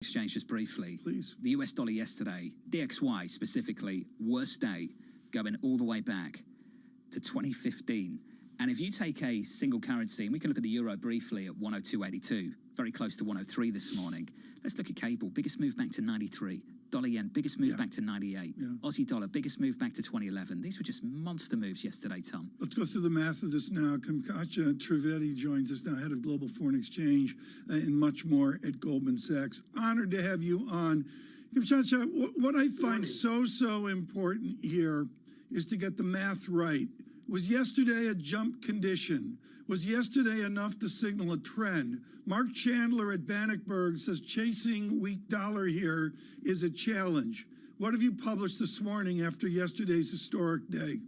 Exchange just briefly. Please. The US dollar yesterday, DXY specifically, worst day, going all the way back to 2015. And if you take a single currency, and we can look at the euro briefly at 102.82, very close to 103 this morning. Let's look at cable, biggest move back to 93. Dollar yen, biggest move back to 98. Aussie dollar, biggest move back to 2011. These were just monster moves yesterday, Tom. Let's go through the math of this now. Katia Trivedi joins us now, head of global foreign exchange and much more at Goldman Sachs. Honored to have you on. Katia, what I find so important here is to get the math right. Was yesterday a jump condition? Was yesterday enough to signal a trend? Mark Chandler at Bannockburn says chasing weak dollar here is a challenge. What have you published this morning after yesterday's historic day?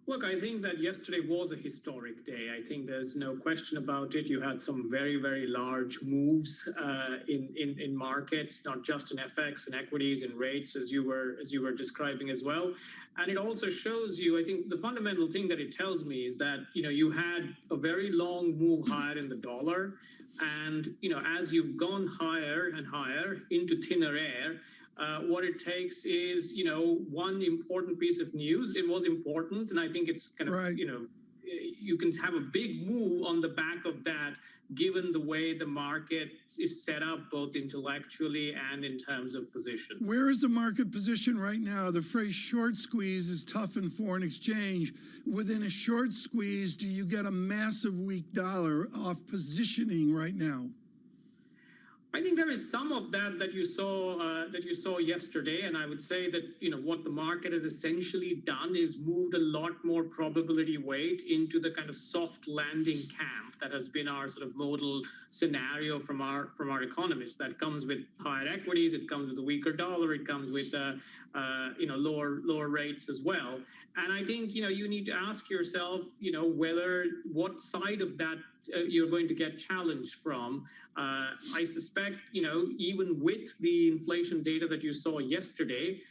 Look, I think that yesterday was a historic day. I think there's no question about it. You had some very, very large moves in markets, not just in FX and equities and rates, as you were describing as well. And it also shows you, I think the fundamental thing that it tells me is that, you had a very long move higher in the dollar. And, as you've gone higher and higher into thinner air, what it takes is, one important piece of news. It was important, and I think it's kind of, you can have a big move on the back of that, given the way the market is set up, both intellectually and in terms of positions. Where is the market position right now? The phrase short squeeze is tough in foreign exchange. Within a short squeeze, do you get a massive weak dollar off positioning right now? I think there is some of that you saw yesterday, and I would say that what the market has essentially done is moved a lot more probability weight into the kind of soft landing camp that has been our sort of modal scenario from our economists. That comes with higher equities, it comes with a weaker dollar, it comes with lower rates as well. And I think you need to ask yourself what side of that you're going to get challenged from. I suspect, even with the inflation data that you saw yesterday,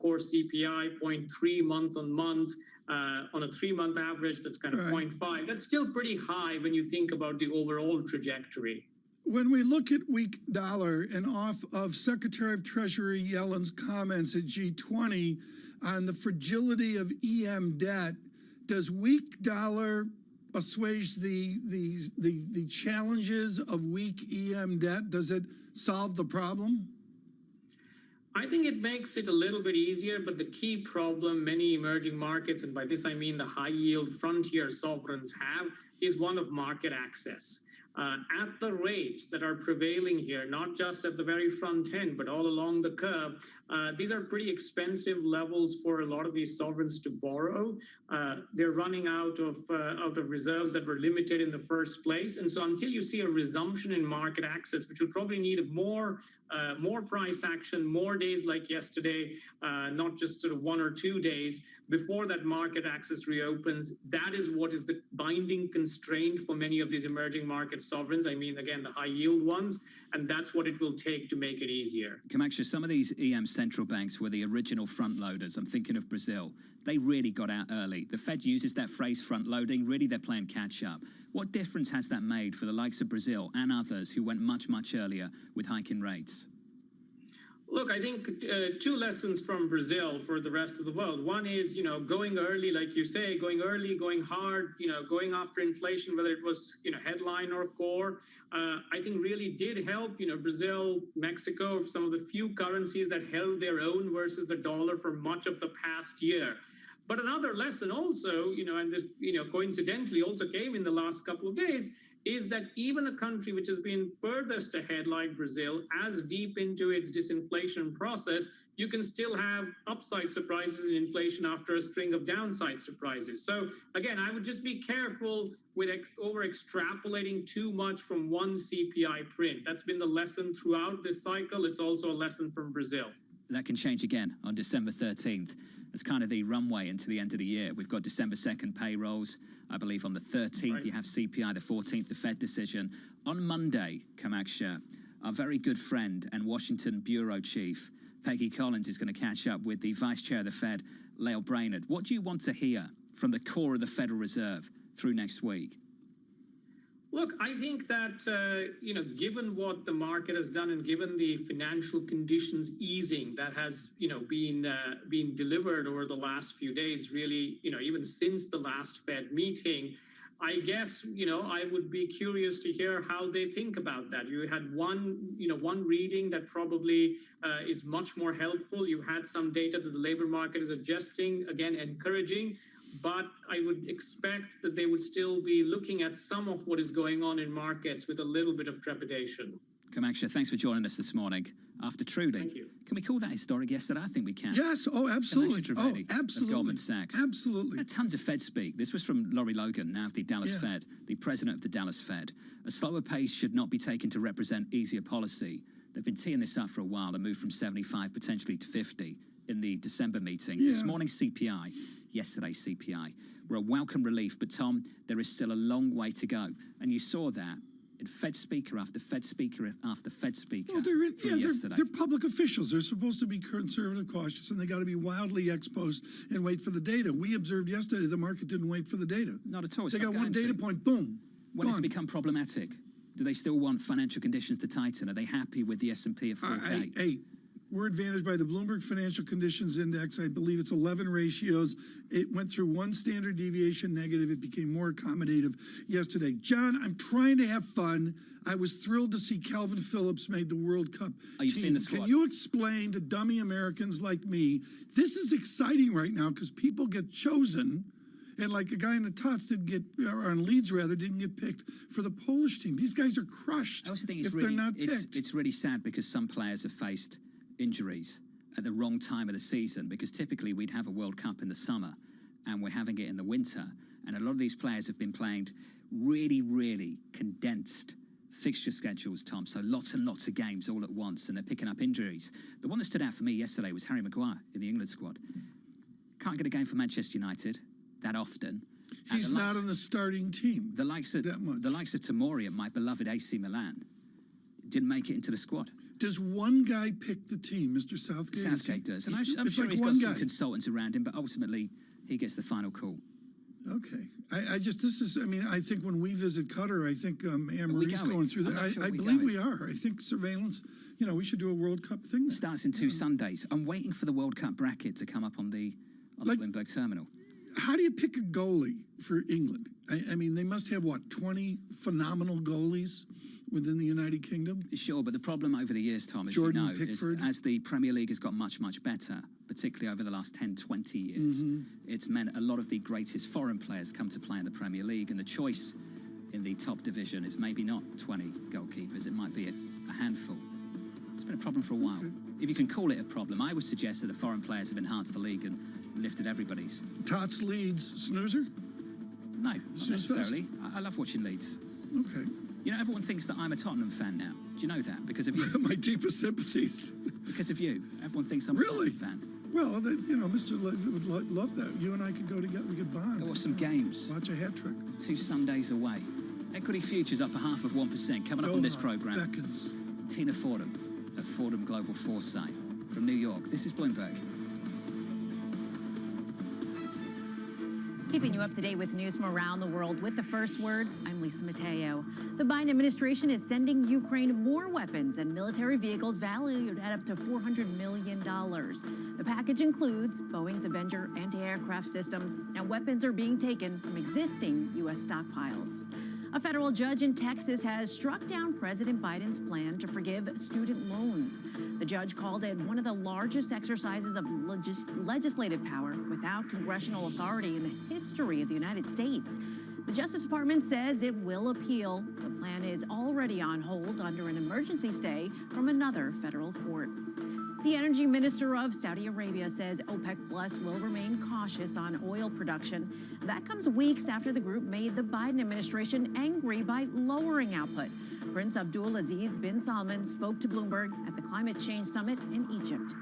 core CPI 0.3 month on month, on a 3-month average, that's kind of 0.5. That's still pretty high when you think about the overall trajectory. When we look at weak dollar and off of Secretary of Treasury Yellen's comments at G20 on the fragility of EM debt, does weak dollar assuage the challenges of weak EM debt? Does it solve the problem? I think it makes it a little bit easier, but the key problem many emerging markets, and by this I mean the high yield frontier sovereigns have, is one of market access. At the rates that are prevailing here, not just at the very front end, but all along the curve, these are pretty expensive levels for a lot of these sovereigns to borrow. They're running out of the reserves that were limited in the first place. And so until you see a resumption in market access, which would probably need more price action, more days like yesterday, not just sort of 1 or 2 days, before that market access reopens, that is what is the binding constraint for many of these emerging market sovereigns. I mean, again, the high yield ones, and that's what it will take to make it easier. Kamaksha, some of these EM central banks were the original front loaders. I'm thinking of Brazil. They really got out early. The Fed uses that phrase front loading. Really, they're playing catch up. What difference has that made for the likes of Brazil and others who went much earlier with hiking rates? Look, I think 2 lessons from Brazil for the rest of the world. One is, going early, like you say, going early, going hard, going after inflation, whether it was, headline or core, I think really did help, Brazil, Mexico, some of the few currencies that held their own versus the dollar for much of the past year. But another lesson also, and this, coincidentally also came in the last couple of days, is that even a country which has been furthest ahead like Brazil, as deep into its disinflation process, you can still have upside surprises in inflation after a string of downside surprises. So again, I would just be careful with over extrapolating too much from one CPI print. That's been the lesson throughout this cycle. It's also a lesson from Brazil. That can change again on December 13th. It's kind of the runway into the end of the year. We've got December 2nd payrolls. I believe on the 13th, you have CPI, the 14th, the Fed decision. On Monday, Kamaksha, our very good friend and Washington bureau chief, Peggy Collins, is going to catch up with the vice chair of the Fed, Lael Brainerd. What do you want to hear from the core of the Federal Reserve through next week? Look, I think that, given what the market has done and given the financial conditions easing that has, been delivered over the last few days, really, even since the last Fed meeting, I guess, I would be curious to hear how they think about that. You had one reading that probably is much more helpful. You had some data that the labor market is adjusting, again, encouraging. But I would expect that they would still be looking at some of what is going on in markets with a little bit of trepidation. Kamaksha, thanks for joining us this morning. After Trudy, Thank you. Can we call that historic yesterday? I think we can. Yes, oh, absolutely. Kamaksha Oh, absolutely. Of Goldman Sachs. Absolutely. Tons of Fed speak. This was from Laurie Logan, now of the Dallas Fed, the president of the Dallas Fed. A slower pace should not be taken to represent easier policy. They've been teeing this up for a while and moved from 75 potentially to 50 in the December meeting. This morning's CPI, yesterday's CPI, were a welcome relief, but Tom, there is still a long way to go. And you saw that in Fed speaker after Fed speaker after Fed speaker yesterday. They're public officials. They're supposed to be conservative, cautious, and they got to be wildly exposed and wait for the data. We observed yesterday the market didn't wait for the data. Not at all. They got one data point, boom. When does it become problematic? Do they still want financial conditions to tighten? Are they happy with the S&P at 4K? Hey, we're advantaged by the Bloomberg Financial Conditions Index. I believe it's 11 ratios. It went through one standard deviation negative. It became more accommodative yesterday. John, I'm trying to have fun. I was thrilled to see Calvin Phillips made the World Cup you've team. seen the squad. Can you explain to dummy Americans like me, this is exciting right now because people get chosen. And like a guy in the Tots didn't get, or on Leeds rather, didn't get picked for the Polish team. These guys are crushed if they're not picked. It's really sad because some players have faced injuries at the wrong time of the season, because typically we'd have a World Cup in the summer and we're having it in the winter. And a lot of these players have been playing really, really condensed fixture schedules, Tom. So lots and lots of games all at once, and they're picking up injuries. The one that stood out for me yesterday was Harry Maguire in the England squad. Can't get a game for Manchester United that often. He's not on the starting team. The likes of Tomori at my beloved AC Milan didn't make it into the squad. Does one guy pick the team, Mr. Southgate? Southgate does. And I'm sure he's got some consultants around him, but ultimately he gets the final call. Okay. I think when we visit Qatar, I think Anne-Marie's going through that. I believe we are. I think surveillance, we should do a World Cup thing. Starts in 2 Sundays. I'm waiting for the World Cup bracket to come up on the Bloomberg terminal. How do you pick a goalie for England? I mean, they must have, 20 phenomenal goalies within the United Kingdom? Sure, but the problem over the years, Tom, as Jordan you know, is as the Premier League has got much, much better, particularly over the last 10, 20 years, it's meant a lot of the greatest foreign players come to play in the Premier League, and the choice in the top division is maybe not 20 goalkeepers, it might be a handful. It's been a problem for a while. Okay. If you can call it a problem, I would suggest that the foreign players have enhanced the league and lifted everybody's. Tots Leeds snoozer? No, not necessarily. I love watching Leeds. Okay. Everyone thinks that I'm a Tottenham fan now. Do you know that? Because of you. My deepest sympathies. Because of you. Everyone thinks I'm a Tottenham fan. Well, Mr. would love that. You and I could go together. We could bond. Go watch some games. Watch a hat trick. 2 Sundays away. Equity futures up 0.5%. Coming up on this program. Beckons. Tina Fordham of Fordham Global Foresight from New York. This is Bloomberg. Keeping you up to date with news from around the world with the first word, I'm Lisa Mateo. The Biden administration is sending Ukraine more weapons and military vehicles valued at up to $400 million. The package includes Boeing's Avenger anti-aircraft systems, and weapons are being taken from existing U.S. stockpiles. A federal judge in Texas has struck down President Biden's plan to forgive student loans. The judge called it one of the largest exercises of legislative power without congressional authority in the history of the United States. The Justice Department says it will appeal. The plan is already on hold under an emergency stay from another federal court. The energy minister of Saudi Arabia says OPEC Plus will remain cautious on oil production. That comes weeks after the group made the Biden administration angry by lowering output. Prince Abdulaziz bin Salman spoke to Bloomberg at the Climate Change Summit in Egypt.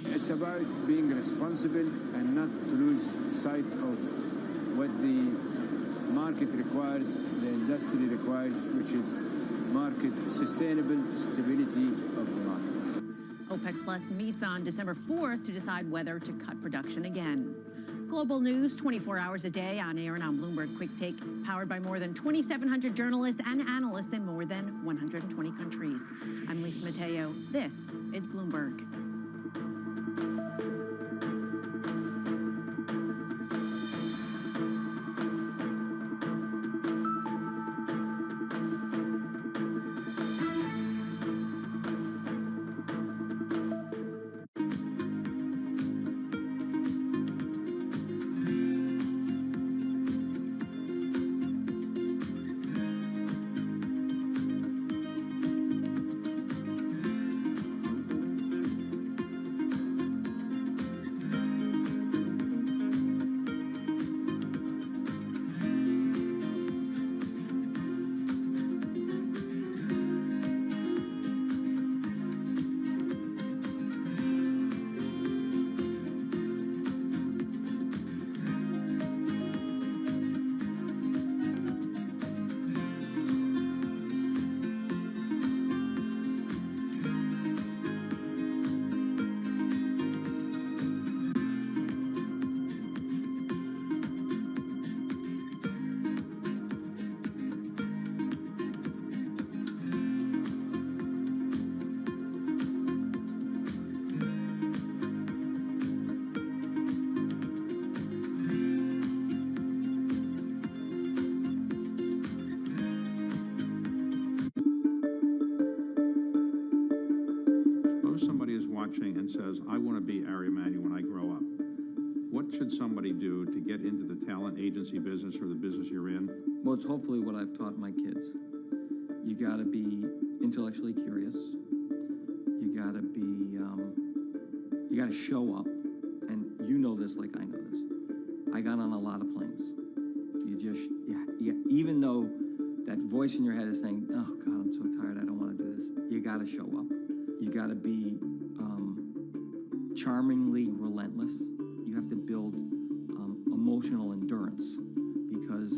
It's about being responsible and not to lose sight of what the market requires, the industry requires, which is market sustainable stability of the markets. OPEC Plus meets on December 4th to decide whether to cut production again. Global news 24 hours a day on air and on Bloomberg Quick Take, powered by more than 2,700 journalists and analysts in more than 120 countries. I'm Lisa Mateo. This is Bloomberg. And says, I want to be Ari Emanuel when I grow up. What should somebody do to get into the talent agency business or the business you're in? Well, it's hopefully what I've taught my kids. You got to be intellectually curious. You got to be, you got to show up. And you know this like I know this. I got on a lot of planes. You just, even though that voice in your head is saying, oh God, I'm so tired, I don't want to do this. You got to show up. You got to be charmingly relentless. You have to build emotional endurance because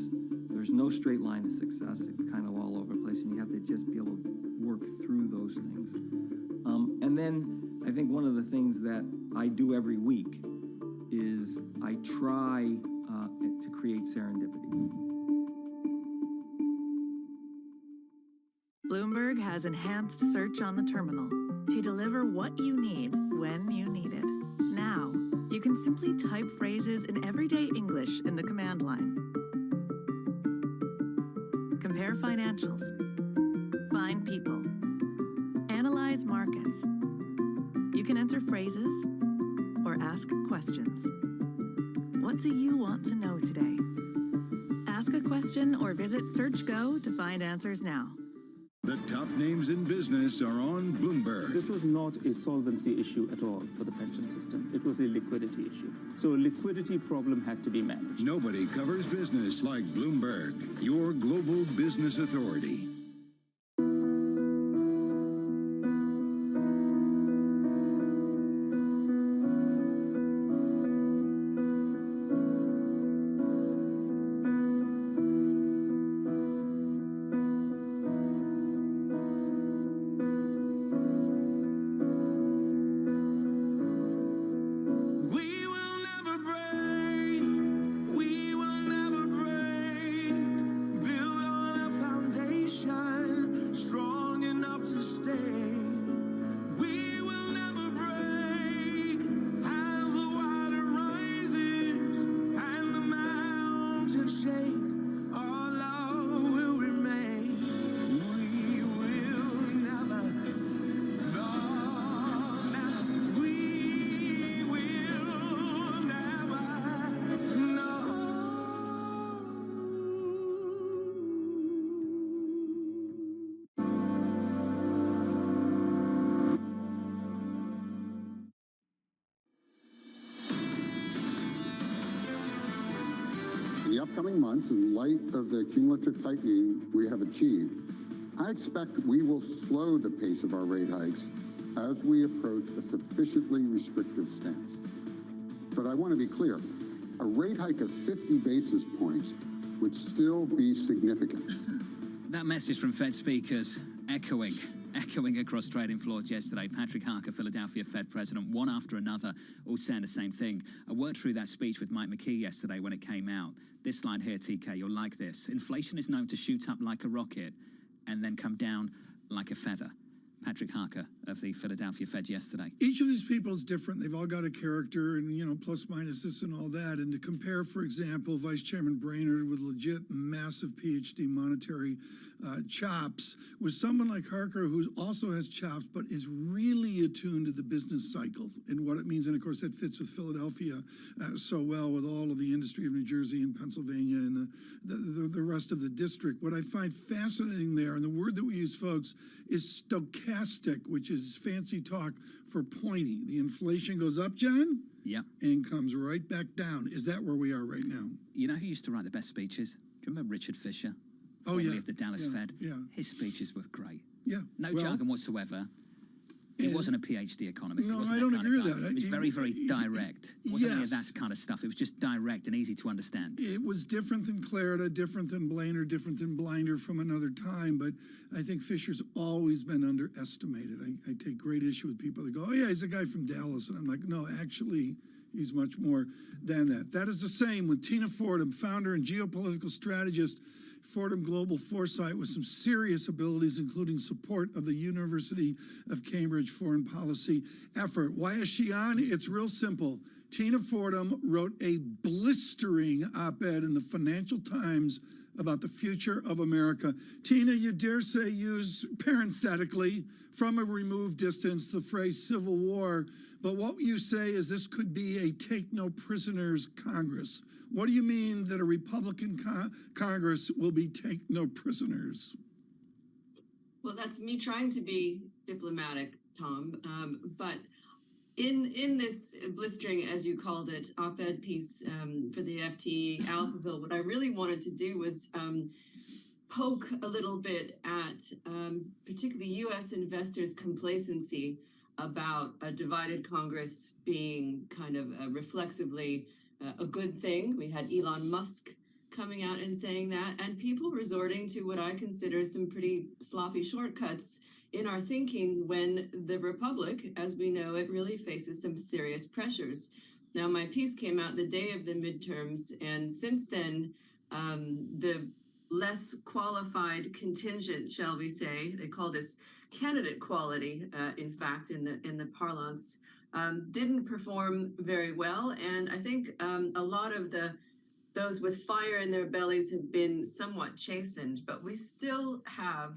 there's no straight line to success. It's kind of all over the place, and you have to just be able to work through those things. And then I think one of the things that I do every week is I try to create serendipity. Bloomberg has enhanced search on the terminal to deliver what you need when you need it. Now, you can simply type phrases in everyday English in the command line. Compare financials. Find people. Analyze markets. You can enter phrases or ask questions. What do you want to know today? Ask a question or visit SearchGo to find answers now. The top names in business are on Bloomberg. This was not a solvency issue at all for the pension system. It was a liquidity issue. So a liquidity problem had to be managed. Nobody covers business like Bloomberg, your global business authority. the upcoming months, in light of the cumulative tightening we have achieved, I expect we will slow the pace of our rate hikes as we approach a sufficiently restrictive stance. But I want to be clear, a rate hike of 50 basis points would still be significant. That message from Fed speakers echoing echoing across trading floors yesterday. Patrick Harker, Philadelphia Fed president, one after another, all saying the same thing. I worked through that speech with Mike McKee yesterday when it came out. This line here, TK, you'll like this. Inflation is known to shoot up like a rocket and then come down like a feather. Patrick Harker of the Philadelphia Fed yesterday. Each of these people is different. They've all got a character and, you know, plus minus this and all that. And to compare, for example, Vice Chairman Brainerd with legit massive PhD monetary chops with someone like Harker, who also has chops, but is really attuned to the business cycle and what it means. And of course, that fits with Philadelphia so well with all of the industry of New Jersey and Pennsylvania and the rest of the district. What I find fascinating there, and the word that we use, folks, is stochastic, which is fancy talk for pointing. The inflation goes up, John? Yeah. And comes right back down. Is that where we are right now? You know who used to write the best speeches? Do you remember Richard Fisher? Oh, yeah. Of the Dallas Fed. Yeah. His speeches were great. Yeah. No jargon whatsoever. He wasn't a PhD economist. No, He wasn't I that don't kind agree of with guy. that. It was very, very direct. It wasn't any of Yes. that kind of stuff. It was just direct and easy to understand. It was different than Clarida, different than Blainer, different than Blinder from another time, but I think Fisher's always been underestimated. I take great issue with people that go, oh yeah, he's a guy from Dallas. And I'm like, no, actually, he's much more than that. That is the same with Tina Fordham, founder and geopolitical strategist, Fordham Global Foresight, with some serious abilities, including support of the University of Cambridge foreign policy effort. Why is she on? It's real simple. Tina Fordham wrote a blistering op-ed in the Financial Times about the future of America. Tina, you dare say use parenthetically from a removed distance the phrase Civil War, but what you say is this could be a take no prisoners Congress. What do you mean that a Republican Congress will be take no prisoners? Well, that's me trying to be diplomatic, Tom. But in this blistering, as you called it, op-ed piece for the FT Alphaville, what I really wanted to do was poke a little bit at particularly U.S. investors' complacency about a divided Congress being kind of reflexively a good thing. We had Elon Musk coming out and saying that, and people resorting to what I consider some pretty sloppy shortcuts in our thinking when the Republic, as we know, it really faces some serious pressures. Now, my piece came out the day of the midterms, and since then, the less qualified contingent, shall we say, they call this candidate quality, in fact, in the parlance, didn't perform very well. And I think a lot of those with fire in their bellies have been somewhat chastened, but we still have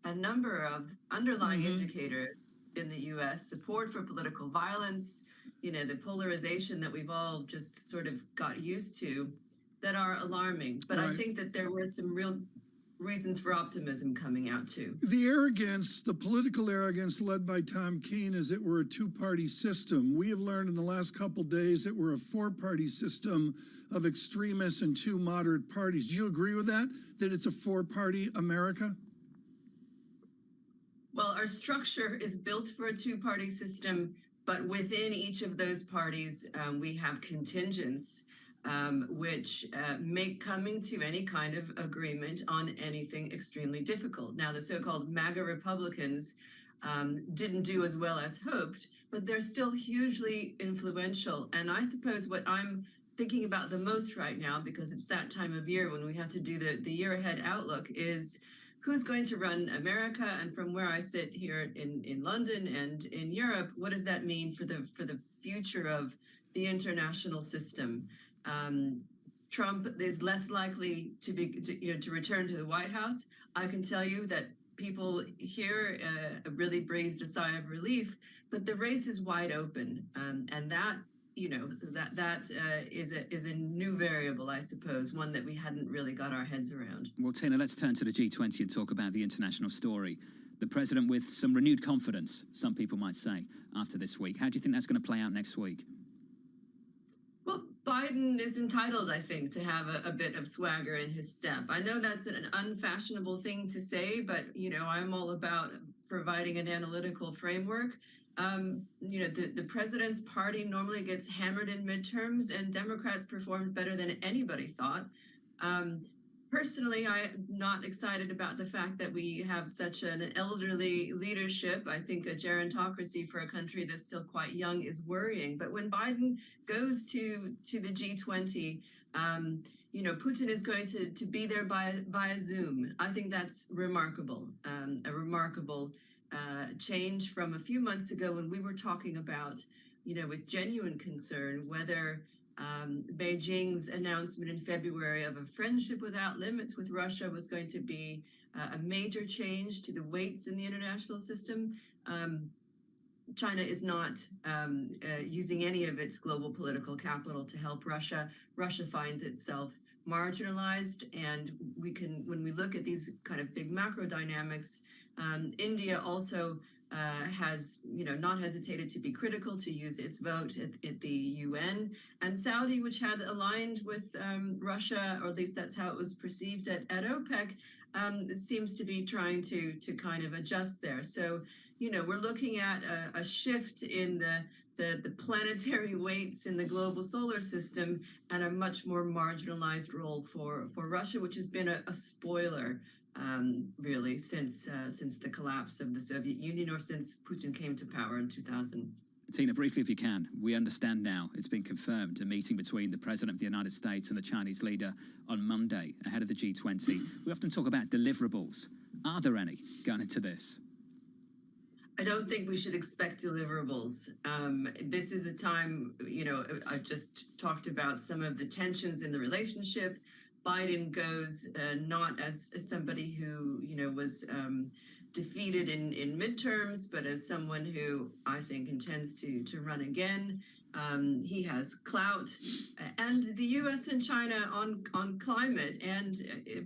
a number of underlying indicators in the U.S. support for political violence, you know, the polarization that we've all just sort of got used to that are alarming. But I think that there were some real reasons for optimism coming out too. The arrogance, the political arrogance led by Tom Keene is that we're a two-party system. We have learned in the last couple days that we're a four-party system of extremists and two moderate parties. Do you agree with that? That it's a four-party America? Well, our structure is built for a two-party system, but within each of those parties, we have contingents which make coming to any kind of agreement on anything extremely difficult. Now, the so-called MAGA Republicans didn't do as well as hoped, but they're still hugely influential. And I suppose what I'm thinking about the most right now, because it's that time of year when we have to do the year ahead outlook, is who's going to run America? And from where I sit here in London and in Europe, what does that mean for the future of the international system? Trump is less likely to return to the White House. I can tell you that people here really breathed a sigh of relief, but the race is wide open, and that is a new variable, I suppose, one that we hadn't really got our heads around. Well, Tina, let's turn to the G20 and talk about the international story. The president with some renewed confidence, some people might say, after this week. How do you think that's going to play out next week? Well, Biden is entitled, I think, to have a bit of swagger in his step. I know that's an unfashionable thing to say, but, I'm all about providing an analytical framework. The president's party normally gets hammered in midterms, and Democrats performed better than anybody thought. Personally, I'm not excited about the fact that we have such an elderly leadership. I think a gerontocracy for a country that's still quite young is worrying. But when Biden goes to the G20, Putin is going to be there via Zoom. I think that's remarkable, a remarkable change from a few months ago when we were talking about, with genuine concern, whether Beijing's announcement in February of a friendship without limits with Russia was going to be a major change to the weights in the international system. China is not using any of its global political capital to help Russia. Russia finds itself marginalized, and when we look at these kind of big macro dynamics, India also has, not hesitated to be critical, to use its vote at the UN, and Saudi, which had aligned with Russia, or at least that's how it was perceived at OPEC, seems to be trying to kind of adjust there. So, we're looking at a shift in the planetary weights in the global solar system, and a much more marginalized role for Russia, which has been a spoiler. Really, since the collapse of the Soviet Union, or since Putin came to power in 2000. Tina, briefly, if you can, we understand now, it's been confirmed, a meeting between the President of the United States and the Chinese leader on Monday ahead of the G20. We often talk about deliverables. Are there any going into this? I don't think we should expect deliverables. This is a time, I just talked about some of the tensions in the relationship. Biden goes not as somebody who, was defeated in midterms, but as someone who I think intends to run again. He has clout, and the U.S. and China on climate, and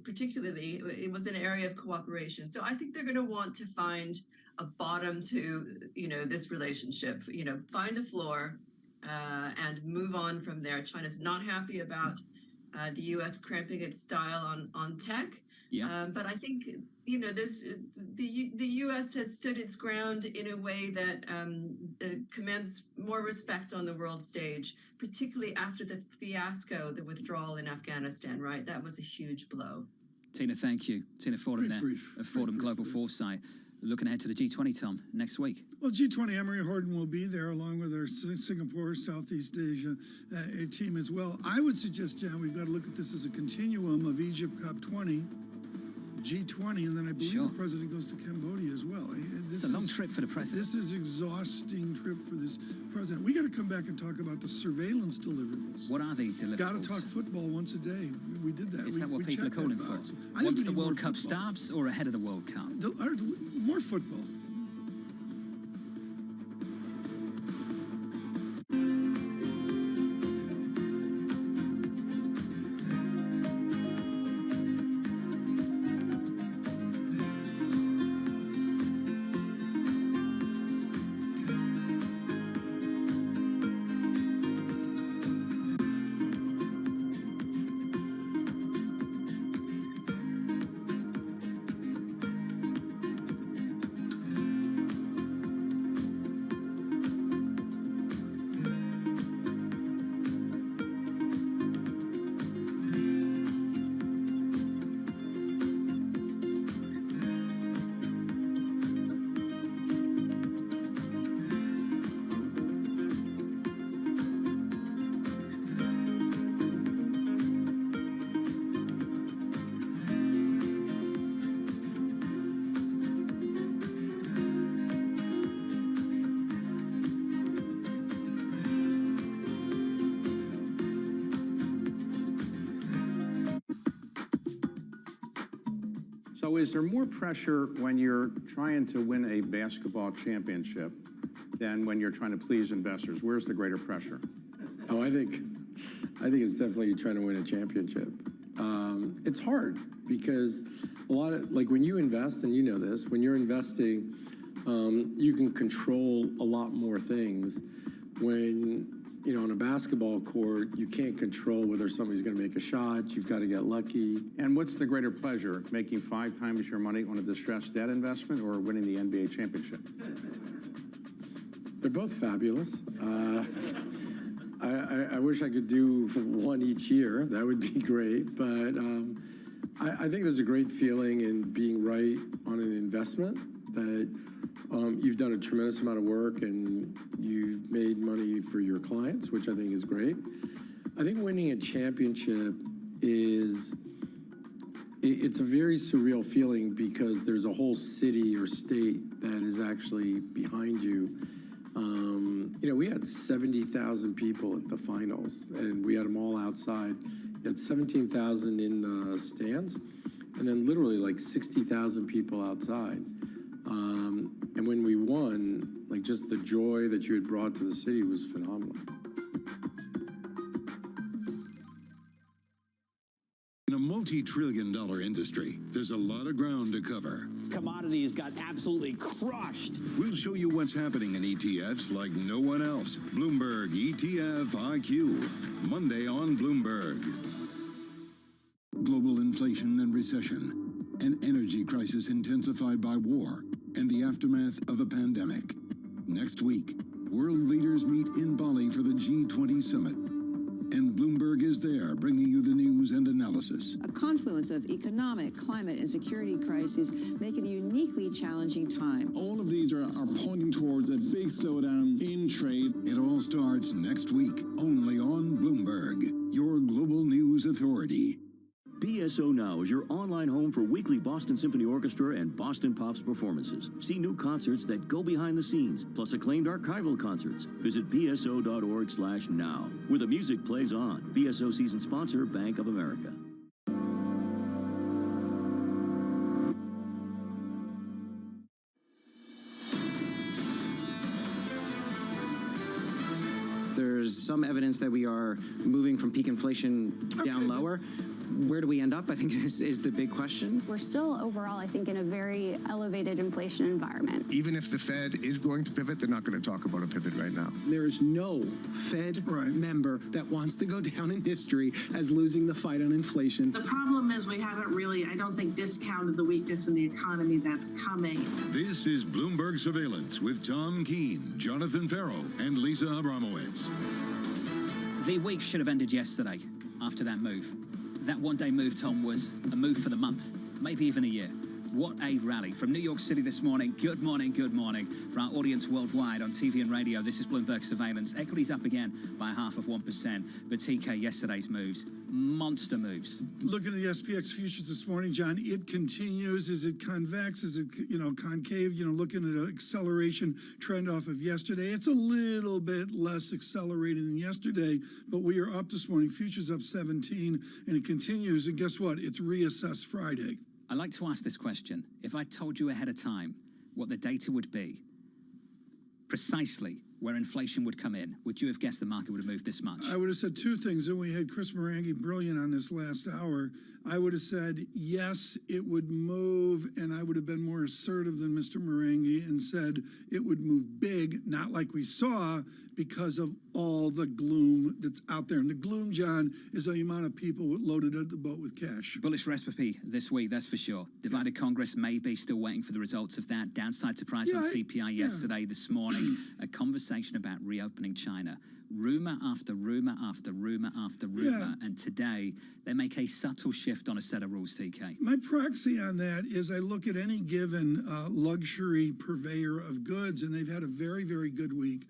particularly it was an area of cooperation. So I think they're going to want to find a bottom to, this relationship, find a floor and move on from there. China's not happy about the U.S. cramping its style on tech. Yeah. But I think, there's the U.S. has stood its ground in a way that commands more respect on the world stage, particularly after the fiasco, the withdrawal in Afghanistan, right? That was a huge blow. Tina, thank you. Tina Fordham there of Fordham Global Foresight. Looking ahead to the G20, Tom, next week. Well, G20, Emery Horton will be there along with our Singapore, Southeast Asia team as well. I would suggest, John, we've got to look at this as a continuum of Egypt COP20, G20, and then I believe the president goes to Cambodia as well. It's a long trip for the president. This is exhausting trip for this president. We got to come back and talk about the surveillance deliverables. What are the deliverables? Got to talk football once a day. We did that. Is that what people are calling for? Once the World Cup starts, or ahead of the World Cup? More football. So is there more pressure when you're trying to win a basketball championship than when you're trying to please investors? Where's the greater pressure? Oh, I think it's definitely trying to win a championship. It's hard because a lot of, like when you invest, and you know this, when you're investing, you can control a lot more things. When, on a basketball court, you can't control whether somebody's going to make a shot. You've got to get lucky. And what's the greater pleasure, making 5 times your money on a distressed debt investment or winning the NBA championship? They're both fabulous. I wish I could do one each year. That would be great. But I think there's a great feeling in being right on an investment, that you've done a tremendous amount of work and you've made money for your clients, which I think is great. I think winning a championship it's a very surreal feeling, because there's a whole city or state that is actually behind you. You know, we had 70,000 people at the finals, and we had them all outside. You had 17,000 in the stands, and then literally like 60,000 people outside. And when we won, like, just the joy that you had brought to the city was phenomenal. In a multi-trillion-dollar industry, there's a lot of ground to cover. Commodities got absolutely crushed. We'll show you what's happening in ETFs like no one else. Bloomberg ETF IQ, Monday on Bloomberg. Global inflation and recession, an energy crisis intensified by war, and the aftermath of a pandemic. Next week, world leaders meet in Bali for the G20 summit. And Bloomberg is there, bringing you the news and analysis. A confluence of economic, climate, and security crises make it a uniquely challenging time. All of these are pointing towards a big slowdown in trade. It all starts next week, only on Bloomberg, your global news authority. BSO Now is your online home for weekly Boston Symphony Orchestra and Boston Pops performances. See new concerts that go behind the scenes, plus acclaimed archival concerts. Visit bso.org/now, where the music plays on. BSO season sponsor, Bank of America. There's some evidence that we are moving from peak inflation down lower. Where do we end up, I think, is the big question. We're still overall, I think, in a very elevated inflation environment. Even if the Fed is going to pivot, they're not going to talk about a pivot right now. There is no Fed member that wants to go down in history as losing the fight on inflation. The problem is we haven't really, I don't think, discounted the weakness in the economy that's coming. This is Bloomberg Surveillance with Tom Keene, Jonathan Farrow, and Lisa Abramowitz. The week should have ended yesterday after that move. That one-day move, Tom, was a move for the month, maybe even a year. What a rally. From New York City this morning, good morning, good morning. For our audience worldwide on TV and radio, this is Bloomberg Surveillance. Equities up again by 0.5%. But TK, yesterday's moves, monster moves. Looking at the SPX futures this morning, John, it continues. Is it convex? Is it, concave? Looking at an acceleration trend off of yesterday. It's a little bit less accelerated than yesterday, but we are up this morning. Futures up 17, and it continues. And guess what? It's reassess Friday. I like to ask this question. If I told you ahead of time what the data would be, precisely where inflation would come in, would you have guessed the market would have moved this much? I would have said two things, and we had Chris Marangi brilliant on this last hour. I would have said, yes, it would move, and I would have been more assertive than Mr. Marangi and said it would move big, not like we saw, because of all the gloom that's out there. And the gloom, John, is the amount of people loaded at the boat with cash. Bullish recipe this week, that's for sure. Divided Congress may be still waiting for the results of that. Downside surprise on CPI yesterday, this morning. A conversation about reopening China. Rumor after rumor after rumor after rumor. And today, they make a subtle shift on a set of rules, TK. My proxy on that is I look at any given luxury purveyor of goods, and they've had a very, very good week,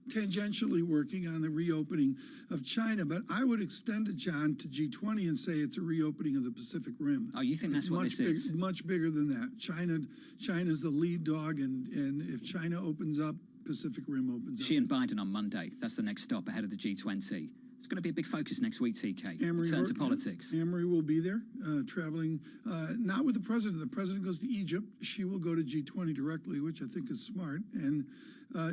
tangentially working on the reopening of China. But I would extend it, John, to G20 and say it's a reopening of the Pacific Rim. Oh, you think that's what this is? Much bigger than that. China's the lead dog, and if China opens up, Pacific Rim opens up. Xi and Biden on Monday. That's the next stop ahead of the G20. It's going to be a big focus next week, TK. Turn to politics. Amory will be there, traveling, not with the president. The president goes to Egypt. She will go to G20 directly, which I think is smart. And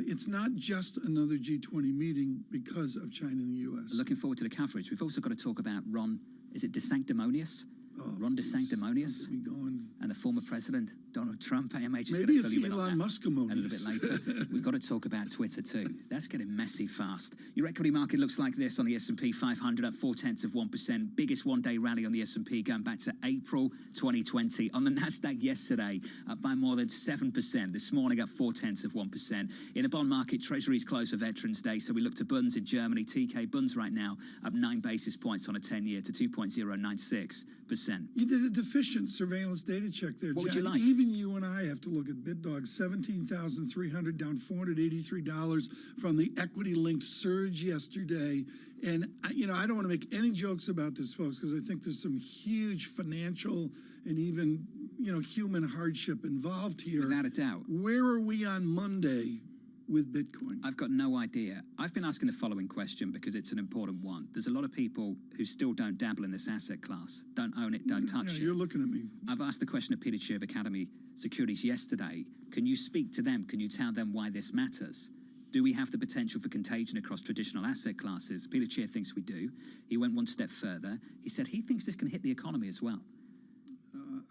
it's not just another G20 meeting because of China and the U.S. Looking forward to the coverage. We've also got to talk about Ron, is it DeSanctimonious? Ron DeSanctimonious? and the former president, Donald Trump. AMH is going Maybe to it's fill you in on Elon that Musk a little bit later. We've got to talk about Twitter too. That's getting messy fast. Your equity market looks like this on the S&P 500, up 0.4%. Biggest one-day rally on the S&P going back to April 2020. On the Nasdaq yesterday, up by more than 7%. This morning, up 0.4%. In the bond market, Treasuries closed for Veterans Day, so we look to Bunds in Germany. TK Bunds right now up 9 basis points on a 10-year to 2.096%. You did a deficient surveillance data check there, What would John. you like? Even you and I have to look at BitDog, 17,300 down $483 from the equity-linked surge yesterday. And, I don't want to make any jokes about this, folks, because I think there's some huge financial and even, human hardship involved here. Without a doubt. Where are we on Monday with Bitcoin? I've got no idea. I've been asking the following question because it's an important one. There's a lot of people who still don't dabble in this asset class, don't own it, don't touch it. You're looking at me. I've asked the question of Peter Chi of Academy Securities yesterday. Can you speak to them? Can you tell them why this matters? Do we have the potential for contagion across traditional asset classes? Peter Chi thinks we do. He went one step further. He said he thinks this can hit the economy as well.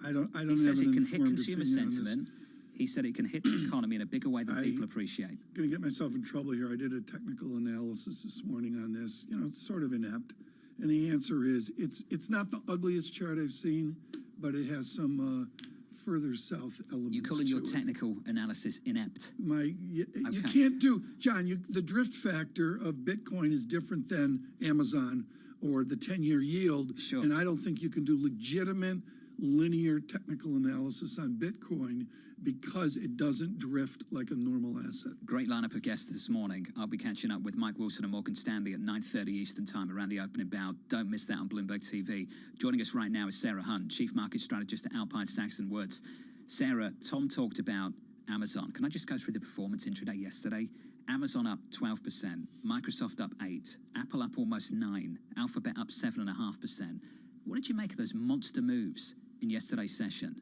I don't He says have it an can hit informed consumer opinion on this. sentiment. He said it can hit the economy in a bigger way than people appreciate. I'm going to get myself in trouble here. I did a technical analysis this morning on this, sort of inept. And the answer is it's not the ugliest chart I've seen, but it has some further south elements. You calling your to it. technical analysis inept? You Okay. can't do, John, the drift factor of Bitcoin is different than Amazon or the 10-year yield. Sure. And I don't think you can do legitimate linear technical analysis on Bitcoin because it doesn't drift like a normal asset. Great lineup of guests this morning. I'll be catching up with Mike Wilson and Morgan Stanley at 9:30 Eastern Time around the opening bell. Don't miss that on Bloomberg TV. Joining us right now is Sarah Hunt, Chief Market Strategist at Alpine Saxon Woods. Sarah, Tom talked about Amazon. Can I just go through the performance intraday yesterday? Amazon up 12%, Microsoft up 8%, Apple up almost 9%, Alphabet up 7.5%. What did you make of those monster moves in yesterday's session?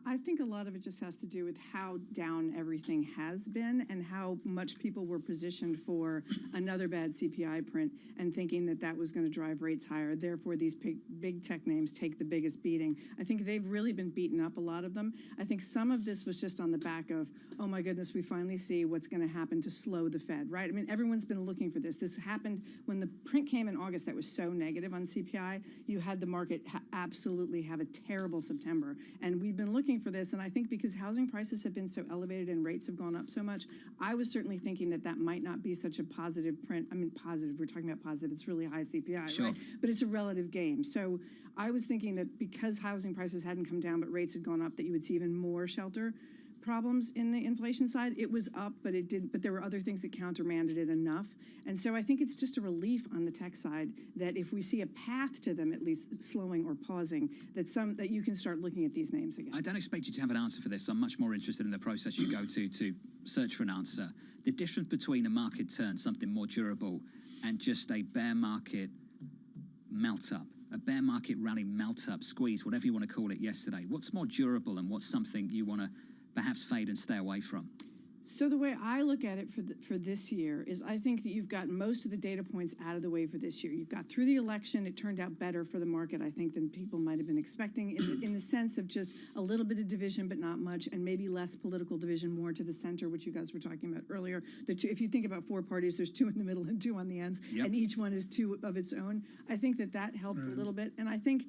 I think a lot of it just has to do with how down everything has been and how much people were positioned for another bad CPI print and thinking that that was going to drive rates higher. Therefore, these big tech names take the biggest beating. I think they've really been beaten up, a lot of them. I think some of this was just on the back of, oh my goodness, we finally see what's going to happen to slow the Fed, right? I mean, everyone's been looking for this. This happened when the print came in August that was so negative on CPI. You had the market absolutely have a terrible September. And we've been looking for this, and I think because housing prices have been so elevated and rates have gone up so much, I was certainly thinking that that might not be such a positive print. I mean, positive, we're talking about positive, it's really high CPI, Sure. right? But it's a relative game. So I was thinking that because housing prices hadn't come down but rates had gone up, that you would see even more shelter problems in the inflation side. It was up, but there were other things that countermanded it enough. And so I think it's just a relief on the tech side that if we see a path to them at least slowing or pausing, that you can start looking at these names again. I don't expect you to have an answer for this. I'm much more interested in the process you go to search for an answer. The difference between a market turn, something more durable, and just a bear market melt up, a bear market rally melt up, squeeze, whatever you want to call it yesterday. What's more durable and what's something you want to perhaps fade and stay away from? So the way I look at it for this year is I think that you've got most of the data points out of the way for this year. You've got through the election, it turned out better for the market, I think, than people might have been expecting in the sense of just a little bit of division, but not much, and maybe less political division, more to the center, which you guys were talking about earlier. If you think about four parties, there's two in the middle and two on the ends, and each one is two of its own. I think that helped a little bit, and I think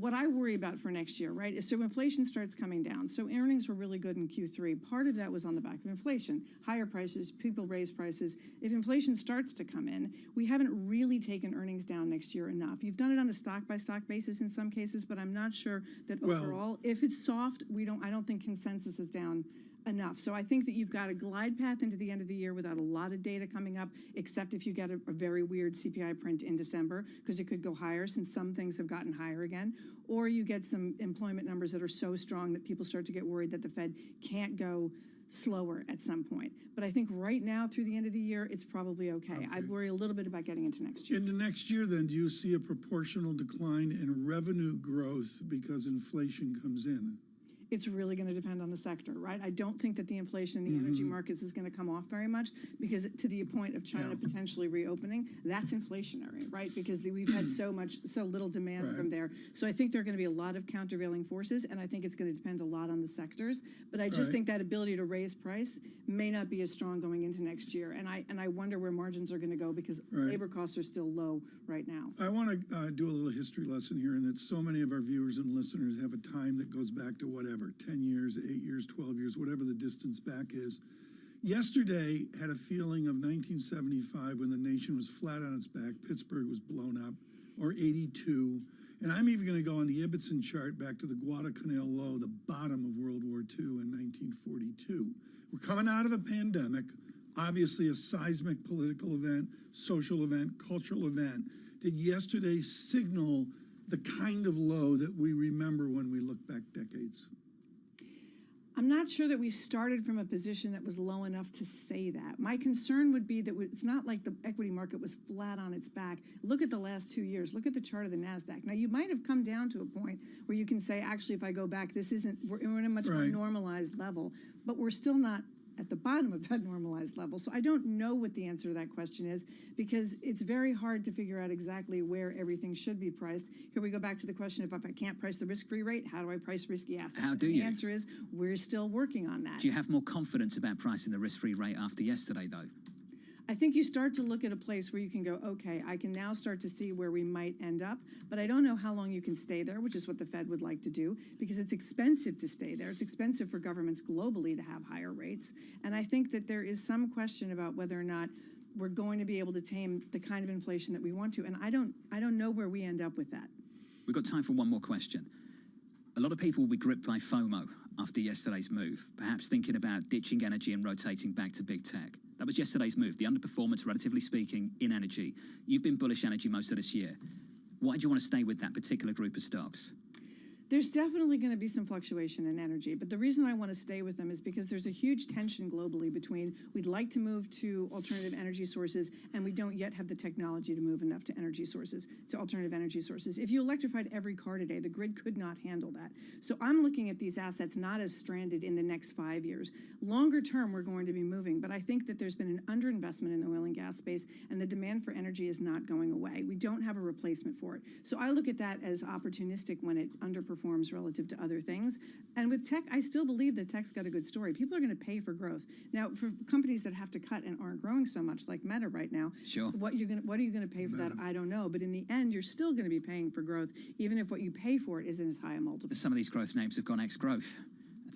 what I worry about for next year, right, is so inflation starts coming down. So earnings were really good in Q3. Part of that was on the back of inflation. Higher prices, people raise prices. If inflation starts to come in, we haven't really taken earnings down next year enough. You've done it on a stock-by-stock basis in some cases, but I'm not sure that overall, if it's soft, I don't think consensus is down enough. So I think that you've got a glide path into the end of the year without a lot of data coming up, except if you get a very weird CPI print in December, because it could go higher since some things have gotten higher again, or you get some employment numbers that are so strong that people start to get worried that the Fed can't go slower at some point. But I think right now through the end of the year, it's probably okay. I worry a little bit about getting into next year. In the next year, then, do you see a proportional decline in revenue growth because inflation comes in? it's really going to depend on the sector, right? I don't think that the inflation in the energy markets is going to come off very much, because to the point of China potentially reopening, that's inflationary, right? Because we've had so little demand from there. So I think there are going to be a lot of countervailing forces, and I think it's going to depend a lot on the sectors. But I just think that ability to raise price may not be as strong going into next year. And I wonder where margins are going to go, because labor costs are still low right now. I want to do a little history lesson here, and that so many of our viewers and listeners have a time that goes back to whatever, 10 years, 8 years, 12 years, whatever the distance back is. Yesterday had a feeling of 1975 when the nation was flat on its back, Pittsburgh was blown up, or 82. And I'm even going to go on the Ibbotson chart back to the Guadalcanal Low, the bottom of World War II in 1942. We're coming out of a pandemic, obviously a seismic political event, social event, cultural event. Did yesterday signal the kind of low that we remember when we look back decades? I'm not sure that we started from a position that was low enough to say that. My concern would be that it's not like the equity market was flat on its back. Look at the last 2 years. Look at the chart of the NASDAQ. Now, you might have come down to a point where you can say, actually, if I go back, we're in a much more normalized level, but we're still not at the bottom of that normalized level. So I don't know what the answer to that question is, because it's very hard to figure out exactly where everything should be priced. Here we go back to the question, if I can't price the risk-free rate, how do I price risky assets? How do you? The answer is we're still working on that. Do you have more confidence about pricing the risk-free rate after yesterday, though? I think you start to look at a place where you can go, okay, I can now start to see where we might end up, but I don't know how long you can stay there, which is what the Fed would like to do, because it's expensive to stay there. It's expensive for governments globally to have higher rates. And I think that there is some question about whether or not we're going to be able to tame the kind of inflation that we want to. And I don't know where we end up with that. We've got time for one more question. A lot of people will be gripped by FOMO after yesterday's move, perhaps thinking about ditching energy and rotating back to big tech. That was yesterday's move, the underperformance, relatively speaking, in energy. You've been bullish energy most of this year. Why do you want to stay with that particular group of stocks? There's definitely going to be some fluctuation in energy, but the reason I want to stay with them is because there's a huge tension globally between we'd like to move to alternative energy sources, and we don't yet have the technology to move enough to alternative energy sources. If you electrified every car today, the grid could not handle that. So I'm looking at these assets not as stranded in the next 5 years. Longer term, we're going to be moving, but I think that there's been an underinvestment in the oil and gas space, and the demand for energy is not going away. We don't have a replacement for it. So I look at that as opportunistic when it underperforms relative to other things. And with tech, I still believe that tech's got a good story. People are going to pay for growth. Now, for companies that have to cut and aren't growing so much, like Meta right now, what are you going to pay for that? I don't know. But in the end, you're still going to be paying for growth, even if what you pay for it isn't as high a multiple. Some of these growth names have gone ex-growth.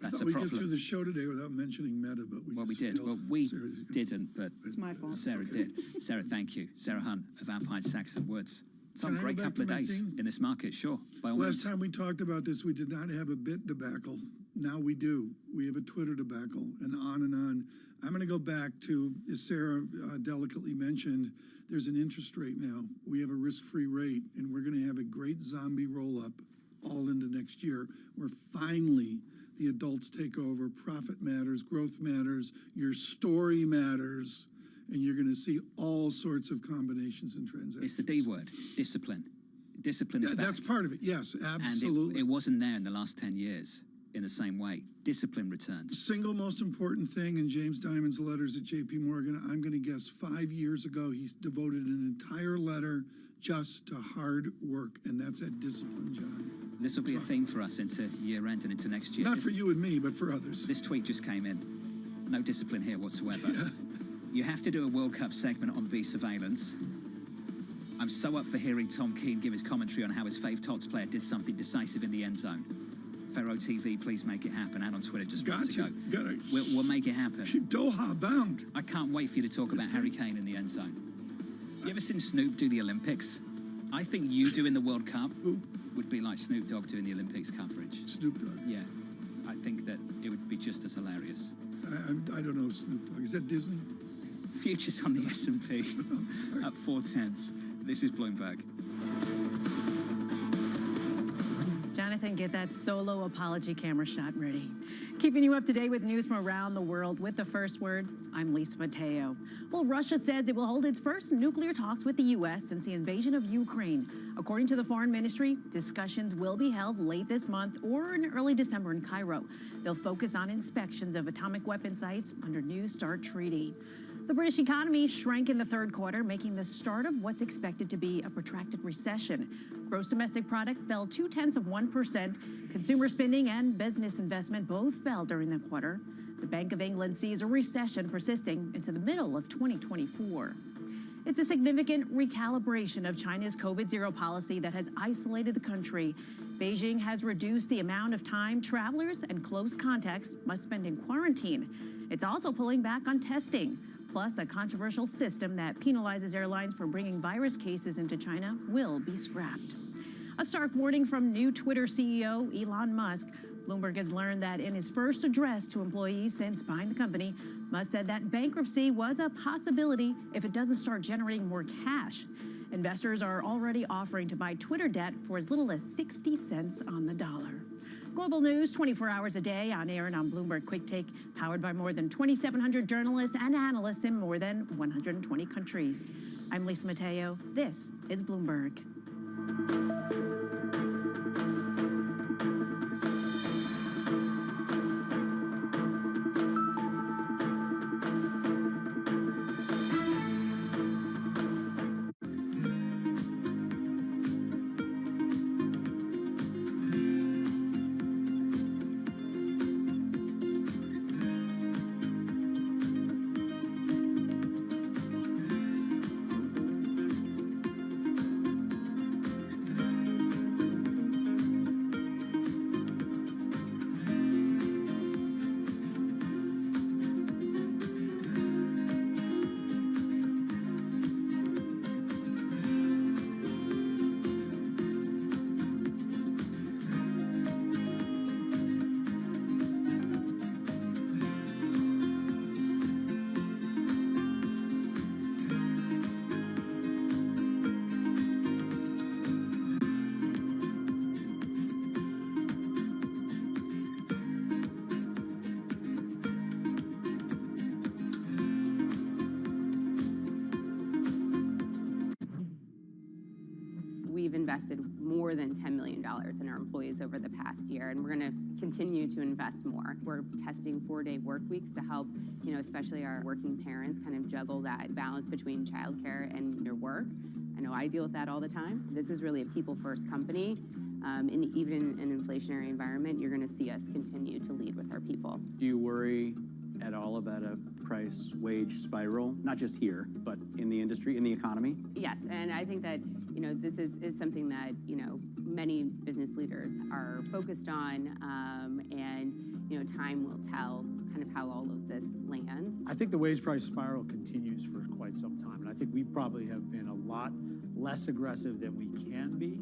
That's a we problem. get through the show today without mentioning Meta, but we did. Well, we didn't, but it's my fault. Sarah did. Sarah, thank you. Sarah Hunt of Alpine Saxon Woods. Tom, Can I great go back couple of to my days theme? in this market, sure. By all Last means. time we talked about this, we did not have a bit debacle. Now we do. We have a Twitter debacle, and on and on. I'm going to go back to, as Sarah delicately mentioned, there's an interest rate now. We have a risk-free rate, and we're going to have a great zombie roll-up all into next year, where finally the adults take over. Profit matters, growth matters, your story matters, and you're going to see all sorts of combinations and transactions. It's the D word, discipline. Discipline is back. That's part of it, yes, absolutely. And it wasn't there in the last 10 years in the same way. Discipline returns. Single most important thing in James Diamond's letters at JP Morgan, I'm going to guess 5 years ago, he's devoted an entire letter just to hard work, and that's that discipline, John. This will be a theme for us into year end and into next year. Not for you and me, but for others. This tweet just came in. No discipline here whatsoever. Yeah. You have to do a World Cup segment on B surveillance. I'm so up for hearing Tom Keane give his commentary on how his fave Tots player did something decisive in the end zone. Faro TV, please make it happen. And on Twitter just got to go. We'll make it happen. Doha bound. I can't wait for you to talk about Harry Kane in the end zone. You ever seen Snoop do the Olympics? I think you doing the World Cup would be like Snoop Dogg doing the Olympics coverage. Snoop Dogg? Yeah. I think that it would be just as hilarious. I don't know Snoop Dogg. Is that Disney? Futures on the S&P at 4/10. This is Bloomberg. Jonathan Jonathan, get that solo apology camera shot ready. Keeping you up to date with news from around the world with the first word, I'm Lisa Mateo. Well, Russia says it will hold its first nuclear talks with the U.S. since the invasion of Ukraine. According to the Foreign Ministry, discussions will be held late this month or in early December in Cairo. They'll focus on inspections of atomic weapon sites under New START treaty. The British economy shrank in the third quarter, making the start of what's expected to be a protracted recession. Gross domestic product fell 0.2%. Consumer spending and business investment both fell during the quarter. The Bank of England sees a recession persisting into the middle of 2024. It's a significant recalibration of China's COVID-0 policy that has isolated the country. Beijing has reduced the amount of time travelers and close contacts must spend in quarantine. It's also pulling back on testing. Plus, a controversial system that penalizes airlines for bringing virus cases into China will be scrapped. A stark warning from new Twitter CEO Elon Musk. Bloomberg has learned that in his first address to employees since buying the company, Musk said that bankruptcy was a possibility if it doesn't start generating more cash. Investors are already offering to buy Twitter debt for as little as 60 cents on the dollar. Global news 24 hours a day on air and on Bloomberg Quick Take, powered by more than 2,700 journalists and analysts in more than 120 countries. I'm Lisa Mateo. This is Bloomberg. We've invested more than $10 million in our employees over the past year, and we're going to continue to invest more. We're testing 4-day work weeks to help, especially our working parents kind of juggle that balance between childcare and their work. I know I deal with that all the time. This is really a people-first company. Even in an inflationary environment, you're going to see us continue to lead with our people. Do you worry at all about a price wage spiral, not just here, but in the industry, in the economy? Yes, and I think that this is something that many business leaders are focused on, and time will tell kind of how all of this lands. I think the wage price spiral continues for quite some time, and I think we probably have been a lot less aggressive than we can be,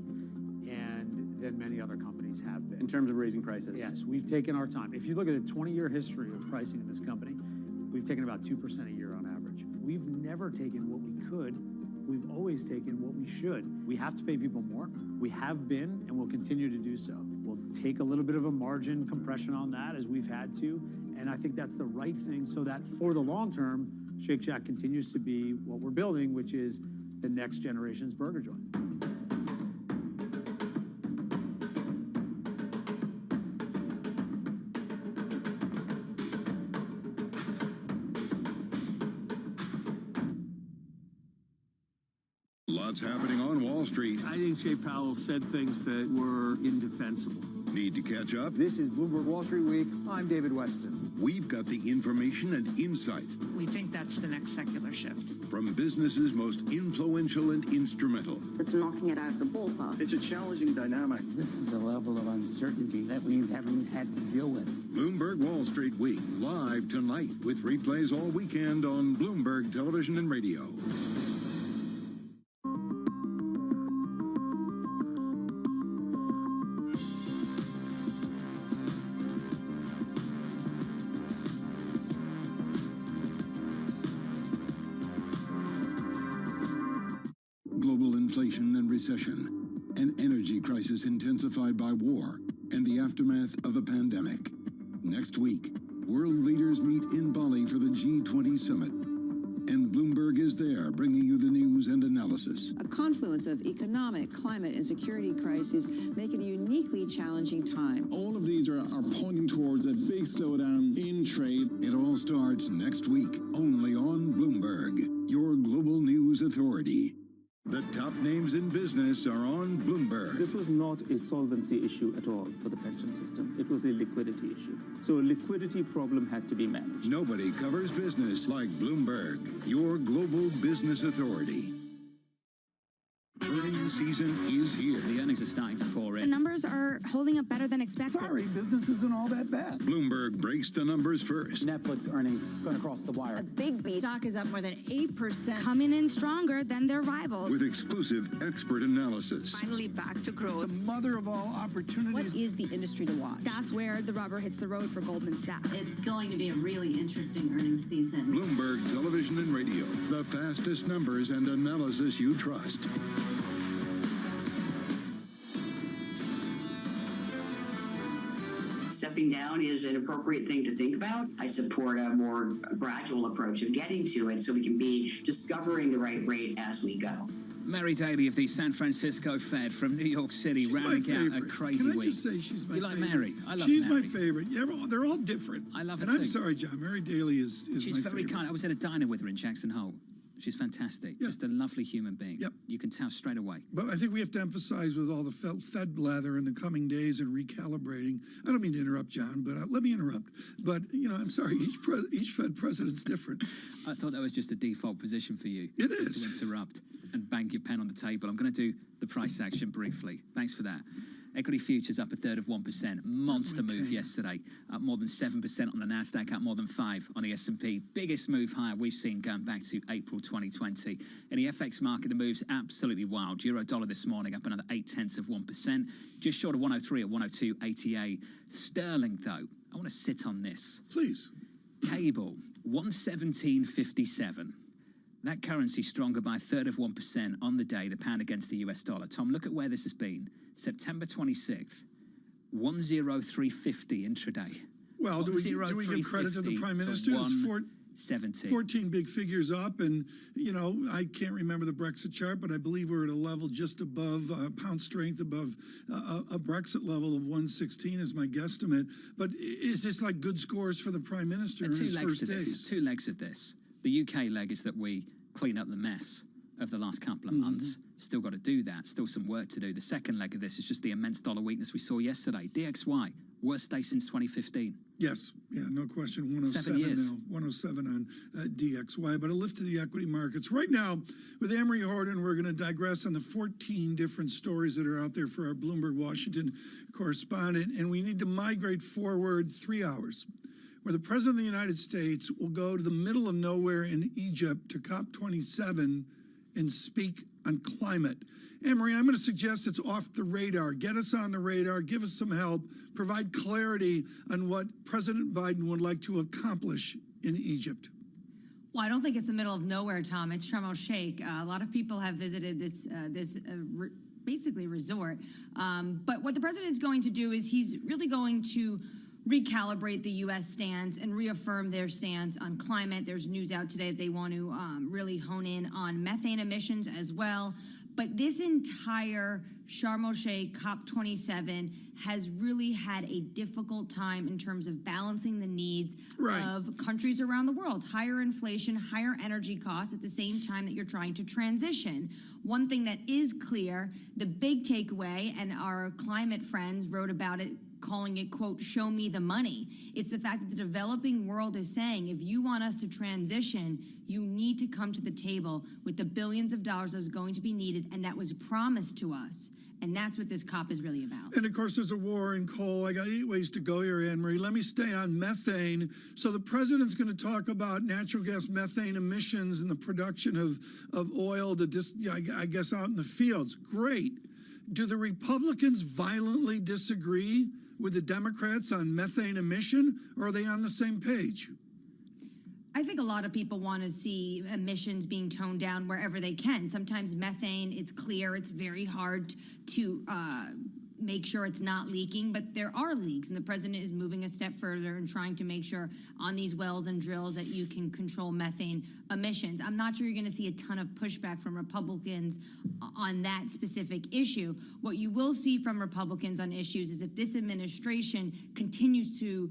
and than many other companies have been. In terms of raising prices? Yes, we've taken our time. If you look at a 20-year history of pricing in this company, we've taken about 2% a year on average. We've never taken what we could. We've always taken what we should. We have to pay people more. We have been, and will continue to do so. We'll take a little bit of a margin compression on that as we've had to, and I think that's the right thing so that for the long term, Shake Shack continues to be what we're building, which is the next generation's burger joint. Lots happening on Wall Street. I think Jay Powell said things that were indefensible. Need to catch up? This is Bloomberg Wall Street Week. I'm David Weston. We've got the information and insights We think that's the next secular shift. from businesses most influential and instrumental. It's knocking it out of the ballpark. It's a challenging dynamic. This is a level of uncertainty that we haven't had to deal with. Bloomberg Wall Street Week, live tonight with replays all weekend on Bloomberg Television and Radio. Global inflation and recession. an energy crisis intensified by war, and the aftermath of a pandemic. Next week, world leaders meet in Bali for the G20 summit. And Bloomberg is there, bringing you the news and analysis. A confluence of economic, climate, and security crises make it a uniquely challenging time. All of these are pointing towards a big slowdown in trade. It all starts next week, only on Bloomberg, your global news authority. The top names in business are on Bloomberg. This was not a solvency issue at all for the pension system. It was a liquidity issue. So a liquidity problem had to be managed. Nobody covers business like Bloomberg, your global business authority. Earnings season is here. The earnings are starting to pour in. The numbers are holding up better than expected. Sorry, business isn't all that bad. Bloomberg breaks the numbers first. Netflix earnings going across the wire. A big beat. Stock is up more than 8%. Coming in stronger than their rivals. With exclusive expert analysis. Finally back to growth. The mother of all opportunities. What is the industry to watch? That's where the rubber hits the road for Goldman Sachs. It's going to be a really interesting earnings season. Bloomberg Television and Radio. The fastest numbers and analysis you trust. Stepping down is an appropriate thing to think about. I support a more gradual approach of getting to it so we can be discovering the right rate as we go. Mary Daly of the San Francisco Fed from New York City, rounding out a crazy week. Can I just say she's my favorite? You like Mary? I love She's Mary. my favorite. Yeah, they're all different. I love her and too. I'm sorry, John. Mary Daly is She's my very favorite. kind. I was at a diner with her in Jackson Hole. She's fantastic. Just a lovely human being. Yep. You can tell straight away. But I think we have to emphasize with all the Fed blather in the coming days and recalibrating. I don't mean to interrupt, John, but let me interrupt. But, I'm sorry, each Fed president's different. I thought that was just a default position for you. It is. To interrupt and bang your pen on the table. I'm going to do the price action briefly. Thanks for that. Equity futures up 1/3 of 1%. Monster move yesterday. Up more than 7% on the NASDAQ, up more than 5% on the S&P. Biggest move higher we've seen going back to April 2020. In the FX market, the move's absolutely wild. Euro dollar this morning up another 0.8 of 1%. Just short of 103 at 102.88. Sterling, though, I want to sit on this. Please. Cable, 117.57. That currency stronger by 1/3 of 1% on the day, the pound against the US dollar. Tom, look at where this has been. September 26th, 103.50 intraday. Well, do we give credit to the Prime Minister? 170. 14 big figures up, and, I can't remember the Brexit chart, but I believe we're at a level just above, pound strength above a Brexit level of 116 is my guesstimate. But is this like good scores for the Prime Minister in his first days? Two legs of this. The UK leg is that we clean up the mess of the last couple of months. Still got to do that. Still some work to do. The second leg of this is just the immense dollar weakness we saw yesterday. DXY, worst day since 2015. Yes, no question. 107 now. 107 on DXY. But a lift to the equity markets. Right now, with Amory Horton, we're going to digress on the 14 different stories that are out there for our Bloomberg Washington correspondent. And we need to migrate forward 3 hours, where the President of the United States will go to the middle of nowhere in Egypt to COP27 and speak on climate. Amory, I'm going to suggest it's off the radar. Get us on the radar, give us some help, provide clarity on what President Biden would like to accomplish in Egypt. Well, I don't think it's the middle of nowhere, Tom. It's Sharm el-Sheikh. A lot of people have visited this basically resort. But what the president is going to do is he's really going to recalibrate the U.S. stance and reaffirm their stance on climate. There's news out today that they want to really hone in on methane emissions as well. But this entire Sharm el-Sheikh COP27 has really had a difficult time in terms of balancing the needs of countries around the world. Higher inflation, higher energy costs at the same time that you're trying to transition. One thing that is clear, the big takeaway, and our climate friends wrote about it, calling it, quote, show me the money. It's the fact that the developing world is saying, if you want us to transition, you need to come to the table with the billions of dollars that is going to be needed, and that was promised to us. And that's what this COP is really about. And of course, there's a war in coal. I got 8 ways to go here, Anne-Marie. Let me stay on methane. So the president's going to talk about natural gas methane emissions and the production of oil, I guess, out in the fields. Great. Do the Republicans violently disagree with the Democrats on methane emission, or are they on the same page? I think a lot of people want to see emissions being toned down wherever they can. Sometimes methane, it's clear, it's very hard to make sure it's not leaking, but there are leaks, and the president is moving a step further and trying to make sure on these wells and drills that you can control methane emissions. I'm not sure you're going to see a ton of pushback from Republicans on that specific issue. What you will see from Republicans on issues is if this administration continues to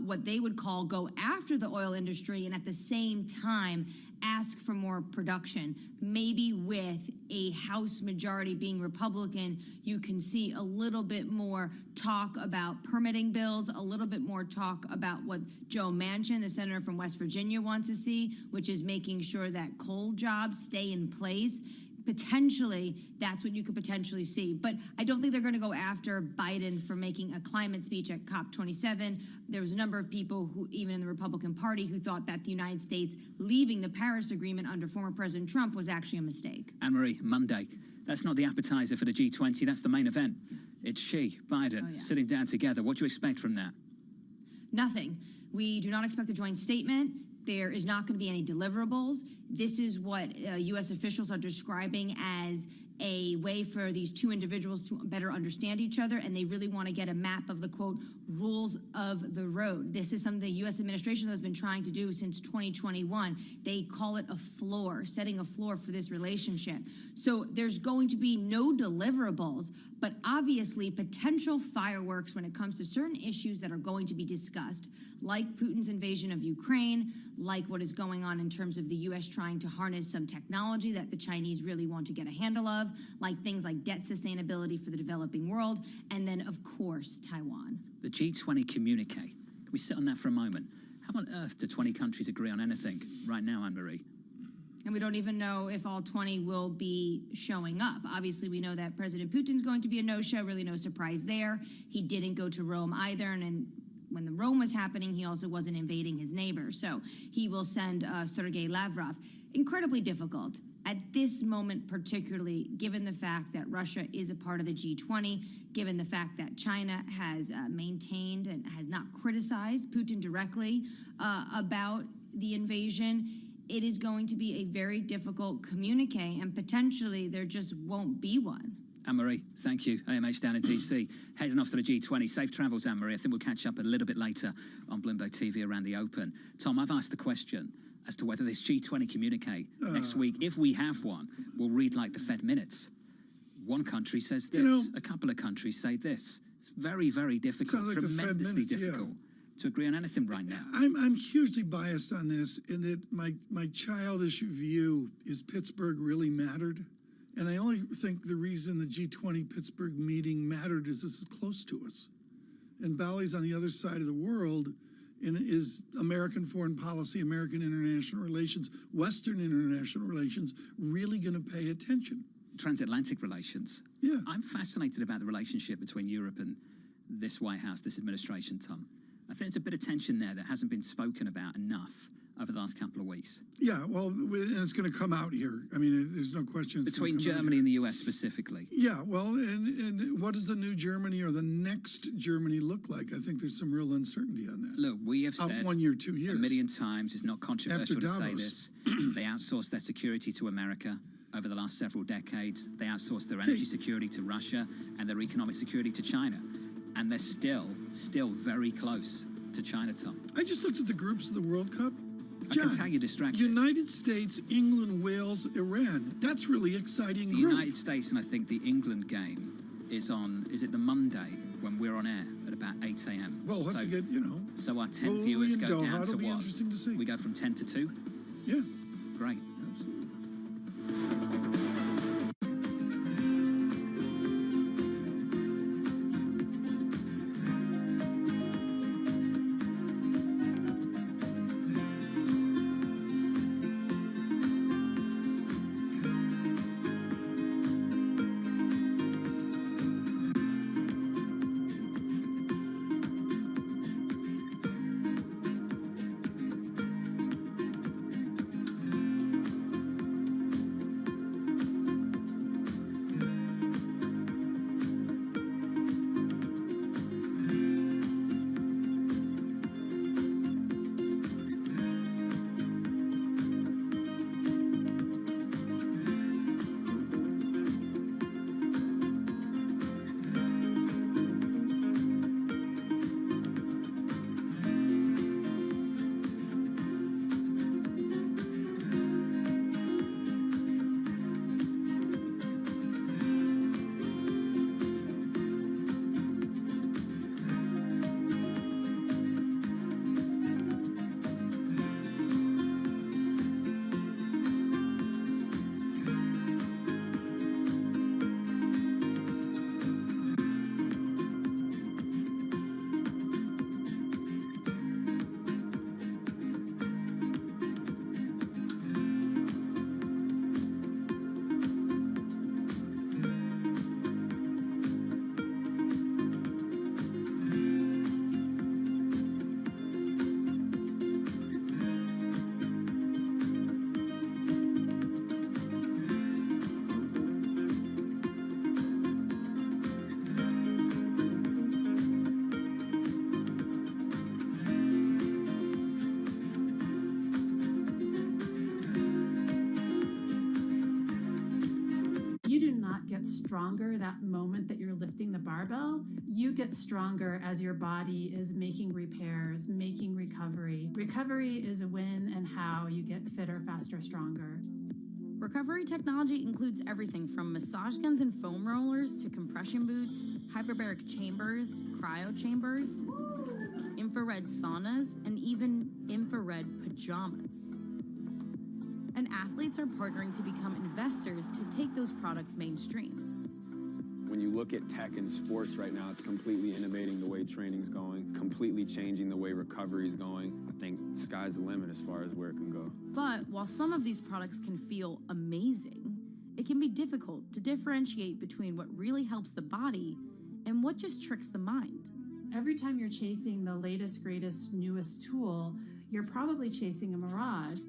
what they would call go after the oil industry and at the same time ask for more production. Maybe with a House majority being Republican, you can see a little bit more talk about permitting bills, a little bit more talk about what Joe Manchin, the senator from West Virginia, wants to see, which is making sure that coal jobs stay in place. Potentially, that's what you could potentially see. But I don't think they're going to go after Biden for making a climate speech at COP27. There was a number of people who, even in the Republican Party, who thought that the United States leaving the Paris Agreement under former President Trump was actually a mistake. Anne-Marie, Monday. That's not the appetizer for the G20. That's the main event. It's Xi, Biden, sitting down together. What do you expect from that? Nothing. We do not expect a joint statement. There is not going to be any deliverables. This is what U.S. officials are describing as a way for these two individuals to better understand each other, and they really want to get a map of the, quote, rules of the road. This is something the U.S. administration has been trying to do since 2021. They call it a floor, setting a floor for this relationship. So there's going to be no deliverables, but obviously potential fireworks when it comes to certain issues that are going to be discussed, like Putin's invasion of Ukraine, like what is going on in terms of the U.S. trying to harness some technology that the Chinese really want to get a handle of, like things like debt sustainability for the developing world, and then, of course, Taiwan. The G20 communique. Can we sit on that for a moment? How on earth do 20 countries agree on anything right now, Anne-Marie? And we don't even know if all 20 will be showing up. Obviously, we know that President Putin's going to be a no-show, really no surprise there. He didn't go to Rome either, and when the Rome was happening, he also wasn't invading his neighbor. So he will send Sergei Lavrov. Incredibly difficult at this moment, particularly given the fact that Russia is a part of the G20, given the fact that China has maintained and has not criticized Putin directly about the invasion. It is going to be a very difficult communique, and potentially there just won't be one. Anne-Marie, thank you. AMH down in DC. Heading off to the G20. Safe travels, Anne-Marie. I think we'll catch up a little bit later on Bloomberg TV around the Open. Tom, I've asked the question as to whether this G20 communique next week, if we have one, will read like the Fed minutes. One country says this, a couple of countries say this. It's very, very difficult, like tremendously difficult to agree on anything right now. I'm hugely biased on this in that my childish view is Pittsburgh really mattered. And I only think the reason the G20 Pittsburgh meeting mattered is this is close to us. And Bali's on the other side of the world, and is American foreign policy, American international relations, Western international relations really going to pay attention? Transatlantic relations. Yeah. I'm fascinated about the relationship between Europe and this White House, this administration, Tom. I think there's a bit of tension there that hasn't been spoken about enough over the last couple of weeks. Yeah, well, and it's going to come out here. I mean, there's no question. Between Germany and the US specifically. Yeah, well, and what does the new Germany or the next Germany look like? I think there's some real uncertainty on that. Look, we have said 1 year, 2 years. a million times, it's not controversial to say this. They outsourced their security to America over the last several decades. They outsourced their energy security to Russia and their economic security to China. And they're still very close to China, Tom. I just looked at the groups of the World Cup. John, I can tell you're distracted. United States, England, Wales, Iran. That's really exciting. The United States, and I think the England game is on, is it the Monday when we're on air at about 8 a.m.? Well, we'll have to get, So our 10 viewers go down to It'll be what? Interesting to see. We go from 10 to 2? Yeah. Great. Absolutely. get stronger that moment that you're lifting the barbell. You get stronger as your body is making repairs, making recovery. Recovery is a when and how you get fitter, faster, stronger. Recovery technology includes everything from massage guns and foam rollers to compression boots, hyperbaric chambers, cryo chambers, infrared saunas, and even infrared pajamas. And athletes are partnering to become investors to take those products mainstream. When you look at tech in sports right now, it's completely innovating the way training's going, completely changing the way recovery's going. I think sky's the limit as far as where it can go. But while some of these products can feel amazing, it can be difficult to differentiate between what really helps the body and what just tricks the mind. Every time you're chasing the latest, greatest, newest tool, you're probably chasing a mirage.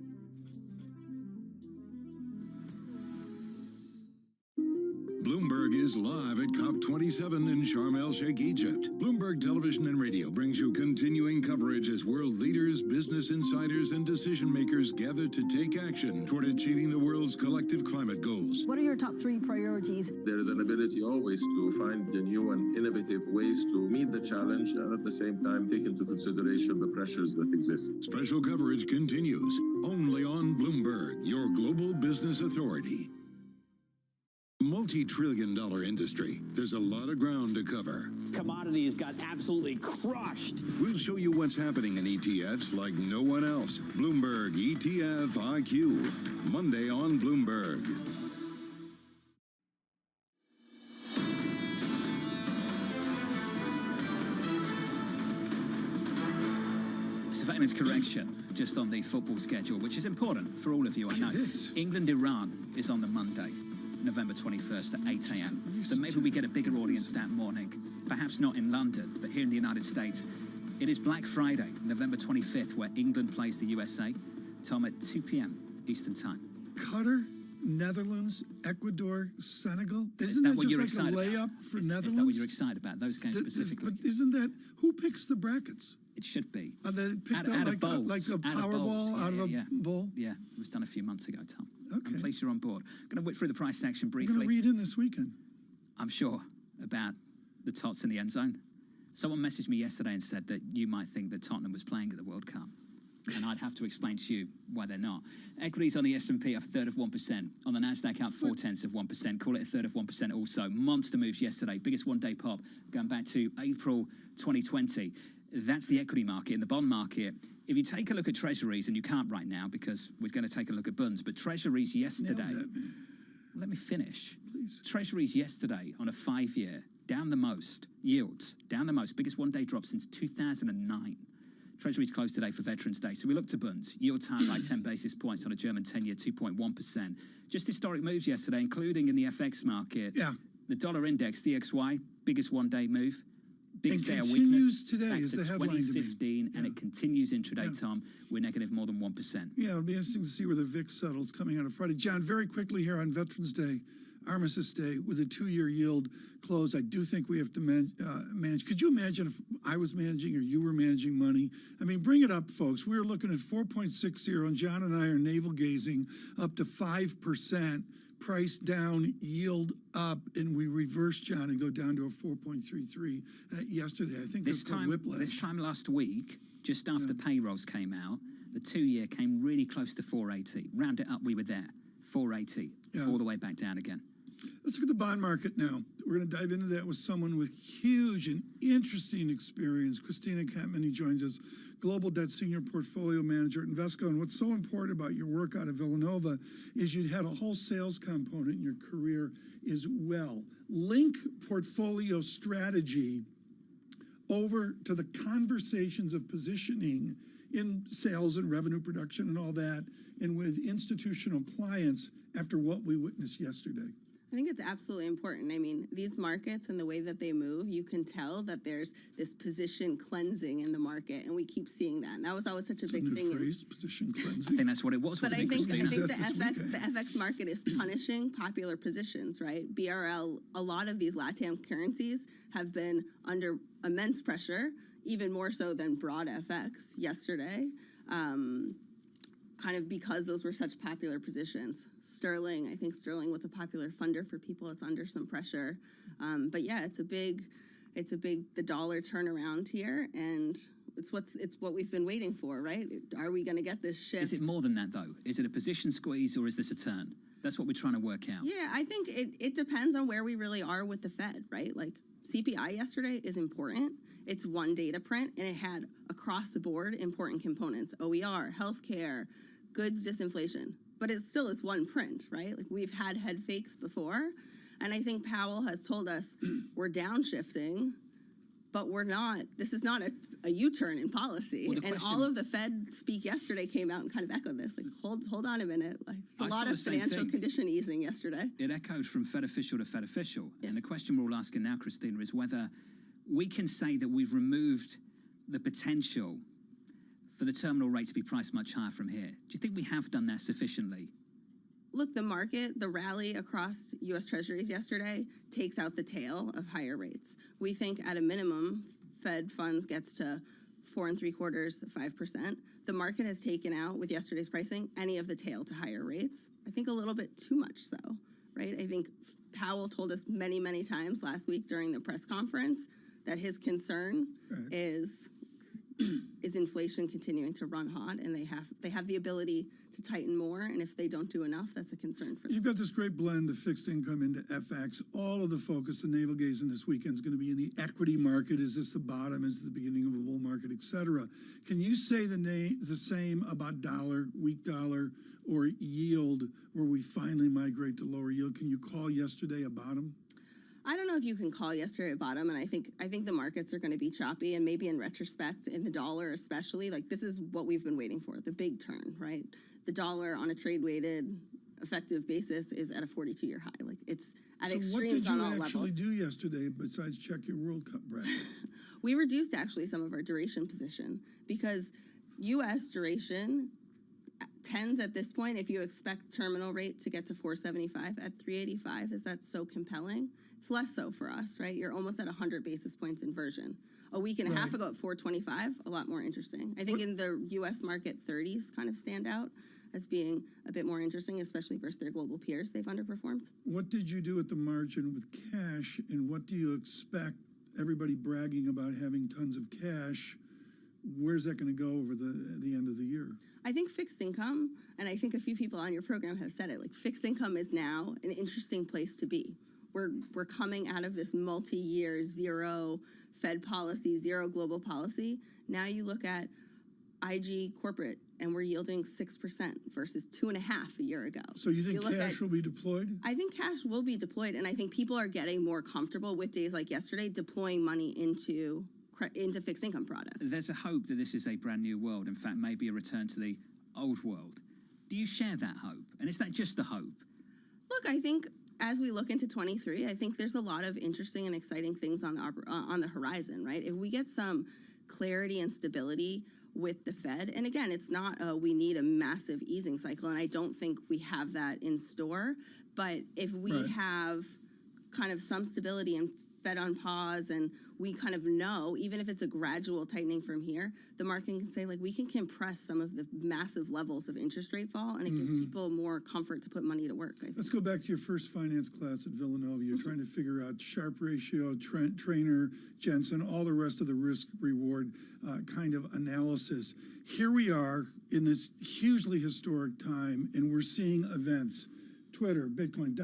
Bloomberg is live at COP27 in Sharm el-Sheikh, Egypt. Bloomberg Television and Radio brings you continuing coverage as world leaders, business insiders, and decision makers gather to take action toward achieving the world's collective climate goals. What are your top 3 priorities? There is an ability always to find the new and innovative ways to meet the challenge and at the same time take into consideration the pressures that exist. Special coverage continues only on Bloomberg, your global business authority. Multi-trillion-dollar industry. There's a lot of ground to cover. Commodities got absolutely crushed. We'll show you what's happening in ETFs like no one else. Bloomberg ETF IQ. Monday on Bloomberg. Surveillance correction just on the football schedule, which is important for all of you, I know. England-Iran is on the Monday, November 21st at 8 a.m. So maybe we get a bigger audience that morning. Perhaps not in London, but here in the United States. It is Black Friday, November 25th, where England plays the USA. Tom, at 2 p.m. Eastern Time. Qatar, Netherlands, Ecuador, Senegal. Isn't that just what you're like excited a layup about? for Is Netherlands? that what you're excited about, those games specifically? But isn't that, who picks the brackets? It should be. Are they picked out out of bowls. like a Powerball out of a bowl? Yeah, it was done a few months ago, Tom. Okay. I'm pleased you're on board. Going to whip through the price section I'm briefly. going to read in this weekend. I'm sure about the Tots in the end zone. Someone messaged me yesterday and said that you might think that Tottenham was playing at the World Cup. And I'd have to explain to you why they're not. Equities on the S&P up 1/3 of 1%. On the Nasdaq up 0.4 of 1%. Call it 1/3 of 1% also. Monster moves yesterday. Biggest one-day pop going back to April 2020. That's the equity market. In the bond market, if you take a look at treasuries, and you can't right now because we're going to take a look at bunds, but treasuries yesterday, let me finish. Please. Treasuries yesterday on a 5-year, down the most, yields, down the most, biggest one-day drop since 2009. Treasuries closed today for Veterans Day. So we look to bunds. Yields higher by 10 basis points on a German 10-year, 2.1%. Just historic moves yesterday, including in the FX market. Yeah. The dollar index, DXY, biggest one-day move. Biggest day of continues weakness. today back is to the headline to me. 2015, and it continues intraday, Tom. We're negative more than 1%. Yeah, it'll be interesting to see where the VIX settles coming out of Friday. John, very quickly here on Veterans Day, Armistice Day, with a 2-year yield close, I do think we have to manage. Could you imagine if I was managing or you were managing money? I mean, bring it up, folks. We're looking at 4.60, and John and I are navel-gazing up to 5%. Price down, yield up, and we reverse, John, and go down to a 4.33 yesterday. I think This time last week, just after payrolls came out, the 2-year came really close to 480. Round it up, we were there. 480, all the way back down again. Let's look at the bond market now. We're going to dive into that with someone with huge and interesting experience. Christina Campmany joins us, Global Debt Senior Portfolio Manager at Invesco. And what's so important about your work out of Villanova is you had a whole sales component in your career as well. Link portfolio strategy over to the conversations of positioning in sales and revenue production and all that, and with institutional clients after what we witnessed yesterday. I think it's absolutely important. I mean, these markets and the way that they move, you can tell that there's this position cleansing in the market, and we keep seeing that. And that was always such a big thing. Phrase, position cleansing. I think that's what it was. But I think the FX market is punishing popular positions, right? BRL, a lot of these LATAM currencies have been under immense pressure, even more so than broad FX yesterday. kind of because those were such popular positions. Sterling, I think Sterling was a popular funder for people. It's under some pressure. But yeah, it's a big, the dollar turnaround here, and it's what we've been waiting for, right? Are we going to get this shift? Is it more than that, though? Is it a position squeeze, or is this a turn? That's what we're trying to work out. Yeah, I think it depends on where we really are with the Fed, right? Like CPI yesterday is important. It's one data print, and it had across the board important components: OER, healthcare, goods disinflation. But it still is one print, right? Like we've had head fakes before, and I think Powell has told us we're downshifting, but we're not. This is not a U-turn in policy. Well, and all of the Fed speak yesterday came out and kind of echoed this. Like, hold on a minute. Like, it's a lot of financial condition easing yesterday. It echoed from Fed official to Fed official. Yeah. And the question we're all asking now, Christina, is whether we can say that we've removed the potential for the terminal rate to be priced much higher from here. Do you think we have done that sufficiently? Look, the market, the rally across U.S. Treasuries yesterday takes out the tail of higher rates. We think at a minimum, Fed funds gets to 4 3/4, 5%. The market has taken out, with yesterday's pricing, any of the tail to higher rates. I think a little bit too much so, right? I think Powell told us many, many times last week during the press conference that his concern is inflation continuing to run hot, and they have the ability to tighten more, and if they don't do enough, that's a concern for them. You've got this great blend of fixed income into FX. All of the focus, the navel gazing this weekend is going to be in the equity market. Is this the bottom? Is it the beginning of a bull market, et cetera? Can you say the same about dollar, weak dollar, or yield, where we finally migrate to lower yield? Can you call yesterday a bottom? I don't know if you can call yesterday a bottom, and I think the markets are going to be choppy, and maybe in retrospect, in the dollar especially, like this is what we've been waiting for, the big turn, right? The dollar on a trade-weighted effective basis is at a 42-year high. Like it's at extremes on all levels. What did you actually do yesterday besides check your World Cup bracket? We reduced actually some of our duration position because U.S. duration tends at this point, if you expect terminal rate to get to 475 at 385, is that so compelling? It's less so for us, right? You're almost at 100 basis points inversion. A week and a half ago at 425, a lot more interesting. I think in the U.S. market, 30s kind of stand out as being a bit more interesting, especially versus their global peers. They've underperformed. What did you do at the margin with cash, and what do you expect? Everybody bragging about having tons of cash. Where's that going to go over the end of the year? I think fixed income, and I think a few people on your program have said it, like fixed income is now an interesting place to be. We're coming out of this multi-year zero Fed policy, zero global policy. Now you look at IG corporate, and we're yielding 6% versus 2.5% a year ago. So you think cash will be deployed? I think cash will be deployed, and I think people are getting more comfortable with days like yesterday deploying money into fixed income products. There's a hope that this is a brand new world, in fact, maybe a return to the old world. Do you share that hope? And is that just the hope? Look, I think as we look into 23, I think there's a lot of interesting and exciting things on the horizon, right? If we get some clarity and stability with the Fed, and again, it's not we need a massive easing cycle, and I don't think we have that in store, but if we have kind of some stability and Fed on pause, and we kind of know, even if it's a gradual tightening from here, the market can say, like, we can compress some of the massive levels of interest rate fall, and it gives people more comfort to put money to work. Let's go back to your first finance class at Villanova. You're trying to figure out Sharpe ratio, Trainer, Jensen, all the rest of the risk-reward kind of analysis. Here we are in this hugely historic time, and we're seeing events. Twitter, Bitcoin,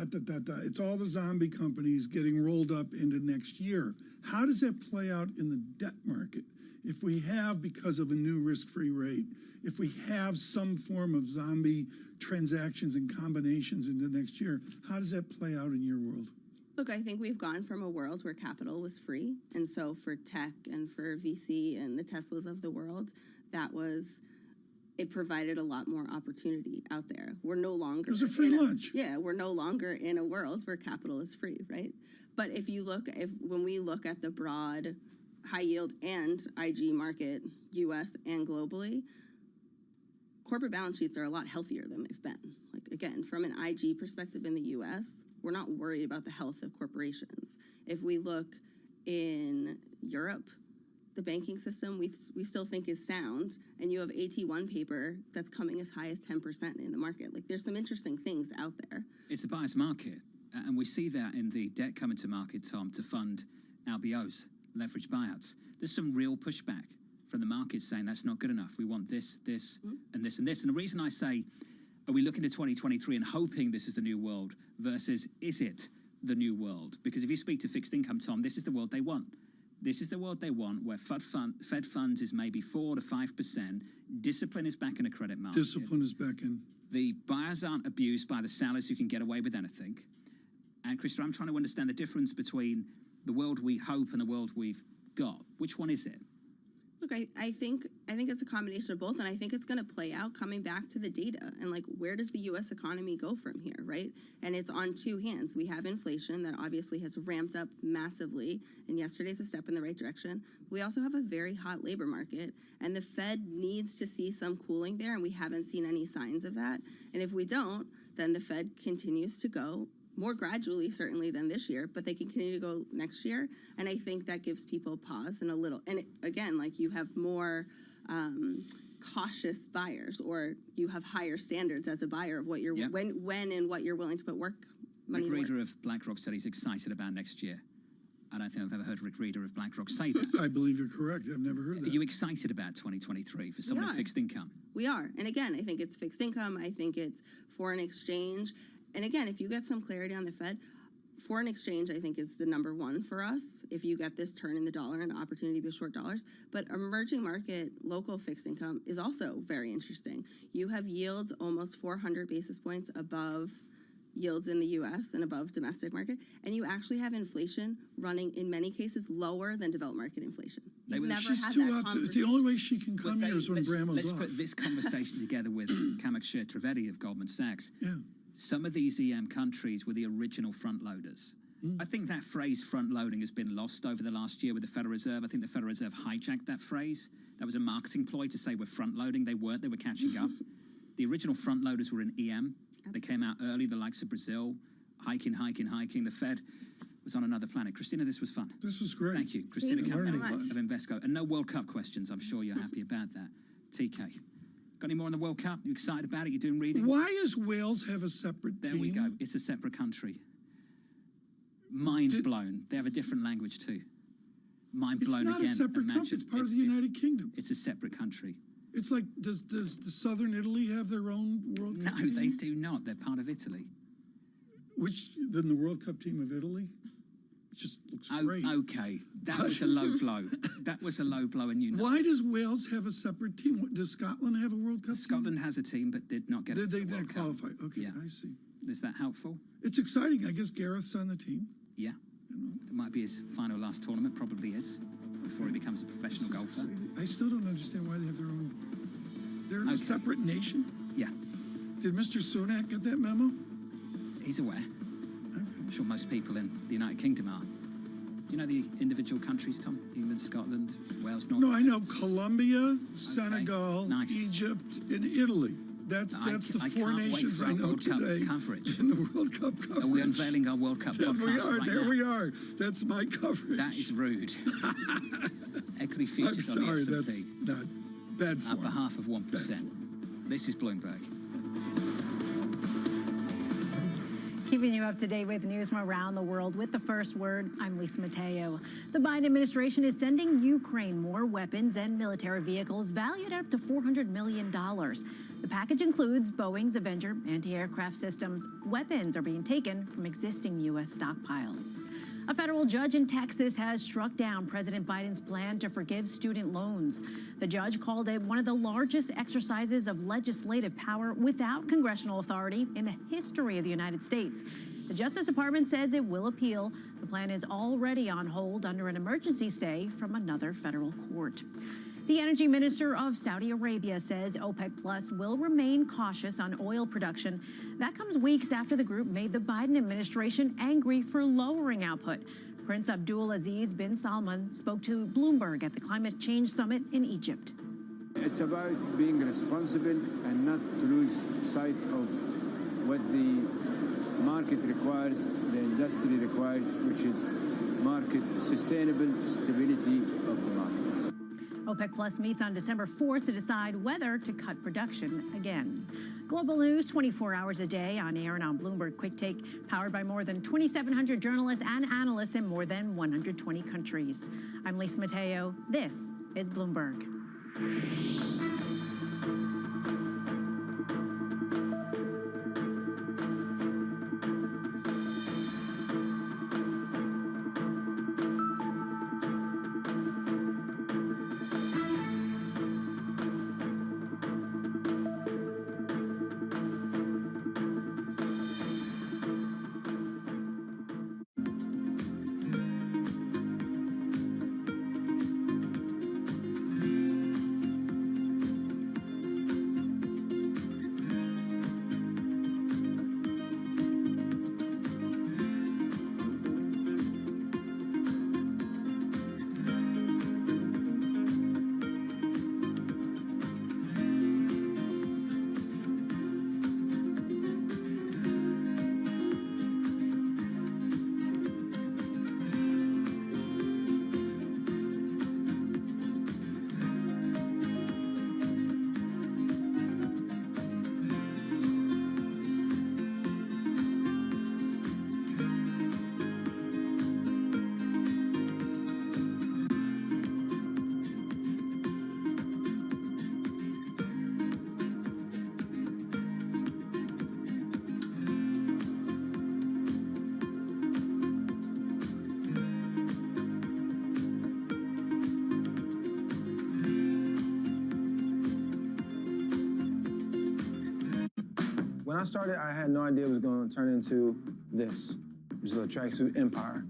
It's all the zombie companies getting rolled up into next year. How does that play out in the debt market? If we have, because of a new risk-free rate, if we have some form of zombie transactions and combinations into next year, how does that play out in your world? Look, I think we've gone from a world where capital was free, and so for tech and for VC and the Teslas of the world, it provided a lot more opportunity out there. We're no longer... It was a free lunch. We're no longer in a world where capital is free, right? But when we look at the broad high yield and IG market, US and globally, corporate balance sheets are a lot healthier than they've been. Like, again, from an IG perspective in the US, we're not worried about the health of corporations. If we look in Europe, the banking system we still think is sound, and you have AT1 paper that's coming as high as 10% in the market. Like, there's some interesting things out there. It's a buyer's market, and we see that in the debt coming to market, Tom, to fund LBOs, leveraged buyouts. There's some real pushback from the market saying that's not good enough. We want this, and this, and this. And the reason I say, are we looking to 2023 and hoping this is the new world versus is it the new world? Because if you speak to fixed income, Tom, this is the world they want. This is the world they want, where Fed funds is maybe 4 to 5%. Discipline is back in the credit market. Discipline is back in. The buyers aren't abused by the sellers who can get away with anything. And, Krista, I'm trying to understand the difference between the world we hope and the world we've got. Which one is it? Look, I think it's a combination of both, and I think it's going to play out coming back to the data and, like, where does the U.S. economy go from here, right? And it's on two hands. We have inflation that obviously has ramped up massively, and yesterday's a step in the right direction. We also have a very hot labor market, and the Fed needs to see some cooling there, and we haven't seen any signs of that. And if we don't, then the Fed continues to go more gradually, certainly, than this year, but they can continue to go next year. And I think that gives people pause and a little, and again, like, you have more cautious buyers, or you have higher standards as a buyer of what you're, when and what you're willing to put money to work. Rick Reeder of BlackRock said he's excited about next year. I don't think I've ever heard Rick Reeder of BlackRock say that. I believe you're correct. I've never heard that. Are you excited about 2023 for someone with fixed income? We are. And again, I think it's fixed income. I think it's foreign exchange. And again, if you get some clarity on the Fed, foreign exchange, I think, is the number one for us if you get this turn in the dollar and the opportunity to be short dollars. But emerging market local fixed income is also very interesting. You have yields almost 400 basis points above yields in the U.S. and above domestic market, and you actually have inflation running, in many cases, lower than developed market inflation. You've never She's had too that conversation. The only way she can come here is when Bramall's Let's off. put this conversation together with Kamakshir Trivedi of Goldman Sachs. Yeah. Some of these EM countries were the original front loaders. I think that phrase front loading has been lost over the last year with the Federal Reserve. I think the Federal Reserve hijacked that phrase. That was a marketing ploy to say we're front loading. They weren't, they were catching up. The original front loaders were in EM. They came out early, the likes of Brazil, hiking. The Fed was on another planet. Christina, this was fun. This was great. Thank you. Christina Campbell of Invesco. And no World Cup questions. I'm sure you're happy about that. TK. Got any more on the World Cup? You excited about it? You doing reading? Why does Wales have a separate team? There we go. It's a separate country. Mind blown. They have a different language too. Mind blown again. It's not a separate country. It's part of the United Kingdom. It's a separate country. It's like, does the Southern Italy have their own World Cup team? No, they do not. They're part of Italy. Then the World Cup team of Italy? It just looks great. Okay, that was a low blow. That was a low blow, and you know. Why does Wales have a separate team? Does Scotland have a World Cup Scotland has a team, but did not get They to the did World not Cup. qualify. Okay, I see. Is that helpful? It's exciting. I guess Gareth's on the team. Yeah. It might be his final last tournament, probably is, before he becomes a professional golfer. Exciting. I still don't understand why they have their own. They're in a separate nation? Yeah. Did Mr. Sunak get that memo? He's aware. I'm sure most people in the United Kingdom are. You know the individual countries, Tom? England, Scotland, Wales, North. No, I know Colombia, Senegal, Egypt, and Italy. That's the four nations I know today in the World Cup coverage. Are we unveiling our World Cup podcast There we are. That's my coverage. That is rude. Equity futures I'm on the sorry, S&P. that's not bad form. Up a half of 1%. This is Bloomberg. Keeping you up to date with news from around the world with the first word, I'm Lisa Mateo. The Biden administration is sending Ukraine more weapons and military vehicles valued at up to $400 million. The package includes Boeing's Avenger anti-aircraft systems. Weapons are being taken from existing U.S. stockpiles. A federal judge in Texas has struck down President Biden's plan to forgive student loans. The judge called it one of the largest exercises of legislative power without congressional authority in the history of the United States. The Justice Department says it will appeal. The plan is already on hold under an emergency stay from another federal court. The energy minister of Saudi Arabia says OPEC Plus will remain cautious on oil production. That comes weeks after the group made the Biden administration angry for lowering output. Prince Abdulaziz bin Salman spoke to Bloomberg at the Climate Change Summit in Egypt. It's about being responsible and not to lose sight of what the market requires, the industry requires, which is sustainable stability of the markets. OPEC Plus meets on December 4th to decide whether to cut production again. Global news 24 hours a day on air and on Bloomberg Quick Take, powered by more than 2,700 journalists and analysts in more than 120 countries. I'm Lisa Mateo. This is Bloomberg. When I started, I had no idea it was going to turn into this, which is a tracksuit empire.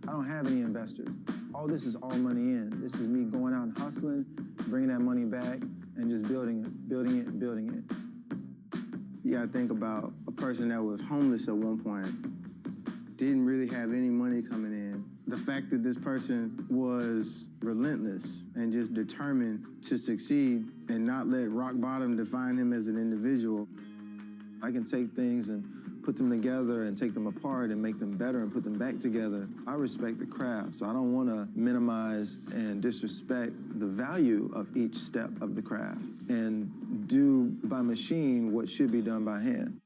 I don't have any investors. All this is all money in. This is me going out and hustling, bringing that money back, and just building it, building it, building it. You gotta think about a person that was homeless at one point, didn't really have any money coming in. The fact that this person was relentless and just determined to succeed and not let rock bottom define him as an individual. I can take things and put them together and take them apart and make them better and put them back together. I respect the craft, so I don't want to minimize and disrespect the value of each step of the craft and do by machine what should be done by hand.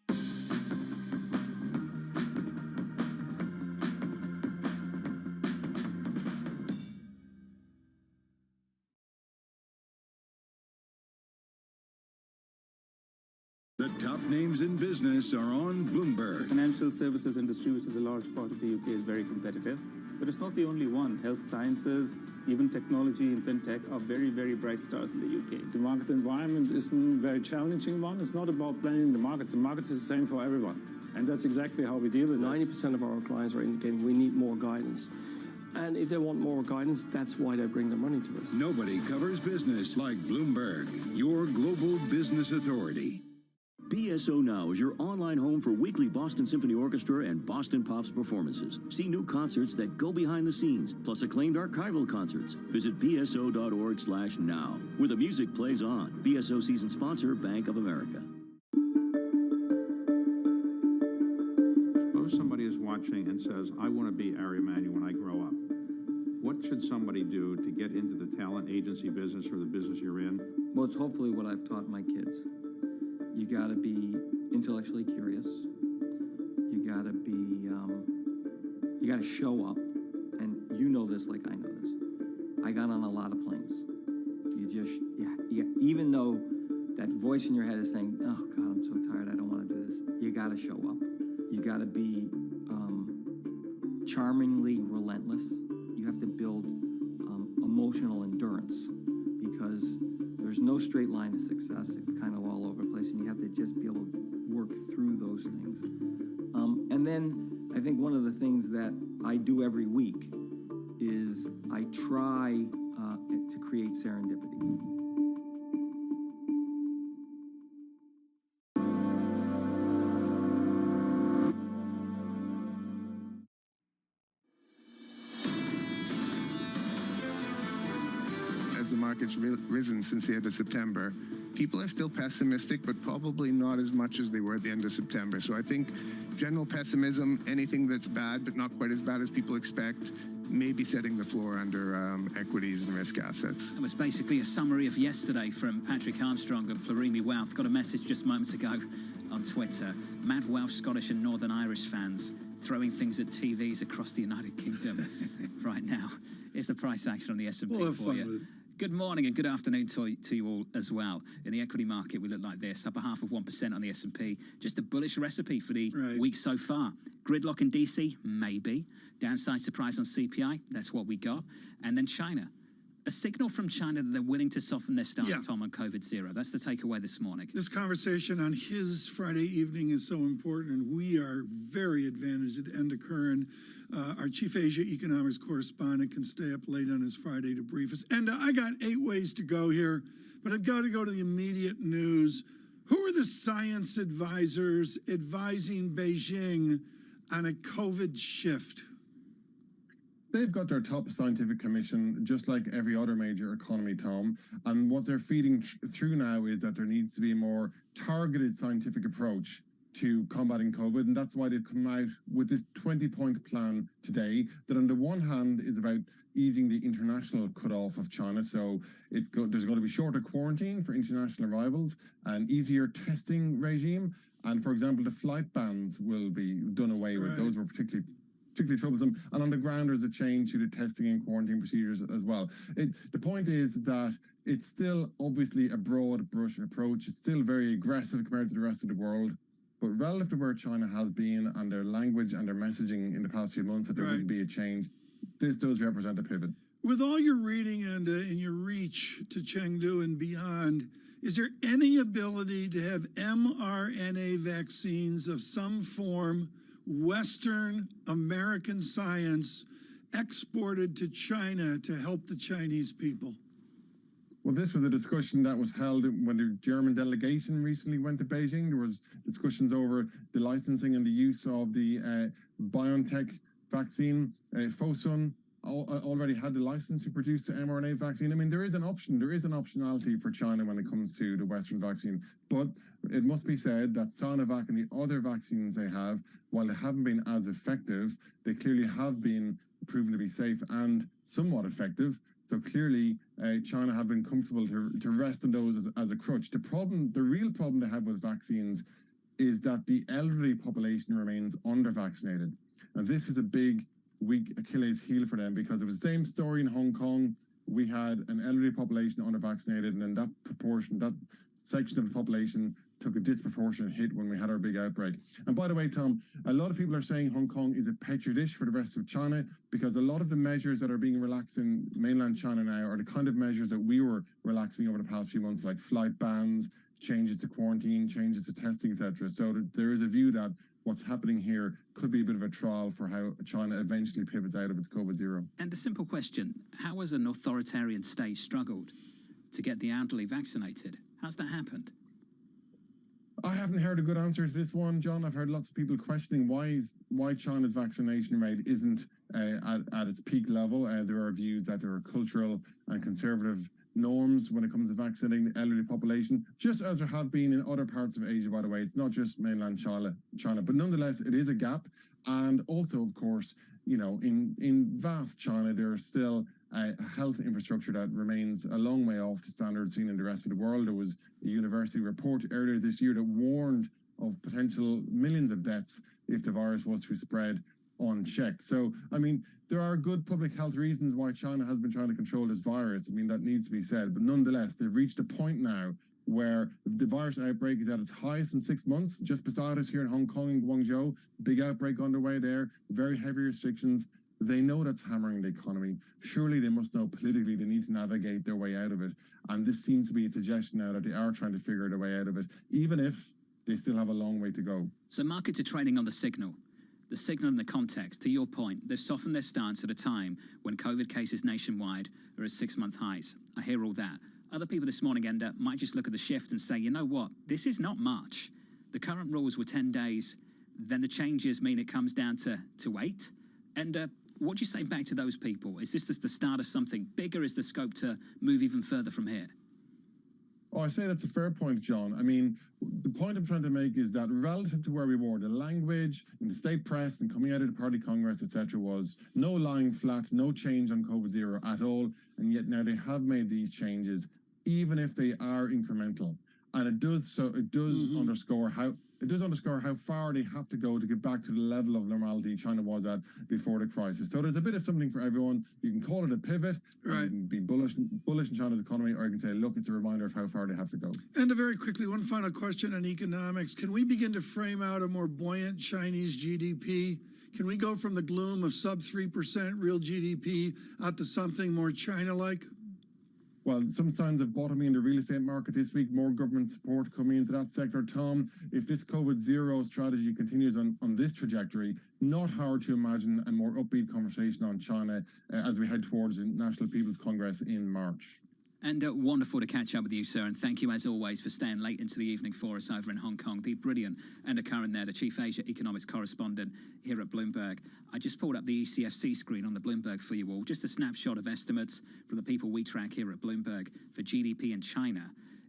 The top names in business are on Bloomberg. The financial services industry, which is a large part of the UK, is very competitive. But it's not the only one. Health sciences, even technology and fintech are very, very bright stars in the UK. The market environment is a very challenging one. It's not about blaming the markets. The markets is the same for everyone. And that's exactly how we deal with it. 90% of our clients are indicating we need more guidance. And if they want more guidance, that's why they bring their money to us. Nobody covers business like Bloomberg, your global business authority. BSO Now is your online home for weekly Boston Symphony Orchestra and Boston Pops performances. See new concerts that go behind the scenes, plus acclaimed archival concerts. Visit bso.org/now, where the music plays on. BSO season sponsor, Bank of America. Suppose somebody is watching and says, I want to be Ari Emanuel when I grow up. What should somebody do to get into the talent agency business or the business you're in? Well, it's hopefully what I've taught my kids. You got to be intellectually curious. You got to be, you got to show up. And you know this like I know this. I got on a lot of planes. You just, even though that voice in your head is saying, oh God, I'm so tired, I don't want to do this. You got to show up. You got to be charmingly relentless. You have to build emotional endurance, because there's no straight line to success. It's kind of all over the place, and you have to just be able to work through those things. And then I think one of the things that I do every week is I try to create serendipity. As the market's risen since the end of September, people are still pessimistic, but probably not as much as they were at the end of September. So I think general pessimism, anything that's bad but not quite as bad as people expect, maybe setting the floor under equities and risk assets. It was basically a summary of yesterday from Patrick Armstrong of Plurimi Wealth. Got a message just moments ago on Twitter. Mad Welsh, Scottish and Northern Irish fans throwing things at TVs across the United Kingdom right now. It's the price action on the S&P for you. Good morning and good afternoon to you all as well. In the equity market, we look like this, up 0.5% on the S&P. Just a bullish recipe for the week so far. Gridlock in DC, maybe. Downside surprise on CPI, that's what we got. And then China. A signal from China that they're willing to soften their stance, Tom, on COVID-0. That's the takeaway this morning. This conversation on his Friday evening is so important, and we are very advantaged at Enda Curran. Our chief Asia economics correspondent can stay up late on his Friday to brief us. And I got 8 ways to go here, but I've got to go to the immediate news. Who are the science advisors advising Beijing on a COVID shift? They've got their top scientific commission, just like every other major economy, Tom. And what they're feeding through now is that there needs to be a more targeted scientific approach to combating COVID. And that's why they've come out with this 20-point plan today that on the one hand is about easing the international cutoff of China. So there's going to be shorter quarantine for international arrivals, an easier testing regime. And for example, the flight bans will be done away with. Those were particularly troublesome. And on the ground, there's a change to the testing and quarantine procedures as well. The point is that it's still obviously a broad brush approach. It's still very aggressive compared to the rest of the world. But relative to where China has been and their language and their messaging in the past few months, that there would be a change, this does represent a pivot. With all your reading and in your reach to Chengdu and beyond, is there any ability to have mRNA vaccines of some form, Western American science, exported to China to help the Chinese people? Well, this was a discussion that was held when the German delegation recently went to Beijing. There was discussions over the licensing and the use of the BioNTech vaccine. Fosun already had the license to produce the mRNA vaccine. I mean, there is an option. There is an optionality for China when it comes to the Western vaccine. But it must be said that Sinovac and the other vaccines they have, while they haven't been as effective, they clearly have been proven to be safe and somewhat effective. So clearly, China have been comfortable to rest on those as a crutch. The real problem they have with vaccines is that the elderly population remains under-vaccinated. And this is a big, weak Achilles heel for them, because it was the same story in Hong Kong. We had an elderly population under-vaccinated, and then that section of the population took a disproportionate hit when we had our big outbreak. And by the way, Tom, a lot of people are saying Hong Kong is a petri dish for the rest of China, because a lot of the measures that are being relaxed in mainland China now are the kind of measures that we were relaxing over the past few months, like flight bans, changes to quarantine, changes to testing, etc. So there is a view that what's happening here could be a bit of a trial for how China eventually pivots out of its COVID-0. And a simple question, how has an authoritarian state struggled to get the elderly vaccinated? How's that happened? I haven't heard a good answer to this one, John. I've heard lots of people questioning why China's vaccination rate isn't at its peak level. There are views that there are cultural and conservative norms when it comes to vaccinating the elderly population, just as there have been in other parts of Asia, by the way. It's not just mainland China, but nonetheless, it is a gap. And also, of course, you know, in vast China, there is still a health infrastructure that remains a long way off the standards seen in the rest of the world. There was a university report earlier this year that warned of potential millions of deaths if the virus was to spread unchecked. So, I mean, there are good public health reasons why China has been trying to control this virus. I mean, that needs to be said. But nonetheless, they've reached a point now where the virus outbreak is at its highest in 6 months. Just beside us here in Hong Kong and Guangzhou, big outbreak underway there, very heavy restrictions. They know that's hammering the economy. Surely they must know politically they need to navigate their way out of it. And this seems to be a suggestion now that they are trying to figure their way out of it, even if they still have a long way to go. So markets are trading on the signal and the context. To your point, they've softened their stance at a time when COVID cases nationwide are at 6-month highs. I hear all that. Other people this morning, Enda, might just look at the shift and say, you know what, this is not much. The current rules were 10 days, then the changes mean it comes down to 8. And what do you say back to those people? Is this the start of something bigger? Is the scope to move even further from here? Oh, I say that's a fair point, John. I mean, the point I'm trying to make is that relative to where we were, the language in the state press and coming out of the party congress, etc., was no lying flat, no change on COVID zero at all. And yet now they have made these changes, even if they are incremental. And it does underscore how far they have to go to get back to the level of normality China was at before the crisis. So there's a bit of something for everyone. You can call it a pivot, right? You can be bullish in China's economy, or you can say, look, it's a reminder of how far they have to go. And very quickly, one final question on economics. Can we begin to frame out a more buoyant Chinese GDP? Can we go from the gloom of sub 3% real GDP out to something more China-like? Well, some signs of bottoming in the real estate market this week, more government support coming into that sector. Tom, if this COVID zero strategy continues on this trajectory, not hard to imagine a more upbeat conversation on China as we head towards the National People's Congress in March. And wonderful to catch up with you, sir. And thank you, as always, for staying late into the evening for us over in Hong Kong. The brilliant Enda Curran there, the Chief Asia Economics Correspondent here at Bloomberg. I just pulled up the ECFC screen on the Bloomberg for you all. Just a snapshot of estimates from the people we track here at Bloomberg for GDP in China.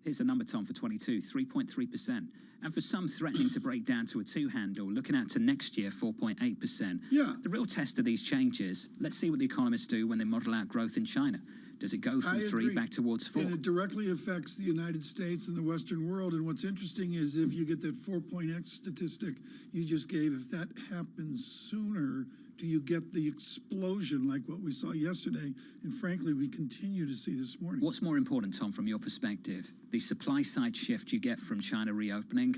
Here's the number, Tom, for 22, 3.3%. And for some, threatening to break down to a two-handle, looking out to next year, 4.8%. Yeah. The real test of these changes, let's see what the economists do when they model out growth in China. Does it go from 3 back towards 4? And it directly affects the United States and the Western world. And what's interesting is if you get that 4.x statistic you just gave, if that happens sooner, do you get the explosion like what we saw yesterday? And frankly, we continue to see this morning. What's more important, Tom, from your perspective? The supply side shift you get from China reopening,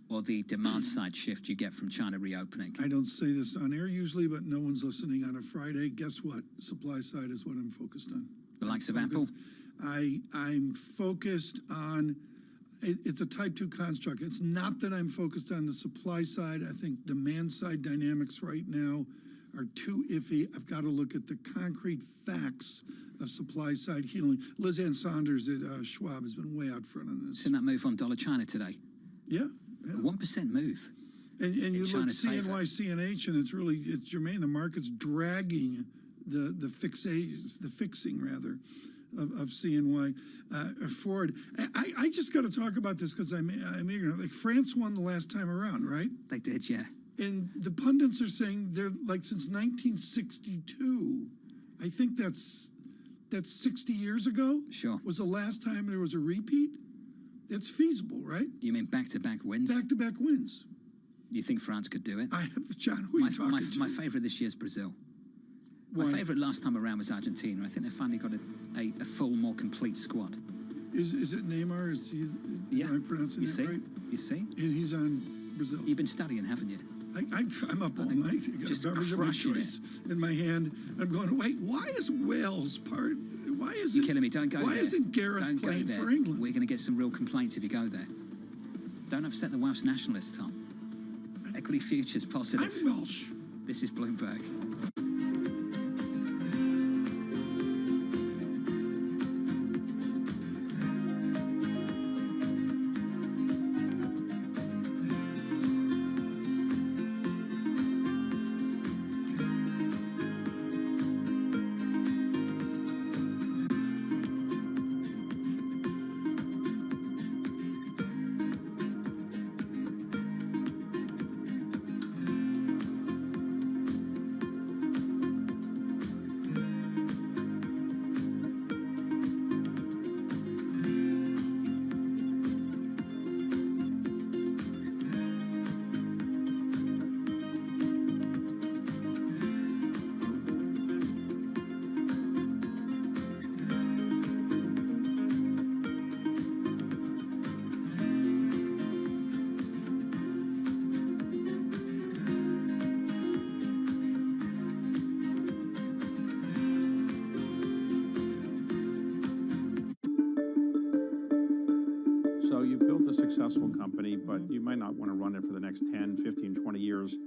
or the demand side shift you get from China reopening? I don't say this on air usually, but no one's listening on a Friday. Guess what? Supply side is what I'm focused on. The likes of Apple? I'm focused on, it's a type 2 construct. It's not that I'm focused on the supply side. I think demand side dynamics right now are too iffy. I've got to look at the concrete facts of supply side healing. Liz Ann Saunders at Schwab has been way out front on this. Seen that move on dollar China today? Yeah. A 1% move. And you look at CNY, CNH, and it's germane. The market's dragging the fixing rather of CNY forward. I just got to talk about this because I'm ignorant. Like France won the last time around, right? They did, yeah. And the pundits are saying they're like since 1962. I think that's 60 years ago. Sure. Was the last time there was a repeat. That's feasible, right? You mean back-to-back wins? Back-to-back wins. You think France could do it? John, who are you talking to? My favourite this year is Brazil. Why? My favourite last time around was Argentina. I think they finally got a full, more complete squad. Is it Neymar? Is I pronouncing you that see? right? You see? And he's on Brazil. You've been studying, haven't you? I'm up all night. I got just a beverage of my choice in my hand. I'm going, wait, why is Wales part? Why is You're killing me. Don't go there. Why isn't Gareth playing for England? We're going to get some real complaints if you go there. Don't upset the Welsh nationalists, Tom. Equity futures positive. I'm Welsh. This is Bloomberg. So you've built a successful company, but you might not want to run it for the next 10, 15, 20 years,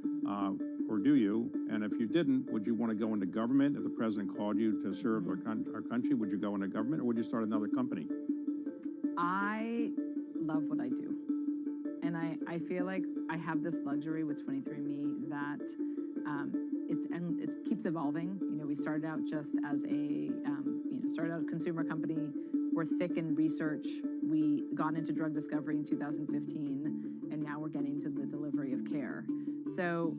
or do you? And if you didn't, would you want to go into government? If the president called you to serve our country, would you go into government, or would you start another company? I love what I do. And I feel like I have this luxury with 23andMe that it keeps evolving. You know, we started out just as a, started out a consumer company. We're thick in research. We got into drug discovery in 2015, and now we're getting to the delivery of care. So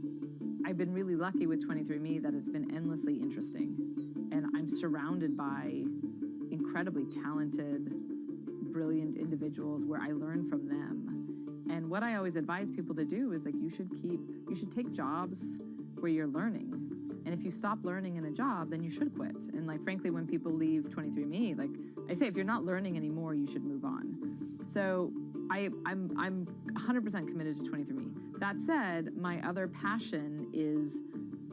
I've been really lucky with 23andMe that it's been endlessly interesting. And I'm surrounded by incredibly talented, brilliant individuals where I learn from them. And what I always advise people to do is, like, you should take jobs where you're learning. And if you stop learning in a job, then you should quit. And, like, frankly, when people leave 23andMe, like I say, if you're not learning anymore, you should move on. So I'm 100% committed to 23andMe. That said, my other passion is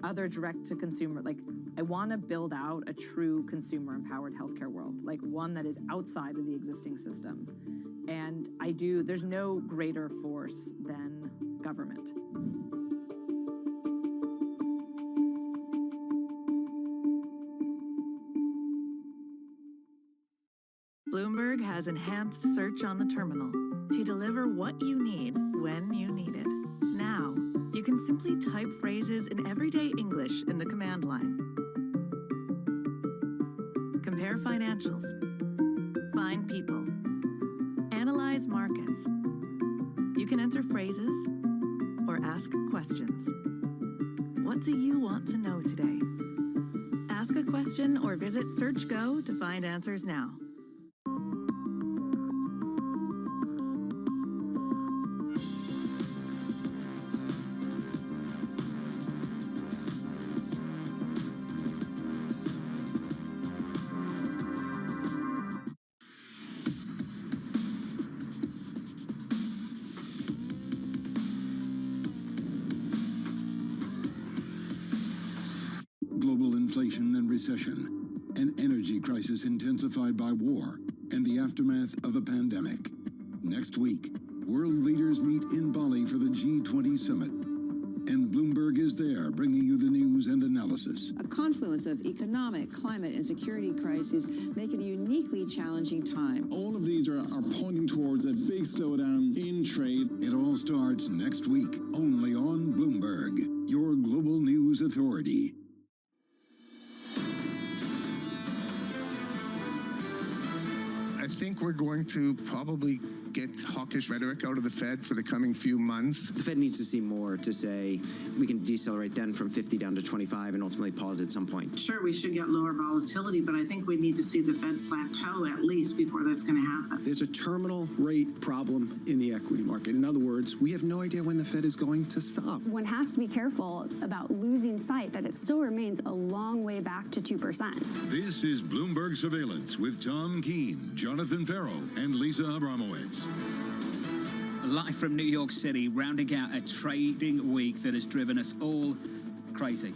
other direct-to-consumer. Like, I want to build out a true consumer-empowered healthcare world, like one that is outside of the existing system. And there's no greater force than government. Bloomberg has enhanced search on the terminal to deliver what you need when you need it. Now, you can simply type phrases in everyday English in the command line. Compare financials. Find people. Analyze markets. You can enter phrases or ask questions. What do you want to know today? Ask a question or visit SearchGo to find answers now. Global inflation and recession, an energy crisis intensified by war, and the aftermath of a pandemic. Next week, world leaders meet in Bali for the G20 summit. And Bloomberg is there bringing you the news and analysis. A confluence of economic, climate, and security crises make it a uniquely challenging time. All of these are pointing towards a big slowdown in trade. It all starts next week, only on Bloomberg, your global news authority. I think we're going to probably get hawkish rhetoric out of the Fed for the coming few months. The Fed needs to see more to say we can decelerate then from 50 down to 25 and ultimately pause at some point. Sure, we should get lower volatility, but I think we need to see the Fed plateau at least before that's going to happen. There's a terminal rate problem in the equity market. In other words, we have no idea when the Fed is going to stop. One has to be careful about losing sight that it still remains a long way back to 2%. This is Bloomberg Surveillance with Tom Keene, Jonathan Farrow, and Lisa Abramowitz. Live from New York City, rounding out a trading week that has driven us all crazy.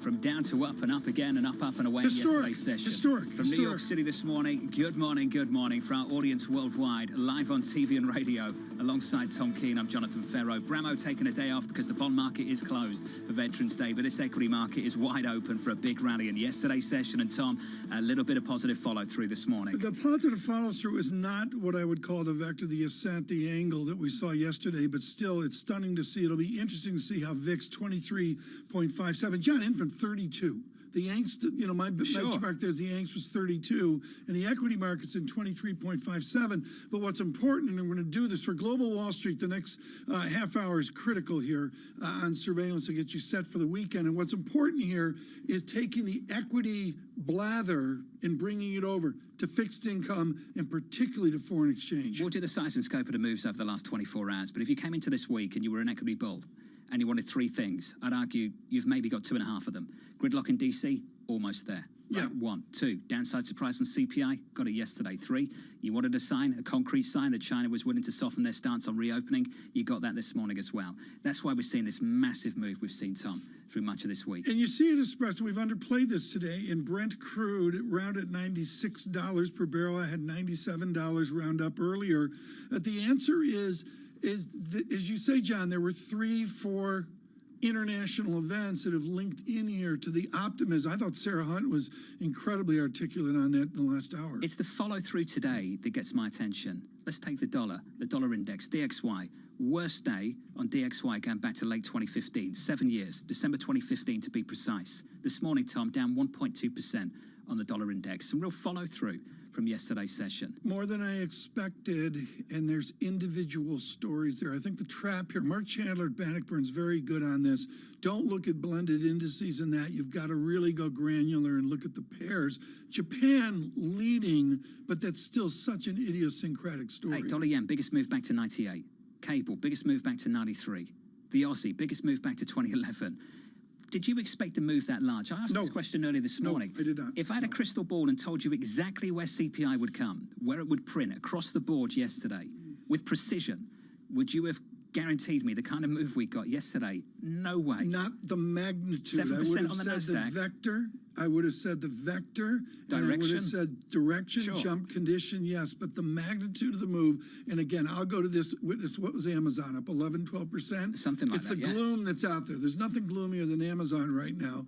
From down to up and up again and up and away in yesterday's session. From New York City this morning, good morning for our audience worldwide, live on TV and radio. Alongside Tom Keene, I'm Jonathan Farrow. Bramo taking a day off because the bond market is closed for Veterans Day, but this equity market is wide open for a big rally in yesterday's session. And Tom, a little bit of positive follow-through this morning. The positive follow-through is not what I would call the vector, the ascent, the angle that we saw yesterday, but still, it's stunning to see. It'll be interesting to see how VIX 23.57. John, in from 32. The Yanks, my benchmark there's the Yanks was 32, and the equity market's in 23.57. But what's important, and we're going to do this for Global Wall Street, the next half hour is critical here on surveillance to get you set for the weekend. And what's important here is taking the equity blather and bringing it over to fixed income and particularly to foreign exchange. We'll do the size and scope of the moves over the last 24 hours. But if you came into this week and you were an equity bull, and you wanted three things, I'd argue you've maybe got 2.5 of them. Gridlock in DC, almost there. Yeah. Right? 1. 2, downside surprise on CPI, got it yesterday. 3, you wanted a concrete sign that China was willing to soften their stance on reopening. You got that this morning as well. That's why we're seeing this massive move we've seen, Tom, through much of this week. And you see it expressed. We've underplayed this today in Brent crude, round at $96 per barrel. I had $97 round up earlier. The answer is as you say, John, there were 3-4 international events that have linked in here to the optimism. I thought Sarah Hunt was incredibly articulate on that in the last hour. It's the follow-through today that gets my attention. Let's take the dollar index, DXY. Worst day on DXY going back to late 2015, 7 years, December 2015 to be precise. This morning, Tom, down 1.2% on the dollar index. Some real follow-through from yesterday's session. More than I expected, and there's individual stories there. I think the trap here, Mark Chandler at Bannockburn's very good on this. Don't look at blended indices and that. You've got to really go granular and look at the pairs. Japan leading, but that's still such an idiosyncratic story. Hey, dollar yen, biggest move back to 98. Cable, biggest move back to 93. The Aussie, biggest move back to 2011. Did you expect a move that large? I asked this question earlier this morning. I did not. If I had a crystal ball and told you exactly where CPI would come, where it would print across the board yesterday, with precision, would you have guaranteed me the kind of move we got yesterday? No way. Not the magnitude. 7% I would have on the said NASDAQ. the vector. I would have said the vector. And I would Direction? have said direction, Sure. jump condition, yes. But the magnitude of the move, and again, I'll go to this witness. What was Amazon up 11, 12%? Something like it's that, the yeah. gloom that's out there. There's nothing gloomier than Amazon right now.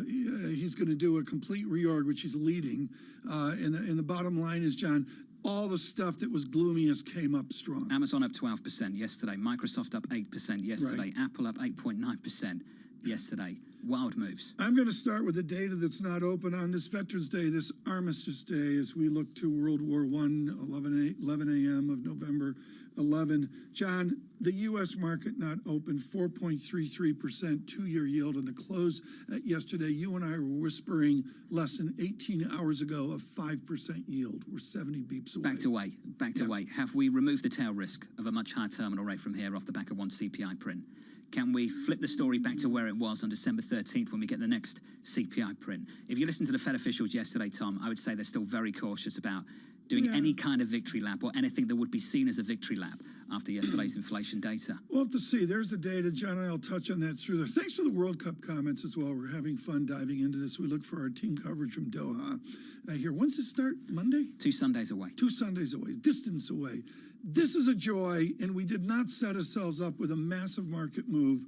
He's going to do a complete reorg, which he's leading. And the bottom line is, John, all the stuff that was gloomiest came up strong. Amazon up 12% yesterday. Microsoft up 8% yesterday. Apple up 8.9% yesterday. Wild moves. I'm going to start with the data that's not open on this Veterans Day, this Armistice Day, as we look to World War I, 11 a.m. of November 11. John, the U.S. market not open, 4.33% two-year yield on the close yesterday. You and I were whispering less than 18 hours ago of 5% yield. We're 70 beeps away. Back to wait. Have we removed the tail risk of a much higher terminal rate from here off the back of one CPI print? Can we flip the story back to where it was on December 13th when we get the next CPI print? If you listen to the Fed officials yesterday, Tom, I would say they're still very cautious about doing any kind of victory lap or anything that would be seen as a victory lap after yesterday's inflation data. We'll have to see. There's the data. John and I will touch on that through there. Thanks for the World Cup comments as well. We're having fun diving into this. We look for our team coverage from Doha here. When's it start? Monday? 2 Sundays away. 2 Sundays away. Distance away. This is a joy, and we did not set ourselves up with a massive market move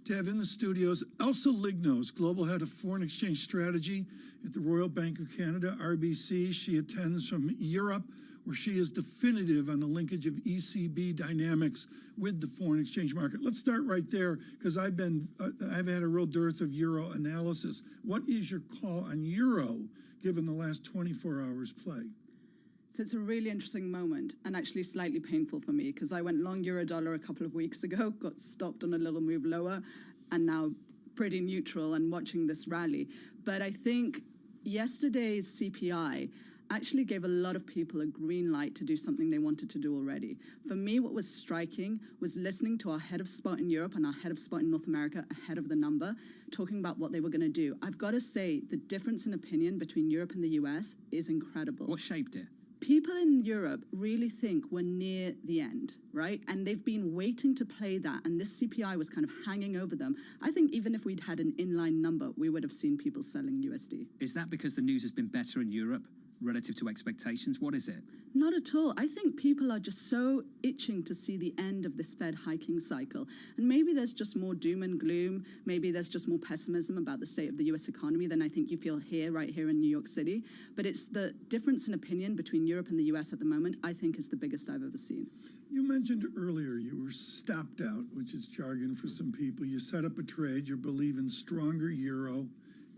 to have in the studios Elsa Lignos, Global Head of Foreign Exchange Strategy at the Royal Bank of Canada, RBC. She attends from Europe, where she is definitive on the linkage of ECB dynamics with the foreign exchange market. Let's start right there, because I've had a real dearth of euro analysis. What is your call on euro, given the last 24 hours play? So it's a really interesting moment and actually slightly painful for me because I went long euro dollar a couple of weeks ago, got stopped on a little move lower, and now pretty neutral and watching this rally. But I think yesterday's CPI actually gave a lot of people a green light to do something they wanted to do already. For me, what was striking was listening to our head of spot in Europe and our head of spot in North America ahead of the number, talking about what they were going to do. I've got to say, the difference in opinion between Europe and the US is incredible. What shaped it? People in Europe really think we're near the end, right? And they've been waiting to play that, and this CPI was kind of hanging over them. I think even if we'd had an inline number, we would have seen people selling USD. Is that because the news has been better in Europe relative to expectations? What is it? Not at all. I think people are just so itching to see the end of this Fed hiking cycle. And maybe there's just more doom and gloom. Maybe there's just more pessimism about the state of the US economy than I think you feel here, right here in New York City. But it's the difference in opinion between Europe and the US at the moment, I think, is the biggest I've ever seen. You mentioned earlier you were stopped out, which is jargon for some people. You set up a trade, you believe in stronger euro.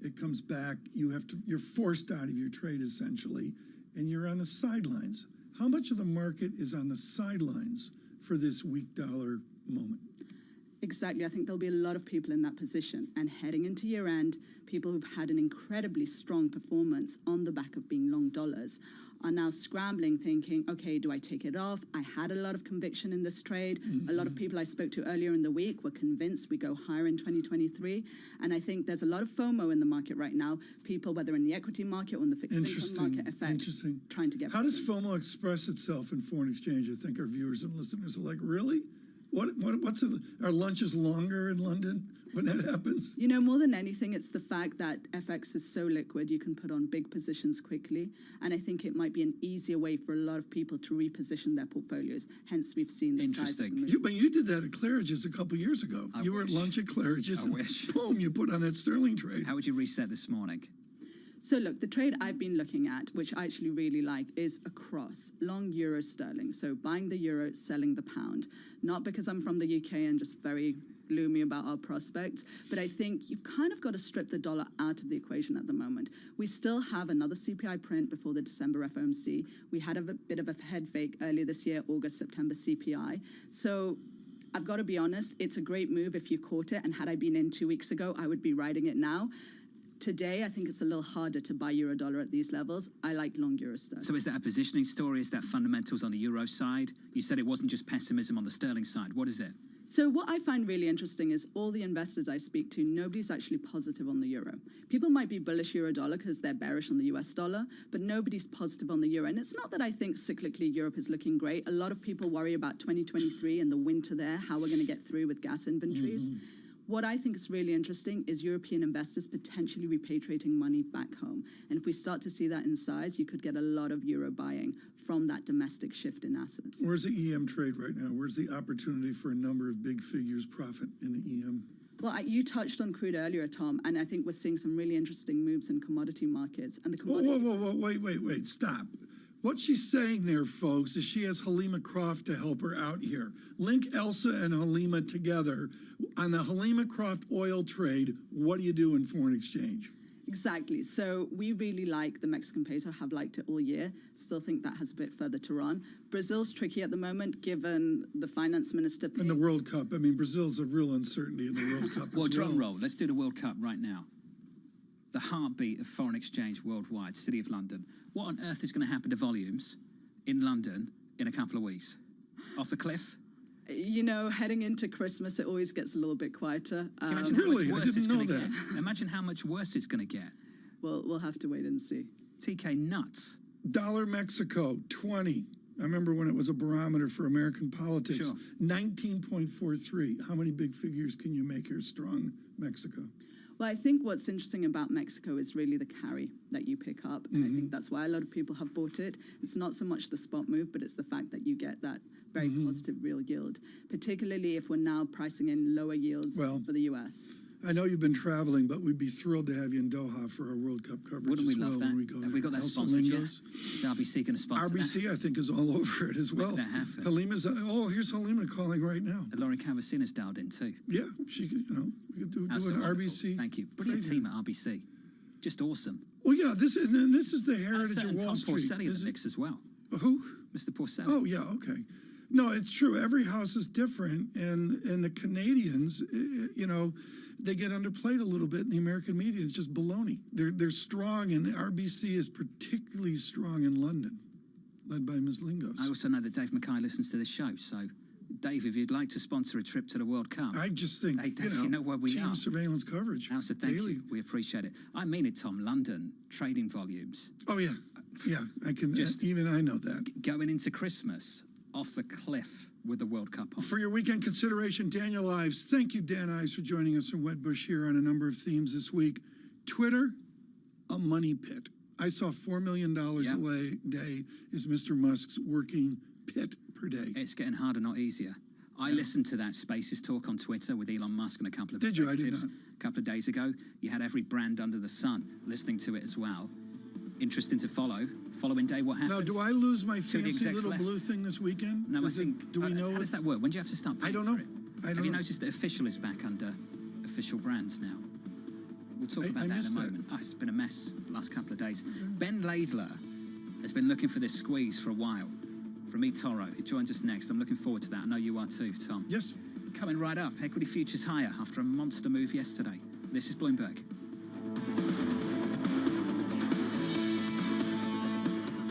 It comes back, you're forced out of your trade essentially, and you're on the sidelines. How much of the market is on the sidelines for this weak dollar moment? Exactly. I think there'll be a lot of people in that position. And heading into year end, people who've had an incredibly strong performance on the back of being long dollars are now scrambling, thinking, okay, do I take it off? I had a lot of conviction in this trade. A lot of people I spoke to earlier in the week were convinced we go higher in 2023. And I think there's a lot of FOMO in the market right now. People, whether in the equity market or in the fixed income market, FX, trying to get How does FOMO express itself in foreign exchange? I think our viewers and listeners are like, really? What's it? Are lunches longer in London when that happens? You know, more than anything, it's the fact that FX is so liquid, you can put on big positions quickly. And I think it might be an easier way for a lot of people to reposition their portfolios. Hence, we've seen this. Interesting. You did that at Claridge's a couple years ago. You were at lunch at Claridge's. I wish. Boom, you put on that sterling trade. How would you reset this morning? So look, the trade I've been looking at, which I actually really like, is across long euro sterling. So buying the euro, selling the pound. Not because I'm from the UK and just very gloomy about our prospects. But I think you've kind of got to strip the dollar out of the equation at the moment. We still have another CPI print before the December FOMC. We had a bit of a head fake earlier this year, August, September CPI. So I've got to be honest, it's a great move if you caught it. And had I been in 2 weeks ago, I would be riding it now. Today, I think it's a little harder to buy euro dollar at these levels. I like long euro sterling. So is that a positioning story? Is that fundamentals on the euro side? You said it wasn't just pessimism on the sterling side. What is it? So what I find really interesting is all the investors I speak to, nobody's actually positive on the euro. People might be bullish euro dollar because they're bearish on the US dollar, but nobody's positive on the euro. And it's not that I think cyclically Europe is looking great. A lot of people worry about 2023 and the winter there, how we're going to get through with gas inventories. What I think is really interesting is European investors potentially repatriating money back home. And if we start to see that in size, you could get a lot of euro buying from that domestic shift in assets. Where's the EM trade right now? Where's the opportunity for a number of big figures profit in the EM? Well, you touched on crude earlier, Tom, and I think we're seeing some really interesting moves in commodity markets. And the commodity... Whoa, wait, stop. What she's saying there, folks, is she has Halima Croft to help her out here. Link Elsa and Halima together. On the Halima Croft oil trade, what do you do in foreign exchange? Exactly. So we really like the Mexican peso, have liked it all year. Still think that has a bit further to run. Brazil's tricky at the moment, given the finance minister... And the World Cup. I mean, Brazil's a real uncertainty in the World Cup Well, drum roll. Let's do the World Cup right now. The heartbeat of foreign exchange worldwide, City of London. What on earth is going to happen to volumes in London in a couple of weeks? Off the cliff? You know, heading into Christmas, it always gets a little bit quieter. Can you imagine how much worse it's going to get? Imagine how much worse it's going to get. Well, we'll have to wait and see. TK, nuts. Dollar Mexico, 20. I remember when it was a barometer for American politics. Sure. 19.43. How many big figures can you make here? Strong Mexico. Well, I think what's interesting about Mexico is really the carry that you pick up. And I think that's why a lot of people have bought it. It's not so much the spot move, but it's the fact that you get that very positive real yield, particularly if we're now pricing in lower yields for the U.S. I know you've been traveling, but we'd be thrilled to have you in Doha for our World Cup coverage. Wouldn't we love that? When we go Have we got that sponsored yet? Is RBC going to sponsor RBC, that? I think, is all over it as well. Halima's, here's Halima calling right now. Lauren Cavacina's dialed in too. Yeah, she could, we could do an RBC. Thank you. Brilliant team at RBC. Just awesome. Well, yeah, this is the heritage of Wall Street. Tom Porcelli in the mix as well. Who? Mr. Porcelli. Oh, yeah, okay. No, it's true. Every house is different, and the Canadians, they get underplayed a little bit in the American media. It's just baloney. They're strong, and RBC is particularly strong in London, led by Ms. Lingos. I also know that Dave Mackay listens to this show, so Dave, if you'd like to sponsor a trip to the World Cup, I just think, hey, Dave, you know where we team are. Surveillance coverage. So thank you. We appreciate it. I mean it, Tom. London trading volumes. Oh yeah, I can. Even I know that. Going into Christmas, off a cliff with the World Cup on. For your weekend consideration, Daniel Ives. Thank you, Dan Ives, for joining us from Wedbush here on a number of themes this week. Twitter, a money pit. I saw $4 million a day is Mr. Musk's working pit per day. It's getting harder, not easier. I listened to that Spaces talk on Twitter with Elon Musk and a couple of executives a couple of days ago. You had every brand under the sun listening to it as well. Interesting to follow. Following day, what happened? Now, do I lose my fancy little blue thing this weekend? No, I think. Do we know? How does that work? When do you have to start paying I don't know. Have you noticed that Official is back under official brands now? We'll talk about that in a moment. It's been a mess the last couple of days. Ben Laidler has been looking for this squeeze for a while. From eToro, he joins us next. I'm looking forward to that. I know you are too, Tom. Yes. Coming right up, equity futures higher after a monster move yesterday. This is Bloomberg.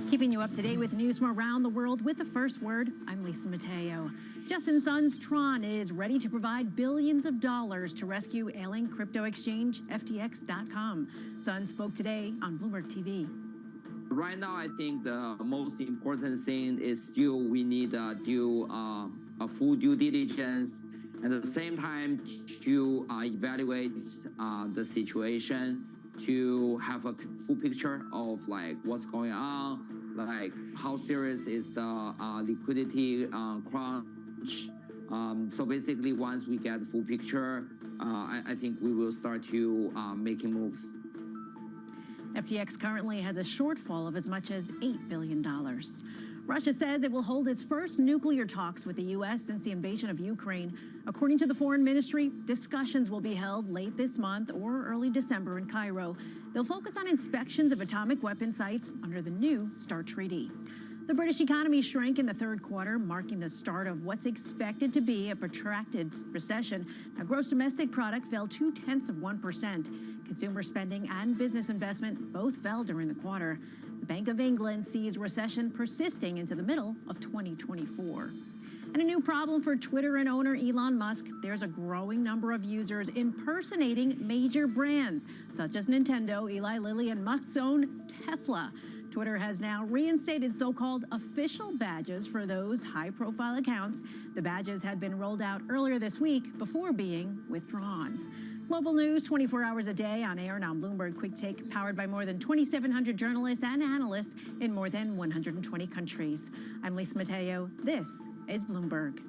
Keeping you up to date with news from around the world with the first word, I'm Lisa Mateo. Justin Sun's Tron is ready to provide billions of dollars to rescue ailing crypto exchange FTX.com. Sun spoke today on Bloomberg TV. Right now, I think the most important thing is still we need to do a full due diligence, and at the same time to evaluate the situation, to have a full picture of like what's going on, like how serious is the liquidity crunch. So basically, once we get the full picture, I think we will start to making moves. FTX currently has a shortfall of as much as $8 billion. Russia says it will hold its first nuclear talks with the U.S. since the invasion of Ukraine. According to the Foreign Ministry, discussions will be held late this month or early December in Cairo. They'll focus on inspections of atomic weapon sites under the new START treaty. The British economy shrank in the third quarter, marking the start of what's expected to be a protracted recession. Now, gross domestic product fell 0.2%. Consumer spending and business investment both fell during the quarter. The Bank of England sees recession persisting into the middle of 2024. And a new problem for Twitter and owner Elon Musk. There's a growing number of users impersonating major brands, such as Nintendo, Eli Lilly, and Musk's own Tesla. Twitter has now reinstated so-called official badges for those high-profile accounts. The badges had been rolled out earlier this week before being withdrawn. Global news 24 hours a day on air and on Bloomberg Quick Take, powered by more than 2,700 journalists and analysts in more than 120 countries. I'm Lisa Mateo. This is Bloomberg.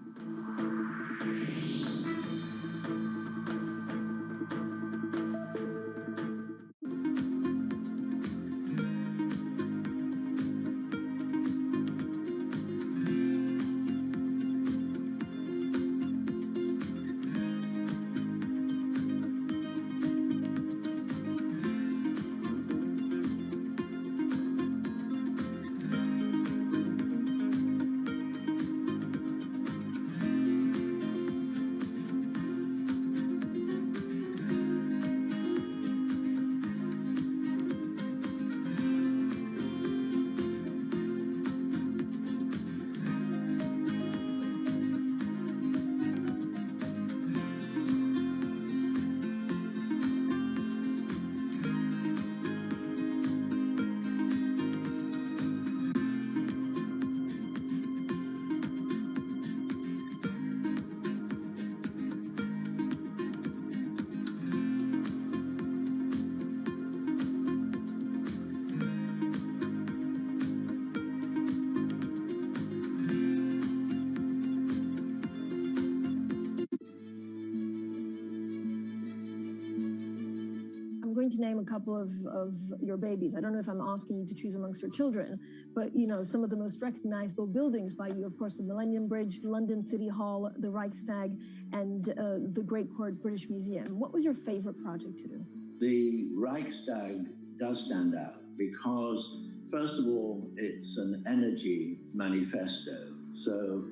To name a couple of your babies. I don't know if I'm asking you to choose amongst your children, but you know, some of the most recognizable buildings by you, of course, the Millennium Bridge, London City Hall, the Reichstag, and the Great Court British Museum. What was your favorite project to do? The Reichstag does stand out because, first of all, it's an energy manifesto. So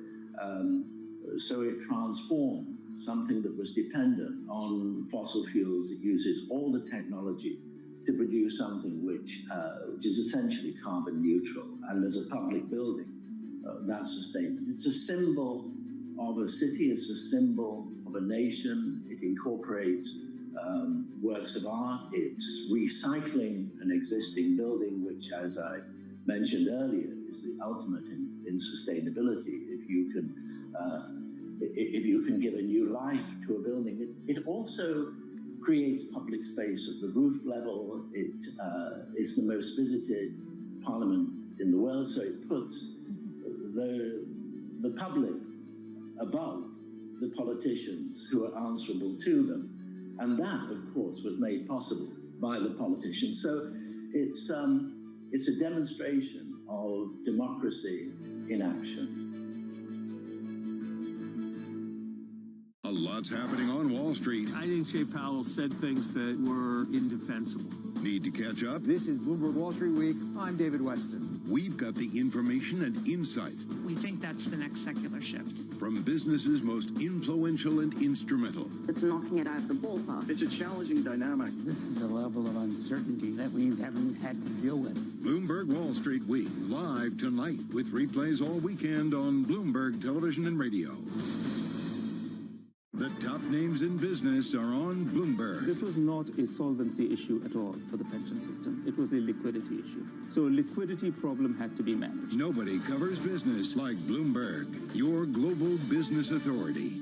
it transformed something that was dependent on fossil fuels. It uses all the technology to produce something which is essentially carbon neutral. And as a public building, that's a statement. It's a symbol of a city. It's a symbol of a nation. It incorporates works of art. It's recycling an existing building, which, as I mentioned earlier, is the ultimate in sustainability. If you can give a new life to a building, it also creates public space at the roof level. It is the most visited parliament in the world, so it puts the public above the politicians who are answerable to them. And that, of course, was made possible by the politicians. So it's a demonstration of democracy in action. A lot's happening on Wall Street. I think Jay Powell said things that were indefensible. Need to catch up? This is Bloomberg Wall Street Week. I'm David Weston. We've got the information and insights. We think that's the next secular shift. From businesses most influential and instrumental. It's knocking it out of the ballpark. It's a challenging dynamic. This is a level of uncertainty that we haven't had to deal with. Bloomberg Wall Street Week, live tonight with replays all weekend on Bloomberg Television and Radio. The top names in business are on Bloomberg. This was not a solvency issue at all for the pension system. It was a liquidity issue. So a liquidity problem had to be managed. Nobody covers business like Bloomberg, your global business authority.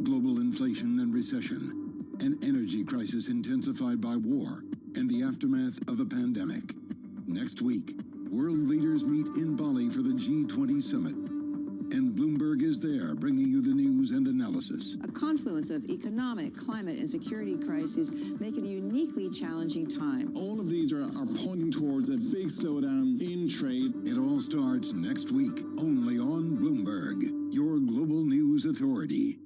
Global inflation and recession, an energy crisis intensified by war, and the aftermath of a pandemic. Next week, world leaders meet in Bali for the G20 summit. And Bloomberg is there, bringing you the news and analysis. A confluence of economic, climate, and security crises make it a uniquely challenging time. All of these are pointing towards a big slowdown in trade. It all starts next week, only on Bloomberg, your global news authority.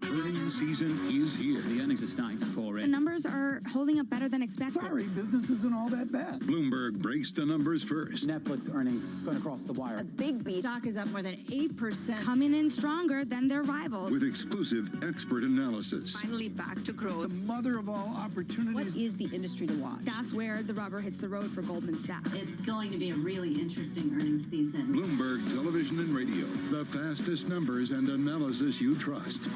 Earnings season is here. The earnings are starting to pour The in. numbers are holding up better than expected. Sorry, business isn't all that bad. Bloomberg breaks the numbers first. Netflix earnings going across the wire. A big beat. Stock is up more than 8%. Coming in stronger than their rivals. With exclusive expert analysis. Finally back to growth. The mother of all opportunities. What is the industry to watch? That's where the rubber hits the road for Goldman Sachs. It's going to be a really interesting earnings season. Bloomberg Television and Radio. The fastest numbers and analysis you trust.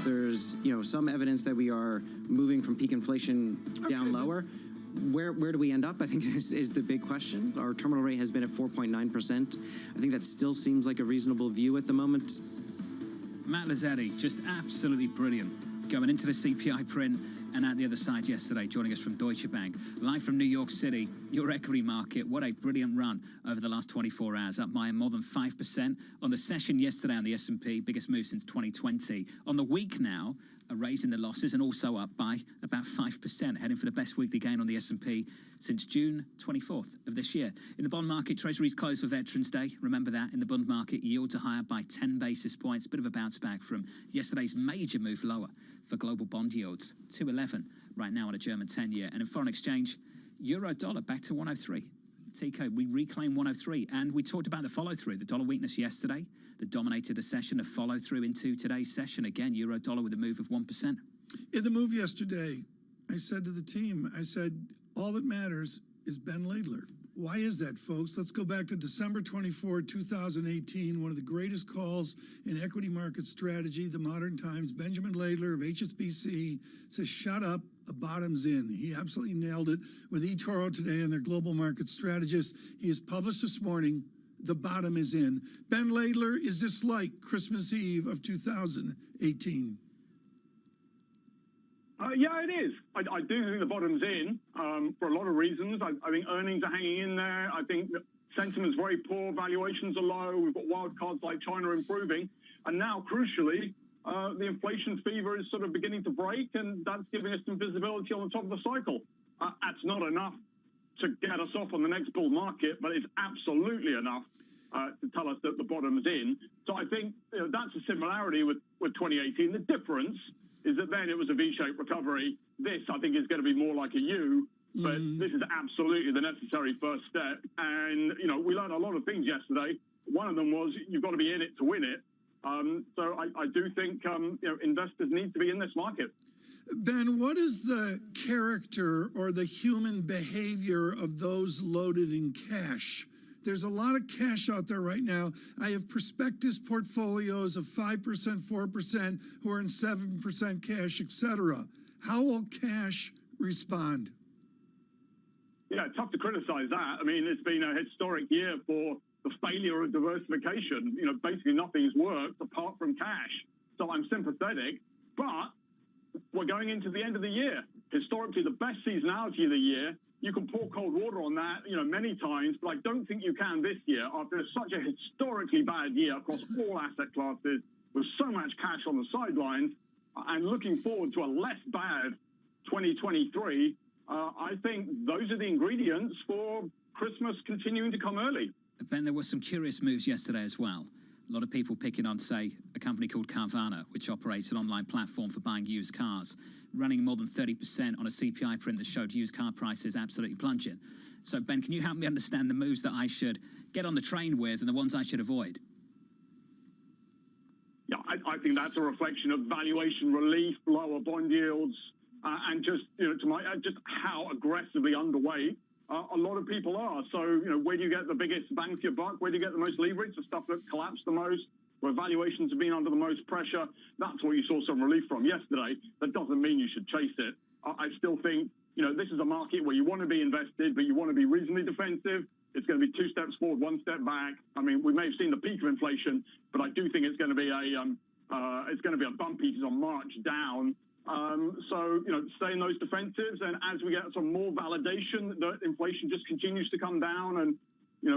There's, some evidence that we are moving from peak inflation down lower. Where do we end up? I think is the big question. Our terminal rate has been at 4.9%. I think that still seems like a reasonable view at the moment. Matt Lazzetti, just absolutely brilliant. Going into the CPI print and at the other side yesterday, joining us from Deutsche Bank. Live from New York City, your equity market, what a brilliant run over the last 24 hours, up by more than 5%. On the session yesterday on the S&P, biggest move since 2020. On the week now, a raise in the losses and also up by about 5%, heading for the best weekly gain on the S&P since June 24th of this year. In the bond market, Treasuries closed for Veterans Day. Remember that. In the bond market, yields are higher by 10 basis points. Bit of a bounce back from yesterday's major move lower for global bond yields. 211 right now on a German 10-year. And in foreign exchange, euro dollar back to 103. Tico, we reclaim 103. And we talked about the follow-through, the dollar weakness yesterday that dominated the session, a follow-through into today's session. Again, euro dollar with a move of 1%. In the move yesterday, I said to the team, all that matters is Ben Laidler. Why is that, folks? Let's go back to December 24, 2018, one of the greatest calls in equity market strategy, the modern times. Benjamin Laidler of HSBC says, shut up, the bottom's in. He absolutely nailed it with eToro today and their global market strategist. He has published this morning, the bottom is in. Ben Laidler, is this like Christmas Eve of 2018? Yeah, it is. I do think the bottom's in for a lot of reasons. I think earnings are hanging in there. I think sentiment's very poor. Valuations are low. We've got wild cards like China improving. And now, crucially, the inflation fever is sort of beginning to break, and that's giving us some visibility on the top of the cycle. That's not enough to get us off on the next bull market, but it's absolutely enough to tell us that the bottom's in. So I think that's a similarity with 2018. The difference is that then it was a V-shaped recovery. This, I think, is going to be more like a U, but this is absolutely the necessary first step. And, we learned a lot of things yesterday. One of them was you've got to be in it to win it. So I do think, investors need to be in this market. Ben, what is the character or the human behavior of those loaded in cash? There's a lot of cash out there right now. I have prospectus portfolios of 5%, 4%, who are in 7% cash, etc. How will cash respond? Yeah, tough to criticize that. I mean, it's been a historic year for the failure of diversification. Basically nothing's worked apart from cash. So I'm sympathetic, but we're going into the end of the year. Historically, the best seasonality of the year. You can pour cold water on that, many times, but I don't think you can this year after such a historically bad year across all asset classes with so much cash on the sidelines and looking forward to a less bad 2023. I think those are the ingredients for Christmas continuing to come early. Ben, there were some curious moves yesterday as well. A lot of people picking on, say, a company called Carvana, which operates an online platform for buying used cars, running more than 30% on a CPI print that showed used car prices absolutely plunging. So, Ben, can you help me understand the moves that I should get on the train with and the ones I should avoid? Yeah, I think that's a reflection of valuation relief, lower bond yields, and just, just how aggressively underweight a lot of people are. So, where do you get the biggest bang for your buck? Where do you get the most leverage? The stuff that collapsed the most, where valuations have been under the most pressure. That's where you saw some relief from yesterday. That doesn't mean you should chase it. I still think, this is a market where you want to be invested, but you want to be reasonably defensive. It's going to be 2 steps forward, 1 step back. I mean, we may have seen the peak of inflation, but I do think it's going to be It's going to be a bumpy on March down. So, stay in those defensives. And as we get some more validation that inflation just continues to come down and,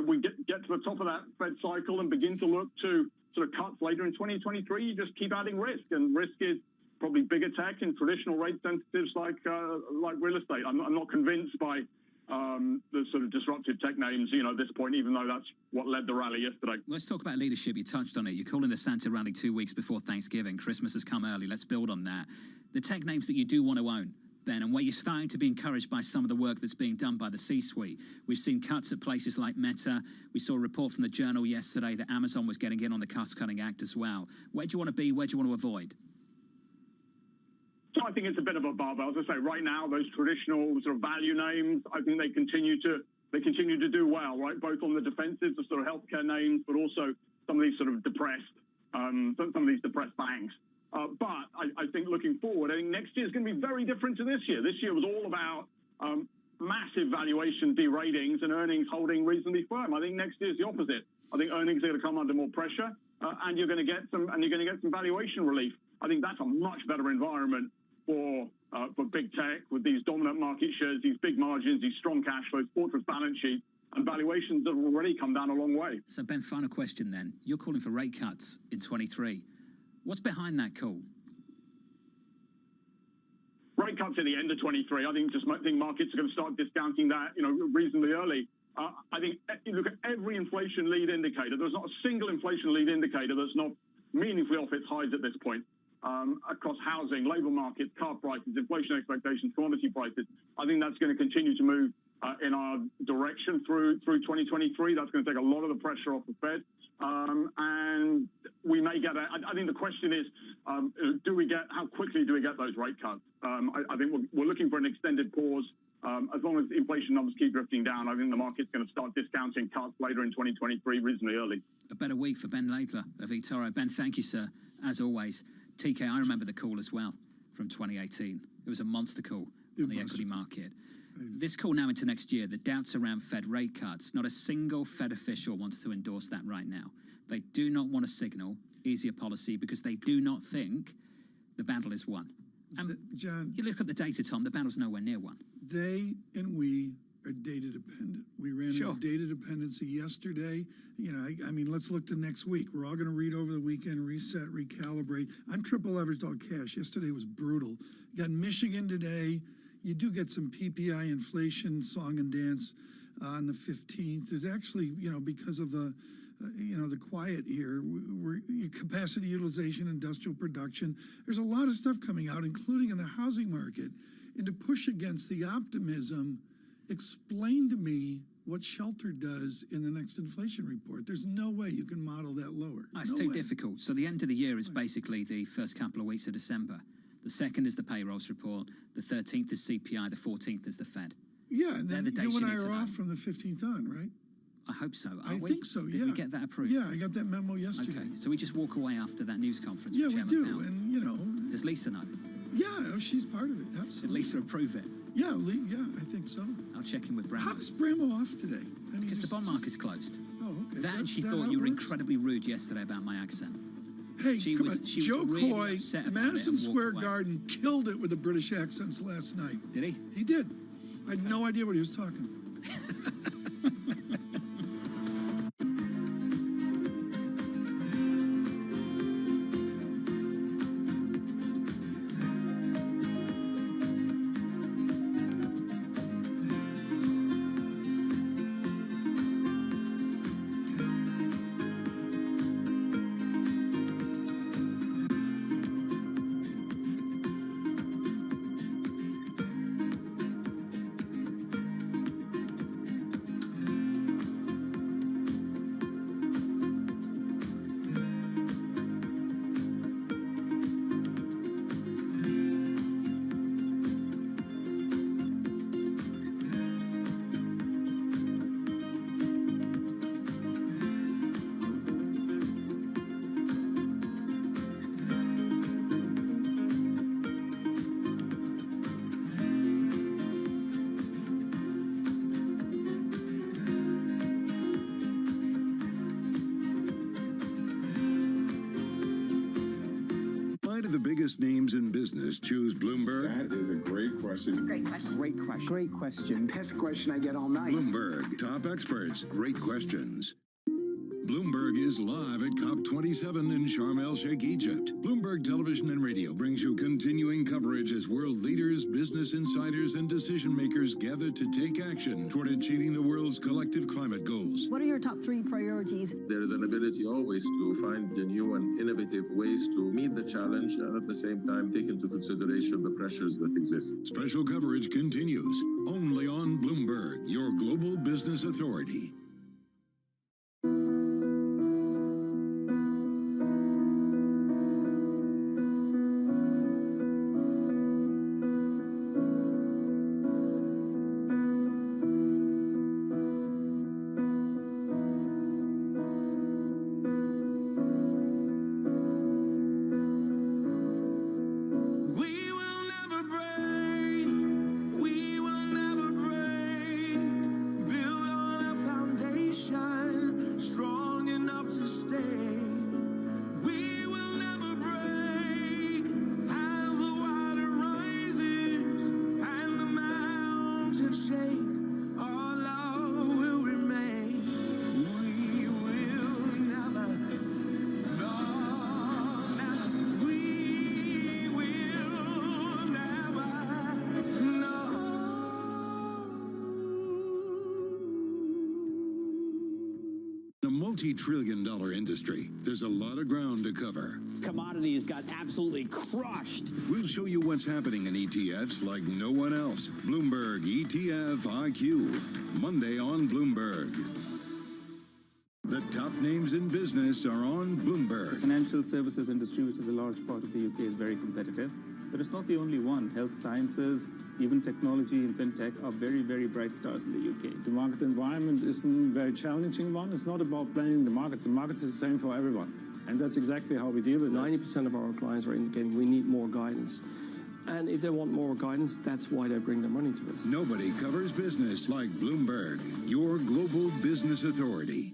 we get to the top of that Fed cycle and begin to look to sort of cuts later in 2023, you just keep adding risk. And risk is probably bigger tech and traditional rate sensitives like real estate. I'm not convinced by the sort of disruptive tech names, at this point, even though that's what led the rally yesterday. Let's talk about leadership. You touched on it. You're calling the Santa rally 2 weeks before Thanksgiving. Christmas has come early. Let's build on that. The tech names that you do want to own, Ben, and where you're starting to be encouraged by some of the work that's being done by the C-suite. We've seen cuts at places like Meta. We saw a report from the Journal yesterday that Amazon was getting in on the cost-cutting act as well. Where do you want to be? Where do you want to avoid? So I think it's a bit of a barbell. As I say, right now, those traditional sort of value names, I think they continue to do well, right? Both on the defensive, the sort of healthcare names, but also some of these sort of depressed banks. But I think looking forward, I think next year is going to be very different to this year. This year was all about massive valuation deratings and earnings holding reasonably firm. I think next year is the opposite. I think earnings are going to come under more pressure, and you're going to get some valuation relief. I think that's a much better environment for big tech with these dominant market shares, these big margins, these strong cash flows, fortress balance sheet, and valuations that have already come down a long way. So, Ben, final question then. You're calling for rate cuts in 23. What's behind that call? Rate cuts at the end of 23. I think markets are going to start discounting that, reasonably early. I think you look at every inflation lead indicator. There's not a single inflation lead indicator that's not meaningfully off its highs at this point. Across housing, labor markets, car prices, inflation expectations, commodity prices. I think that's going to continue to move in our direction through 2023. That's going to take a lot of the pressure off the Fed. And we may get I think the question is, how quickly do we get those rate cuts? I think we're looking for an extended pause. As long as inflation numbers keep drifting down, I think the market's going to start discounting cuts later in 2023, reasonably early. A better week for Ben Laidler of eToro. Ben, thank you, sir, as always. TK, I remember the call as well from 2018. It was a monster call on the equity market. This call now into next year, the doubts around Fed rate cuts, not a single Fed official wants to endorse that right now. They do not want to signal easier policy because they do not think the battle is won. And John, you look at the data, Tom, the battle's nowhere near won. They and we are data dependent. We ran into data dependency yesterday. I mean, let's look to next week. We're all going to read over the weekend, reset, recalibrate. I'm triple leveraged all cash. Yesterday was brutal. You got Michigan today. You do get some PPI inflation song and dance on the 15th. There's actually, because of the quiet here, we're capacity utilization, industrial production. There's a lot of stuff coming out, including in the housing market. And to push against the optimism, explain to me what shelter does in the next inflation report. There's no way you can model that lower. It's too difficult. So the end of the year is basically the first couple of weeks of December. The second is the payrolls report. The 13th is CPI. The 14th is the Fed. Yeah, and then you and I are off from the 15th on, right? I hope so. I think so, yeah. Did we get that approved? Yeah, I got that memo yesterday. Okay, so we just walk away after that news conference. Yeah, with we Chairman do, Powell. and Does Lisa know? Yeah, she's part of it, absolutely. Did Lisa approve it? Yeah, I think so. I'll check in with Bramwell. How's Bramwell off today? Because the bond market's closed. Oh, okay. That and she thought you were incredibly rude yesterday about my accent. Hey, she come was, on. she Joe was really Coy, upset about Madison it and Square walked away. Garden killed it with the British accents last night. Did he? He did. I had no idea what he was talking. biggest names in business choose Bloomberg? That is a great question. It's a great question. Great question. Great question. That's a question I get all night. Bloomberg, top experts, great questions. Bloomberg is live at COP27 in Sharm el-Sheikh, Egypt. Bloomberg Television and Radio brings you continuing coverage as world leaders, business insiders, and decision makers gather to take action toward achieving the world's collective climate goals. What are your top 3 priorities? There is an ability always to find the new and innovative ways to meet the challenge and at the same time take into consideration the pressures that exist. Special coverage continues only on Bloomberg, your global business authority. Multi-trillion-dollar industry. There's a lot of ground to cover. Commodities got absolutely crushed. We'll show you what's happening in ETFs like no one else. Bloomberg ETF IQ. Monday on Bloomberg. The top names in business are on Bloomberg. The financial services industry, which is a large part of the UK, is very competitive. But it's not the only one. Health sciences, even technology and fintech are very, very bright stars in the UK. The market environment is a very challenging one. It's not about blaming the markets. The markets is the same for everyone. And that's exactly how we deal with it. 90% of our clients are indicating we need more guidance. And if they want more guidance, that's why they bring their money to us. Nobody covers business like Bloomberg, your global business authority.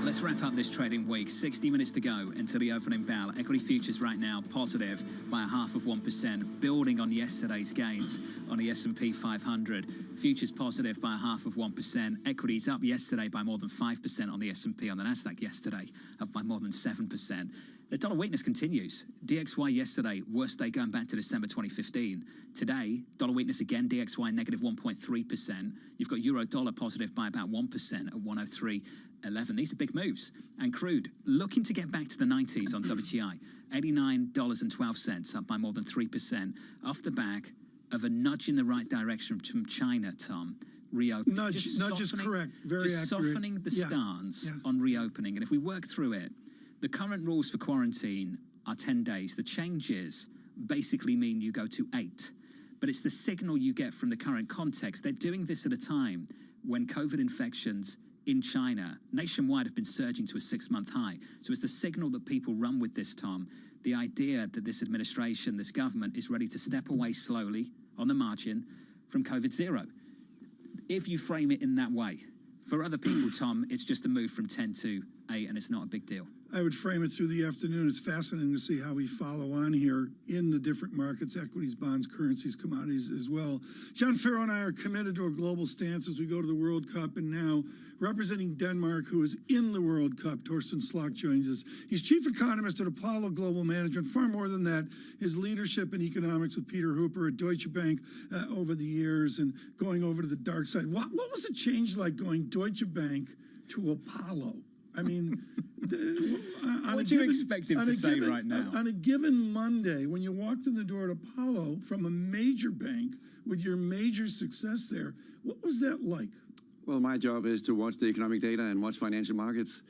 Let's wrap up this trading week. 60 minutes to go until the opening bell. Equity futures right now positive by 0.5%, building on yesterday's gains on the S&P 500. Futures positive by 0.5%. Equities up yesterday by more than 5% on the S&P. On the Nasdaq yesterday, up by more than 7%. The dollar weakness continues. DXY yesterday, worst day going back to December 2015. Today, dollar weakness again, DXY negative 1.3%. You've got euro dollar positive by about 1% at 103.11. These are big moves. And crude, looking to get back to the 90s on WTI. $89.12, up by more than 3%. Off the back of a nudge in the right direction from China, Tom. Reopening. Nudge is correct. Very just accurate. Softening the stance on reopening. And if we work through it, the current rules for quarantine are 10 days. The changes basically mean you go to 8. But it's the signal you get from the current context. They're doing this at a time when COVID infections in China nationwide have been surging to a 6-month high. So it's the signal that people run with this, Tom. The idea that this administration, this government, is ready to step away slowly on the margin from COVID zero. If you frame it in that way. For other people, Tom, it's just a move from 10 to 8, and it's not a big deal. I would frame it through the afternoon. It's fascinating to see how we follow on here in the different markets, equities, bonds, currencies, commodities as well. John Farrow and I are committed to a global stance as we go to the World Cup. And now, representing Denmark, who is in the World Cup, Torsten Slok joins us. He's chief economist at Apollo Global Management. Far more than that, his leadership in economics with Peter Hooper at Deutsche Bank over the years and going over to the dark side. What was the change like going Deutsche Bank to Apollo? I mean, what do you expect him to say right now? On a given Monday, when you walked in the door at Apollo from a major bank with your major success there, what was that like? Well, my job is to watch the economic data and watch financial markets.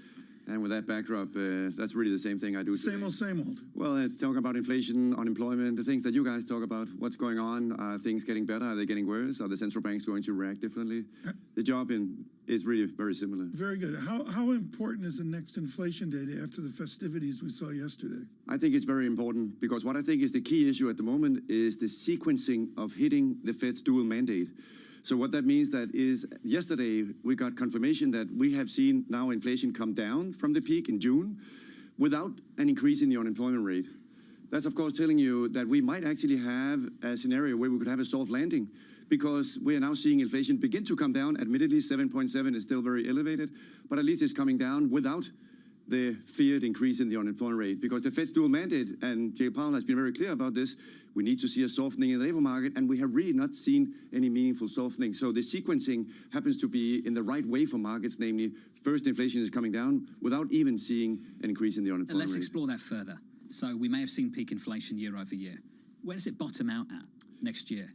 And with that backdrop, that's really the same thing I do today. Same old. Well, talking about inflation, unemployment, the things that you guys talk about, what's going on, are things getting better, are they getting worse, are the central banks going to react differently? The job is really very similar. Very good. How important is the next inflation data after the festivities we saw yesterday? I think it's very important because what I think is the key issue at the moment is the sequencing of hitting the Fed's dual mandate. So what that means that is yesterday we got confirmation that we have seen now inflation come down from the peak in June without an increase in the unemployment rate. That's of course telling you that we might actually have a scenario where we could have a soft landing because we are now seeing inflation begin to come down. Admittedly, 7.7 is still very elevated, but at least it's coming down without the feared increase in the unemployment rate, because the Fed's dual mandate, and Jay Powell has been very clear about this, we need to see a softening in the labor market, and we have really not seen any meaningful softening. So the sequencing happens to be in the right way for markets, namely, first inflation is coming down without even seeing an increase in the unemployment Let's rate. explore that further. So we may have seen peak inflation year over year. Where does it bottom out at next year?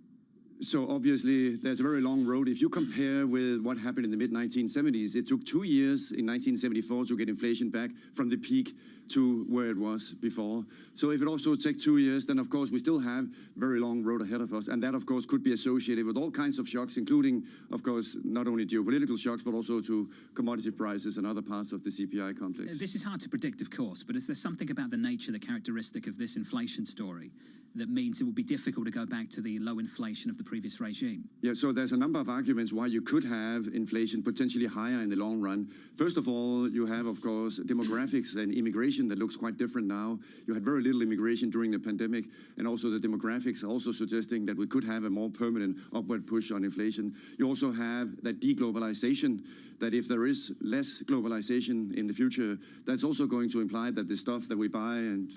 So obviously, there's a very long road. If you compare with what happened in the mid-1970s, it took 2 years in 1974 to get inflation back from the peak to where it was before. So if it also takes 2 years, then of course we still have a very long road ahead of us. And that of course could be associated with all kinds of shocks, including of course not only geopolitical shocks, but also to commodity prices and other parts of the CPI complex. This is hard to predict, of course, but is there something about the nature, the characteristic of this inflation story that means it will be difficult to go back to the low inflation of the previous regime? Yeah, so there's a number of arguments why you could have inflation potentially higher in the long run. First of all, you have, of course, demographics and immigration that looks quite different now. You had very little immigration during the pandemic, and also the demographics are also suggesting that we could have a more permanent upward push on inflation. You also have that deglobalization, that if there is less globalization in the future, that's also going to imply that the stuff that we buy and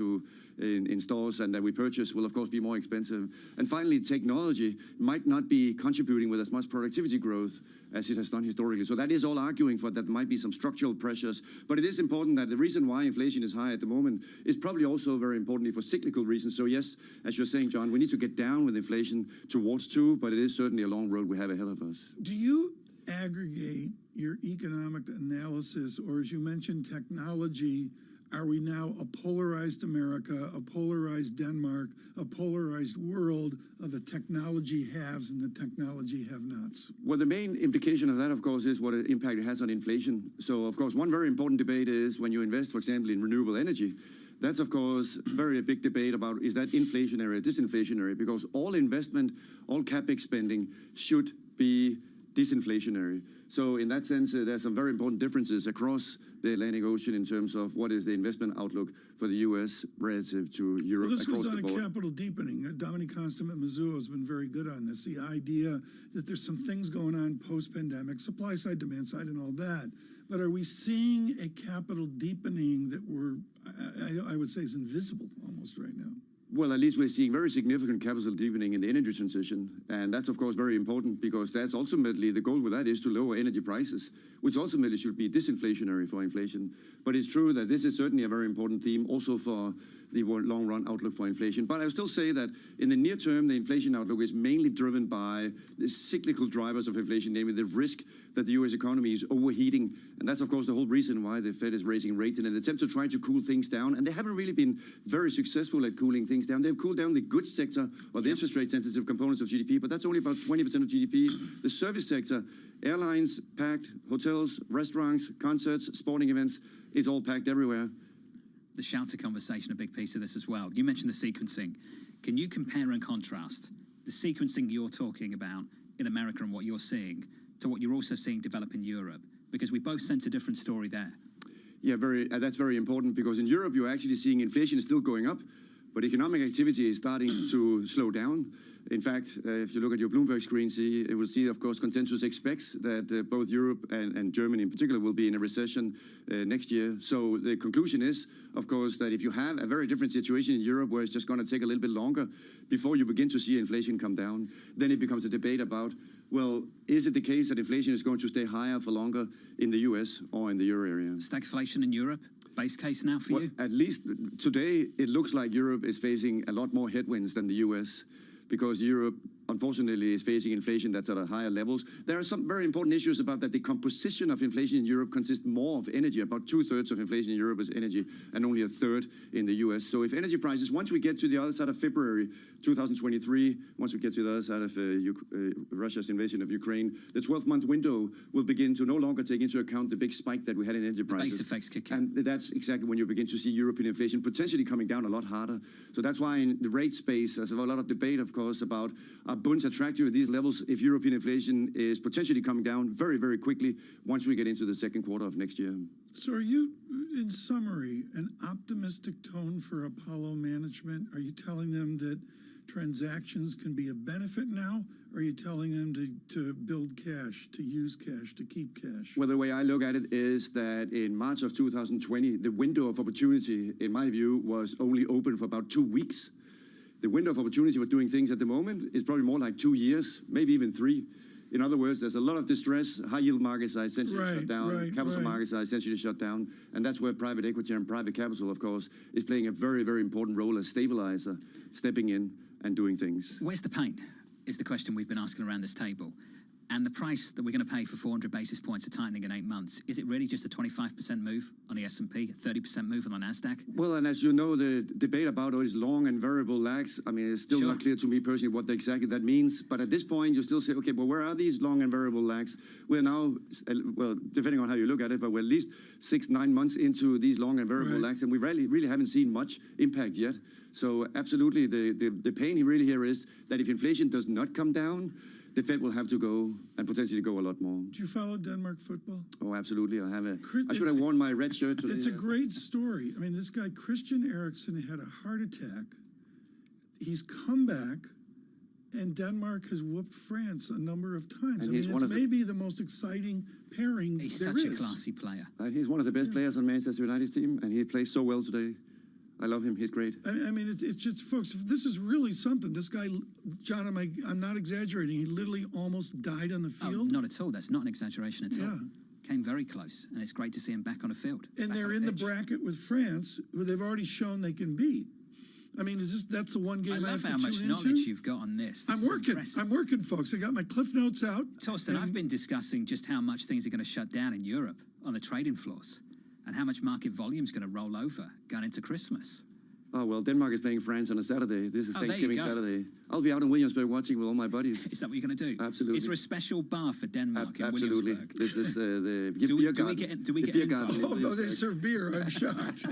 in stores and that we purchase will of course be more expensive. And finally, technology might not be contributing with as much productivity growth as it has done historically. So that is all arguing for that there might be some structural pressures. But it is important that the reason why inflation is high at the moment is probably also very importantly for cyclical reasons. So yes, as you're saying, John, we need to get down with inflation towards 2, but it is certainly a long road we have ahead of us. Do you aggregate your economic analysis, or as you mentioned, technology? Are we now a polarized America, a polarized Denmark, a polarized world of the technology haves and the technology have-nots? Well, the main implication of that, of course, is what impact it has on inflation. So, of course, one very important debate is when you invest, for example, in renewable energy. That's, of course, a big debate about is that inflationary or disinflationary, because all investment, all CapEx spending should be disinflationary. So in that sense, there's some very important differences across the Atlantic Ocean in terms of what is the investment outlook for the U.S. relative to Europe Well, this across goes the on board. capital deepening. Dominique Constant at Mizzou has been very good on this. The idea that there's some things going on post-pandemic, supply side, demand side, and all that. But are we seeing a capital deepening that I would say is invisible almost right now? Well, at least we're seeing very significant capital deepening in the energy transition. And that's, of course, very important because that's ultimately the goal with that is to lower energy prices, which ultimately should be disinflationary for inflation. But it's true that this is certainly a very important theme also for the long-run outlook for inflation. But I would still say that in the near term, the inflation outlook is mainly driven by the cyclical drivers of inflation, namely the risk that the U.S. economy is overheating. And that's, of course, the whole reason why the Fed is raising rates in an attempt to try to cool things down. And they haven't really been very successful at cooling things down. They've cooled down the goods sector or the interest rate-sensitive components of GDP, but that's only about 20% of GDP. The service sector, airlines packed, hotels, restaurants, concerts, sporting events, it's all packed everywhere. The shelter conversation, a big piece of this as well. You mentioned the sequencing. Can you compare and contrast the sequencing you're talking about in America and what you're seeing to what you're also seeing develop in Europe? Because we both sense a different story there. Yeah, that's very important because in Europe, you're actually seeing inflation is still going up, but economic activity is starting to slow down. In fact, if you look at your Bloomberg screen, you will see, of course, consensus expects that both Europe and Germany in particular will be in a recession next year. So the conclusion is, of course, that if you have a very different situation in Europe where it's just going to take a little bit longer before you begin to see inflation come down, then it becomes a debate about, well, is it the case that inflation is going to stay higher for longer in the US or in the euro area? Stagflation in Europe? Base case now for you? At least today, it looks like Europe is facing a lot more headwinds than the US, because Europe unfortunately is facing inflation that's at a higher levels. There are some very important issues about that. The composition of inflation in Europe consists more of energy. About 2/3 of inflation in Europe is energy, and only 1/3 in the US. So if energy prices, once we get to the other side of February 2023, once we get to the other side of Russia's invasion of Ukraine, the 12-month window will begin to no longer take into account the big spike that we had in energy prices. Base effects kick in. And that's exactly when you begin to see European inflation potentially coming down a lot harder. So that's why in the rate space, there's a lot of debate, of course, about are bonds attractive at these levels if European inflation is potentially coming down very, very quickly once we get into the second quarter of next year. So are you, in summary, an optimistic tone for Apollo management? Are you telling them that transactions can be a benefit now? Or are you telling them to build cash, to use cash, to keep cash? Well, the way I look at it is that in March of 2020, the window of opportunity, in my view, was only open for about 2 weeks. The window of opportunity for doing things at the moment is probably more like 2 years, maybe even 3. In other words, there's a lot of distress. High yield markets are essentially shut down. Capital markets are essentially shut down. And that's where private equity and private capital, of course, is playing a very, very important role as stabilizer, stepping in and doing things. Where's the pain, is the question we've been asking around this table. And the price that we're going to pay for 400 basis points of tightening in 8 months, is it really just a 25% move on the S&P, a 30% move on the NASDAQ? Well, and as you know, the debate about those long and variable lags, I mean, it's still not clear to me personally what exactly that means. But at this point, you still say, okay, but where are these long and variable lags? We're now, well, depending on how you look at it, but we're at least 6-9 months into these long and variable lags, and we really haven't seen much impact yet. So absolutely, the pain really here is that if inflation does not come down, the Fed will have to go and potentially go a lot more. Do you follow Denmark football? Oh, absolutely. I should have worn my red shirt today. It's a great story. I mean, this guy, Christian Eriksen, had a heart attack. He's come back, and Denmark has whooped France a number of times. And I mean, it's maybe the most exciting pairing He's there such is. a classy player. And he's one of the best players on Manchester United's team, and he plays so well today. I love him. He's great. I mean, it's just, folks, this is really something. This guy, John, I'm not exaggerating. He literally almost died on the field. Oh, not at all. That's not an exaggeration at all. Came very close, and it's great to see him back on the field. And they're in the bracket with France, who they've already shown they can beat. I mean, that's the one game I love have how to much tune knowledge into? you've got on this. I'm working, folks. I got my Cliff Notes out. Torsten, I've been discussing just how much things are going to shut down in Europe on the trading floors, and how much market volume is going to roll over going into Christmas. Oh, well, Denmark is playing France on a Saturday. This is Thanksgiving Saturday. I'll be out in Williamsburg watching with all my buddies. Is that what you're going to do? Absolutely. Is there a special bar for Denmark in absolutely. Williamsburg? This is the Do beer garden. we get beer info? garden. Oh, they serve beer. I'm shocked.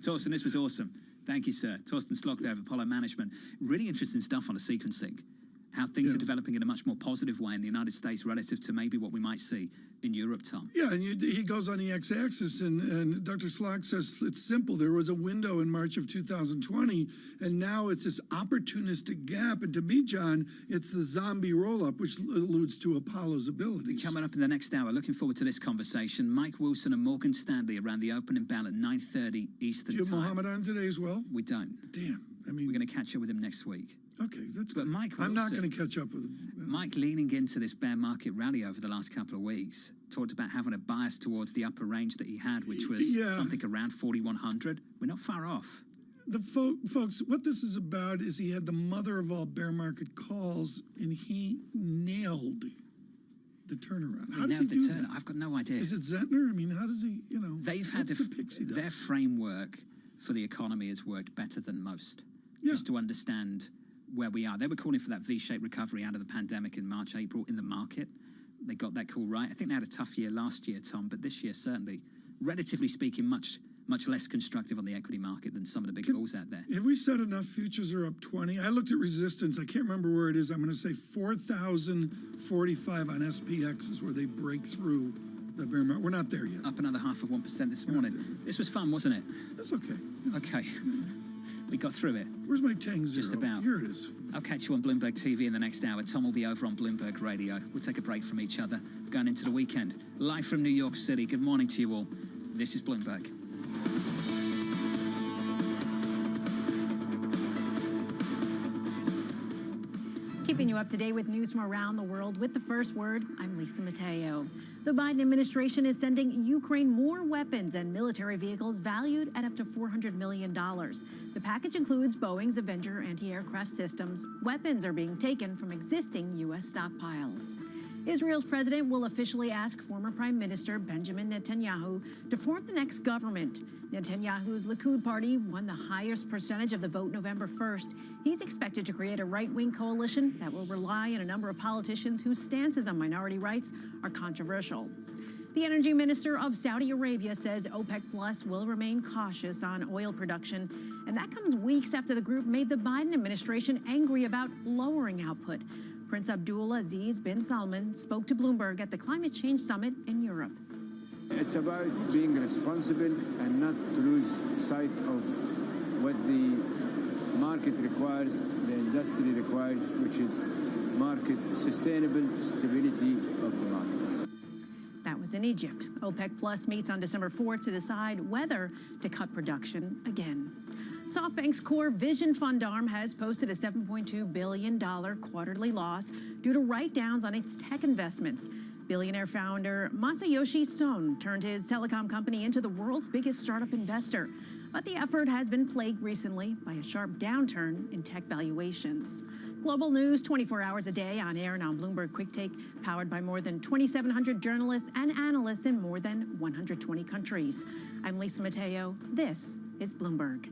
Torsten, this was awesome. Thank you, sir. Torsten Slok there of Apollo Management. Really interesting stuff on the sequencing. How things are developing in a much more positive way in the United States relative to maybe what we might see in Europe, Tom. Yeah, and he goes on the x-axis, and Dr. Slok says it's simple. There was a window in March of 2020, and now it's this opportunistic gap. And to me, John, it's the zombie roll-up, which alludes to Apollo's abilities. Coming up in the next hour, looking forward to this conversation. Mike Wilson and Morgan Stanley around the opening bell at 9:30 Eastern Do you have time. Mohammed on today as well? We don't. Damn. I mean, we're going to catch up with him next week. Okay, that's good. But Mike Wilson, I'm not going to catch up with him. Mike, leaning into this bear market rally over the last couple of weeks, talked about having a bias towards the upper range that he had, which was something around 4,100. We're not far off. The folks, what this is about is he had the mother of all bear market calls, and he nailed the turnaround. How does he do that? I've got no idea. Is it Zentner? I mean, how does he, They've had their framework for the economy has worked better than most. Just to understand where we are. They were calling for that V-shaped recovery out of the pandemic in March, April in the market. They got that call right. I think they had a tough year last year, Tom, but this year certainly, relatively speaking, much less constructive on the equity market than some of the big bulls out there. Have we said enough futures are up 20? I looked at resistance. I can't remember where it is. I'm going to say 4,045 on SPX is where they break through the bear market. We're not there yet. Up another 0.5% this morning. This was fun, wasn't it? That's okay. Okay. We got through it. Where's my Tang Zero? Just about. Here it is. I'll catch you on Bloomberg TV in the next hour. Tom will be over on Bloomberg Radio. We'll take a break from each other going into the weekend. Live from New York City. Good morning to you all. This is Bloomberg. Keeping you up to date with news from around the world with the first word, I'm Lisa Mateo. The Biden administration is sending Ukraine more weapons and military vehicles valued at up to $400 million. The package includes Boeing's Avenger anti-aircraft systems. Weapons are being taken from existing U.S. stockpiles. Israel's president will officially ask former Prime Minister Benjamin Netanyahu to form the next government. Netanyahu's Likud party won the highest percentage of the vote November 1st. He's expected to create a right-wing coalition that will rely on a number of politicians whose stances on minority rights are controversial. The energy minister of Saudi Arabia says OPEC Plus will remain cautious on oil production, and that comes weeks after the group made the Biden administration angry about lowering output. Prince Abdul Aziz bin Salman spoke to Bloomberg at the Climate Change Summit in Europe. It's about being responsible and not to lose sight of what the market requires, the industry requires, which is market sustainable stability of the markets. That was in Egypt. OPEC Plus meets on December 4th to decide whether to cut production again. SoftBank's core Vision Fund arm has posted a $7.2 billion quarterly loss due to write-downs on its tech investments. Billionaire founder Masayoshi Son turned his telecom company into the world's biggest startup investor. But the effort has been plagued recently by a sharp downturn in tech valuations. Global news 24 hours a day on air and on Bloomberg Quick Take, powered by more than 2,700 journalists and analysts in more than 120 countries. I'm Lisa Mateo. This is Bloomberg.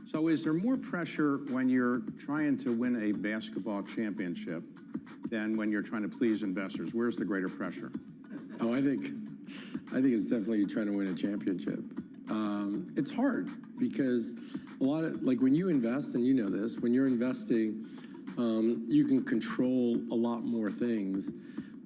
So is there more pressure when you're trying to win a basketball championship than when you're trying to please investors? Where's the greater pressure? Oh, I think it's definitely trying to win a championship. It's hard because a lot of, like when you invest, and you know this, when you're investing, you can control a lot more things.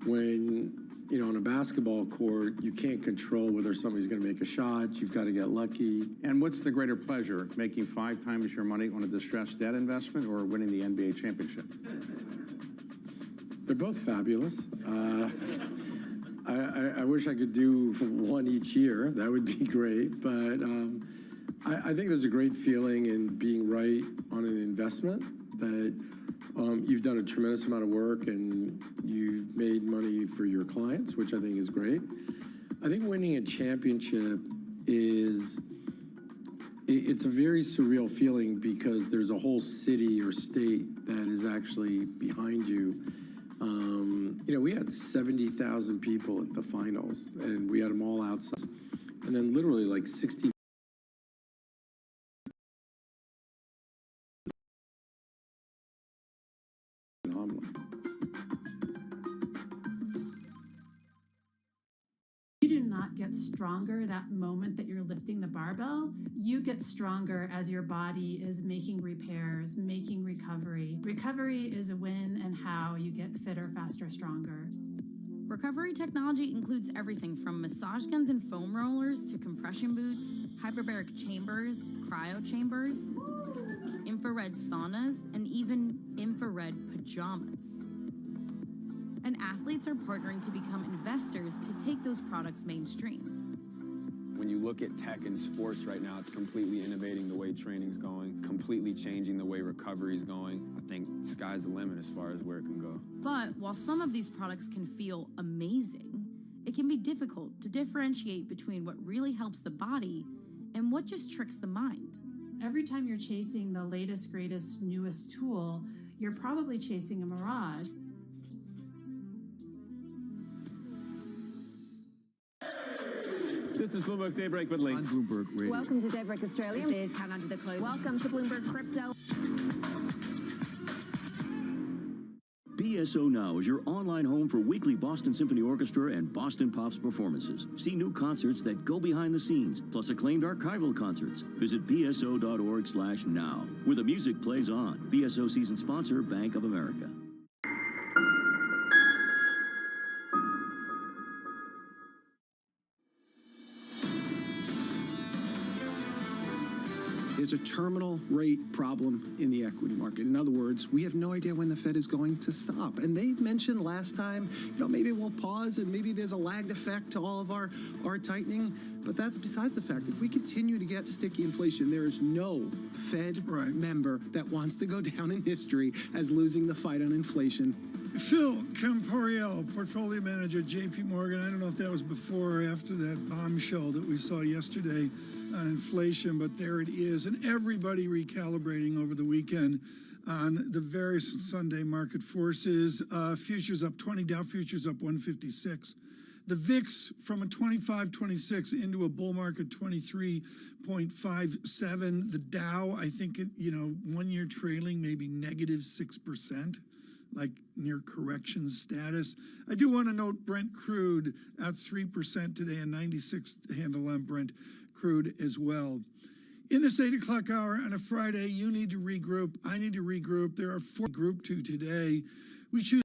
When, you know, on a basketball court, you can't control whether somebody's going to make a shot. You've got to get lucky. And what's the greater pleasure, making 5 times your money on a distressed debt investment or winning the NBA championship? They're both fabulous. I wish I could do one each year. That would be great. But I think there's a great feeling in being right on an investment that you've done a tremendous amount of work and you've made money for your clients, which I think is great. I think winning a championship it's a very surreal feeling because there's a whole city or state that is actually behind you. You know, we had 70,000 people at the finals, and we had them all outside. And then literally like 60. You do not get stronger that moment that you're lifting the barbell. You get stronger as your body is making repairs, making recovery. Recovery is a when and how you get fitter, faster, stronger. Recovery technology includes everything from massage guns and foam rollers to compression boots, hyperbaric chambers, cryo chambers, infrared saunas, and even infrared pajamas. And athletes are partnering to become investors to take those products mainstream. When you look at tech in sports right now, it's completely innovating the way training's going, completely changing the way recovery is going. I think sky's the limit as far as where it can go. But while some of these products can feel amazing, it can be difficult to differentiate between what really helps the body and what just tricks the mind. Every time you're chasing the latest, greatest, newest tool, you're probably chasing a mirage. This is Bloomberg Daybreak with Lee. On Bloomberg Radio. Welcome to Daybreak Australia. This is Countdown to the Close. Welcome to Bloomberg Crypto. BSO Now is your online home for weekly Boston Symphony Orchestra and Boston Pops performances. See new concerts that go behind the scenes, plus acclaimed archival concerts. Visit bso.org/now, where the music plays on. BSO season sponsor, Bank of America. There's a terminal rate problem in the equity market. In other words, we have no idea when the Fed is going to stop. And they mentioned last time, maybe we'll pause and maybe there's a lagged effect to all of our tightening. But that's besides the fact. If we continue to get sticky inflation, there is no Fed member that wants to go down in history as losing the fight on inflation. Phil Camporiel, portfolio manager at JP Morgan. I don't know if that was before or after that bombshell that we saw yesterday on inflation, but there it is. And everybody recalibrating over the weekend on the various Sunday market forces. Futures up 20, Dow futures up 156. The VIX from a 25.26 into a bull market 23.57. The Dow, I think, 1 year trailing, maybe negative 6%. Like near correction status. I do want to note Brent crude at 3% today, a 96 handle on Brent crude as well. In this 8 o'clock hour on a Friday, you need to regroup. I need to regroup. There are 4 group 2 today. We choose.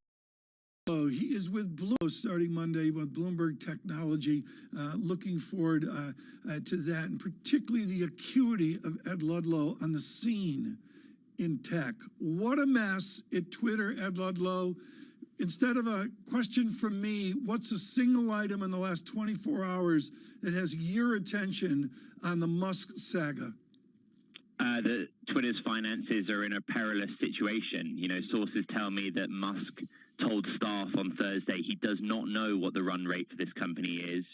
He is with Bloomberg starting Monday with Bloomberg Technology. Looking forward to that, and particularly the acuity of Ed Ludlow on the scene in tech. What a mess at Twitter, Ed Ludlow. Instead of a question from me, what's a single item in the last 24 hours that has your attention on the Musk saga? That Twitter's finances are in a perilous situation. Sources tell me that Musk told staff on Thursday he does not know what the run rate for this company is.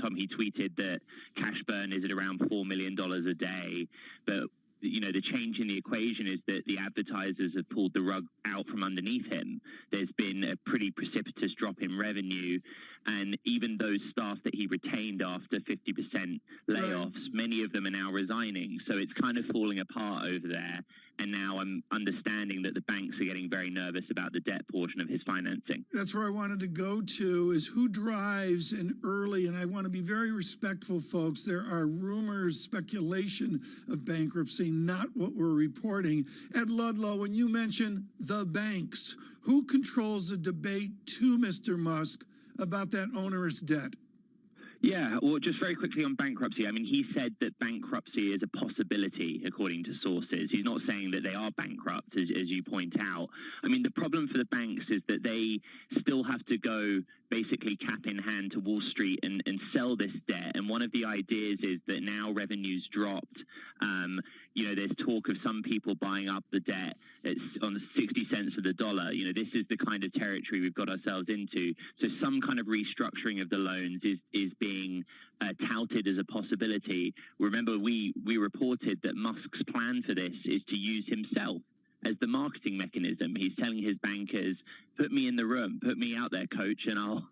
Tom, he tweeted that cash burn is at around $4 million a day, but the change in the equation is that the advertisers have pulled the rug out from underneath him. There's been a pretty precipitous drop in revenue, and even those staff that he retained after 50% layoffs, many of them are now resigning. So it's kind of falling apart over there. And now I'm understanding that the banks are getting very nervous about the debt portion of his financing. That's where I wanted to go to, is who drives an early, and I want to be very respectful, folks. There are rumors, speculation of bankruptcy, not what we're reporting. Ed Ludlow, when you mention the banks, who controls the debate to Mr. Musk about that onerous debt? Yeah, well, just very quickly on bankruptcy. I mean, he said that bankruptcy is a possibility, according to sources. He's not saying that they are bankrupt, as you point out. I mean, the problem for the banks is that they still have to go basically cap in hand to Wall Street and sell this debt. And one of the ideas is that now revenue's dropped. There's talk of some people buying up the debt on 60 cents of the dollar. This is the kind of territory we've got ourselves into. So some kind of restructuring of the loans is being touted as a possibility. Remember, we reported that Musk's plan for this is to use himself as the marketing mechanism. He's telling his bankers, put me in the room, put me out there, coach, and I'll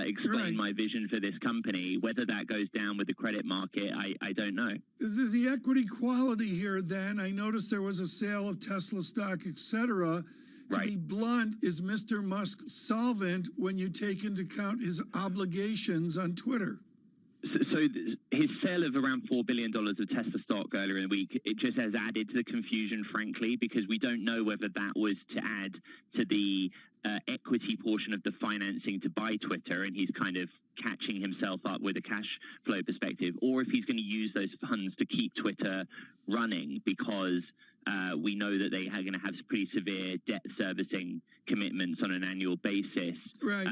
explain my vision for this company. Whether that goes down with the credit market, I don't know. The equity quality here, then, I noticed there was a sale of Tesla stock, etc. To be blunt, is Mr. Musk solvent when you take into account his obligations on Twitter? So his sale of around $4 billion of Tesla stock earlier in the week, it just has added to the confusion, frankly, because we don't know whether that was to add to the equity portion of the financing to buy Twitter, and he's kind of catching himself up with a cash flow perspective, or if he's going to use those funds to keep Twitter running, because we know that they are going to have pretty severe debt servicing commitments on an annual basis. Right.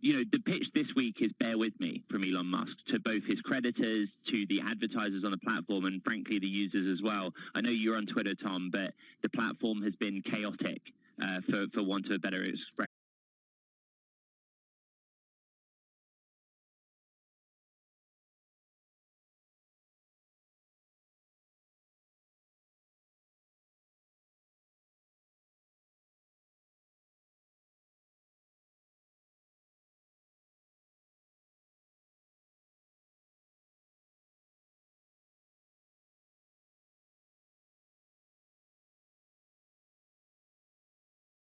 The pitch this week is bear with me from Elon Musk to both his creditors, to the advertisers on the platform, and frankly the users as well. I know you're on Twitter, Tom, but the platform has been chaotic, for want of a better expression.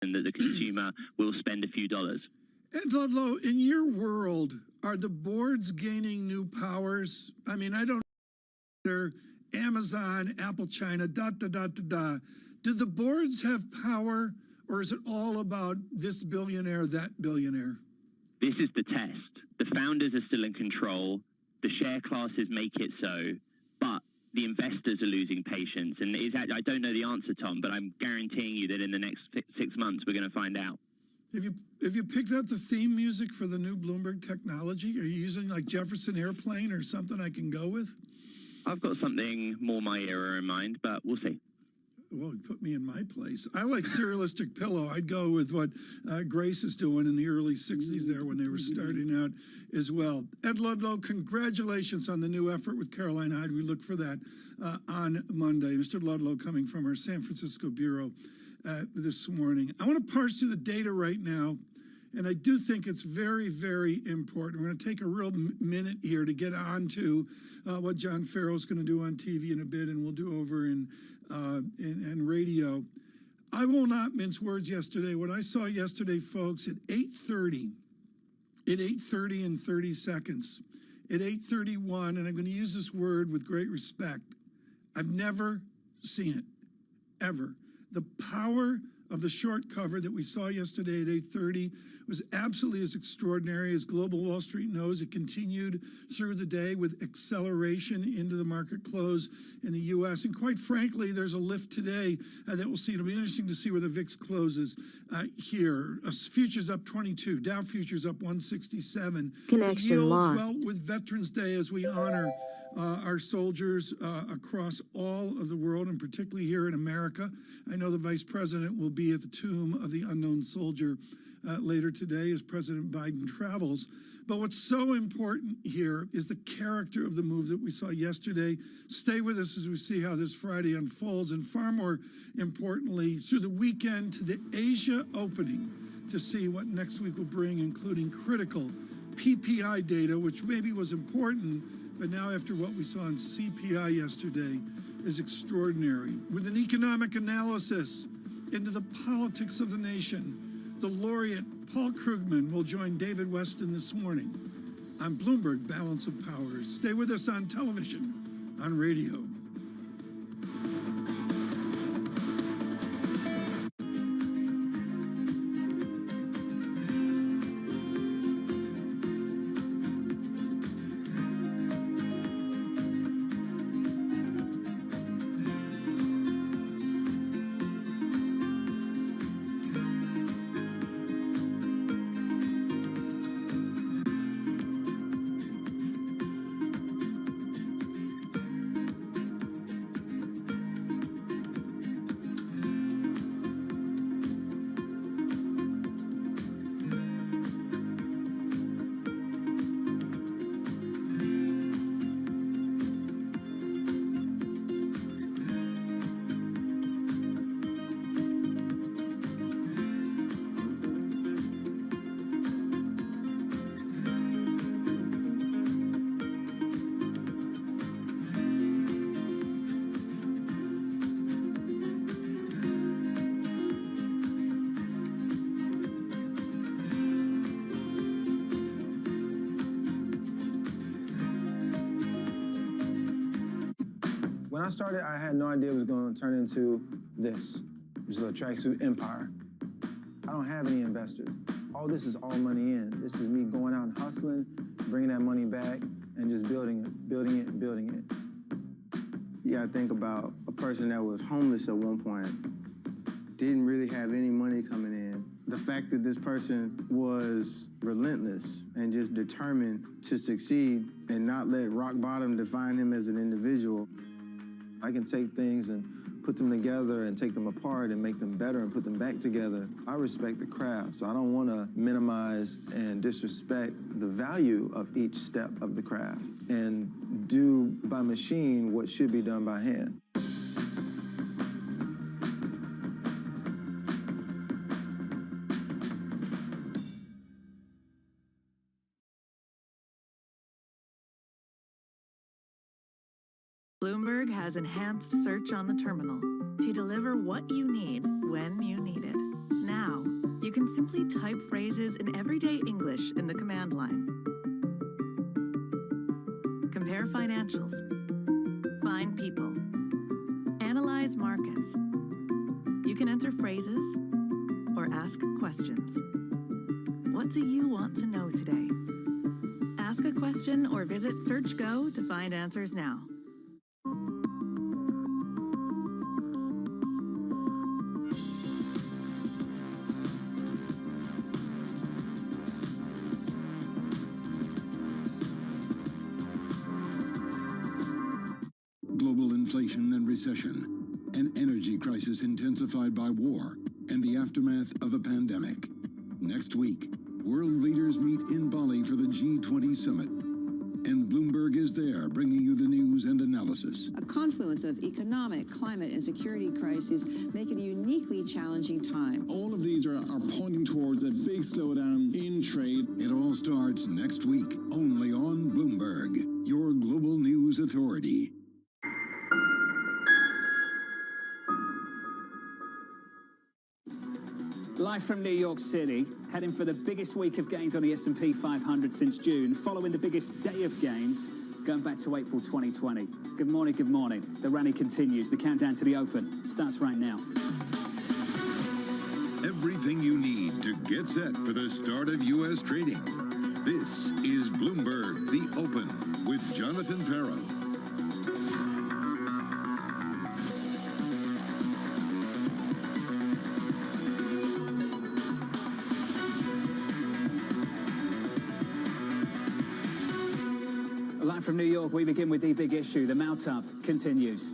And that the consumer will spend a few dollars. Ed Ludlow, in your world, are the boards gaining new powers? I mean, I don't know. Amazon, Apple, China, Do the boards have power, or is it all about this billionaire, that billionaire? This is the test. The founders are still in control. The share classes make it so, but the investors are losing patience. And I don't know the answer, Tom, but I'm guaranteeing you that in the next 6 months, we're going to find out. Have you picked out the theme music for the new Bloomberg technology? Are you using like Jefferson Airplane or something I can go with? I've got something more my era in mind, but we'll see. Well, you put me in my place. I like Serialistic Pillow. I'd go with what Grace is doing in the early 60s there when they were starting out as well. Ed Ludlow, congratulations on the new effort with Caroline Hyde. We look for that on Monday. Mr. Ludlow coming from our San Francisco Bureau this morning. I want to parse through the data right now, and I do think it's very, very important. We're going to take a real minute here to get on to what John Farrell's going to do on TV in a bit, and we'll do over in radio. I will not mince words yesterday. What I saw yesterday, folks, at 8:30 and 30 seconds, at 8:31, and I'm going to use this word with great respect, I've never seen it, ever. The power of the short cover that we saw yesterday at 8:30 was absolutely as extraordinary as Global Wall Street knows. It continued through the day with acceleration into the market close in the U.S. And quite frankly, there's a lift today that we'll see. It'll be interesting to see where the VIX closes here. Futures up 22, Dow futures up 167. Connection yields, lost. well, with Veterans Day as we honor our soldiers across all of the world, and particularly here in America. I know the Vice President will be at the Tomb of the Unknown Soldier later today as President Biden travels. But what's so important here is the character of the move that we saw yesterday. Stay with us as we see how this Friday unfolds, and far more importantly, through the weekend to the Asia opening to see what next week will bring, including critical PPI data, which maybe was important, but now after what we saw in CPI yesterday is extraordinary. With an economic analysis into the politics of the nation, the laureate Paul Krugman will join David Weston this morning on Bloomberg Balance of Powers. Stay with us on television, on radio. When I started, I had no idea it was going to turn into this, which is a tracksuit empire. I don't have any investors. All this is all money in. This is me going out and hustling, bringing that money back, and just building it, building it, building it. You gotta think about a person that was homeless at one point, didn't really have any money coming in. The fact that this person was relentless, and just determined to succeed and not let rock bottom define him as an individual. I can take things and put them together and take them apart and make them better and put them back together. I respect the craft, so I don't want to minimize and disrespect the value of each step of the craft and do by machine what should be done by hand. Bloomberg has enhanced search on the terminal to deliver what you need when you need it. Now, you can simply type phrases in everyday English in the command line. Compare financials. Find people. Analyze markets. You can enter phrases or ask questions. What do you want to know today? Ask a question or visit SearchGo to find answers now. Global inflation and recession, an energy crisis intensified by war, and the aftermath of a pandemic. Next week, world leaders meet in Bali for the G20 summit. And Bloomberg is there bringing you the news and analysis. A confluence of economic, climate, and security crises make it a uniquely challenging time. All of these are pointing towards a big slowdown in trade. It all starts next week, only on Bloomberg, your global news authority. Live from New York City, heading for the biggest week of gains on the S&P 500 since June, following the biggest day of gains going back to April 2020. Good morning, good morning. The rally continues. The countdown to the open starts right now. Everything you need to get set for the start of U.S. trading. This is Bloomberg, The Open, with Jonathan Farrow. Live from New York, we begin with the big issue. The mount-up continues.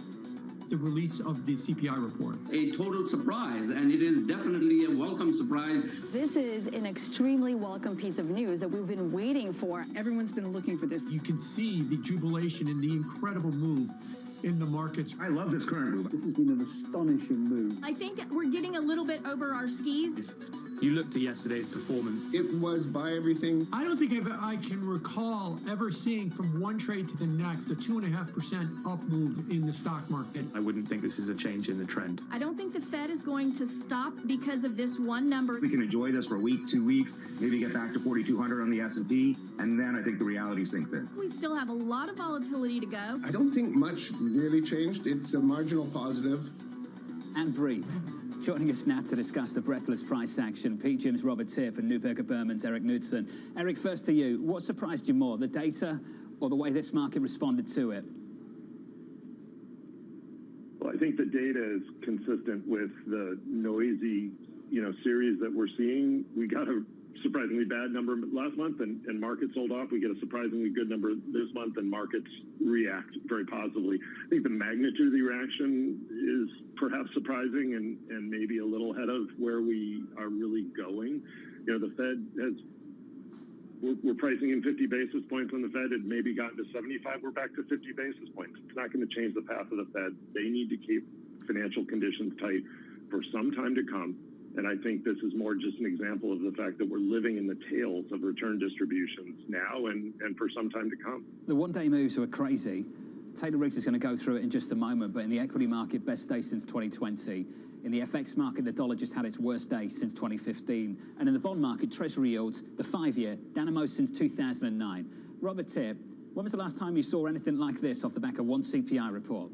The release of the CPI report. A total surprise, and it is definitely a welcome surprise. This is an extremely welcome piece of news that we've been waiting for. Everyone's been looking for this. You can see the jubilation and the incredible move in the markets. I love this current move. This has been an astonishing move. I think we're getting a little bit over our skis. You looked at yesterday's performance. It was buy everything. I don't think I can recall ever seeing from one trade to the next a 2.5% up move in the stock market. I wouldn't think this is a change in the trend. I don't think the Fed is going to stop because of this one number. We can enjoy this for a week, 2 weeks, maybe get back to 4,200 on the S&P, and then I think the reality sinks in. We still have a lot of volatility to go. I don't think much really changed. It's a marginal positive. And breathe. Joining us now to discuss the breathless price action, Pete Jim's Robert Tipp and Neuberger Berman's Eric Knudsen. Eric, first to you. What surprised you more, the data or the way this market responded to it? Well, I think the data is consistent with the noisy, series that we're seeing. We got a surprisingly bad number last month and markets sold off. We get a surprisingly good number this month and markets react very positively. I think the magnitude of the reaction is perhaps surprising and maybe a little ahead of where we are really going. The Fed we're pricing in 50 basis points on the Fed. It maybe gotten to 75. We're back to 50 basis points. It's not going to change the path of the Fed. They need to keep financial conditions tight for some time to come. And I think this is more just an example of the fact that we're living in the tails of return distributions now and for some time to come. The one-day moves were crazy. Taylor Riggs is going to go through it in just a moment, but in the equity market, best day since 2020. In the FX market, the dollar just had its worst day since 2015. And in the bond market, Treasury yields, the 5-year, down the most since 2009. Robert Tipp, when was the last time you saw anything like this off the back of one CPI report?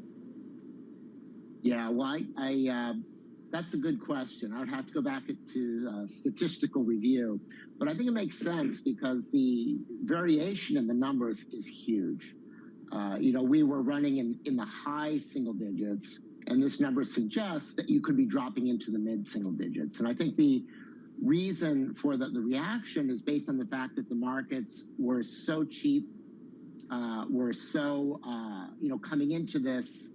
Yeah, well, that's a good question. I would have to go back to statistical review. But I think it makes sense because the variation in the numbers is huge. We were running in the high single digits, and this number suggests that you could be dropping into the mid single digits. And I think the reason for the reaction is based on the fact that the markets were so cheap, were so, coming into this,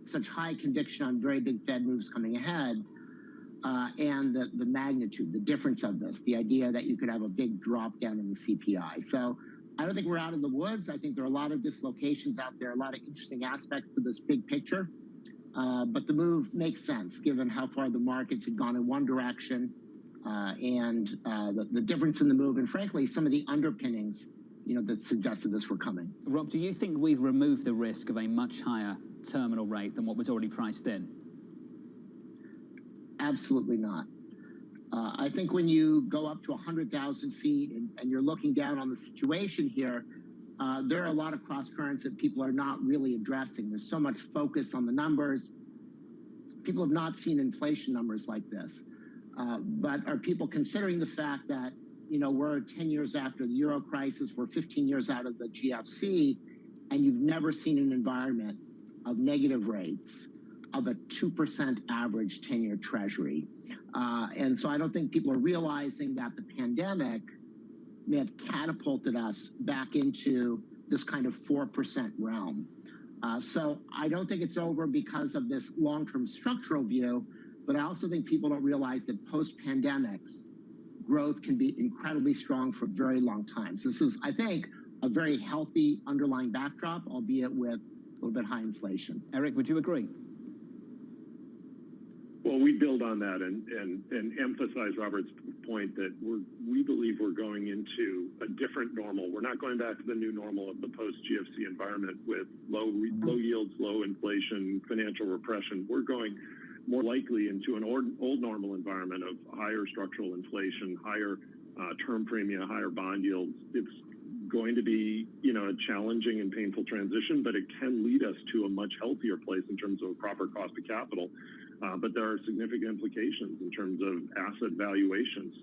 such high conviction on very big Fed moves coming ahead, and the magnitude, the difference of this, the idea that you could have a big drop down in the CPI. So I don't think we're out of the woods. I think there are a lot of dislocations out there, a lot of interesting aspects to this big picture. But the move makes sense given how far the markets had gone in one direction and the difference in the move and, frankly, some of the underpinnings that suggested this were coming. Rob, do you think we've removed the risk of a much higher terminal rate than what was already priced in? Absolutely not. I think when you go up to 100,000 feet and you're looking down on the situation here, there are a lot of cross currents that people are not really addressing. There's so much focus on the numbers. People have not seen inflation numbers like this. But are people considering the fact that, we're 10 years after the Euro crisis, we're 15 years out of the GFC, and you've never seen an environment of negative rates, of a 2% average 10-year treasury. And so I don't think people are realizing that the pandemic may have catapulted us back into this kind of 4% realm. So I don't think it's over because of this long-term structural view, but I also think people don't realize that post-pandemics, growth can be incredibly strong for very long times. This is, I think, a very healthy underlying backdrop, albeit with a little bit high inflation. Eric, would you agree? Well, we build on that and emphasize Robert's point that we believe we're going into a different normal. We're not going back to the new normal of the post-GFC environment with low yields, low inflation, financial repression. We're going more likely into an old normal environment of higher structural inflation, higher term premia, higher bond yields. It's going to be, a challenging and painful transition, but it can lead us to a much healthier place in terms of a proper cost of capital. But there are significant implications in terms of asset valuations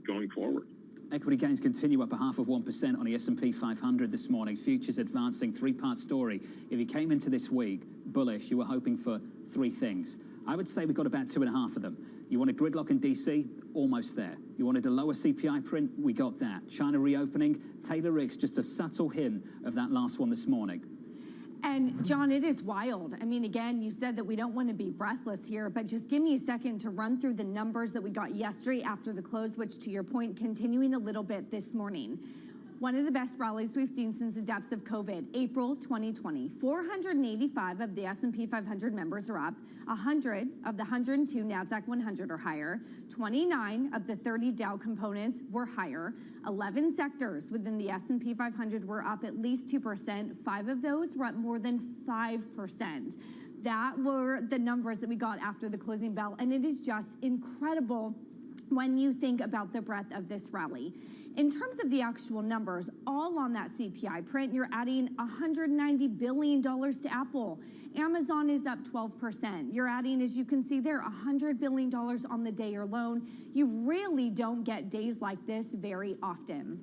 going forward. Equity gains continue up 0.5% on the S&P 500 this morning. Futures advancing, three-part story. If you came into this week bullish, you were hoping for three things. I would say we got about 2.5 of them. You wanted gridlock in DC, almost there. You wanted a lower CPI print, we got that. China reopening, Taylor Riggs, just a subtle hint of that last one this morning. And John, it is wild. I mean, again, you said that we don't want to be breathless here, but just give me a second to run through the numbers that we got yesterday after the close, which, to your point, continuing a little bit this morning. One of the best rallies we've seen since the depths of COVID, April 2020. 485 of the S&P 500 members are up. 100 of the 102 NASDAQ 100 are higher. 29 of the 30 Dow components were higher. 11 sectors within the S&P 500 were up at least 2%. 5 of those were up more than 5%. That were the numbers that we got after the closing bell, and it is just incredible when you think about the breadth of this rally. In terms of the actual numbers, all on that CPI print, you're adding $190 billion to Apple. Amazon is up 12%. You're adding, as you can see there, $100 billion on the day alone. You really don't get days like this very often.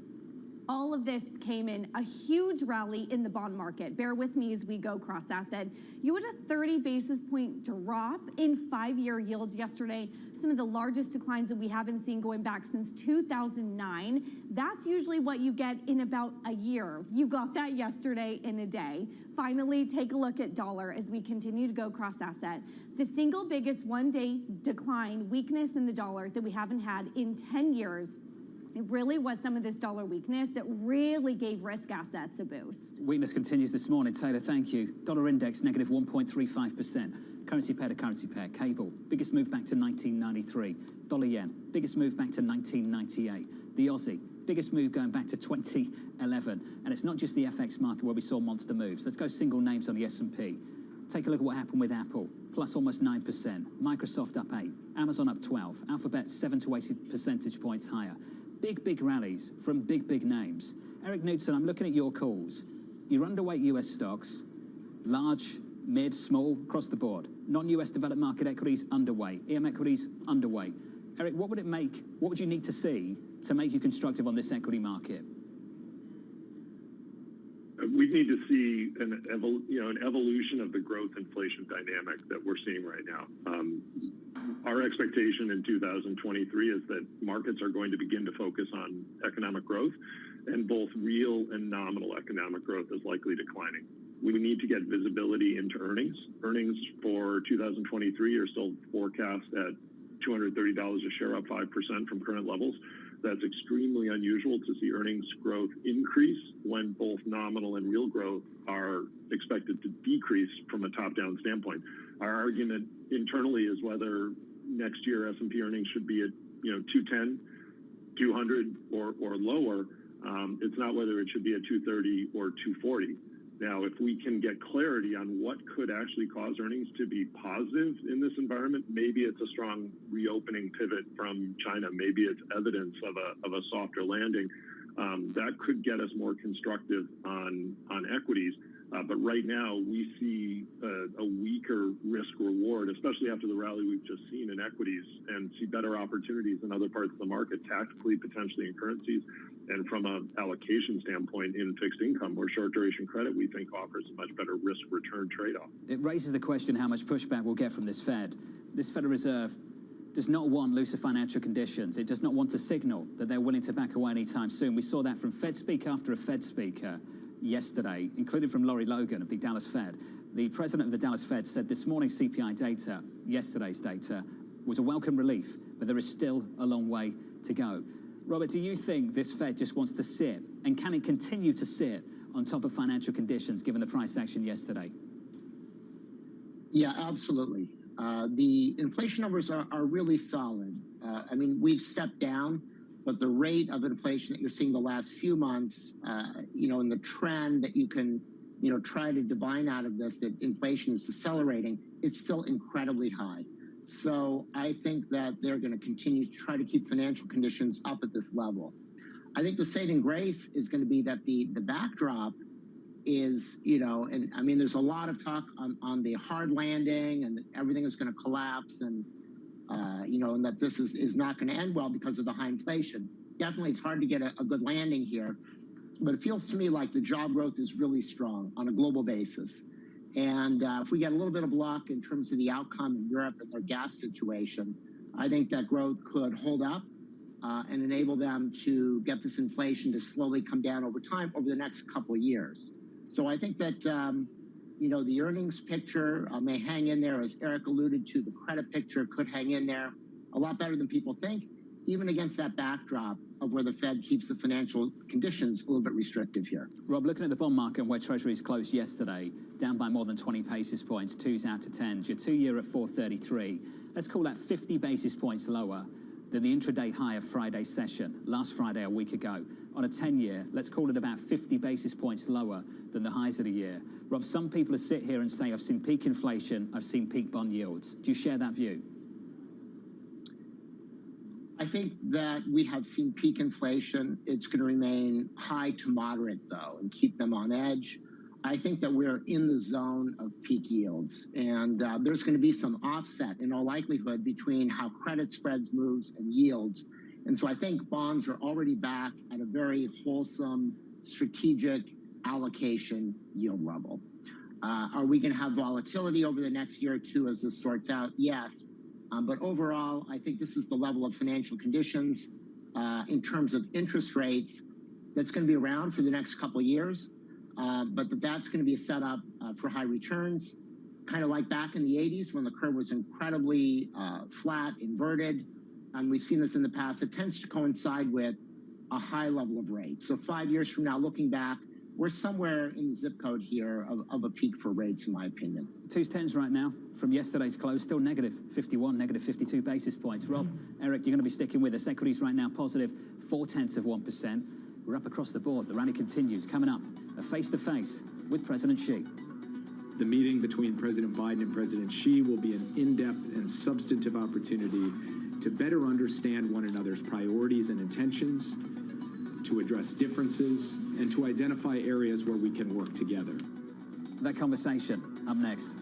All of this came in a huge rally in the bond market. Bear with me as we go cross-asset. You had a 30 basis point drop in 5-year yields yesterday, some of the largest declines that we haven't seen going back since 2009. That's usually what you get in about a year. You got that yesterday in a day. Finally, take a look at dollar as we continue to go cross-asset. The single biggest one-day decline, weakness in the dollar that we haven't had in 10 years. It really was some of this dollar weakness that really gave risk assets a boost. Weakness continues this morning. Taylor, thank you. Dollar index negative 1.35%. Currency pair to currency pair. Cable, biggest move back to 1993. Dollar yen, biggest move back to 1998. The Aussie, biggest move going back to 2011. And it's not just the FX market where we saw monster moves. Let's go single names on the S&P. Take a look at what happened with Apple, plus almost 9%. Microsoft up 8. Amazon up 12. Alphabet 7 to 80 percentage points higher. Big rallies from big names. Eric Knudsen, I'm looking at your calls. You're underweight US stocks, large, mid, small, across the board. Non-US developed market equities, underweight. EM equities, underweight. Eric, what would you need to see to make you constructive on this equity market? We need to see an evolution of the growth inflation dynamic that we're seeing right now. Our expectation in 2023 is that markets are going to begin to focus on economic growth, and both real and nominal economic growth is likely declining. We need to get visibility into earnings. Earnings for 2023 are still forecast at $230 a share, up 5% from current levels. That's extremely unusual to see earnings growth increase when both nominal and real growth are expected to decrease from a top-down standpoint. Our argument internally is whether next year S&P earnings should be at 210, 200 or lower. It's not whether it should be at 230 or 240. Now, if we can get clarity on what could actually cause earnings to be positive in this environment, maybe it's a strong reopening pivot from China. Maybe it's evidence of a softer landing. That could get us more constructive on equities. But right now, we see a weaker risk reward, especially after the rally we've just seen in equities, and see better opportunities in other parts of the market, tactically, potentially in currencies, and from an allocation standpoint in fixed income, where short duration credit, we think, offers a much better risk return trade-off. It raises the question how much pushback we'll get from this Fed. This Federal Reserve does not want looser financial conditions. It does not want to signal that they're willing to back away anytime soon. We saw that from Fed speaker after a Fed speaker yesterday, including from Lori Logan of the Dallas Fed. The president of the Dallas Fed said this morning's CPI data, yesterday's data, was a welcome relief, but there is still a long way to go. Robert, do you think this Fed just wants to sit, and can it continue to sit on top of financial conditions given the price action yesterday? Yeah, absolutely. The inflation numbers are really solid. I mean, we've stepped down, but the rate of inflation that you're seeing the last few months, and the trend that you can, try to divine out of this, that inflation is accelerating, it's still incredibly high. So I think that they're going to continue to try to keep financial conditions up at this level. I think the saving grace is going to be that the backdrop is, and I mean, there's a lot of talk on the hard landing and that everything is going to collapse and, and that this is not going to end well because of the high inflation. Definitely, it's hard to get a good landing here, but it feels to me like the job growth is really strong on a global basis. And if we get a little bit of luck in terms of the outcome in Europe and their gas situation, I think that growth could hold up and enable them to get this inflation to slowly come down over time over the next couple of years. So I think that, the earnings picture may hang in there, as Eric alluded to. The credit picture could hang in there a lot better than people think, even against that backdrop of where the Fed keeps the financial conditions a little bit restrictive here. Rob, looking at the bond market and where Treasuries closed yesterday, down by more than 20 basis points, 2s out to 10s, your 2-year at 433. Let's call that 50 basis points lower than the intraday high of Friday's session, last Friday a week ago. On a 10-year, let's call it about 50 basis points lower than the highs of the year. Rob, some people sit here and say, I've seen peak inflation, I've seen peak bond yields. Do you share that view? I think that we have seen peak inflation. It's going to remain high to moderate, though, and keep them on edge. I think that we're in the zone of peak yields, and there's going to be some offset in all likelihood between how credit spreads moves and yields. And so I think bonds are already back at a very wholesome, strategic allocation yield level. Are we going to have volatility over the next year or two as this sorts out? Yes. But overall, I think this is the level of financial conditions in terms of interest rates that's going to be around for the next couple of years. But that's going to be a setup for high returns, kind of like back in the 80s when the curve was incredibly flat, inverted. And we've seen this in the past. It tends to coincide with a high level of rates. So 5 years from now, looking back, we're somewhere in the zip code here of a peak for rates, in my opinion. 2s, 10s right now from yesterday's close, still negative 51, negative 52 basis points. Rob, Eric, you're going to be sticking with us. Equities right now positive 0.4%. We're up across the board. The rally continues. Coming up, a face-to-face with President Xi. The meeting between President Biden and President Xi will be an in-depth and substantive opportunity to better understand one another's priorities and intentions, to address differences, and to identify areas where we can work together. That conversation up next.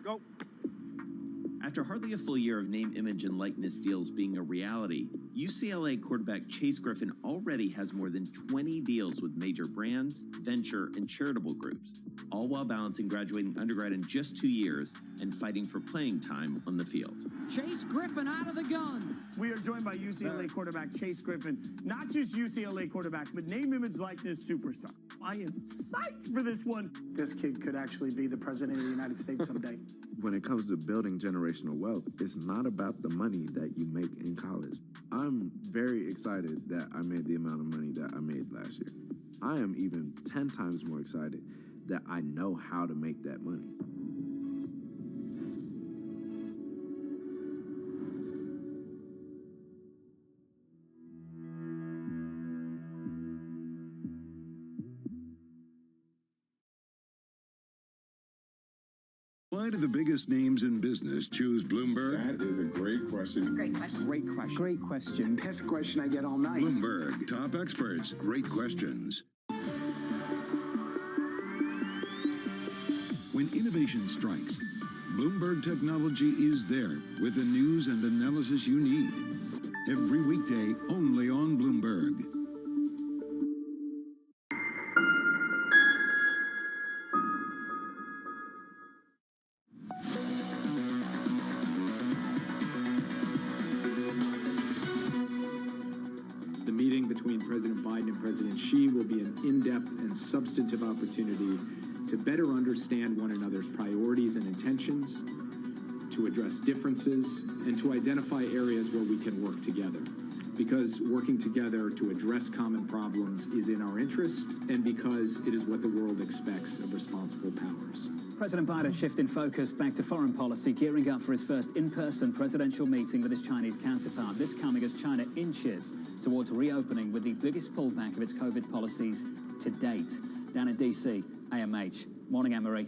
go. After hardly a full year of name, image, and likeness deals being a reality, UCLA quarterback Chase Griffin already has more than 20 deals with major brands, venture, and charitable groups, all while balancing graduating undergrad in just 2 years and fighting for playing time on the field. Chase Griffin out of the gun. We are joined by UCLA quarterback Chase Griffin, not just UCLA quarterback, but name, image, likeness superstar. I am psyched for this one. This kid could actually be the president of the United States someday. When it comes to building generational wealth, it's not about the money that you make in college. I'm very excited that I made the amount of money that I made last year. I am even 10 times more excited that I know how to make that money. Why do the biggest names in business choose Bloomberg? That is a great question. It's a great question. Great question. Great question. That's a question I get all night. Bloomberg, top experts, great questions. When innovation strikes, Bloomberg Technology is there with the news and analysis you need. Every weekday, only on Bloomberg. The meeting between President Biden and President Xi will be an in-depth and substantive opportunity to better understand one another's priorities and intentions, to address differences, and to identify areas where we can work together. Because working together to address common problems is in our interest, and because it is what the world expects of responsible powers. President Biden shifting focus back to foreign policy, gearing up for his first in-person presidential meeting with his Chinese counterpart. This coming as China inches towards reopening with the biggest pullback of its COVID policies to date. Down in D.C., AMH. Morning, Anne-Marie.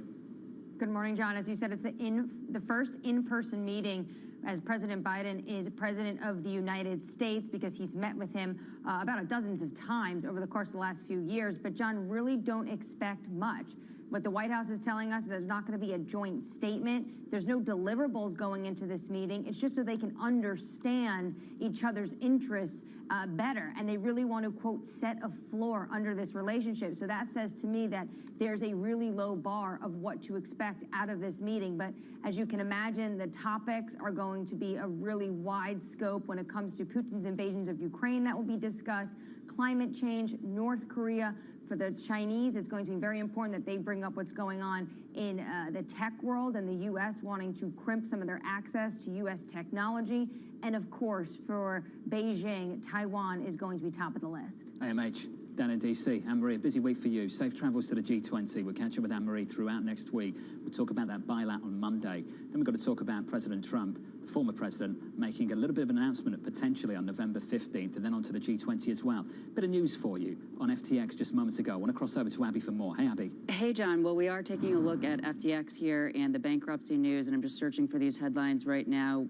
Good morning, John. As you said, it's the first in-person meeting as President Biden is president of the United States, because he's met with him about dozens of times over the course of the last few years. But, John, really don't expect much. What the White House is telling us is there's not going to be a joint statement. There's no deliverables going into this meeting. It's just so they can understand each other's interests better. And they really want to, quote, set a floor under this relationship. So that says to me that there's a really low bar of what to expect out of this meeting. But as you can imagine, the topics are going to be a really wide scope when it comes to Putin's invasions of Ukraine that will be discussed, climate change, North Korea. For the Chinese, it's going to be very important that they bring up what's going on in the tech world and the U.S. wanting to crimp some of their access to U.S. technology. And of course, for Beijing, Taiwan is going to be top of the list. AMH, down in D.C. Anne-Marie, a busy week for you. Safe travels to the G20. We'll catch up with Anne-Marie throughout next week. We'll talk about that bailout on Monday. Then we've got to talk about President Trump, the former president, making a little bit of an announcement potentially on November 15th, and then on to the G20 as well. Bit of news for you on FTX just moments ago. I want to cross over to Abby for more. Hey, Abby. Hey, John. Well, we are taking a look at FTX here and the bankruptcy news, and I'm just searching for these headlines right now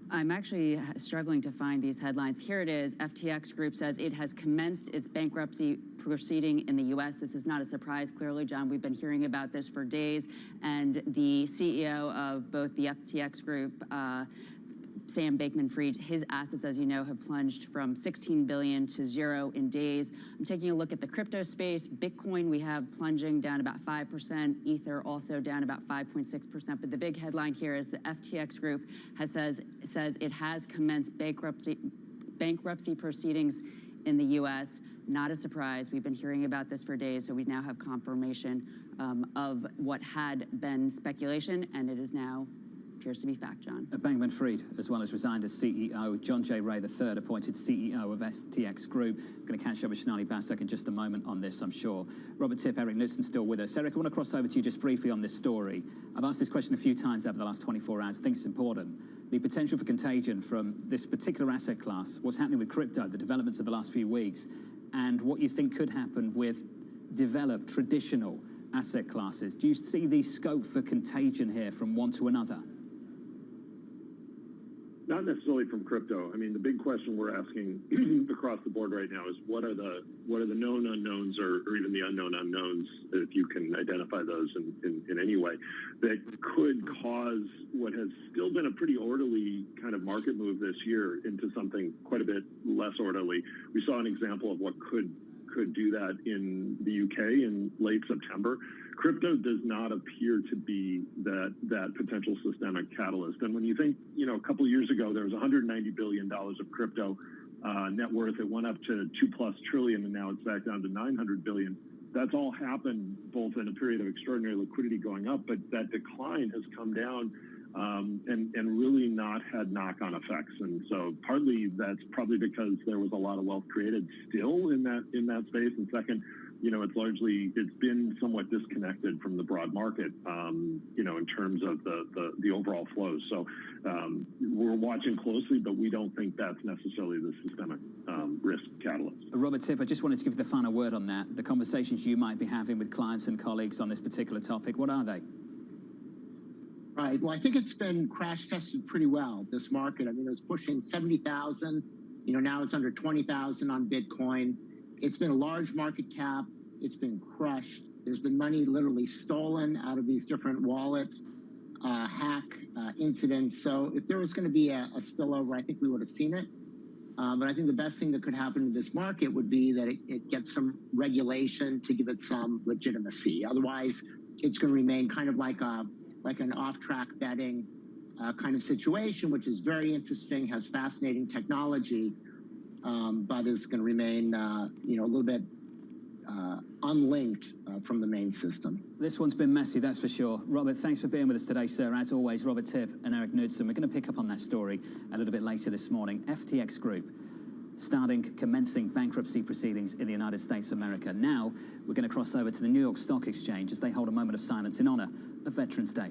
I'm actually struggling to find these headlines. Here it is. FTX Group says it has commenced its bankruptcy proceeding in the U.S. This is not a surprise, clearly, John. We've been hearing about this for days. And the CEO of both the FTX Group, Sam Bankman-Fried, his assets, as you know, have plunged from $16 billion to zero in days. I'm taking a look at the crypto space. Bitcoin, we have plunging down about 5%. Ether also down about 5.6%. But the big headline here is the FTX Group says it has commenced bankruptcy proceedings in the U.S. Not a surprise. We've been hearing about this for days, so we now have confirmation of what had been speculation, and it is now appears to be fact, John. Bankman-Fried, as well as resigned as CEO. John J. Ray III, appointed CEO of FTX Group. I'm going to catch up with Sonali Basak in just a moment on this, I'm sure. Robert Tipp, Eric Knudsen still with us. Eric, I want to cross over to you just briefly on this story. I've asked this question a few times over the last 24 hours. I think it's important. The potential for contagion from this particular asset class, what's happening with crypto, the developments of the last few weeks, and what you think could happen with developed, traditional asset classes. Do you see the scope for contagion here from one to another? Not necessarily from crypto. I mean, the big question we're asking across the board right now is what are the known unknowns or even the unknown unknowns, if you can identify those in any way, that could cause what has still been a pretty orderly kind of market move this year into something quite a bit less orderly. We saw an example of what could do that in the UK in late September. Crypto does not appear to be that potential systemic catalyst. And when you think, a couple of years ago, there was $190 billion of crypto net worth. It went up to $2+ trillion, and now it's back down to $900 billion. That's all happened both in a period of extraordinary liquidity going up, but that decline has come down and really not had knock-on effects. And so partly that's probably because there was a lot of wealth created still in that space. And second, it's been somewhat disconnected from the broad market, in terms of the overall flows. So we're watching closely, but we don't think that's necessarily the systemic risk catalyst. Robert Tipp, I just wanted to give the final word on that. The conversations you might be having with clients and colleagues on this particular topic, what are they? Right. Well, I think it's been crash tested pretty well, this market. I mean, it was pushing 70,000. Now it's under 20,000 on Bitcoin. It's been a large market cap. It's been crushed. There's been money literally stolen out of these different wallet hack incidents. So if there was going to be a spillover, I think we would have seen it. But I think the best thing that could happen in this market would be that it gets some regulation to give it some legitimacy. Otherwise, it's going to remain kind of like an off-track betting kind of situation, which is very interesting, has fascinating technology, but is going to remain, a little bit unlinked from the main system. This one's been messy, that's for sure. Robert, thanks for being with us today, sir. As always, Robert Tipp and Eric Knudsen. We're going to pick up on that story a little bit later this morning. FTX Group commencing bankruptcy proceedings in the United States of America. Now, we're going to cross over to the New York Stock Exchange as they hold a moment of silence in honor of Veterans Day.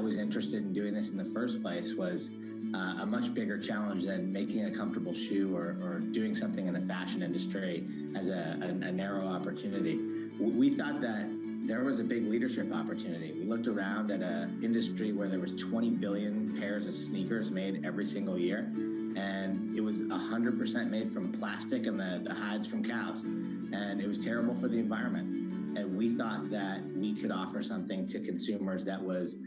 I was interested in doing this in the first place was a much bigger challenge than making a comfortable shoe or doing something in the fashion industry as a narrow opportunity. We thought that there was a big leadership opportunity. We looked around at an industry where there was 20 billion pairs of sneakers made every single year, and it was 100% made from plastic and the hides from cows, and it was terrible for the environment. And we thought that we could offer something to consumers that was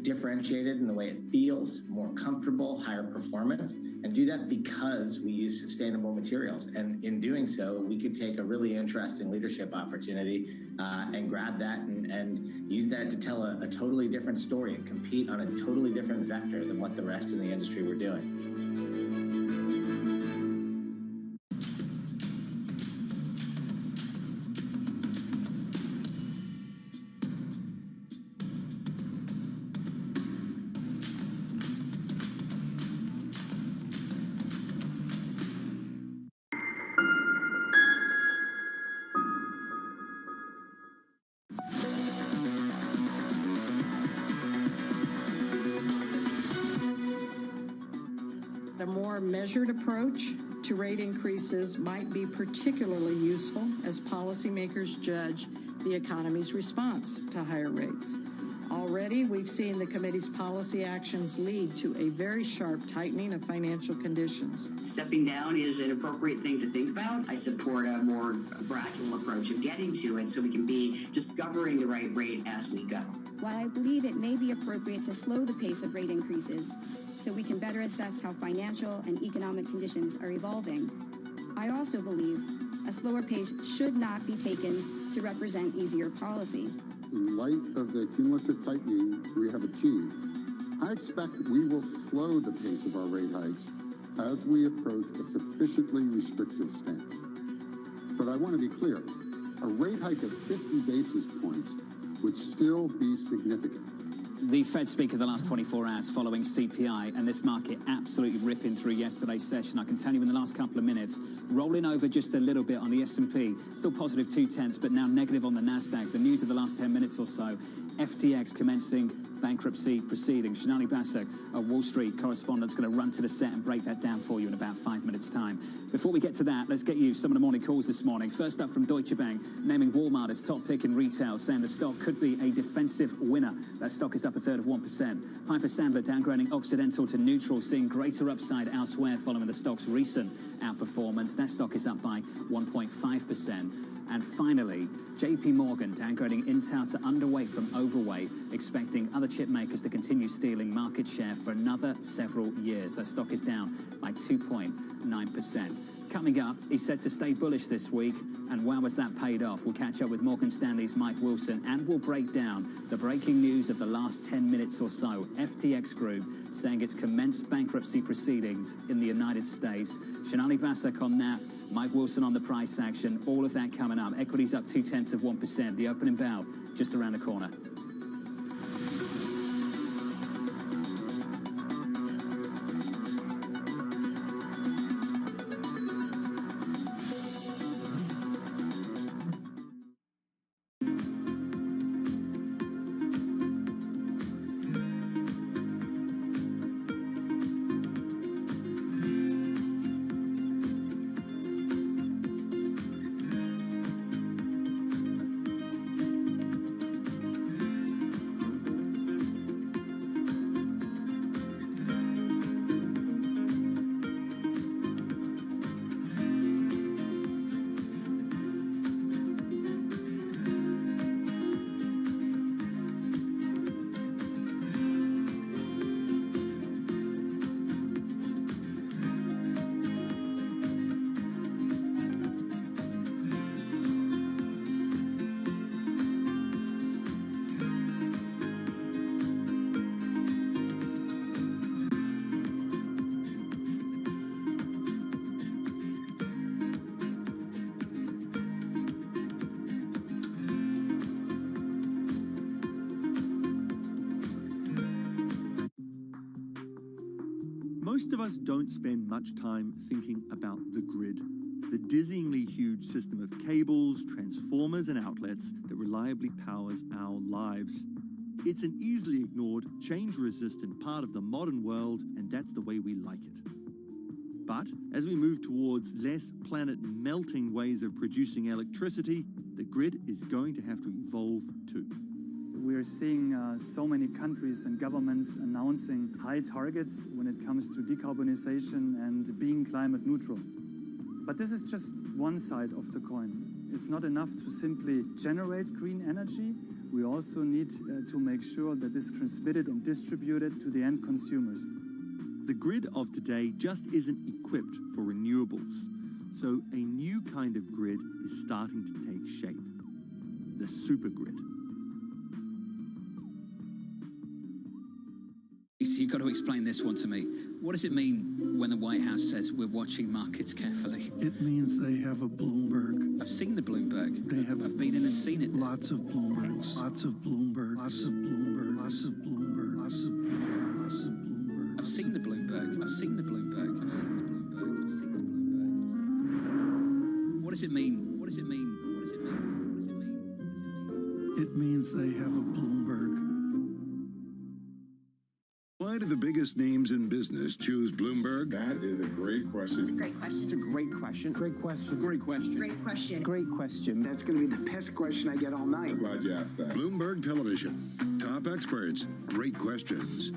differentiated in the way it feels, more comfortable, higher performance, and do that because we use sustainable materials. And in doing so, we could take a really interesting leadership opportunity and grab that and use that to tell a totally different story and compete on a totally different vector than what the rest of the industry were doing. A more measured approach to rate increases might be particularly useful as policymakers judge the economy's response to higher rates. Already, we've seen the committee's policy actions lead to a very sharp tightening of financial conditions. Stepping down is an appropriate thing to think about. I support a more gradual approach of getting to it so we can be discovering the right rate as we go. While I believe it may be appropriate to slow the pace of rate increases so we can better assess how financial and economic conditions are evolving, I also believe a slower pace should not be taken to represent easier policy. In light of the cumulative tightening we have achieved, I expect we will slow the pace of our rate hikes as we approach a sufficiently restrictive stance. But I want to be clear, a rate hike of 50 basis points would still be significant. The Fed speaker the last 24 hours following CPI, and this market absolutely ripping through yesterday's session. I can tell you in the last couple of minutes, rolling over just a little bit on the S&P, still positive 0.2, but now negative on the NASDAQ. The news of the last 10 minutes or so, FTX commencing bankruptcy proceedings. Shonali Basak, a Wall Street correspondent, is going to run to the set and break that down for you in about 5 minutes' time. Before we get to that, let's get you some of the morning calls this morning. First up from Deutsche Bank, naming Walmart as top pick in retail, saying the stock could be a defensive winner. That stock is up a third of 1%. Piper Sandler downgrading Occidental to neutral, seeing greater upside elsewhere following the stock's recent outperformance. That stock is up by 1.5%. And finally, JP Morgan downgrading Intel to underweight from overweight, expecting other chip makers to continue stealing market share for another several years. That stock is down by 2.9%. Coming up, he's said to stay bullish this week, and wow, has that paid off. We'll catch up with Morgan Stanley's Mike Wilson, and we'll break down the breaking news of the last 10 minutes or so. FTX Group saying it's commenced bankruptcy proceedings in the United States. Shonali Basak on that. Mike Wilson on the price action. All of that coming up. Equities up 0.2%. The opening bell just around the corner. Most of us don't spend much time thinking about the grid, the dizzyingly huge system of cables, transformers, and outlets that reliably powers our lives. It's an easily ignored, change-resistant part of the modern world, and that's the way we like it. But as we move towards less planet-melting ways of producing electricity, the grid is going to have to evolve too. We are seeing so many countries and governments announcing high targets when it comes to decarbonization and being climate neutral. But this is just one side of the coin. It's not enough to simply generate green energy. We also need to make sure that this is transmitted and distributed to the end consumers. The grid of today just isn't equipped for renewables. So a new kind of grid is starting to take shape. The supergrid. You've got to explain this one to me. What does it mean when the White House says we're watching markets carefully? It means they have a Bloomberg. I've seen the Bloomberg. I've been in and seen it. Lots of Bloombergs. Lots of Bloomberg. Lots of Bloomberg. Lots of Bloomberg. Lots of Bloomberg. Lots of Bloomberg. I've seen the Bloomberg. I've seen the Bloomberg. I've seen the Bloomberg. I've seen the Bloomberg. What does it mean? What does it mean? What does it mean? What does it mean? What does it mean? It means they have a Bloomberg. Why do the biggest names in business choose Bloomberg? That is a great question. It's a great question. It's a great question. Great question. Great question. Great question. Great question. That's going to be the best question I get all night. I'm glad you asked that. Bloomberg Television. Top experts. Great questions.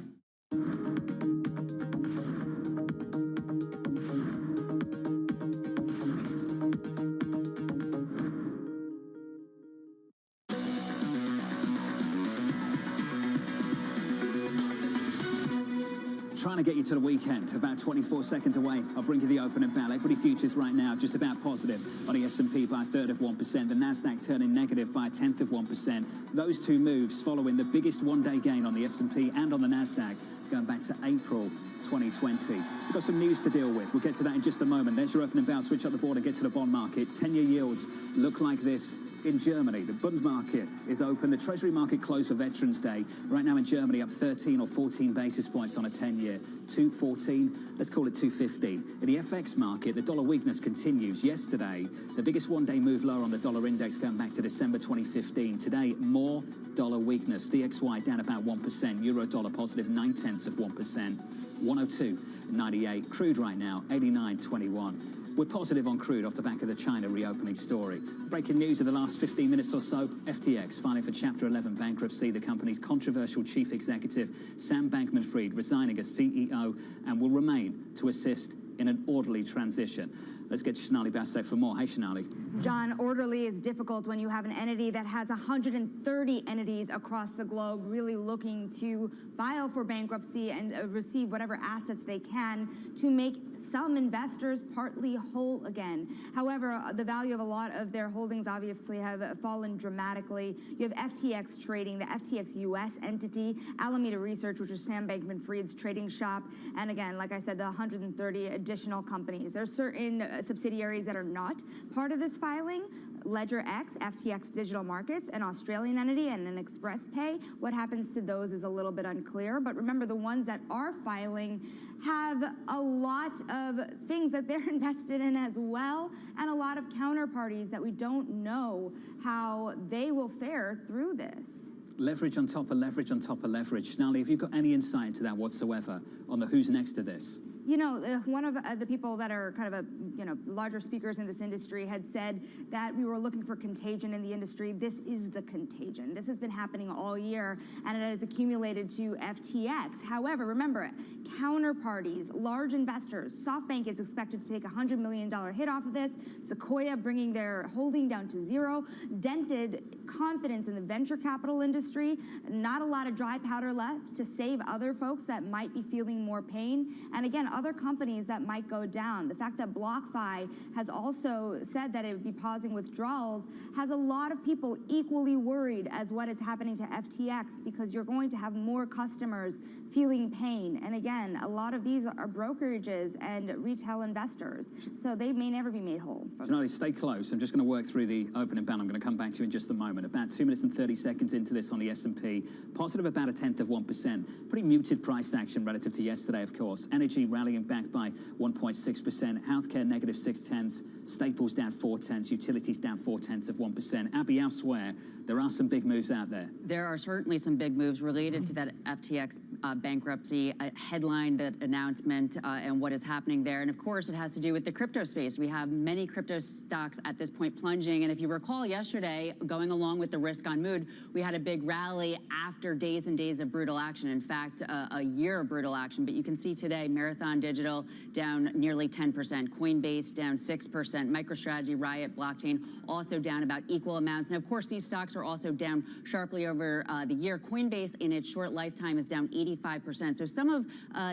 Trying to get you to the weekend, about 24 seconds away. I'll bring you the opening bell. Equity futures right now just about positive on the S&P by 1/3 of 1%. The Nasdaq turning negative by 1/10 of 1%. Those two moves following the biggest one-day gain on the S&P and on the Nasdaq going back to April 2020. We've got some news to deal with. We'll get to that in just a moment. There's your opening bell. Switch up the board and get to the bond market. 10-year yields look like this. In Germany, the bond market is open. The Treasury market closed for Veterans Day. Right now in Germany, up 13 or 14 basis points on a 10-year. 214, let's call it 215. In the FX market, the dollar weakness continues. Yesterday, the biggest one-day move lower on the dollar index going back to December 2015. Today, more dollar weakness. DXY down about 1%. Euro dollar positive 0.9 of 1%. 102.98. Crude right now, 89.21. We're positive on crude off the back of the China reopening story. Breaking news in the last 15 minutes or so, FTX filing for Chapter 11 bankruptcy. The company's controversial chief executive, Sam Bankman-Fried, resigning as CEO and will remain to assist in an orderly transition. Let's get to Sonali Bassett for more. Hey, Sonali. John, orderly is difficult when you have an entity that has 130 entities across the globe really looking to file for bankruptcy and receive whatever assets they can to make some investors partly whole again. However, the value of a lot of their holdings obviously have fallen dramatically. You have FTX trading, the FTX US entity, Alameda Research, which is Sam Bankman-Fried's trading shop, and again, like I said, the 130 additional companies. There's certain subsidiaries that are not part of this filing. Ledger X, FTX Digital Markets, an Australian entity, and an Express Pay. What happens to those is a little bit unclear, but remember, the ones that are filing have a lot of things that they're invested in as well, and a lot of counterparties that we don't know how they will fare through this. Leverage on top of leverage on top of leverage. Sonali, have you got any insight into that whatsoever on the who's next to this? You know, one of the people that are kind of larger speakers in this industry had said that we were looking for contagion in the industry. This is the contagion. This has been happening all year, and it has accumulated to FTX. However, remember, counterparties, large investors, SoftBank is expected to take a $100 million hit off of this. Sequoia bringing their holding down to zero, dented confidence in the venture capital industry. Not a lot of dry powder left to save other folks that might be feeling more pain. And again, other companies that might go down. The fact that BlockFi has also said that it would be pausing withdrawals has a lot of people equally worried as what is happening to FTX, because you're going to have more customers feeling pain. And again, a lot of these are brokerages and retail investors, so they may never be made whole. Sonali, stay close. I'm just going to work through the opening bell. I'm going to come back to you in just a moment. About 2 minutes and 30 seconds into this on the S&P, positive about 1/10 of 1%. Pretty muted price action relative to yesterday, of course. Energy rallied rallying back by 1.6%. Healthcare negative 0.6. Staples down 0.4. Utilities down 0.4%. Abby, elsewhere, there are some big moves out there. There are certainly some big moves related to that FTX bankruptcy headline, that announcement, and what is happening there. And of course, it has to do with the crypto space. We have many crypto stocks at this point plunging. And if you recall yesterday, going along with the risk on mood, we had a big rally after days and days of brutal action. In fact, a year of brutal action. But you can see today, Marathon Digital down nearly 10%, Coinbase down 6%, MicroStrategy, Riot, Blockchain also down about equal amounts. And of course, these stocks are also down sharply over the year. Coinbase in its short lifetime is down 85%. So some of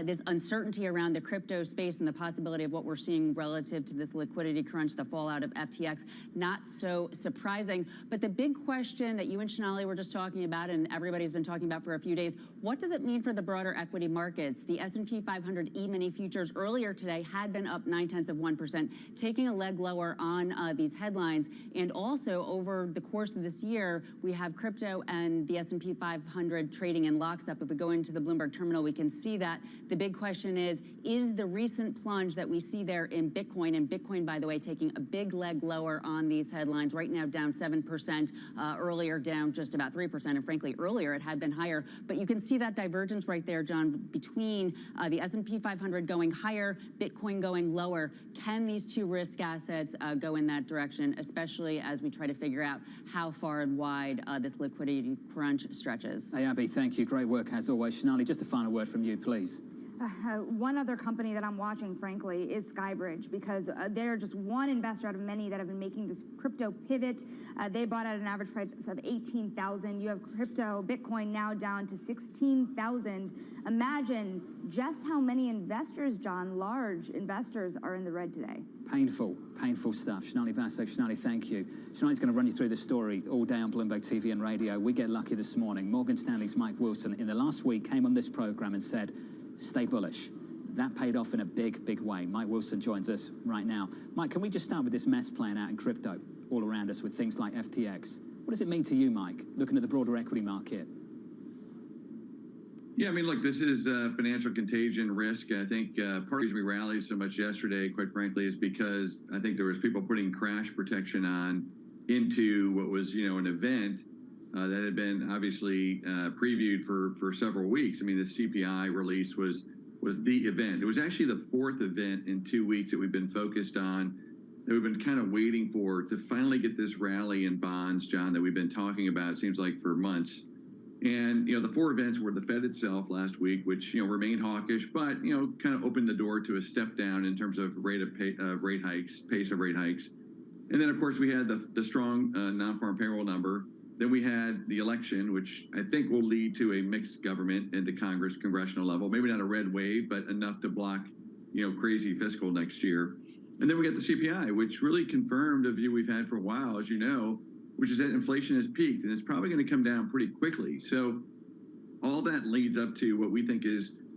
this uncertainty around the crypto space and the possibility of what we're seeing relative to this liquidity crunch, the fallout of FTX, not so surprising. But the big question that you and Sonali were just talking about, and everybody's been talking about for a few days, what does it mean for the broader equity markets? The S&P 500 E-mini futures earlier today had been up 0.9%, taking a leg lower on these headlines. And also over the course of this year, we have crypto and the S&P 500 trading in lockstep. If we go into the Bloomberg terminal, we can see that. The big question is the recent plunge that we see there in Bitcoin, and Bitcoin, by the way, taking a big leg lower on these headlines, right now down 7%, earlier down just about 3%, and frankly, earlier it had been higher. But you can see that divergence right there, John, between the S&P 500 going higher, Bitcoin going lower. Can these two risk assets go in that direction, especially as we try to figure out how far and wide this liquidity crunch stretches? Hey, Abby, thank you. Great work as always. Sonali, just a final word from you, please. One other company that I'm watching, frankly, is Skybridge, because they're just one investor out of many that have been making this crypto pivot. They bought at an average price of $18,000. You have crypto, Bitcoin now down to $16,000. Imagine just how many investors, John, large investors, are in the red today. Painful, painful stuff. Sonali Basak, Sonali, thank you. Sonali's going to run you through the story all day on Bloomberg TV and radio. We get lucky this morning. Morgan Stanley's Mike Wilson, in the last week, came on this program and said, stay bullish. That paid off in a big, big way. Mike Wilson joins us right now. Mike, can we just start with this mess playing out in crypto all around us with things like FTX? What does it mean to you, Mike, looking at the broader equity market? Yeah, I mean, look, this is financial contagion risk. I think part of the reason we rallied so much yesterday, quite frankly, is because I think there was people putting crash protection on into what was, an event that had been obviously previewed for several weeks. I mean, the CPI release was the event. It was actually the fourth event in 2 weeks that we've been focused on, that we've been kind of waiting for to finally get this rally in bonds, John, that we've been talking about, it seems like, for months. And, the four events were the Fed itself last week, which, remained hawkish, but, kind of opened the door to a step down in terms of rate hikes, pace of rate hikes. And then, of course, we had the strong non-farm payroll number. Then we had the election, which I think will lead to a mixed government at the congressional level. Maybe not a red wave, but enough to block, crazy fiscal next year. And then we got the CPI, which really confirmed a view we've had for a while, as you know, which is that inflation has peaked and it's probably going to come down pretty quickly. So all that leads up to what we think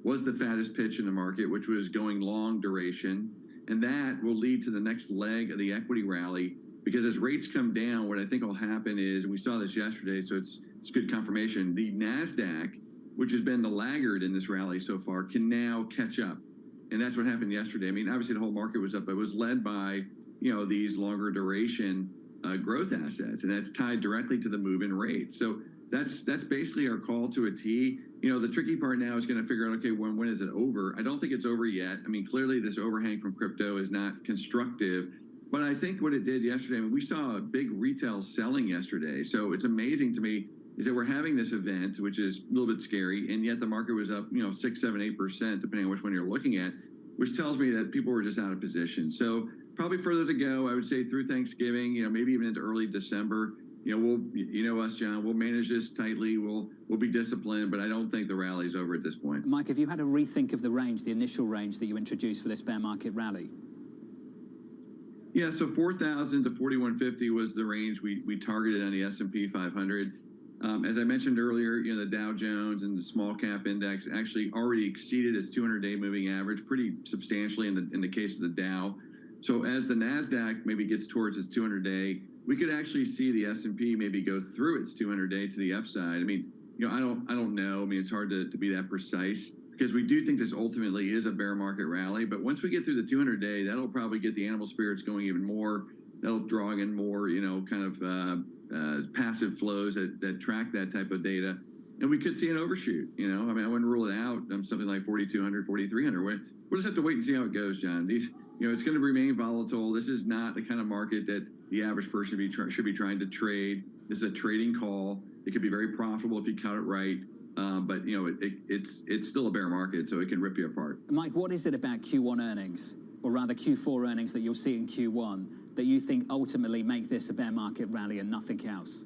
was the fattest pitch in the market, which was going long duration. And that will lead to the next leg of the equity rally. Because as rates come down, what I think will happen is, and we saw this yesterday, so it's good confirmation, the NASDAQ, which has been the laggard in this rally so far, can now catch up. And that's what happened yesterday. I mean, obviously the whole market was up, but it was led by, these longer duration growth assets, and that's tied directly to the move in rate. So that's basically our call to a T. The tricky part now is going to figure out, okay, when is it over? I don't think it's over yet. I mean, clearly this overhang from crypto is not constructive. But I think what it did yesterday, I mean, we saw a big retail selling yesterday. So it's amazing to me is that we're having this event, which is a little bit scary, and yet the market was up, 6, 7, 8%, depending on which one you're looking at, which tells me that people were just out of position. So probably further to go, I would say through Thanksgiving, maybe even into early December. We'll, us, John, we'll manage this tightly. We'll be disciplined, but I don't think the rally's over at this point. Mike, have you had to rethink of the range, the initial range that you introduced for this bear market rally? Yeah, so 4,000 to 4,150 was the range we targeted on the S&P 500. As I mentioned earlier, the Dow Jones and the small cap index actually already exceeded its 200-day moving average pretty substantially in the case of the Dow. So as the NASDAQ maybe gets towards its 200-day, we could actually see the S&P maybe go through its 200-day to the upside. I mean, I don't know. I mean, it's hard to be that precise. because we do think this ultimately is a bear market rally. But once we get through the 200-day, that'll probably get the animal spirits going even more. That'll draw in more, kind of passive flows that track that type of data. And we could see an overshoot, I wouldn't rule it out. Something like 4,200, 4,300. We'll just have to wait and see how it goes, John. These, it's going to remain volatile. This is not the kind of market that the average person should be trying to trade. This is a trading call. It could be very profitable if you count it right. But it's still a bear market, so it can rip you apart. Mike, what is it about Q1 earnings, or rather Q4 earnings, that you'll see in Q1 that you think ultimately make this a bear market rally and nothing else?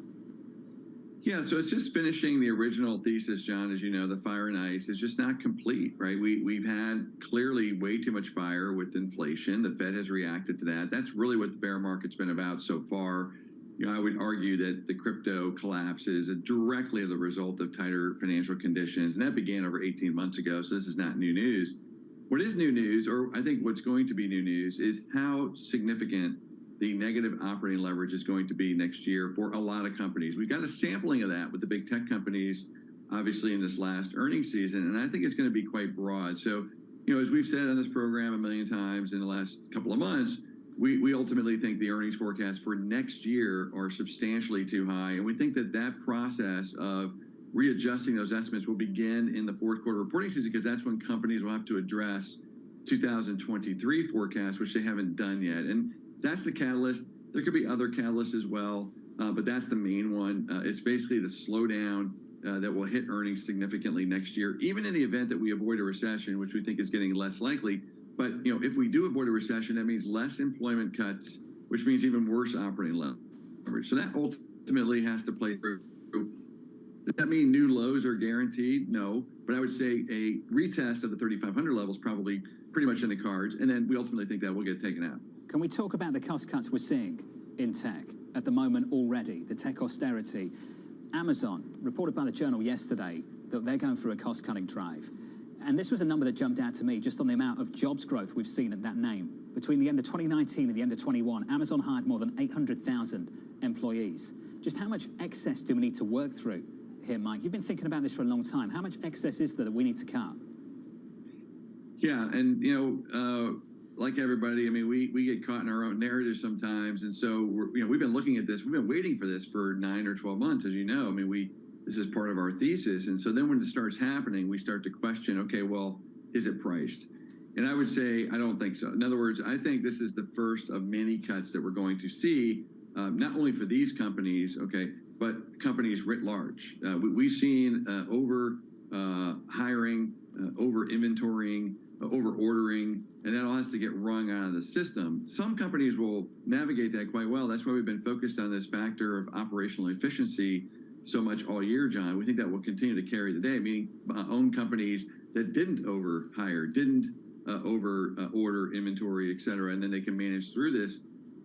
Yeah, so it's just finishing the original thesis, John. As you know, the fire and ice is just not complete, right? We've had clearly way too much fire with inflation. The Fed has reacted to that. That's really what the bear market's been about so far. I would argue that the crypto collapse is directly the result of tighter financial conditions, and that began over 18 months ago, so this is not new news. What is new news, or I think what's going to be new news, is how significant the negative operating leverage is going to be next year for a lot of companies. We've got a sampling of that with the big tech companies, obviously, in this last earnings season, and I think it's going to be quite broad. So, as we've said on this program a million times in the last couple of months, we ultimately think the earnings forecasts for next year are substantially too high. And we think that process of readjusting those estimates will begin in the fourth quarter reporting season, because that's when companies will have to address 2023 forecasts, which they haven't done yet. And that's the catalyst. There could be other catalysts as well, but that's the main one. It's basically the slowdown that will hit earnings significantly next year, even in the event that we avoid a recession, which we think is getting less likely. But, if we do avoid a recession, that means less employment cuts, which means even worse operating leverage. So that ultimately has to play through. Does that mean new lows are guaranteed? No. But I would say a retest of the 3,500 level is probably pretty much in the cards. And then we ultimately think that will get taken out. Can we talk about the cost cuts we're seeing in tech at the moment already, the tech austerity? Amazon reported by the Journal yesterday that they're going through a cost-cutting drive. And this was a number that jumped out to me just on the amount of jobs growth we've seen at that name. Between the end of 2019 and the end of 21, Amazon hired more than 800,000 employees. Just how much excess do we need to work through here, Mike? You've been thinking about this for a long time. How much excess is there that we need to cut? Yeah, and, like everybody, we get caught in our own narrative sometimes. And so, we've been looking at this. We've been waiting for this for 9 or 12 months, as you know. This is part of our thesis. And so then when it starts happening, we start to question, okay, well, is it priced? And I would say, I don't think so. In other words, I think this is the first of many cuts that we're going to see, not only for these companies, okay, but companies writ large. We've seen over hiring, over inventorying, over ordering, and that all has to get wrung out of the system. Some companies will navigate that quite well. That's why we've been focused on this factor of operational efficiency so much all year, John. We think that will continue to carry the day, meaning own companies that didn't overhire, didn't over order inventory, et cetera, and then they can manage through this.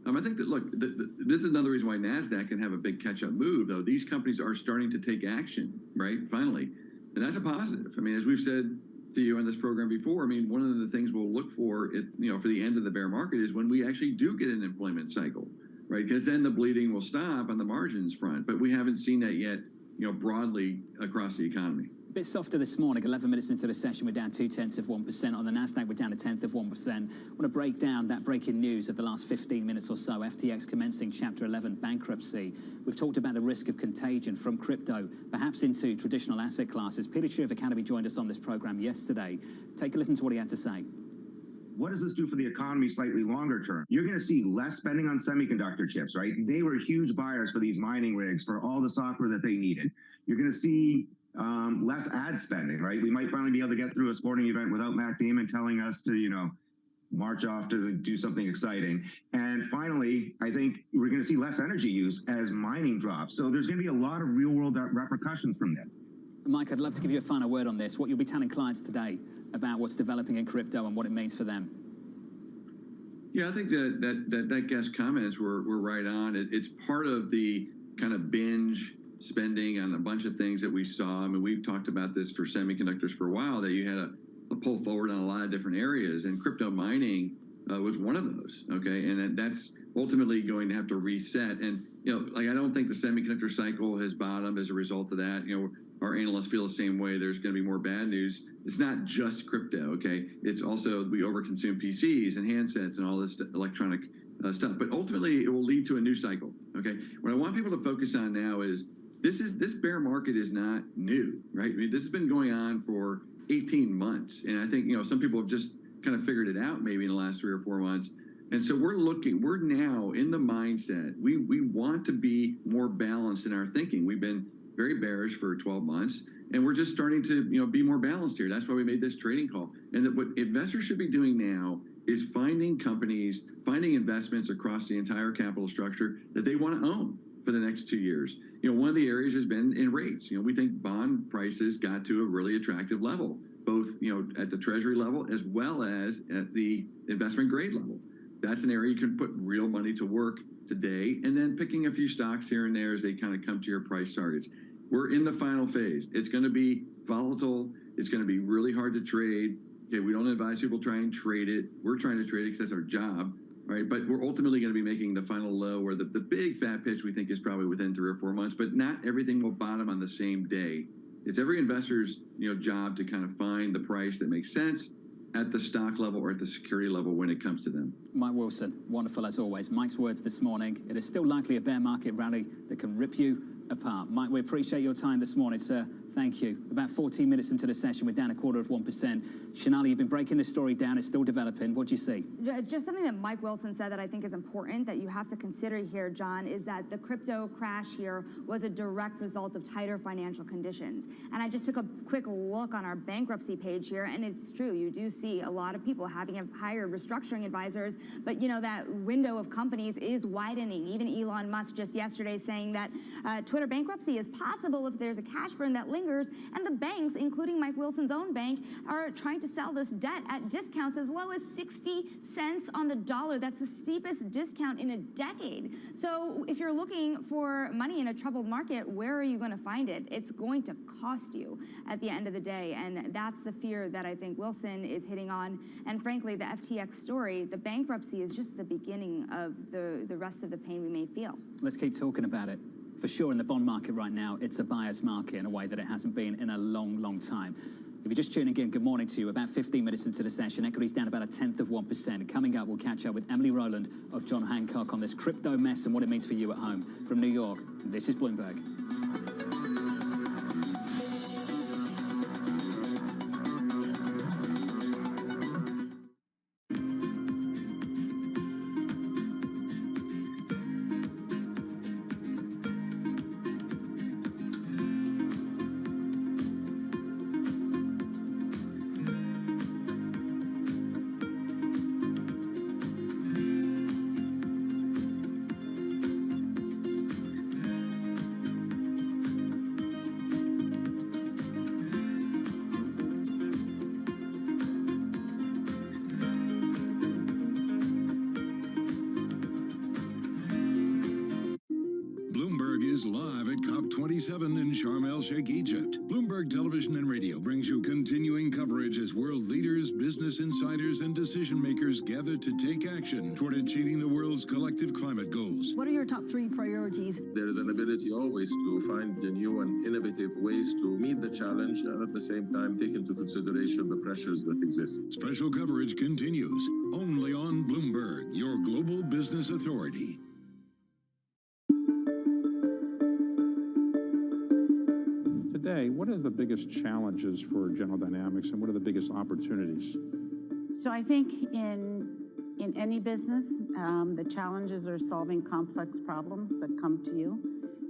I think that, look, this is another reason why NASDAQ can have a big catch-up move, though. These companies are starting to take action, right, finally. And that's a positive. As we've said to you on this program before, one of the things we'll look for, for the end of the bear market is when we actually do get an employment cycle. Right, because then the bleeding will stop on the margins front. But we haven't seen that yet, broadly across the economy. A bit softer this morning, 11 minutes into the session, we're down 0.2%. On the NASDAQ, we're down 0.1%. I want to break down that breaking news of the last 15 minutes or so. FTX commencing Chapter 11 bankruptcy. We've talked about the risk of contagion from crypto, perhaps into traditional asset classes. Peter Schiff of Academy joined us on this program yesterday. Take a listen to what he had to say. What does this do for the economy slightly longer term? You're going to see less spending on semiconductor chips, right? They were huge buyers for these mining rigs for all the software that they needed. You're going to see less ad spending, right? We might finally be able to get through a sporting event without Matt Damon telling us to, march off to do something exciting. And finally, I think we're going to see less energy use as mining drops. So there's going to be a lot of real-world repercussions from this. Mike, I'd love to give you a final word on this. What you'll be telling clients today about what's developing in crypto and what it means for them. Yeah, I think that guest comments were right on. It's part of the kind of binge spending on a bunch of things that we saw. We've talked about this for semiconductors for a while, that you had a pull forward on a lot of different areas, and crypto mining was one of those, okay? And that's ultimately going to have to reset. And, I don't think the semiconductor cycle has bottomed as a result of that. our analysts feel the same way. There's going to be more bad news. It's not just crypto, okay? It's also we overconsume PCs and handsets and all this electronic stuff. But ultimately, it will lead to a new cycle, okay? What I want people to focus on now is this bear market is not new, right? I mean, this has been going on for 18 months. And I think, some people have just kind of figured it out maybe in the last 3 or 4 months. And so we're now in the mindset. We want to be more balanced in our thinking. We've been very bearish for 12 months, and we're just starting to, be more balanced here. That's why we made this trading call. And what investors should be doing now is finding companies, finding investments across the entire capital structure that they want to own for the next 2 years. One of the areas has been in rates. We think bond prices got to a really attractive level, both, at the treasury level as well as at the investment grade level. That's an area you can put real money to work today, and then picking a few stocks here and there as they kind of come to your price targets. We're in the final phase. It's going to be volatile. It's going to be really hard to trade. Okay, we don't advise people try and trade it. We're trying to trade it because that's our job, right? But we're ultimately going to be making the final low, where the big fat pitch we think is probably within 3 or 4 months, but not everything will bottom on the same day. It's every investor's job to kind of find the price that makes sense at the stock level or at the security level when it comes to them. Mike Wilson, wonderful as always. Mike's words this morning: it is still likely a bear market rally that can rip you apart. Mike, we appreciate your time this morning, sir. Thank you. About 14 minutes into the session, we're down 1/4%. Shonali, you've been breaking this story down. It's still developing. What do you see? Just something that Mike Wilson said that I think is important that you have to consider here, John, is that the crypto crash here was a direct result of tighter financial conditions. And I just took a quick look on our bankruptcy page here, and it's true. You do see a lot of people having hired restructuring advisors, but that window of companies is widening. Even Elon Musk just yesterday saying that Twitter bankruptcy is possible if there's a cash burn that lingers, and the banks, including Mike Wilson's own bank, are trying to sell this debt at discounts as low as 60 cents on the dollar. That's the steepest discount in a decade. So if you're looking for money in a troubled market, where are you going to find it? It's going to cost you at the end of the day, and that's the fear that I think Wilson is hitting on. And frankly, the FTX story, the bankruptcy is just the beginning of the rest of the pain we may feel. Let's keep talking about it. For sure, in the bond market right now, it's a buyer's market in a way that it hasn't been in a long, long time. If you're just tuning in, good morning to you. About 15 minutes into the session, equities down about 1/10%. Coming up, we'll catch up with Emily Rowland of John Hancock on this crypto mess and what it means for you at home. From New York, this is Bloomberg. Live at COP27 in Sharm el-Sheikh, Egypt. Bloomberg Television and Radio brings you continuing coverage as world leaders, business insiders, and decision makers gather to take action toward achieving the world's collective climate goals. What are your top 3 priorities? There is an ability always to find the new and innovative ways to meet the challenge and at the same time take into consideration the pressures that exist. Special coverage continues only on Bloomberg, your global business authority. Today, what are the biggest challenges for General Dynamics and what are the biggest opportunities? So I think in any business, the challenges are solving complex problems that come to you.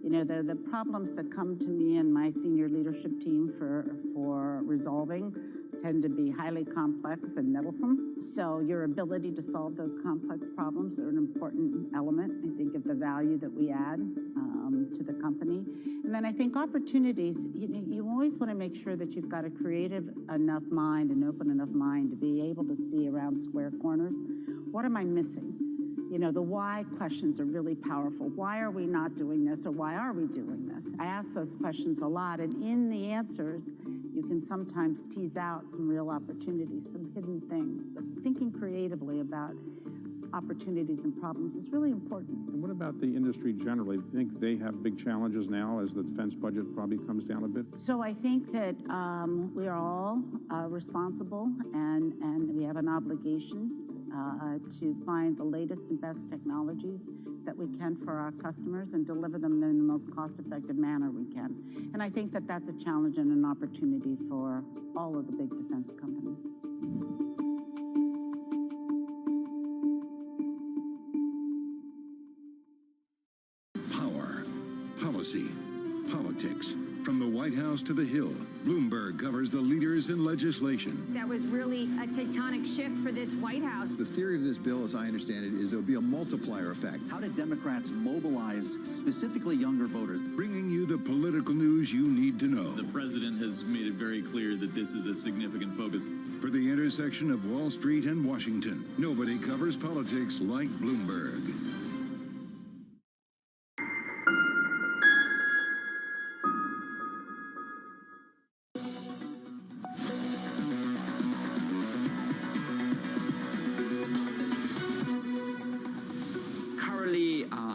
The problems that come to me and my senior leadership team for resolving tend to be highly complex and nettlesome. So your ability to solve those complex problems are an important element, I think, of the value that we add to the company. And then I think opportunities, you always want to make sure that you've got a creative enough mind, an open enough mind to be able to see around square corners. What am I missing? The why questions are really powerful. Why are we not doing this, or why are we doing this? I ask those questions a lot, and in the answers, you can sometimes tease out some real opportunities, some hidden things. But thinking creatively about opportunities and problems is really important. And what about the industry generally? Do you think they have big challenges now as the defense budget probably comes down a bit? So I think that we are all responsible and we have an obligation to find the latest and best technologies that we can for our customers and deliver them in the most cost-effective manner we can. And I think that that's a challenge and an opportunity for all of the big defense companies. Power, policy, politics. From the White House to the Hill, Bloomberg covers the leaders in legislation. That was really a tectonic shift for this White House. The theory of this bill, as I understand it, is there'll be a multiplier effect. How did Democrats mobilize specifically younger voters? Bringing you the political news you need to know. The president has made it very clear that this is a significant focus. For the intersection of Wall Street and Washington, nobody covers politics like Bloomberg.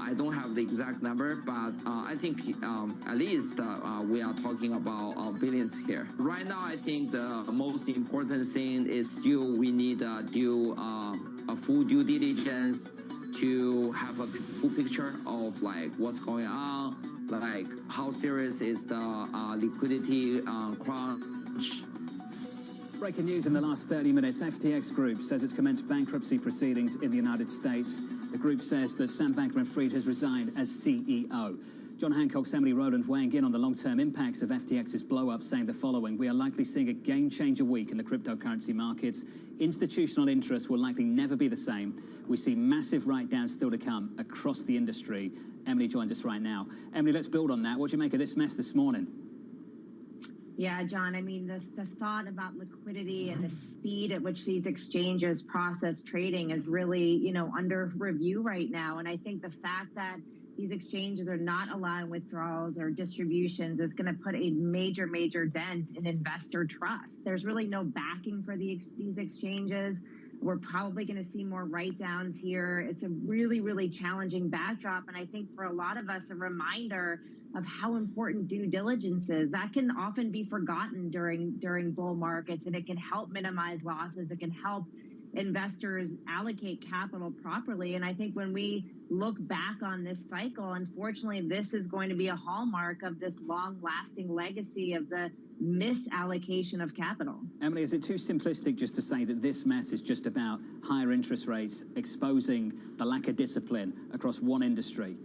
I don't have the exact number, but I think at least we are talking about billions here. Right now, I think the most important thing is still we need to do a full due diligence to have a full picture of like what's going on, like how serious is the liquidity crunch. Breaking news in the last 30 minutes. FTX Group says it's commenced bankruptcy proceedings in the United States. The group says that Sam Bankman-Fried has resigned as CEO. John Hancock's Emily Rowland weighing in on the long-term impacts of FTX's blow-up, saying the following: we are likely seeing a game-changer week in the cryptocurrency markets. Institutional interest will likely never be the same. We see massive write-downs still to come across the industry. Emily joins us right now. Emily, let's build on that. What do you make of this mess this morning? Yeah, John, I mean, the thought about liquidity and the speed at which these exchanges process trading is really, under review right now. And I think the fact that these exchanges are not allowing withdrawals or distributions is going to put a major, major dent in investor trust. There's really no backing for these exchanges. We're probably going to see more write-downs here. It's a really, really challenging backdrop. And I think for a lot of us, a reminder of how important due diligence is. That can often be forgotten during bull markets, and it can help minimize losses. It can help investors allocate capital properly. And I think when we look back on this cycle, unfortunately, this is going to be a hallmark of this long-lasting legacy of the misallocation of capital. Emily, is it too simplistic just to say that this mess is just about higher interest rates exposing the lack of discipline across one industry?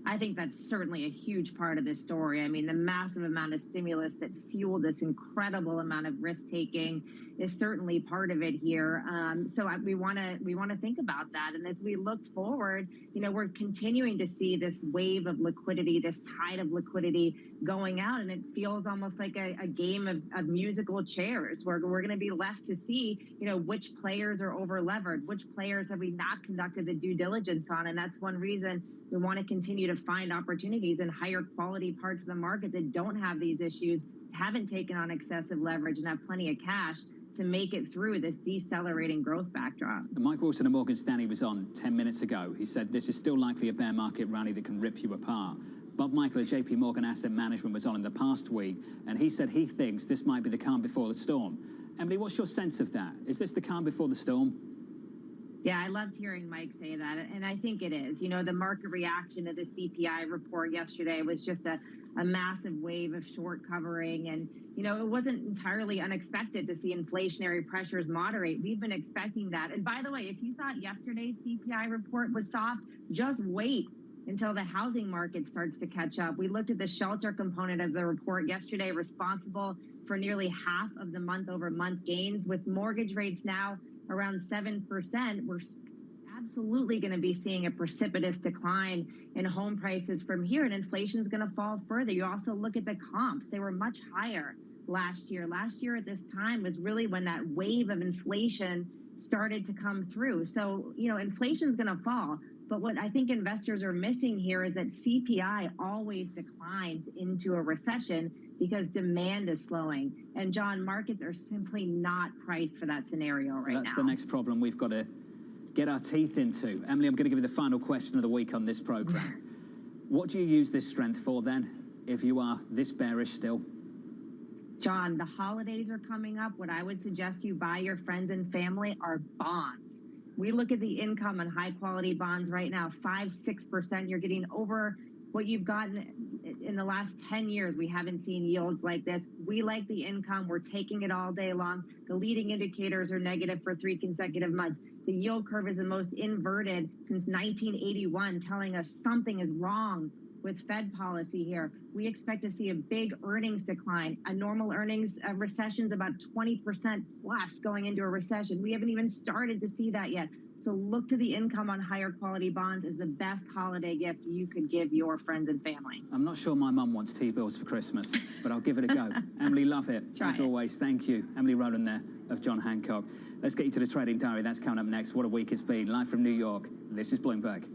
I think that's certainly a huge part of this story. I mean, the massive amount of stimulus that fueled this incredible amount of risk-taking is certainly part of it here. So we want to think about that. And as we look forward, we're continuing to see this wave of liquidity, this tide of liquidity going out, and it feels almost like a game of musical chairs, where we're going to be left to see, which players are over-levered, which players have we not conducted the due diligence on, and that's one reason we want to continue to find opportunities in higher quality parts of the market that don't have these issues, haven't taken on excessive leverage, and have plenty of cash to make it through this decelerating growth backdrop. Mike Wilson of Morgan Stanley was on 10 minutes ago. He said this is still likely a bear market rally that can rip you apart. Bob Michael of JP Morgan Asset Management was on in the past week, and he said he thinks this might be the calm before the storm. Emily, what's your sense of that? Is this the calm before the storm? Yeah, I loved hearing Mike say that, and I think it is. The market reaction to the CPI report yesterday was just a massive wave of short covering, and it wasn't entirely unexpected to see inflationary pressures moderate. We've been expecting that. And by the way, if you thought yesterday's CPI report was soft, just wait until the housing market starts to catch up. We looked at the shelter component of the report yesterday, responsible for nearly half of the month-over-month gains. With mortgage rates now around 7%, we're absolutely going to be seeing a precipitous decline in home prices from here, and inflation is going to fall further. You also look at the comps. They were much higher last year. Last year at this time was really when that wave of inflation started to come through. So, inflation is going to fall. But what I think investors are missing here is that CPI always declines into a recession because demand is slowing. And John, markets are simply not priced for that scenario right now. That's the next problem we've got to get our teeth into. Emily, I'm going to give you the final question of the week on this program. What do you use this strength for then, if you are this bearish still? John, the holidays are coming up. What I would suggest you buy your friends and family are bonds. We look at the income on high quality bonds right now, 5-6%. You're getting over what you've gotten in the last 10 years. We haven't seen yields like this. We like the income. We're taking it all day long. The leading indicators are negative for 3 consecutive months. The yield curve is the most inverted since 1981, telling us something is wrong with Fed policy here. We expect to see a big earnings decline. A normal earnings recession is about 20% plus going into a recession. We haven't even started to see that yet. So look to the income on higher quality bonds as the best holiday gift you could give your friends and family. I'm not sure my mum wants T-bills for Christmas, but I'll give it a go. Emily, love it. As always, thank you. Emily Rowland there of John Hancock. Let's get you to the trading diary. That's coming up next. What a week it's been. Live from New York, this is Bloomberg.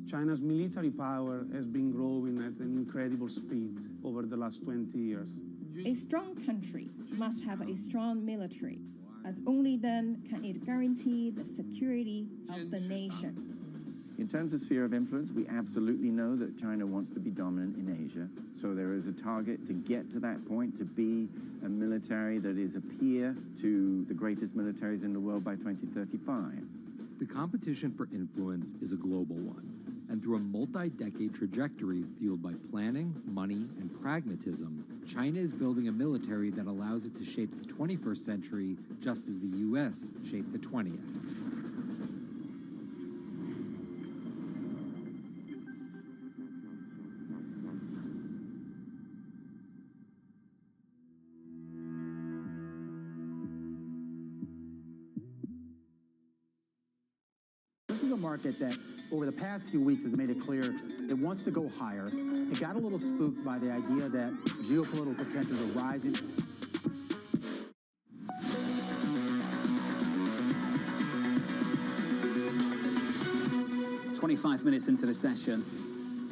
China's military power has been growing at an incredible speed over the last 20 years. A strong country must have a strong military, as only then can it guarantee the security of the nation. In terms of sphere of influence, we absolutely know that China wants to be dominant in Asia. So there is a target to get to that point, to be a military that is a peer to the greatest militaries in the world by 2035. The competition for influence is a global one. And through a multi-decade trajectory fueled by planning, money, and pragmatism, China is building a military that allows it to shape the 21st century just as the U.S. shaped the 20th. This is a market that over the past few weeks has made it clear it wants to go higher. It got a little spooked by the idea that geopolitical tensions are rising. "25 minutes into the session.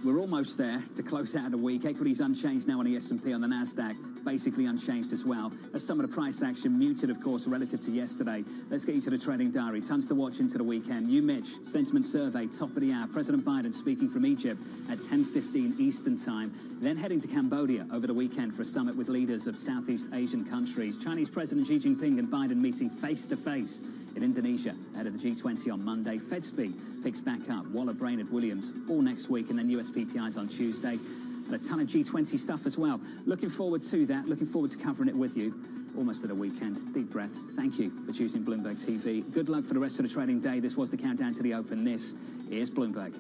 We're almost there to close out the week. Equities unchanged now on the S&P, on the Nasdaq, basically unchanged as well. As some of the price action muted, of course, relative to yesterday. Let's get you to the trading diary. Tons to watch into the weekend. You, Mitch, sentiment survey, top of the hour. President Biden speaking from Egypt at 10:15 Eastern time. Then heading to Cambodia over the weekend for a summit with leaders of Southeast Asian countries. Chinese President Xi Jinping and Biden meeting face-to-face in Indonesia ahead of the G20 on Monday. Fed speak picks back up. Waller, Brainerd, Williams all next week, and then US PPIs on Tuesday. And a ton of G20 stuff as well. Looking forward to that. Looking forward to covering it with you. Almost at the weekend. Deep breath. Thank you for choosing Bloomberg TV. Good luck for the rest of the trading day. This was the countdown to the open. This is Bloomberg.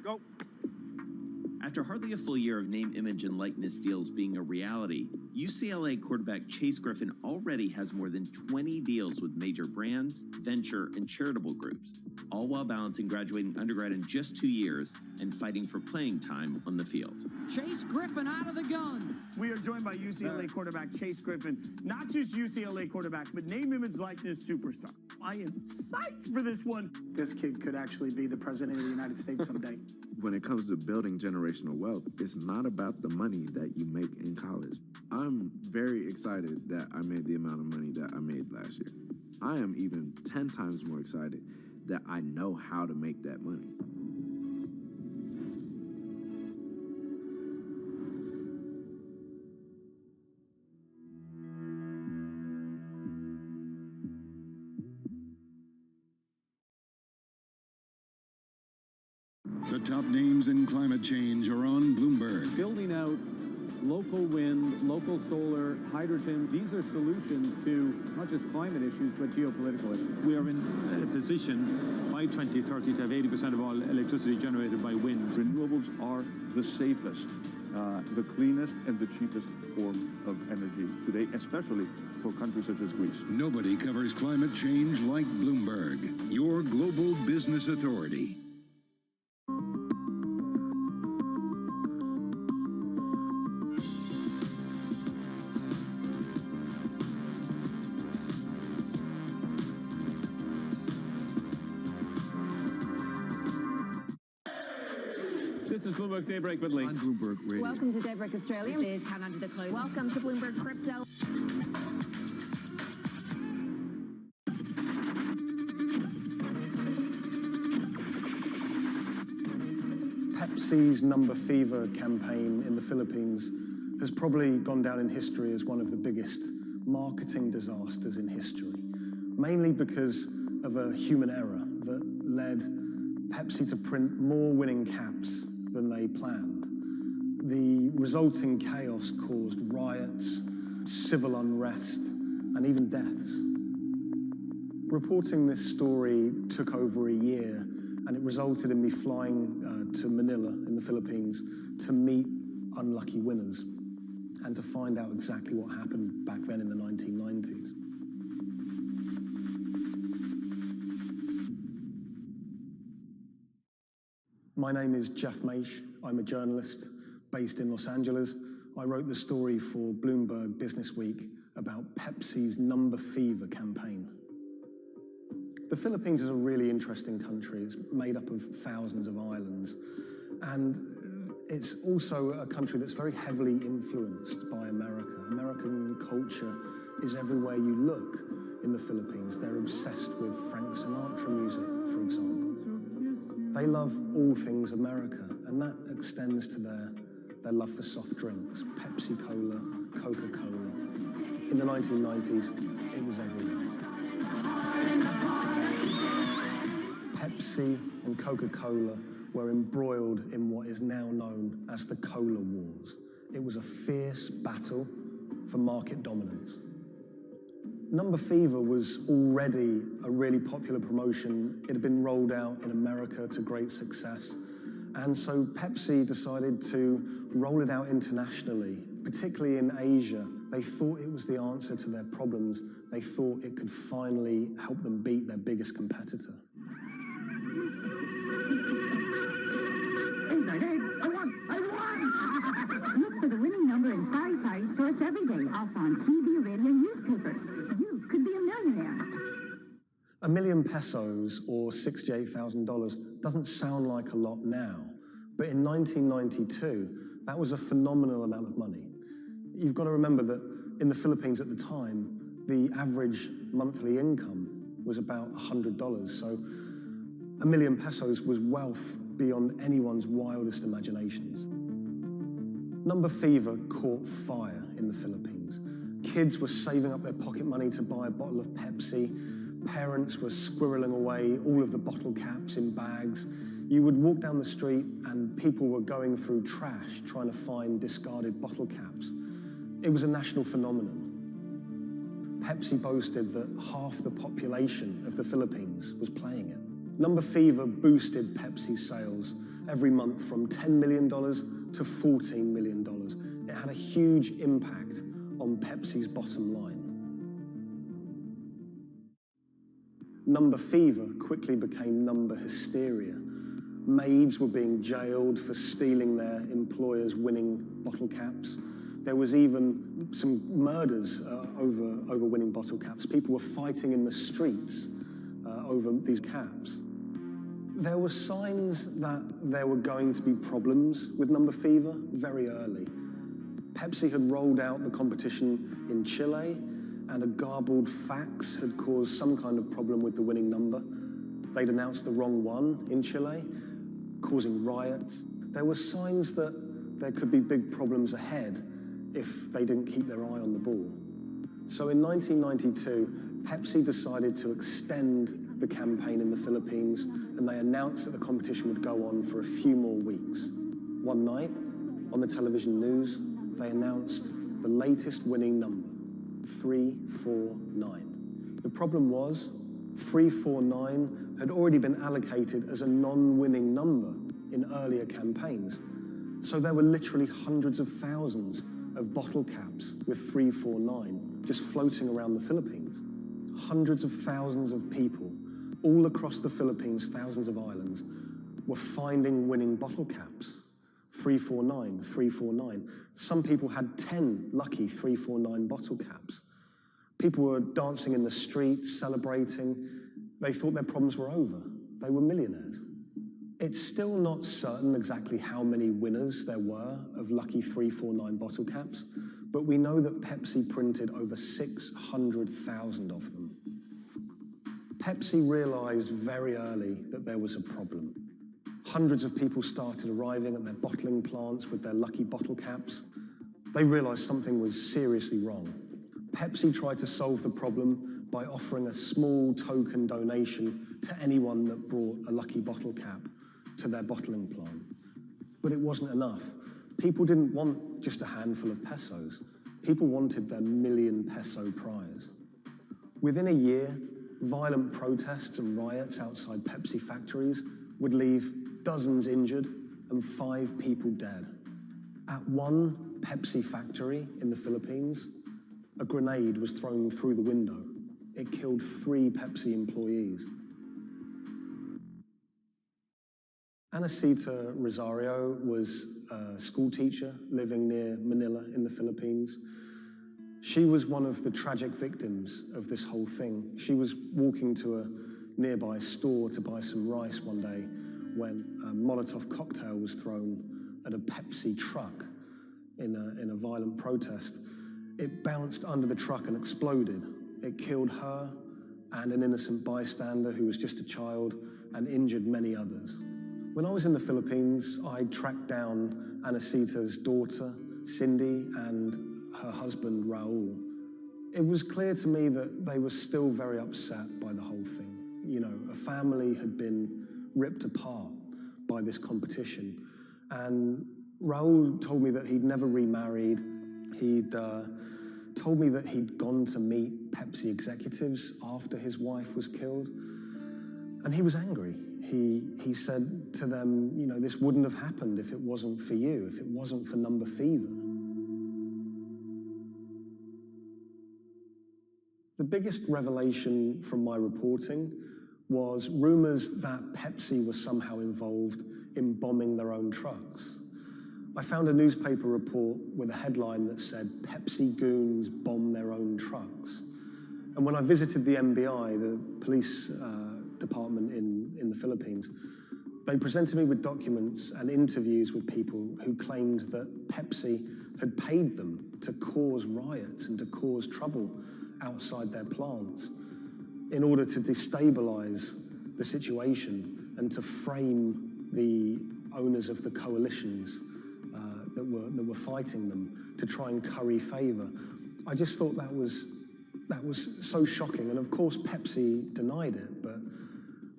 go. After hardly a full year of name, image, and likeness deals being a reality, UCLA quarterback Chase Griffin already has more than 20 deals with major brands, venture, and charitable groups, all while balancing graduating undergrad in just 2 years and fighting for playing time on the field. Chase Griffin out of the gun. We are joined by UCLA quarterback Chase Griffin, not just UCLA quarterback, but name, image, likeness superstar. I am psyched for this one. This kid could actually be the president of the United States someday. When it comes to building generational wealth, it's not about the money that you make in college. I'm very excited that I made the amount of money that I made last year. I am even 10 times more excited that I know how to make that money. The top names in climate change are on Bloomberg. Building out local wind, local solar, hydrogen, these are solutions to not just climate issues, but geopolitical issues. We are in a position by 2030 to have 80% of all electricity generated by wind. Renewables are the safest, the cleanest, and the cheapest form of energy today, especially for countries such as Greece. Nobody covers climate change like Bloomberg, your global business authority. This is Bloomberg Daybreak with Lee. On Bloomberg Radio. Welcome to Daybreak Australia. This is Countdown to the Close. Welcome to Bloomberg Crypto. Pepsi's Number Fever campaign in the Philippines has probably gone down in history as one of the biggest marketing disasters in history, mainly because of a human error that led Pepsi to print more winning caps than they planned. The resulting chaos caused riots, civil unrest, and even deaths. Reporting this story took over a year, and it resulted in me flying to Manila in the Philippines to meet unlucky winners and to find out exactly what happened back then in the 1990s. My name is Jeff Maish. I'm a journalist based in Los Angeles. I wrote the story for Bloomberg Business Week about Pepsi's Number Fever campaign. The Philippines is a really interesting country. It's made up of thousands of islands. And it's also a country that's very heavily influenced by America. American culture is everywhere you look in the Philippines. They're obsessed with Frank Sinatra music, for example. They love all things America, and that extends to their love for soft drinks, Pepsi Cola, Coca-Cola. In the 1990s, it was everywhere. Pepsi and Coca-Cola were embroiled in what is now known as the Cola Wars. It was a fierce battle for market dominance. Number Fever was already a really popular promotion. It had been rolled out in America to great success. And so Pepsi decided to roll it out internationally, particularly in Asia. They thought it was the answer to their problems. They thought it could finally help them beat their biggest competitor. Look for the winning number in Sari Sari stores every day, also on TV, radio, and newspapers. You could be a millionaire. $1 million pesos, or $68,000, doesn't sound like a lot now, but in 1992, that was a phenomenal amount of money. You've got to remember that in the Philippines at the time, the average monthly income was about $100, so $1 million pesos was wealth beyond anyone's wildest imaginations. Number Fever caught fire in the Philippines. Kids were saving up their pocket money to buy a bottle of Pepsi. Parents were squirreling away all of the bottle caps in bags. You would walk down the street and people were going through trash trying to find discarded bottle caps. It was a national phenomenon. Pepsi boasted that half the population of the Philippines was playing it. Number fever boosted Pepsi's sales every month from $10 million to $14 million. It had a huge impact on Pepsi's bottom line. Number fever quickly became number hysteria. Maids were being jailed for stealing their employers' winning bottle caps. There was even some murders over winning bottle caps. People were fighting in the streets over these caps. There were signs that there were going to be problems with number fever very early. Pepsi had rolled out the competition in Chile, and a garbled fax had caused some kind of problem with the winning number. They'd announced the wrong one in Chile, causing riots. There were signs that there could be big problems ahead if they didn't keep their eye on the ball. So in 1992, Pepsi decided to extend the campaign in the Philippines, and they announced that the competition would go on for a few more weeks. One night, on the television news, they announced the latest winning number, 349. The problem was, 349 had already been allocated as a non-winning number in earlier campaigns. So there were literally hundreds of thousands of bottle caps with 349 just floating around the Philippines. Hundreds of thousands of people all across the Philippines, thousands of islands, were finding winning bottle caps. 349, 349. Some people had 10 lucky 349 bottle caps. People were dancing in the streets, celebrating. They thought their problems were over. They were millionaires. It's still not certain exactly how many winners there were of lucky 349 bottle caps, but we know that Pepsi printed over 600,000 of them. Pepsi realized very early that there was a problem. Hundreds of people started arriving at their bottling plants with their lucky bottle caps. They realized something was seriously wrong. Pepsi tried to solve the problem by offering a small token donation to anyone that brought a lucky bottle cap to their bottling plant. But it wasn't enough. People didn't want just a handful of pesos. People wanted their million-peso prize. Within a year, violent protests and riots outside Pepsi factories would leave dozens injured and 5 people dead. At one Pepsi factory in the Philippines, a grenade was thrown through the window. It killed 3 Pepsi employees. Anacita Rosario was a school teacher living near Manila in the Philippines. She was one of the tragic victims of this whole thing. She was walking to a nearby store to buy some rice one day when a Molotov cocktail was thrown at a Pepsi truck in a violent protest. It bounced under the truck and exploded. It killed her and an innocent bystander who was just a child and injured many others. When I was in the Philippines, I tracked down Anacita's daughter, Cindy, and her husband, Raul. It was clear to me that they were still very upset by the whole thing. You know, a family had been ripped apart by this competition. And Raul told me that he'd never remarried. He'd told me that he'd gone to meet Pepsi executives after his wife was killed. And he was angry. He said to them, you know, this wouldn't have happened if it wasn't for you, if it wasn't for number fever. The biggest revelation from my reporting was rumors that Pepsi was somehow involved in bombing their own trucks. I found a newspaper report with a headline that said, Pepsi goons bomb their own trucks. And when I visited the MBI, the police department in the Philippines, they presented me with documents and interviews with people who claimed that Pepsi had paid them to cause riots and to cause trouble outside their plants in order to destabilize the situation and to frame the owners of the coalitions that were fighting them, to try and curry favor. I just thought that was so shocking. And of course, Pepsi denied it, but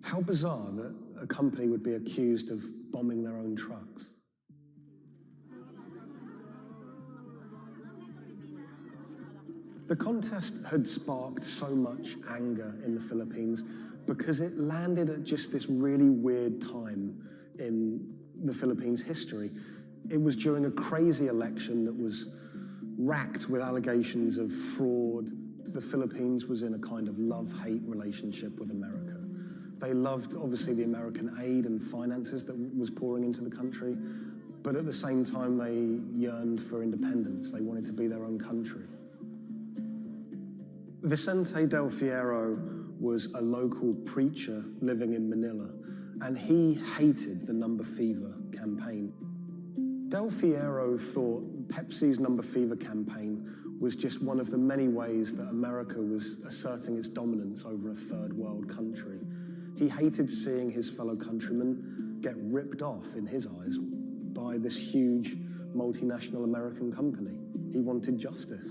how bizarre that a company would be accused of bombing their own trucks. The contest had sparked so much anger in the Philippines because it landed at just this really weird time in the Philippines' history. It was during a crazy election that was racked with allegations of fraud. The Philippines was in a kind of love-hate relationship with America. They loved, obviously, the American aid and finances that was pouring into the country, but at the same time, they yearned for independence. They wanted to be their own country. Vicente Del Fierro was a local preacher living in Manila, and he hated the Number Fever campaign. Del Fierro thought Pepsi's Number Fever campaign was just one of the many ways that America was asserting its dominance over a third world country. He hated seeing his fellow countrymen get ripped off, in his eyes, by this huge multinational American company. He wanted justice.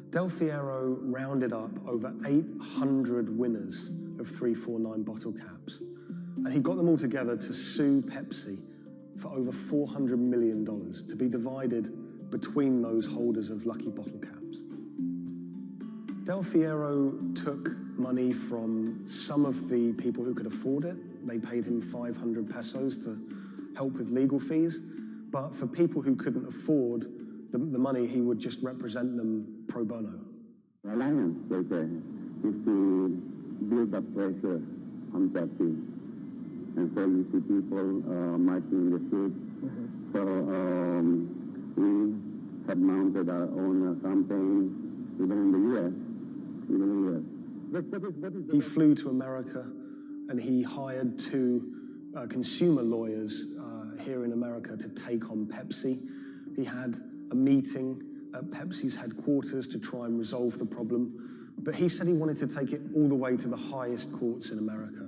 Del Fierro rounded up over 800 winners of 349 bottle caps, and he got them all together to sue Pepsi for over $400 million to be divided between those holders of lucky bottle caps. Del Fierro took money from some of the people who could afford it. They paid him 500 pesos to help with legal fees, but for people who couldn't afford the money, he would just represent them pro bono. The alliance, they say, is to build up pressure on Pepsi. And so you see people marching in the streets. So we have mounted our own campaign, even in the U.S. He flew to America and he hired two consumer lawyers here in America to take on Pepsi. He had a meeting at Pepsi's headquarters to try and resolve the problem, but he said he wanted to take it all the way to the highest courts in America.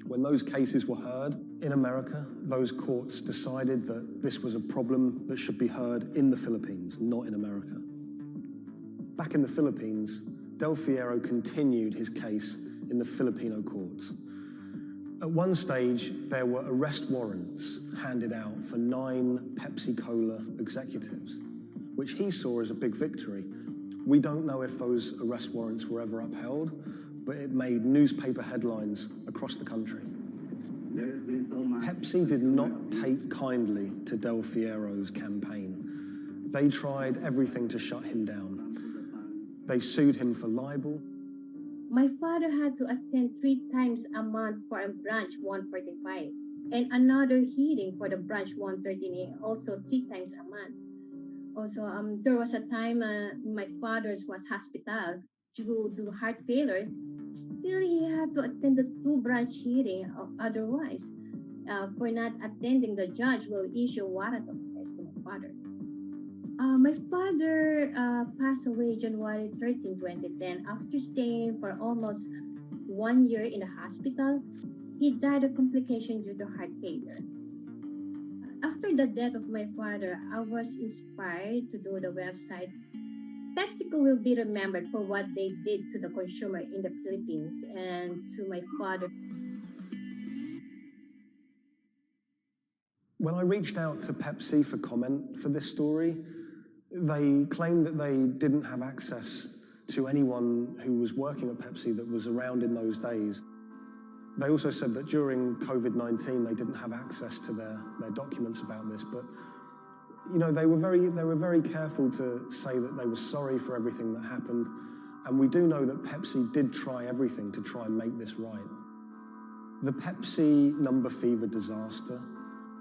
When those cases were heard in America, those courts decided that this was a problem that should be heard in the Philippines, not in America. Back in the Philippines, Del Fierro continued his case in the Filipino courts. At one stage, there were arrest warrants handed out for 9 Pepsi-Cola executives, which he saw as a big victory. We don't know if those arrest warrants were ever upheld, but it made newspaper headlines across the country. Pepsi did not take kindly to Del Fierro's campaign. They tried everything to shut him down. They sued him for libel. My father had to attend 3 times a month for a branch 145 and another hearing for the branch 113A, also 3 times a month. Also, there was a time my father was hospital due to heart failure. Still, he had to attend the 2 branch hearing. Otherwise, for not attending, the judge will issue warrant of arrest to my father. My father passed away January 13, 2010. After staying for almost 1 year in the hospital, he died of complications due to heart failure. After the death of my father, I was inspired to do the website. PepsiCo will be remembered for what they did to the consumer in the Philippines and to my father. When I reached out to Pepsi for comment for this story, they claimed that they didn't have access to anyone who was working at Pepsi that was around in those days. They also said that during COVID-19, they didn't have access to their documents about this, but you know, they were very careful to say that they were sorry for everything that happened, and we do know that Pepsi did try everything to try and make this right. The Pepsi Number Fever disaster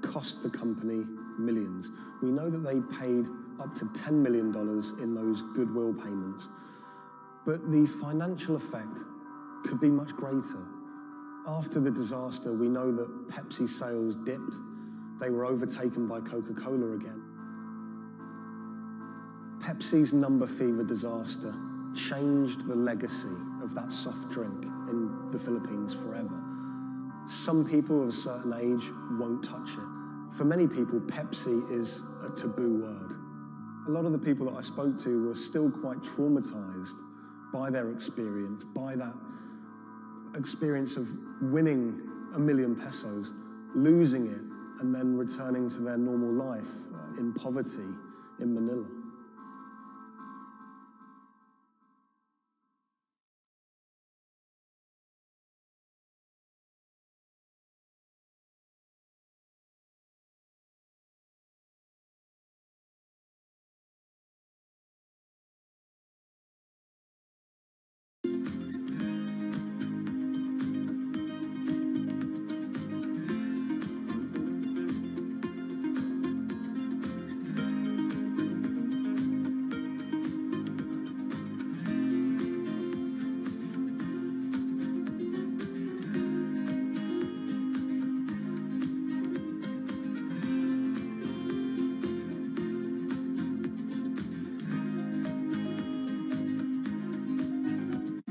cost the company millions. We know that they paid up to $10 million in those goodwill payments, but the financial effect could be much greater. After the disaster, we know that Pepsi sales dipped. They were overtaken by Coca-Cola again. Pepsi's Number Fever disaster changed the legacy of that soft drink in the Philippines forever. Some people of a certain age won't touch it. For many people, Pepsi is a taboo word. A lot of the people that I spoke to were still quite traumatized by their experience, by that experience of winning 1 million pesos, losing it, and then returning to their normal life in poverty in Manila.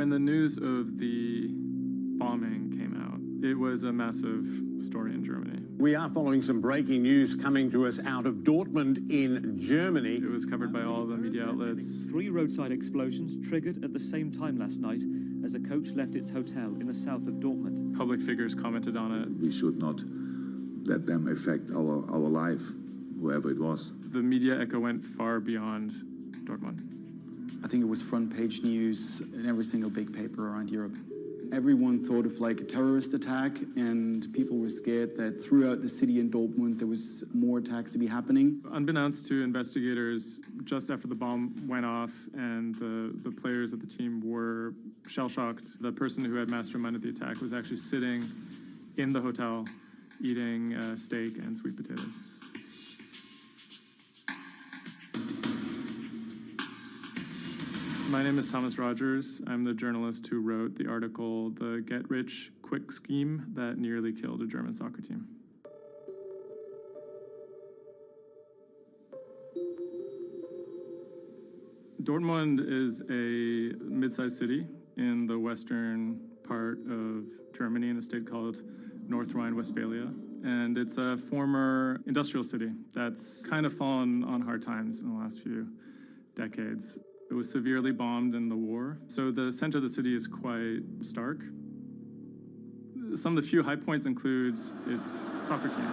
When the news of the bombing came out, it was a massive story in Germany. We are following some breaking news coming to us out of Dortmund in Germany. It was covered by all the media outlets. 3 roadside explosions triggered at the same time last night as a coach left its hotel in the south of Dortmund. Public figures commented on it. We should not let them affect our life, whoever it was. The media echo went far beyond Dortmund. I think it was front page news in every single big paper around Europe. Everyone thought of like a terrorist attack, and people were scared that throughout the city in Dortmund there was more attacks to be happening. Unbeknownst to investigators, just after the bomb went off and the players of the team were shell-shocked, the person who had masterminded the attack was actually sitting in the hotel eating steak and sweet potatoes. My name is Thomas Rogers. I'm the journalist who wrote the article, The Get-Rich-Quick Scheme That Nearly Killed a German Soccer Team. Dortmund is a mid-sized city in the western part of Germany in a state called North Rhine-Westphalia. And it's a former industrial city that's kind of fallen on hard times in the last few decades. It was severely bombed in the war, so the center of the city is quite stark. Some of the few high points include its soccer team.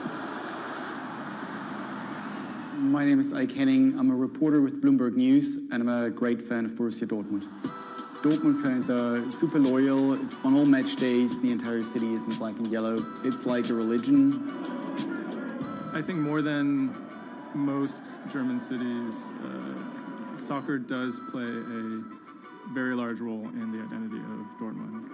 My name is Ike Henning. I'm a reporter with Bloomberg News, and I'm a great fan of Borussia Dortmund. Dortmund fans are super loyal. On all match days, the entire city is in black and yellow. It's like a religion. I think more than most German cities, soccer does play a very large role in the identity of Dortmund.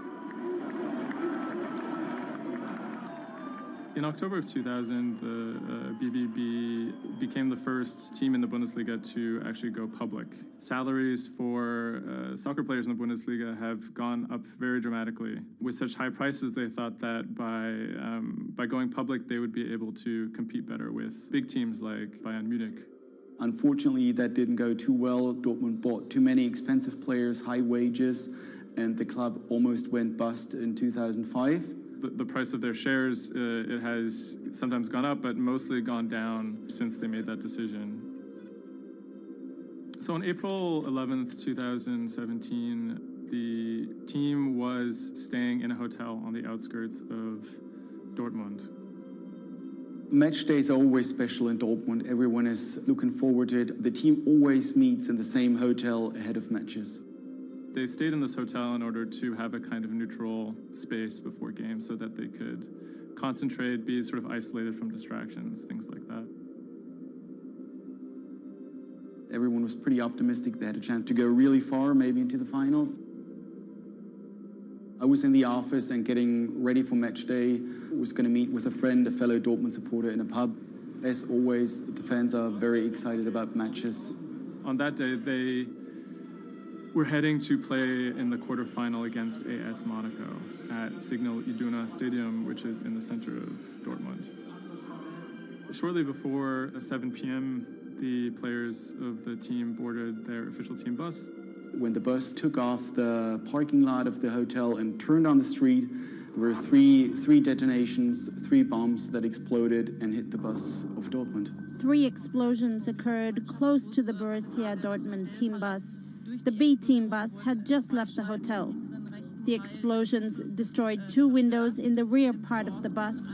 In October of 2000, the BVB became the first team in the Bundesliga to actually go public. Salaries for soccer players in the Bundesliga have gone up very dramatically. With such high prices, they thought that by going public, they would be able to compete better with big teams like Bayern Munich. Unfortunately, that didn't go too well. Dortmund bought too many expensive players, high wages, and the club almost went bust in 2005. The price of their shares, it has sometimes gone up, but mostly gone down since they made that decision. So on April 11th, 2017, the team was staying in a hotel on the outskirts of Dortmund. Match days are always special in Dortmund. Everyone is looking forward to it. The team always meets in the same hotel ahead of matches. They stayed in this hotel in order to have a kind of neutral space before games so that they could concentrate, be sort of isolated from distractions, things like that. Everyone was pretty optimistic. They had a chance to go really far, maybe into the finals. I was in the office and getting ready for match day. I was going to meet with a friend, a fellow Dortmund supporter, in a pub. As always, the fans are very excited about matches. On that day, they were heading to play in the quarterfinal against AS Monaco at Signal Iduna Stadium, which is in the center of Dortmund. Shortly before 7 p.m., the players of the team boarded their official team bus. When the bus took off the parking lot of the hotel and turned on the street, there were three detonations, 3 bombs that exploded and hit the bus of Dortmund. 3 explosions occurred close to the Borussia Dortmund team bus. The B team bus had just left the hotel. The explosions destroyed 2 windows in the rear part of the bus.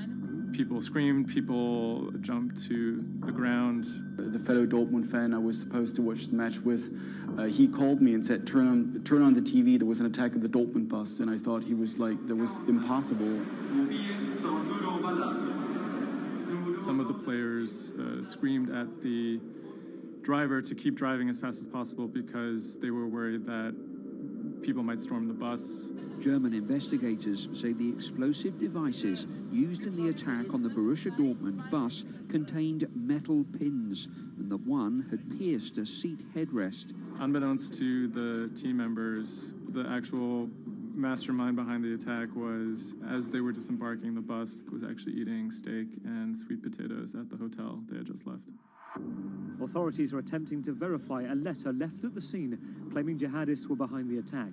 People screamed, people jumped to the ground. The fellow Dortmund fan I was supposed to watch the match with, he called me and said, turn on the TV, there was an attack at the Dortmund bus. And I thought he was like, that was impossible. Some of the players screamed at the driver to keep driving as fast as possible because they were worried that people might storm the bus. German investigators say the explosive devices used in the attack on the Borussia Dortmund bus contained metal pins, and that one had pierced a seat headrest. Unbeknownst to the team members, the actual mastermind behind the attack was, as they were disembarking the bus, was actually eating steak and sweet potatoes at the hotel they had just left. Authorities are attempting to verify a letter left at the scene claiming jihadists were behind the attack.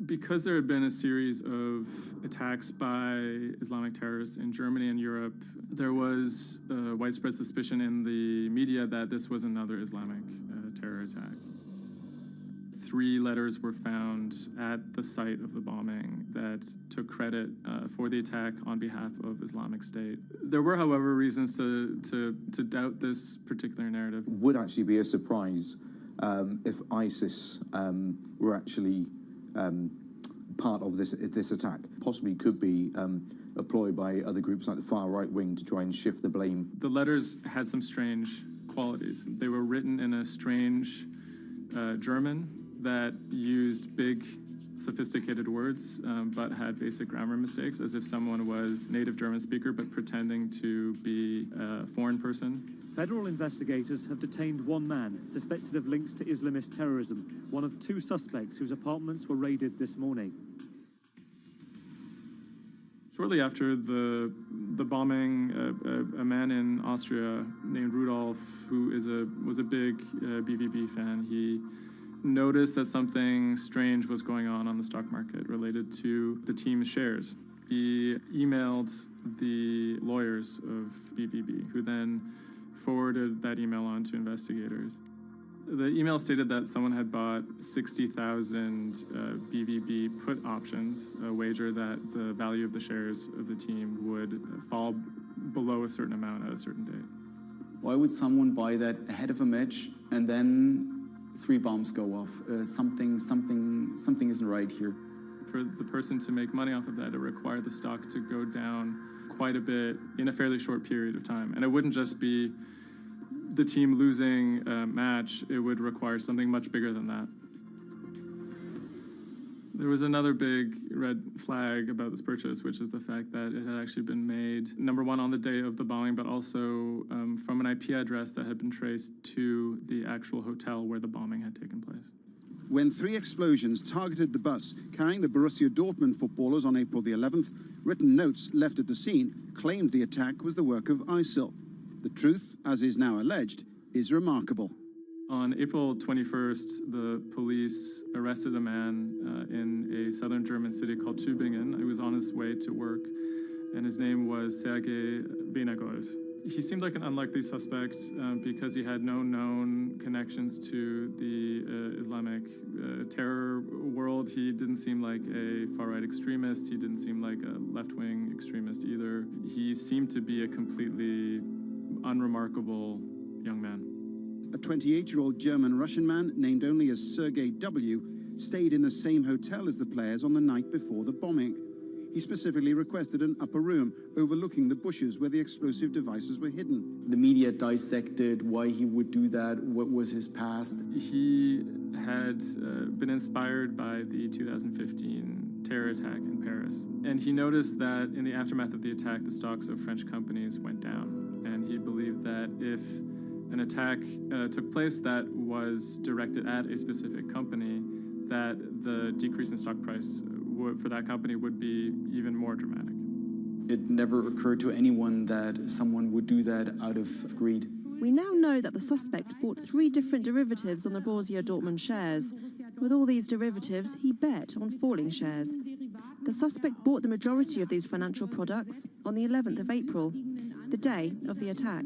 Because there had been a series of attacks by Islamic terrorists in Germany and Europe, there was widespread suspicion in the media that this was another Islamic terror attack. 3 letters were found at the site of the bombing that took credit for the attack on behalf of Islamic State. There were, however, reasons to doubt this particular narrative. Would actually be a surprise if ISIS were actually part of this attack. Possibly could be employed by other groups like the far right wing to try and shift the blame. The letters had some strange qualities. They were written in a strange German that used big, sophisticated words, but had basic grammar mistakes, as if someone was native German speaker but pretending to be a foreign person. Federal investigators have detained one man suspected of links to Islamist terrorism, one of 2 suspects whose apartments were raided this morning. Shortly after the bombing, a man in Austria named Rudolf, who was a big BVB fan, he noticed that something strange was going on the stock market related to the team's shares. He emailed the lawyers of BVB, who then forwarded that email on to investigators. The email stated that someone had bought 60,000 BVB put options, a wager that the value of the shares of the team would fall below a certain amount at a certain date. Why would someone buy that ahead of a match and then 3 bombs go off? Something isn't right here. For the person to make money off of that, it required the stock to go down quite a bit in a fairly short period of time. And it wouldn't just be the team losing a match, it would require something much bigger than that. There was another big red flag about this purchase, which is the fact that it had actually been made, number one, on the day of the bombing, but also from an IP address that had been traced to the actual hotel where the bombing had taken place. When 3 explosions targeted the bus carrying the Borussia Dortmund footballers on April the 11th, written notes left at the scene claimed the attack was the work of ISIL. The truth, as is now alleged, is remarkable. On April 21st, the police arrested a man in a southern German city called Tübingen. He was on his way to work, and his name was Sergei Benagold. He seemed like an unlikely suspect because he had no known connections to the Islamic terror world. He didn't seem like a far-right extremist. He didn't seem like a left-wing extremist either. He seemed to be a completely unremarkable young man. A 28-year-old German-Russian man, named only as Sergei W., stayed in the same hotel as the players on the night before the bombing. He specifically requested an upper room overlooking the bushes where the explosive devices were hidden. The media dissected why he would do that, what was his past. He had been inspired by the 2015 terror attack in Paris. And he noticed that in the aftermath of the attack, the stocks of French companies went down. And he believed that if an attack took place that was directed at a specific company, that the decrease in stock price for that company would be even more dramatic. It never occurred to anyone that someone would do that out of greed. We now know that the suspect bought 3 different derivatives on the Borussia Dortmund shares. With all these derivatives, he bet on falling shares. The suspect bought the majority of these financial products on the 11th of April, the day of the attack.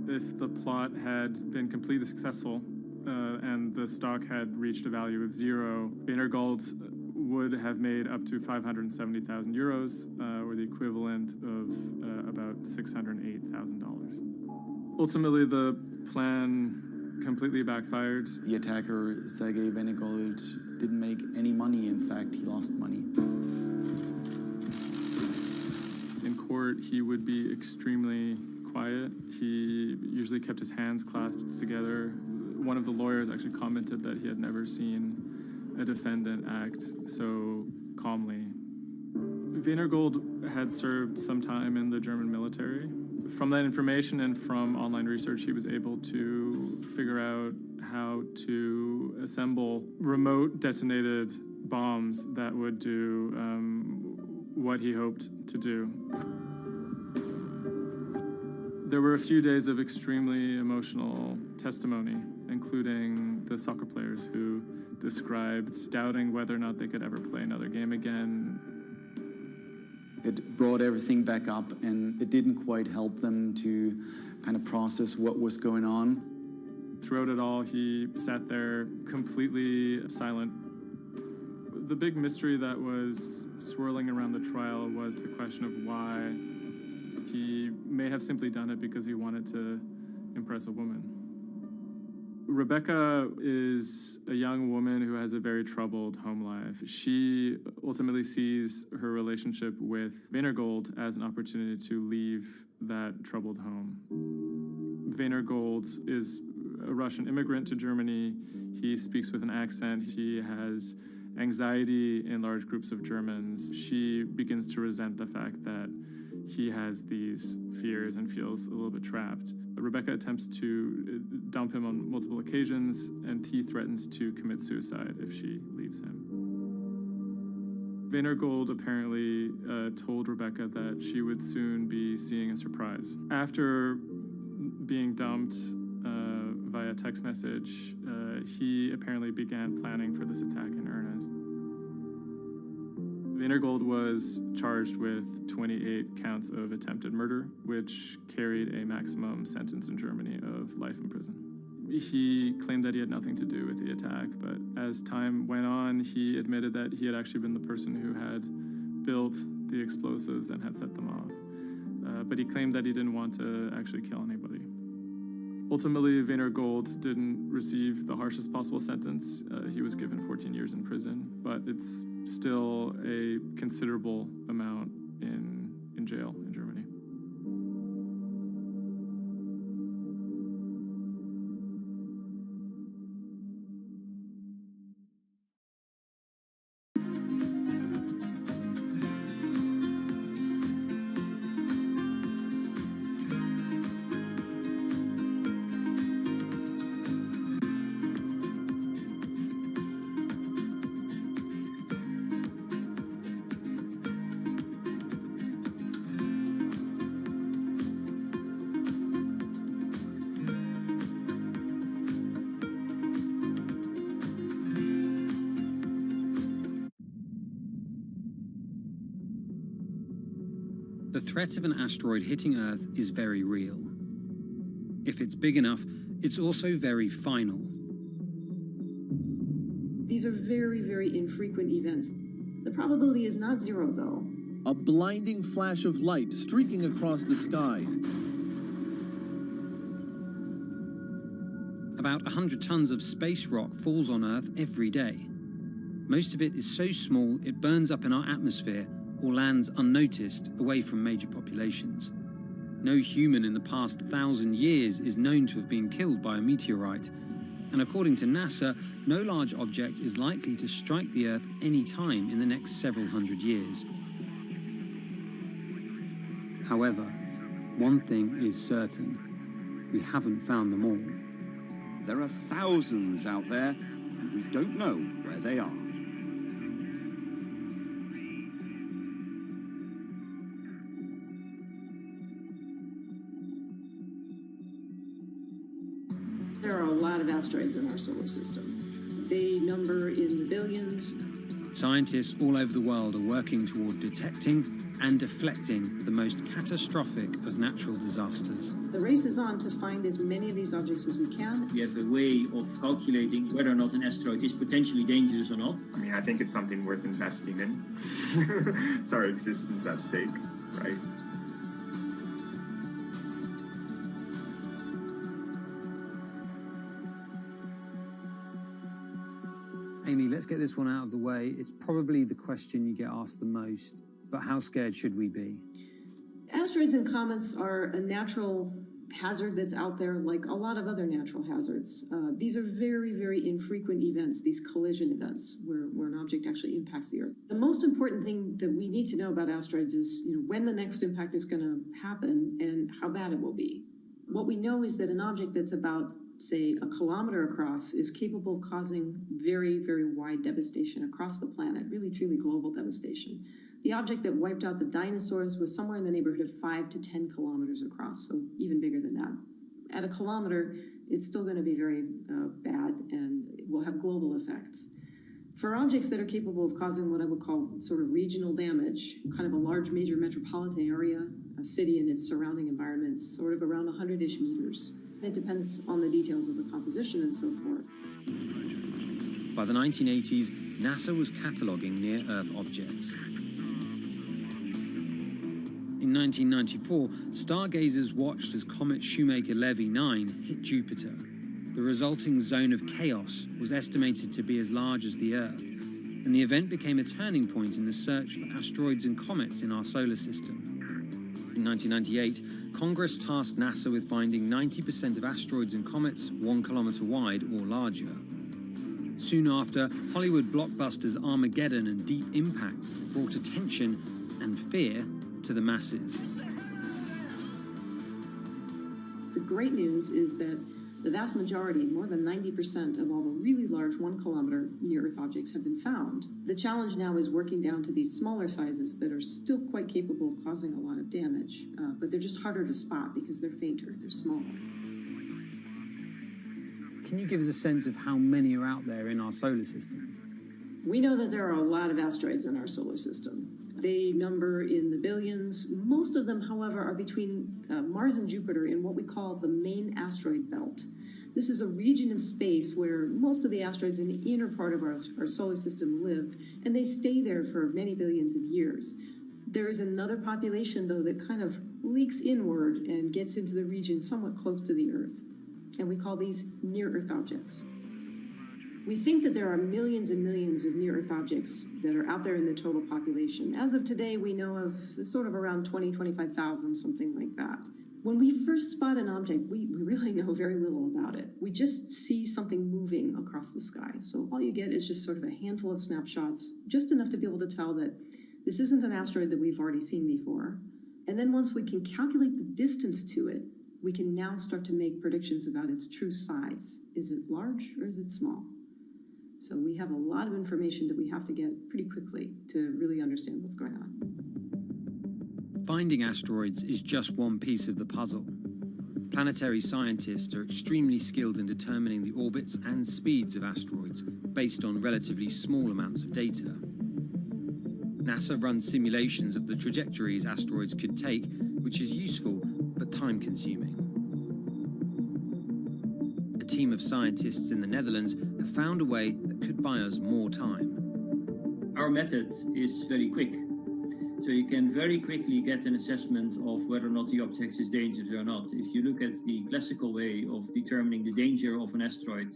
If the plot had been completely successful and the stock had reached a value of 0, Benagold would have made up to 570,000 euros, or the equivalent of about $608,000. Ultimately, the plan completely backfired. The attacker, Sergei Benagold, didn't make any money. In fact, he lost money. In court, he would be extremely quiet. He usually kept his hands clasped together. One of the lawyers actually commented that he had never seen a defendant act so calmly. Weinergold had served some time in the German military. From that information and from online research, he was able to figure out how to assemble remote detonated bombs that would do what he hoped to do. There were a few days of extremely emotional testimony, including the soccer players who described doubting whether or not they could ever play another game again. It brought everything back up, and it didn't quite help them to kind of process what was going on. Throughout it all, he sat there completely silent. The big mystery that was swirling around the trial was the question of why he may have simply done it because he wanted to impress a woman. Rebecca is a young woman who has a very troubled home life. She ultimately sees her relationship with Weinergold as an opportunity to leave that troubled home. Weinergold is a Russian immigrant to Germany. He speaks with an accent. He has anxiety in large groups of Germans. She begins to resent the fact that he has these fears and feels a little bit trapped. Rebecca attempts to dump him on multiple occasions, and he threatens to commit suicide if she leaves him. Weinergold apparently told Rebecca that she would soon be seeing a surprise. After being dumped via text message, he apparently began planning for this attack in earnest. Weinergold was charged with 28 counts of attempted murder, which carried a maximum sentence in Germany of life in prison. He claimed that he had nothing to do with the attack, but as time went on, he admitted that he had actually been the person who had built the explosives and had set them off. But he claimed that he didn't want to actually kill anybody. Ultimately, Weinergold didn't receive the harshest possible sentence. He was given 14 years in prison, but it's still a considerable amount in jail in Germany. The threat of an asteroid hitting Earth is very real. If it's big enough, it's also very final. These are very, very infrequent events. The probability is not zero, though. A blinding flash of light streaking across the sky. About 100 tons of space rock falls on Earth every day. Most of it is so small it burns up in our atmosphere or lands unnoticed away from major populations. No human in the past 1,000 years is known to have been killed by a meteorite, and according to NASA, no large object is likely to strike the Earth any time in the next several hundred years. However, one thing is certain: we haven't found them all. There are thousands out there, and we don't know where they are. There are a lot of asteroids in our solar system. They number in the billions. Scientists all over the world are working toward detecting and deflecting the most catastrophic of natural disasters. The race is on to find as many of these objects as we can. We have a way of calculating whether or not an asteroid is potentially dangerous or not. I mean, I think it's something worth investing in. It's our existence at stake, right? Amy, let's get this one out of the way. It's probably the question you get asked the most, but how scared should we be? Asteroids and comets are a natural hazard that's out there, like a lot of other natural hazards. These are very, very infrequent events, these collision events, where an object actually impacts the Earth. The most important thing that we need to know about asteroids is, when the next impact is going to happen and how bad it will be. What we know is that an object that's about, say, a kilometer across is capable of causing very, very wide devastation across the planet, really, truly global devastation. The object that wiped out the dinosaurs was somewhere in the neighborhood of 5 to 10 kilometers across, so even bigger than that. At a kilometer, it's still going to be very bad and it will have global effects. For objects that are capable of causing what I would call sort of regional damage, kind of a large major metropolitan area, a city and its surrounding environment, sort of around 100-ish meters. It depends on the details of the composition and so forth. By the 1980s, NASA was cataloguing near-Earth objects. In 1994, stargazers watched as comet Shoemaker-Levy 9 hit Jupiter. The resulting zone of chaos was estimated to be as large as the Earth, and the event became a turning point in the search for asteroids and comets in our solar system. In 1998, Congress tasked NASA with finding 90% of asteroids and comets 1 kilometer wide or larger. Soon after, Hollywood blockbusters Armageddon and Deep Impact brought attention and fear to the masses. The great news is that the vast majority, more than 90% of all the really large 1 kilometer near-Earth objects have been found. The challenge now is working down to these smaller sizes that are still quite capable of causing a lot of damage, but they're just harder to spot because they're fainter, they're smaller. Can you give us a sense of how many are out there in our solar system? We know that there are a lot of asteroids in our solar system. They number in the billions. Most of them, however, are between Mars and Jupiter in what we call the main asteroid belt. This is a region of space where most of the asteroids in the inner part of our solar system live, and they stay there for many billions of years. There is another population, though, that kind of leaks inward and gets into the region somewhat close to the Earth, and we call these near-Earth objects. We think that there are millions and millions of near-Earth objects that are out there in the total population. As of today, we know of sort of around 20, 25,000, something like that. When we first spot an object, we really know very little about it. We just see something moving across the sky. So all you get is just sort of a handful of snapshots, just enough to be able to tell that this isn't an asteroid that we've already seen before. And then once we can calculate the distance to it, we can now start to make predictions about its true size. Is it large or is it small? So we have a lot of information that we have to get pretty quickly to really understand what's going on. Finding asteroids is just one piece of the puzzle. Planetary scientists are extremely skilled in determining the orbits and speeds of asteroids based on relatively small amounts of data. NASA runs simulations of the trajectories asteroids could take, which is useful but time-consuming. A team of scientists in the Netherlands have found a way that could buy us more time. Our method is very quick. So you can very quickly get an assessment of whether or not the object is dangerous or not. If you look at the classical way of determining the danger of an asteroid,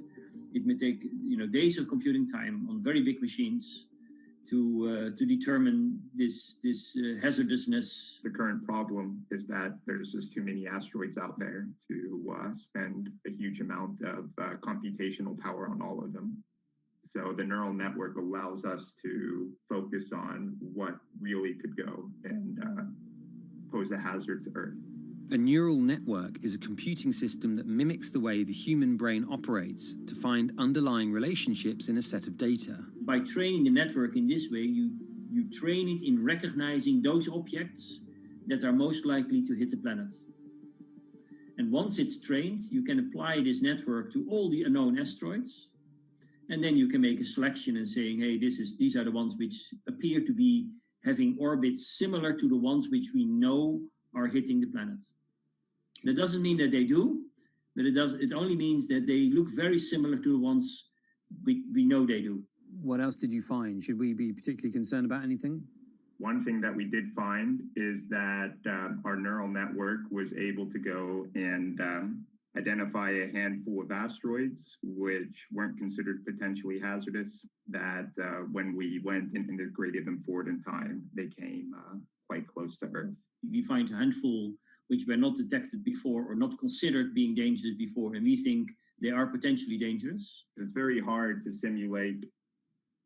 it may take days of computing time on very big machines to determine this hazardousness. The current problem is that there's just too many asteroids out there to spend a huge amount of computational power on all of them. So the neural network allows us to focus on what really could go and pose a hazard to Earth. A neural network is a computing system that mimics the way the human brain operates to find underlying relationships in a set of data. By training the network in this way, you train it in recognizing those objects that are most likely to hit the planet. And once it's trained, you can apply this network to all the unknown asteroids. And then you can make a selection and saying, hey, these are the ones which appear to be having orbits similar to the ones which we know are hitting the planet. That doesn't mean that they do, but it only means that they look very similar to the ones we know they do. What else did you find? Should we be particularly concerned about anything? One thing that we did find is that our neural network was able to go and identify a handful of asteroids which weren't considered potentially hazardous, that when we went and integrated them forward in time, they came quite close to Earth. We find a handful which were not detected before or not considered being dangerous before, and we think they are potentially dangerous. It's very hard to simulate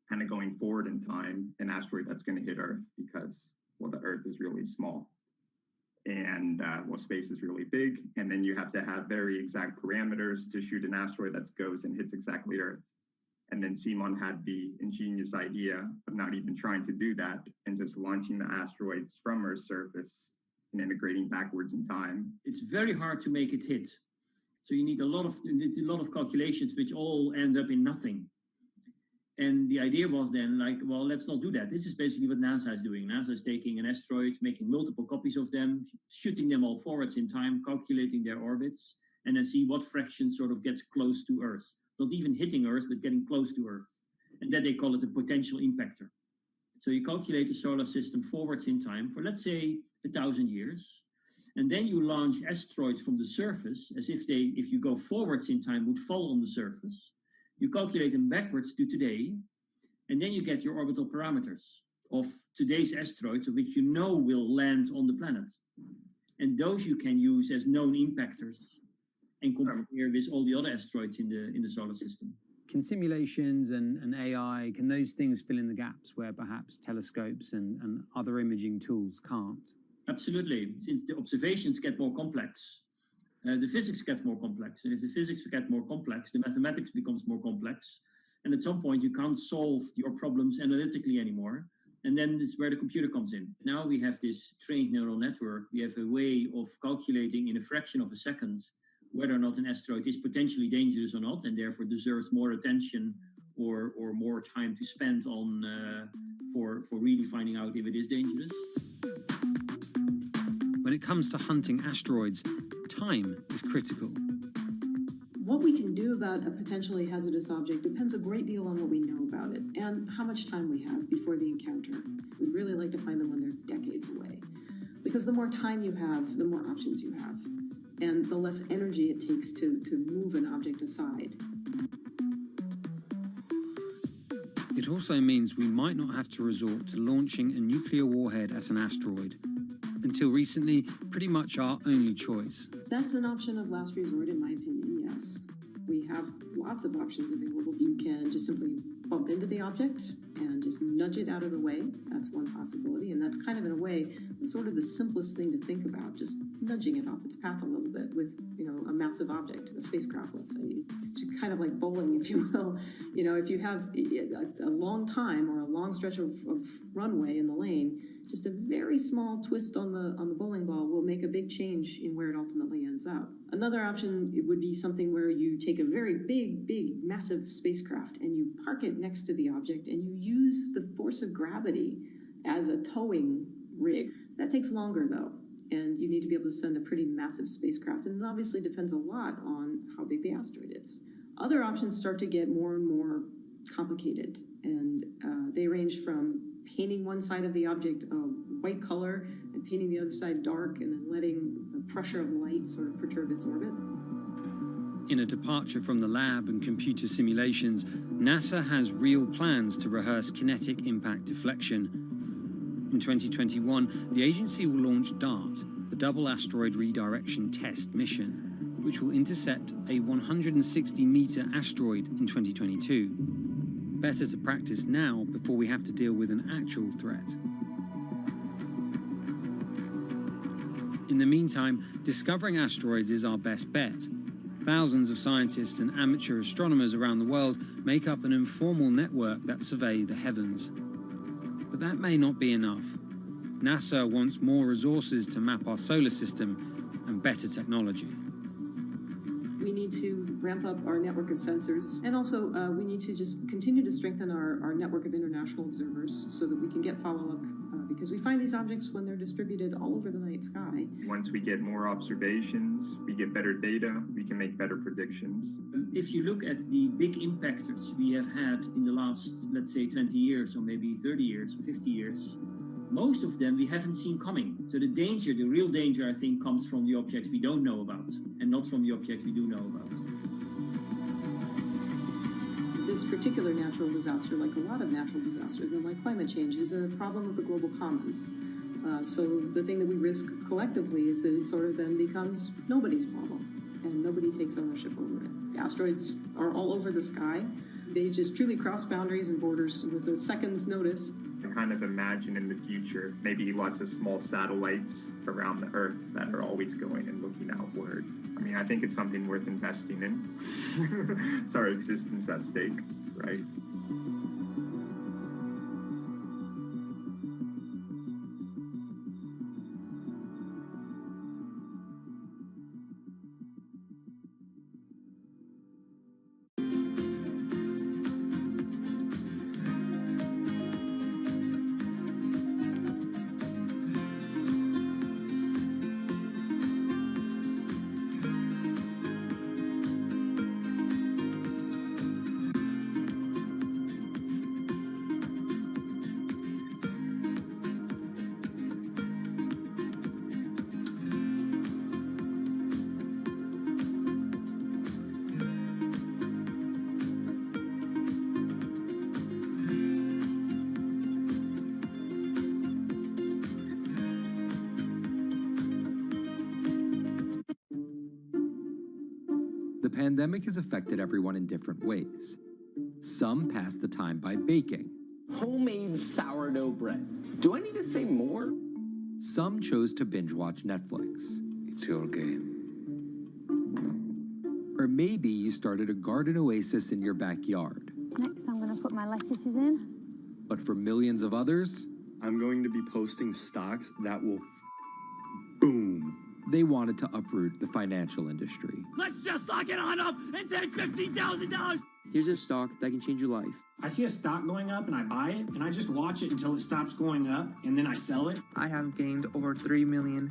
kind of going forward in time an asteroid that's going to hit Earth because, well, the Earth is really small and, well, space is really big. And then you have to have very exact parameters to shoot an asteroid that goes and hits exactly Earth. And then Simon had the ingenious idea of not even trying to do that and just launching the asteroids from Earth's surface and integrating backwards in time. It's very hard to make it hit. So you need a lot of calculations which all end up in nothing. And the idea was then like, well, let's not do that. This is basically what NASA is doing. NASA is taking an asteroid, making multiple copies of them, shooting them all forwards in time, calculating their orbits, and then see what fraction sort of gets close to Earth. Not even hitting Earth, but getting close to Earth. And that they call it a potential impactor. So you calculate the solar system forwards in time for, let's say, 1,000 years. And then you launch asteroids from the surface as if they, if you go forwards in time, would fall on the surface. You calculate them backwards to today, and then you get your orbital parameters of today's asteroids, which you know will land on the planet. And those you can use as known impactors and compare with all the other asteroids in the solar system. Can simulations and AI, can those things fill in the gaps where perhaps telescopes and other imaging tools can't? Absolutely. Since the observations get more complex, the physics gets more complex. And if the physics get more complex, the mathematics becomes more complex. And at some point, you can't solve your problems analytically anymore. And then this is where the computer comes in. Now we have this trained neural network. We have a way of calculating in a fraction of a second whether or not an asteroid is potentially dangerous or not, and therefore deserves more attention or more time to spend on for really finding out if it is dangerous. When it comes to hunting asteroids, time is critical. What we can do about a potentially hazardous object depends a great deal on what we know about it and how much time we have before the encounter. We'd really like to find them when they're decades away, because the more time you have, the more options you have, and the less energy it takes to move an object aside. It also means we might not have to resort to launching a nuclear warhead at an asteroid. Until recently, pretty much our only choice. That's an option of last resort, in my opinion, yes. We have lots of options available. You can just simply bump into the object and just nudge it out of the way. That's one possibility, and that's kind of, in a way, sort of the simplest thing to think about, just nudging it off its path a little bit with, a massive object, a spacecraft, let's say. It's just kind of like bowling, if you will. If you have a long time or a long stretch of runway in the lane, just a very small twist on the bowling ball will make a big change in where it ultimately ends up. Another option would be something where you take a very big, massive spacecraft and you park it next to the object and you use the force of gravity as a towing rig. That takes longer, though, and you need to be able to send a pretty massive spacecraft, and it obviously depends a lot on how big the asteroid is. Other options start to get more and more complicated, and they range from painting one side of the object a white color and painting the other side dark, and then letting the pressure of light sort of perturb its orbit. In a departure from the lab and computer simulations, NASA has real plans to rehearse kinetic impact deflection. In 2021, the agency will launch DART, the Double Asteroid Redirection Test mission, which will intercept a 160-meter asteroid in 2022. Better to practice now before we have to deal with an actual threat. In the meantime, discovering asteroids is our best bet. Thousands of scientists and amateur astronomers around the world make up an informal network that survey the heavens. But that may not be enough. NASA wants more resources to map our solar system and better technology. We need to ramp up our network of sensors, and also we need to just continue to strengthen our network of international observers so that we can get follow-up, because we find these objects when they're distributed all over the night sky. Once we get more observations, we get better data, we can make better predictions. If you look at the big impactors we have had in the last, let's say, 20 years, or maybe 30 years, or 50 years, most of them we haven't seen coming. So the real danger, I think, comes from the objects we don't know about, and not from the objects we do know about. This particular natural disaster, like a lot of natural disasters and like climate change, is a problem of the global commons. So the thing that we risk collectively is that it sort of then becomes nobody's problem, and nobody takes ownership over it. The asteroids are all over the sky. They just truly cross boundaries and borders with a second's notice. I kind of imagine in the future maybe lots of small satellites around the Earth that are always going and looking outward. I mean, I think it's something worth investing in. It's our existence at stake, right? The pandemic has affected everyone in different ways. Some pass the time by baking. Homemade sourdough bread. Do I need to say more? Some chose to binge watch Netflix. It's your game. Or maybe you started a garden oasis in your backyard. Next, I'm going to put my lettuces in. But for millions of others, I'm going to be posting stocks that will boom. They wanted to uproot the financial industry. Let's just lock it on up and take $15,000. Here's a stock that can change your life. I see a stock going up and I buy it, and I just watch it until it stops going up, and then I sell it. I have gained over $3 million.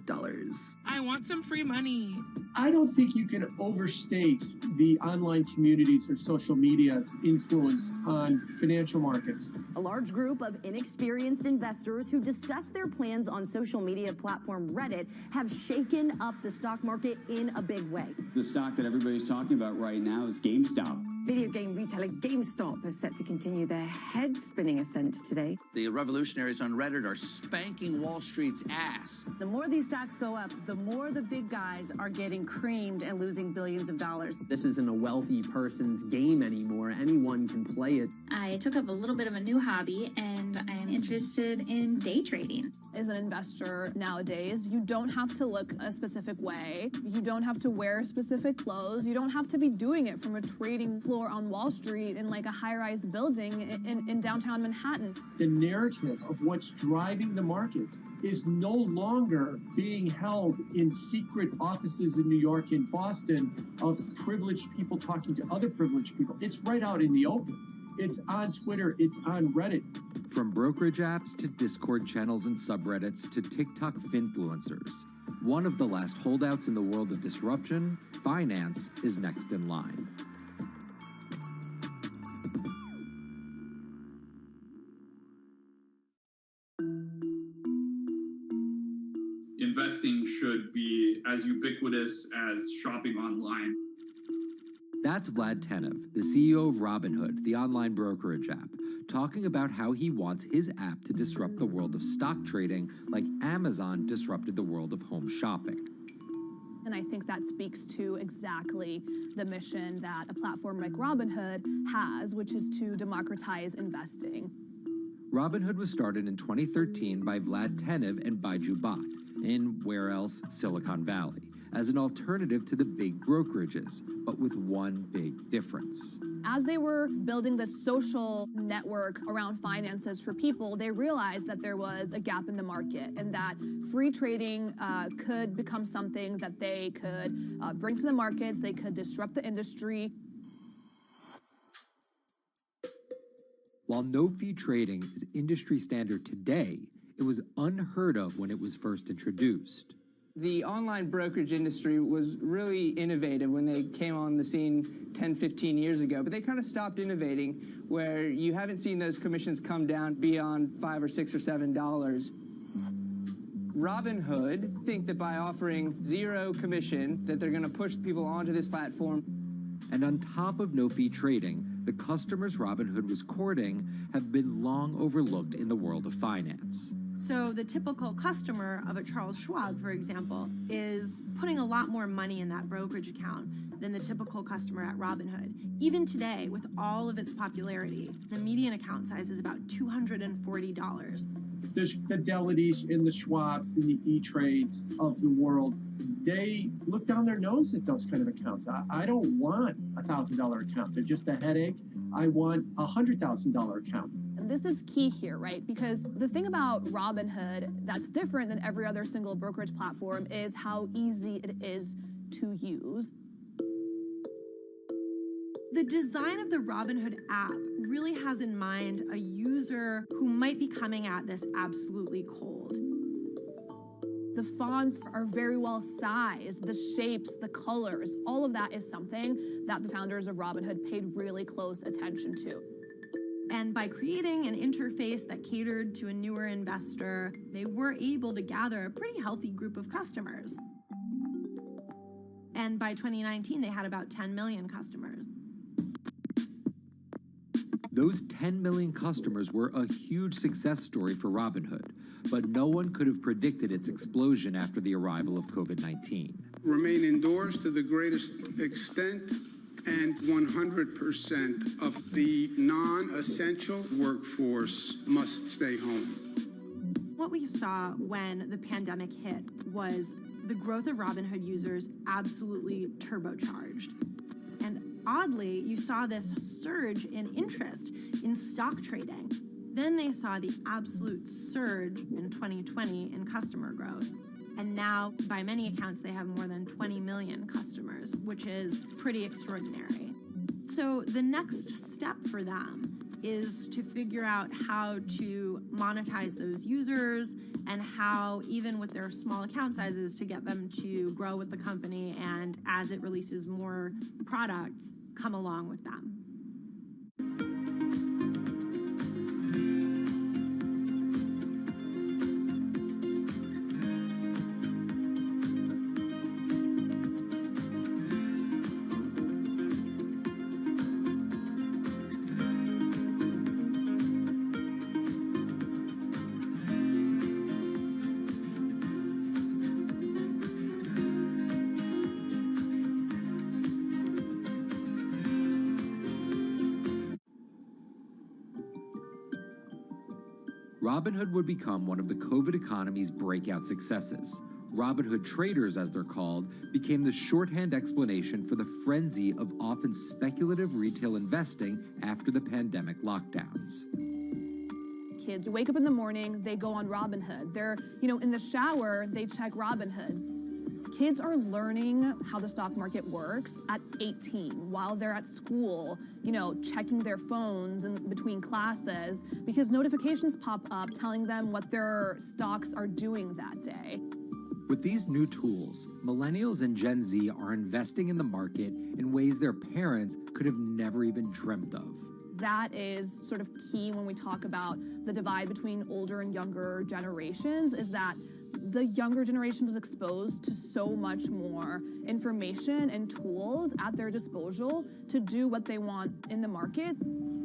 I want some free money. I don't think you can overstate the online communities or social media's influence on financial markets. A large group of inexperienced investors who discuss their plans on social media platform Reddit have shaken up the stock market in a big way. The stock that everybody's talking about right now is GameStop. Video game retailer GameStop is set to continue their head-spinning ascent today. The revolutionaries on Reddit are spanking Wall Street's ass. The more these stocks go up, the more the big guys are getting creamed and losing billions of dollars. This isn't a wealthy person's game anymore. Anyone can play it. I took up a little bit of a new hobby, and I am interested in day trading. As an investor nowadays, you don't have to look a specific way. You don't have to wear specific clothes. You don't have to be doing it from a trading floor on Wall Street in like a high-rise building in downtown Manhattan. The narrative of what's driving the markets is no longer being held in secret offices in New York and Boston of privileged people talking to other privileged people. It's right out in the open. It's on Twitter, it's on Reddit. From brokerage apps to Discord channels and subreddits to TikTok finfluencers, one of the last holdouts in the world of disruption, finance is next in line. Investing should be as ubiquitous as shopping online. That's Vlad Tenev, the CEO of Robinhood, the online brokerage app, talking about how he wants his app to disrupt the world of stock trading like Amazon disrupted the world of home shopping. And I think that speaks to exactly the mission that a platform like Robinhood has, which is to democratize investing. Robinhood was started in 2013 by Vlad Tenev and Baiju Bhatt in, where else, Silicon Valley, as an alternative to the big brokerages, but with one big difference. As they were building the social network around finances for people, they realized that there was a gap in the market and that free trading could become something that they could bring to the markets, they could disrupt the industry. While no-fee trading is industry standard today, it was unheard of when it was first introduced. The online brokerage industry was really innovative when they came on the scene 10, 15 years ago, but they kind of stopped innovating where you haven't seen those commissions come down beyond $5 or $6 or $7. Robinhood think that by offering zero commission that they're going to push people onto this platform. And on top of no-fee trading, the customers Robinhood was courting have been long overlooked in the world of finance. So the typical customer of a Charles Schwab, for example, is putting a lot more money in that brokerage account than the typical customer at Robinhood. Even today, with all of its popularity, the median account size is about $240. There's Fidelities in the Schwabs and the E-Trades of the world. They look down their nose at those kind of accounts. I don't want a $1,000 account. They're just a headache. I want a $100,000 account. And this is key here, right? Because the thing about Robinhood that's different than every other single brokerage platform is how easy it is to use. The design of the Robinhood app really has in mind a user who might be coming at this absolutely cold. The fonts are very well sized, the shapes, the colors, all of that is something that the founders of Robinhood paid really close attention to. And by creating an interface that catered to a newer investor, they were able to gather a pretty healthy group of customers. And by 2019, they had about 10 million customers. Those 10 million customers were a huge success story for Robinhood, but no one could have predicted its explosion after the arrival of COVID-19. Remain indoors to the greatest extent, and 100% of the non-essential workforce must stay home. What we saw when the pandemic hit was the growth of Robinhood users absolutely turbocharged. And oddly, you saw this surge in interest in stock trading. Then they saw the absolute surge in 2020 in customer growth. And now, by many accounts, they have more than 20 million customers, which is pretty extraordinary. So the next step for them is to figure out how to monetize those users and how, even with their small account sizes, to get them to grow with the company and, as it releases more products, come along with them. Robinhood would become one of the COVID economy's breakout successes. Robinhood traders, as they're called, became the shorthand explanation for the frenzy of often speculative retail investing after the pandemic lockdowns. Kids wake up in the morning, they go on Robinhood. They're, in the shower, they check Robinhood. Kids are learning how the stock market works at 18 while they're at school, checking their phones in between classes because notifications pop up telling them what their stocks are doing that day. With these new tools, millennials and Gen Z are investing in the market in ways their parents could have never even dreamt of. That is sort of key when we talk about the divide between older and younger generations, is that the younger generation was exposed to so much more information and tools at their disposal to do what they want in the market.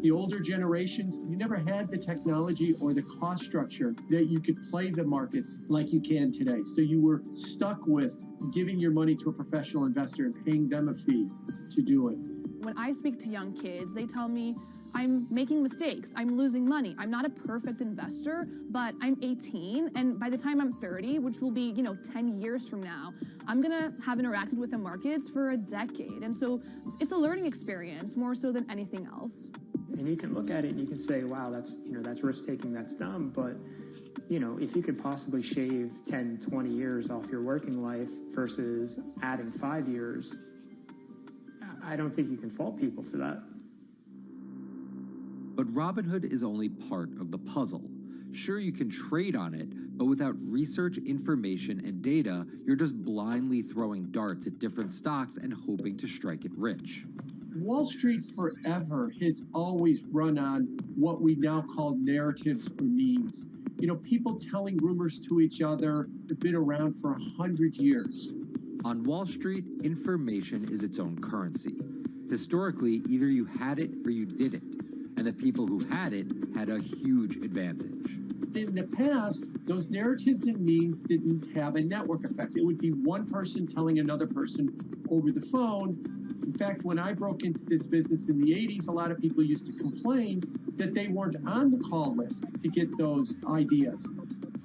The older generations, you never had the technology or the cost structure that you could play the markets like you can today. So you were stuck with giving your money to a professional investor and paying them a fee to do it. When I speak to young kids, they tell me, I'm making mistakes, I'm losing money. I'm not a perfect investor, but I'm 18, and by the time I'm 30, which will be, 10 years from now, I'm gonna have interacted with the markets for a decade. And so it's a learning experience more so than anything else. And you can look at it and you can say, wow, that's risk-taking, that's dumb, but if you could possibly shave 10, 20 years off your working life versus adding 5 years, I don't think you can fault people for that. But Robinhood is only part of the puzzle. Sure, you can trade on it, but without research, information, and data, you're just blindly throwing darts at different stocks and hoping to strike it rich. Wall Street forever has always run on what we now call narratives or memes. People telling rumors to each other have been around for 100 years. On Wall Street, information is its own currency. Historically, either you had it or you didn't. And the people who had it had a huge advantage. In the past, those narratives and memes didn't have a network effect. It would be one person telling another person over the phone. In fact, when I broke into this business in the 80s, a lot of people used to complain that they weren't on the call list to get those ideas.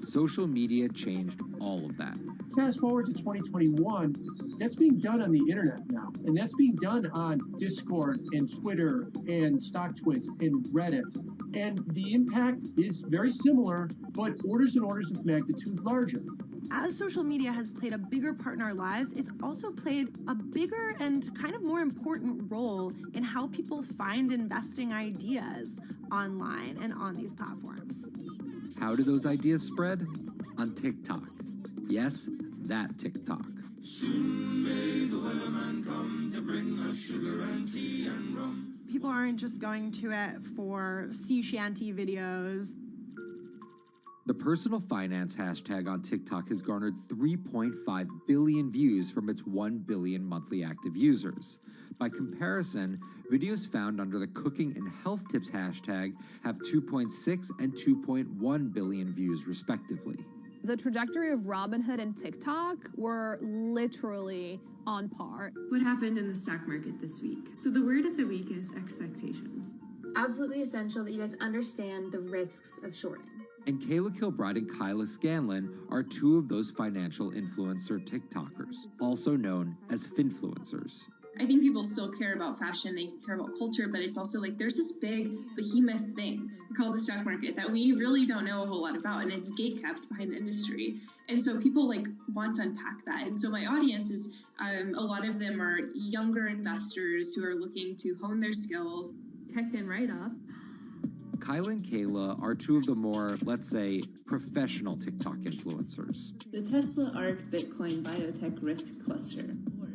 Social media changed all of that. Fast forward to 2021, that's being done on the internet now. And that's being done on Discord and Twitter and StockTwits and Reddit. And the impact is very similar, but orders and orders of magnitude larger. As social media has played a bigger part in our lives, it's also played a bigger and kind of more important role in how people find investing ideas online and on these platforms. How do those ideas spread? On TikTok. Yes, that TikTok. Soon may the weatherman come to bring us sugar and tea and rum. People aren't just going to it for sea shanty videos. The personal finance hashtag on TikTok has garnered 3.5 billion views from its 1 billion monthly active users. By comparison, videos found under the cooking and health tips hashtag have 2.6 and 2.1 billion views respectively. The trajectory of Robinhood and TikTok were literally on par. What happened in the stock market this week? So the word of the week is expectations. Absolutely essential that you guys understand the risks of shorting. And Kayla Kilbride and Kyla Scanlon are two of those financial influencer TikTokers, also known as finfluencers. I think people still care about fashion, they care about culture, but it's also like there's this big behemoth thing called the stock market that we really don't know a whole lot about, and it's gatekept behind the industry. And so people want to unpack that. And so my audience is, a lot of them are younger investors who are looking to hone their skills. Tech and right up. Kyla and Kayla are two of the more, let's say, professional TikTok influencers. The Tesla ARK Bitcoin Biotech Risk Cluster.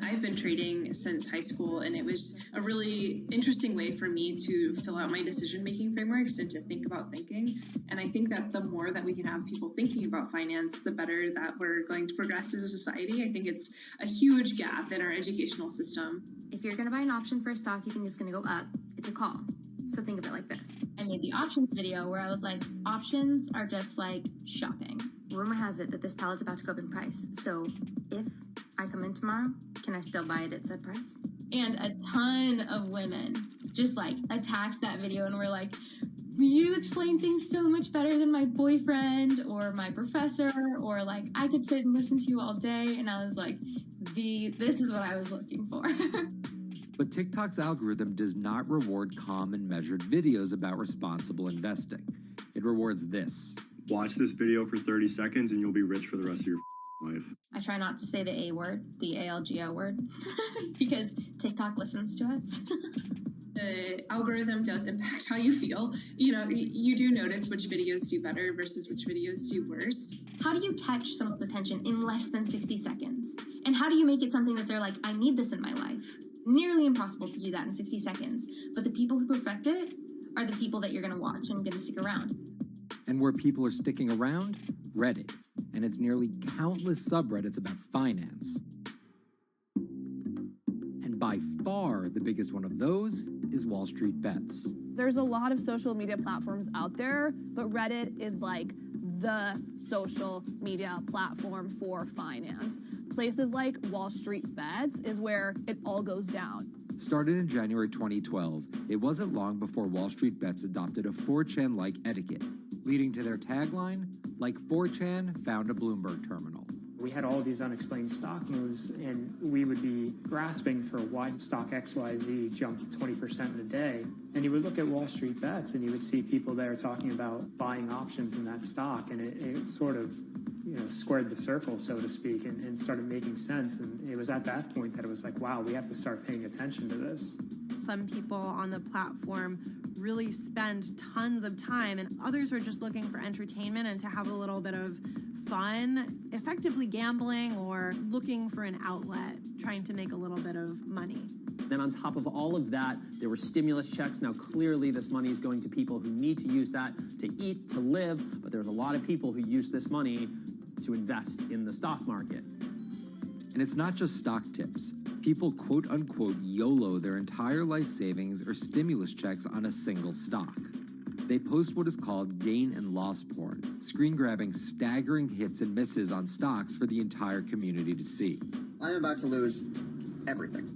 I've been trading since high school, and it was a really interesting way for me to fill out my decision-making frameworks and to think about thinking. And I think that the more that we can have people thinking about finance, the better that we're going to progress as a society. I think it's a huge gap in our educational system. If you're going to buy an option for a stock you think is going to go up, it's a call. So think of it like this. I made the options video where I was like, options are just like shopping. Rumor has it that this pallet's about to go up in price. So if I come in tomorrow, can I still buy it at said price? And a ton of women just attacked that video and were like, you explain things so much better than my boyfriend or my professor, or I could sit and listen to you all day. And I was like, this is what I was looking for. But TikTok's algorithm does not reward calm and measured videos about responsible investing. It rewards this. Watch this video for 30 seconds and you'll be rich for the rest of your life. I try not to say the A word, the ALGO word, because TikTok listens to us. The algorithm does impact how you feel. You do notice which videos do better versus which videos do worse. How do you catch someone's attention in less than 60 seconds? And how do you make it something that they're like, I need this in my life? Nearly impossible to do that in 60 seconds. But the people who perfect it are the people that you're going to watch and going to stick around. And where people are sticking around? Reddit. And its nearly countless subreddits about finance. And by far the biggest one of those is Wall Street Bets. There's a lot of social media platforms out there, but Reddit is the social media platform for finance. Places like Wall Street Bets is where it all goes down. Started in January 2012, it wasn't long before Wall Street Bets adopted a 4chan-like etiquette, leading to their tagline, like 4chan found a Bloomberg terminal. We had all these unexplained stock news, and we would be grasping for why stock XYZ jumped 20% in a day. And you would look at Wall Street Bets, and you would see people there talking about buying options in that stock, and it sort of squared the circle, so to speak, and started making sense. And it was at that point that it was like, wow, we have to start paying attention to this. Some people on the platform really spend tons of time, and others are just looking for entertainment and to have a little bit of fun, effectively gambling or looking for an outlet, trying to make a little bit of money. Then on top of all of that, there were stimulus checks. Now, clearly, this money is going to people who need to use that to eat, to live, but there's a lot of people who use this money to invest in the stock market. And it's not just stock tips. People quote-unquote YOLO their entire life savings or stimulus checks on a single stock. They post what is called gain and loss porn, screen-grabbing staggering hits and misses on stocks for the entire community to see. I'm about to lose everything.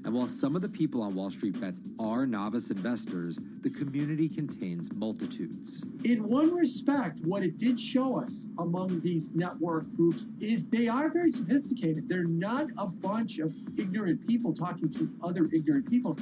And while some of the people on Wall Street Bets are novice investors, the community contains multitudes. In one respect, what it did show us among these network groups is they are very sophisticated. They're not a bunch of ignorant people talking to other ignorant people.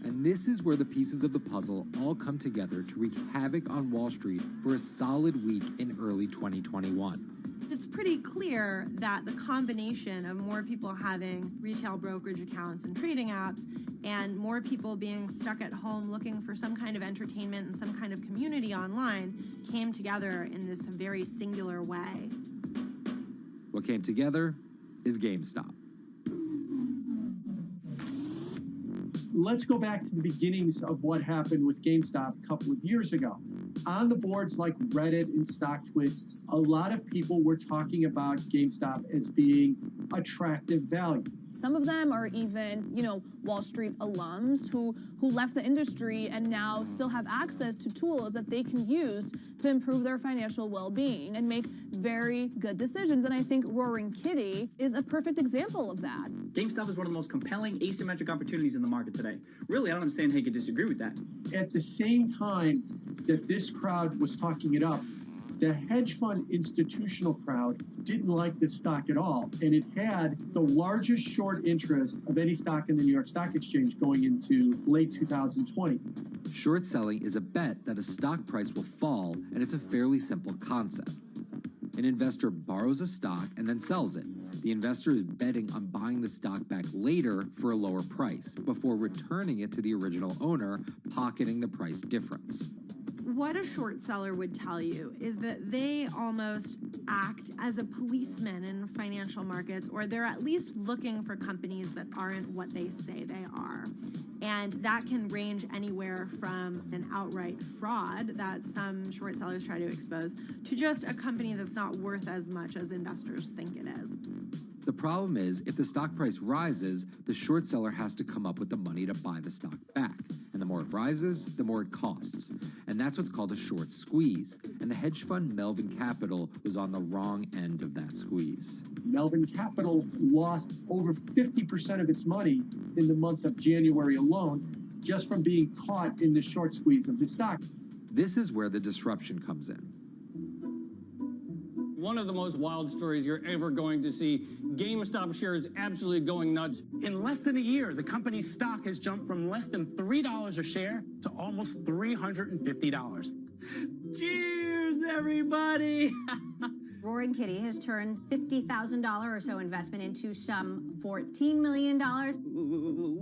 And this is where the pieces of the puzzle all come together to wreak havoc on Wall Street for a solid week in early 2021. It's pretty clear that the combination of more people having retail brokerage accounts and trading apps and more people being stuck at home looking for some kind of entertainment and some kind of community online came together in this very singular way. What came together is GameStop. Let's go back to the beginnings of what happened with GameStop a couple of years ago. On the boards like Reddit and StockTwit, a lot of people were talking about GameStop as being attractive value. Some of them are even, Wall Street alums who left the industry and now still have access to tools that they can use to improve their financial well-being and make very good decisions. And I think Roaring Kitty is a perfect example of that. GameStop is one of the most compelling asymmetric opportunities in the market today. Really, I don't understand how you could disagree with that. At the same time that this crowd was talking it up, the hedge fund institutional crowd didn't like this stock at all, and it had the largest short interest of any stock in the New York Stock Exchange going into late 2020. Short selling is a bet that a stock price will fall, and it's a fairly simple concept. An investor borrows a stock and then sells it. The investor is betting on buying the stock back later for a lower price before returning it to the original owner, pocketing the price difference. What a short seller would tell you is that they almost act as a policeman in financial markets, or they're at least looking for companies that aren't what they say they are. And that can range anywhere from an outright fraud that some short sellers try to expose to just a company that's not worth as much as investors think it is. The problem is, if the stock price rises, the short seller has to come up with the money to buy the stock back. And the more it rises, the more it costs. And that's what's called a short squeeze. And the hedge fund Melvin Capital was on the wrong end of that squeeze. Melvin Capital lost over 50% of its money in the month of January alone, just from being caught in the short squeeze of the stock. This is where the disruption comes in. One of the most wild stories you're ever going to see. GameStop shares absolutely going nuts. In less than a year, the company's stock has jumped from less than $3 a share to almost $350. Cheers, everybody! Roaring Kitty has turned $50,000 or so investment into some $14 million.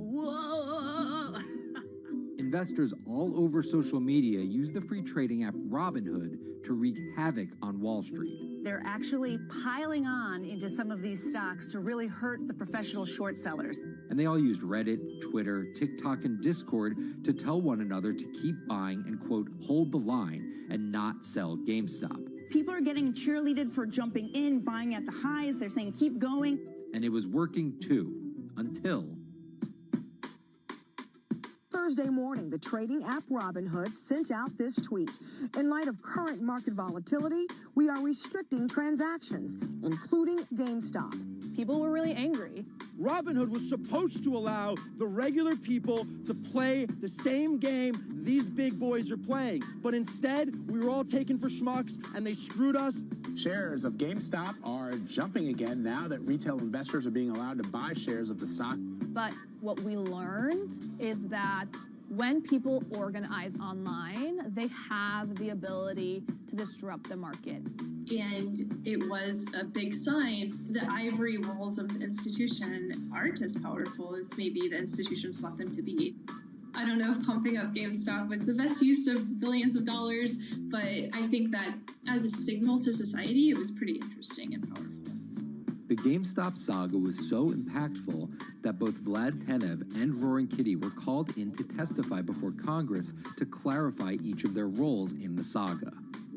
Whoa! Investors all over social media use the free trading app Robinhood to wreak havoc on Wall Street. They're actually piling on into some of these stocks to really hurt the professional short sellers. And they all used Reddit, Twitter, TikTok, and Discord to tell one another to keep buying and, quote, hold the line and not sell GameStop. People are getting cheerleaded for jumping in, buying at the highs. They're saying, keep going. And it was working too, until Thursday morning, the trading app Robinhood sent out this tweet. In light of current market volatility, we are restricting transactions, including GameStop. People were really angry. Robinhood was supposed to allow the regular people to play the same game these big boys are playing. But instead, we were all taken for schmucks, and they screwed us. Shares of GameStop are jumping again now that retail investors are being allowed to buy shares of the stock. But what we learned is that when people organize online, they have the ability to disrupt the market. And it was a big sign the ivory walls of the institution aren't as powerful as maybe the institutions thought them to be. I don't know if pumping up GameStop was the best use of billions of dollars, but I think that as a signal to society, it was pretty interesting and powerful. The GameStop saga was so impactful that both Vlad Tenev and Roaring Kitty were called in to testify before Congress to clarify each of their roles in the saga.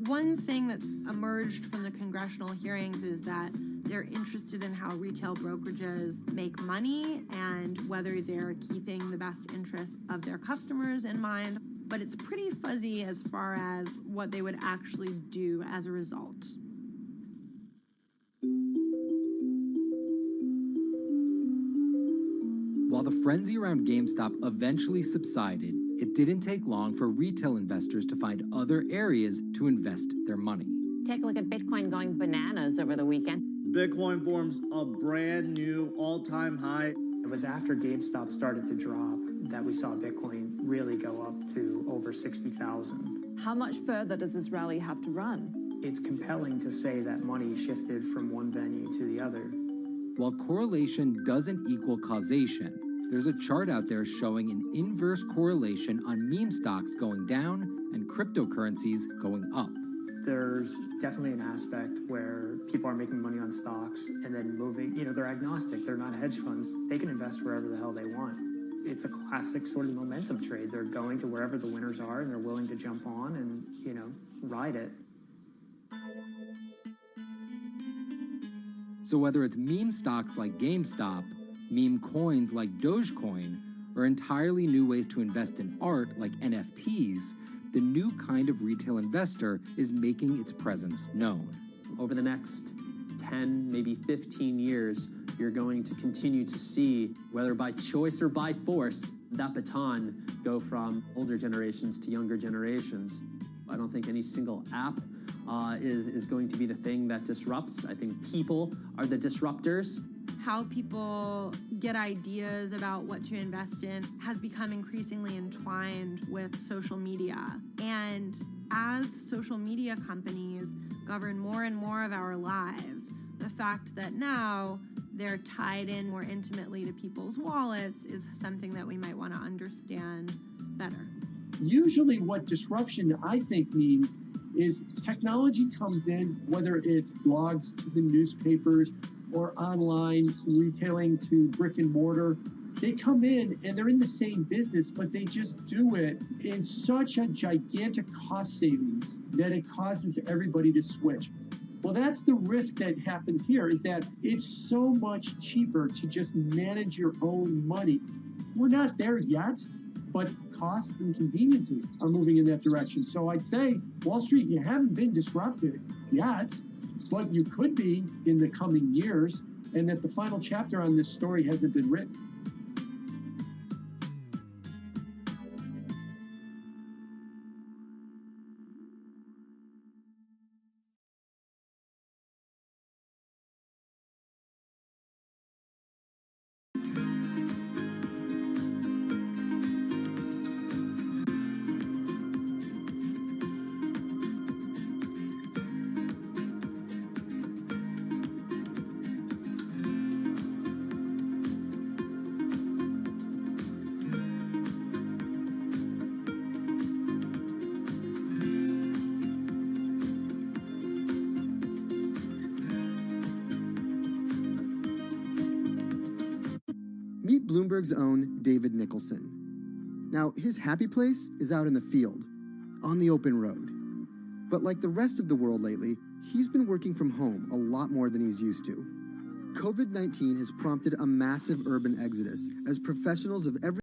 One thing that's emerged from the congressional hearings is that They're interested in how retail brokerages make money and whether they're keeping the best interest of their customers in mind, but it's pretty fuzzy as far as what they would actually do as a result. While the frenzy around GameStop eventually subsided, it didn't take long for retail investors to find other areas to invest their money. Take a look at Bitcoin going bananas over the weekend. Bitcoin forms a brand new all-time high. It was after GameStop started to drop that we saw Bitcoin really go up to over 60,000. How much further does this rally have to run? It's compelling to say that money shifted from one venue to the other. While correlation doesn't equal causation, there's a chart out there showing an inverse correlation on meme stocks going down and cryptocurrencies going up. There's definitely an aspect where people are making money on stocks and then moving, they're agnostic, they're not hedge funds. They can invest wherever the hell they want. It's a classic sort of momentum trade. They're going to wherever the winners are and they're willing to jump on and, ride it. So whether it's meme stocks like GameStop, meme coins like Dogecoin, or entirely new ways to invest in art like NFTs, the new kind of retail investor is making its presence known. Over the next 10, maybe 15 years, you're going to continue to see, whether by choice or by force, that baton go from older generations to younger generations. I don't think any single app is going to be the thing that disrupts. I think people are the disruptors. How people get ideas about what to invest in has become increasingly entwined with social media. And as social media companies govern more and more of our lives, the fact that now they're tied in more intimately to people's wallets is something that we might want to understand better. Usually what disruption, I think, means is technology comes in, whether it's blogs to the newspapers or online retailing to brick and mortar. They come in and they're in the same business, but they just do it in such a gigantic cost savings that it causes everybody to switch. Well, that's the risk that happens here, is that it's so much cheaper to just manage your own money. We're not there yet, but costs and conveniences are moving in that direction. So I'd say, Wall Street, you haven't been disrupted yet, but you could be in the coming years, and that the final chapter on this story hasn't been written. Meet Bloomberg's own David Nicholson. Now, his happy place is out in the field, on the open road. But like the rest of the world lately, he's been working from home a lot more than he's used to. COVID-19 has prompted a massive urban exodus as professionals of every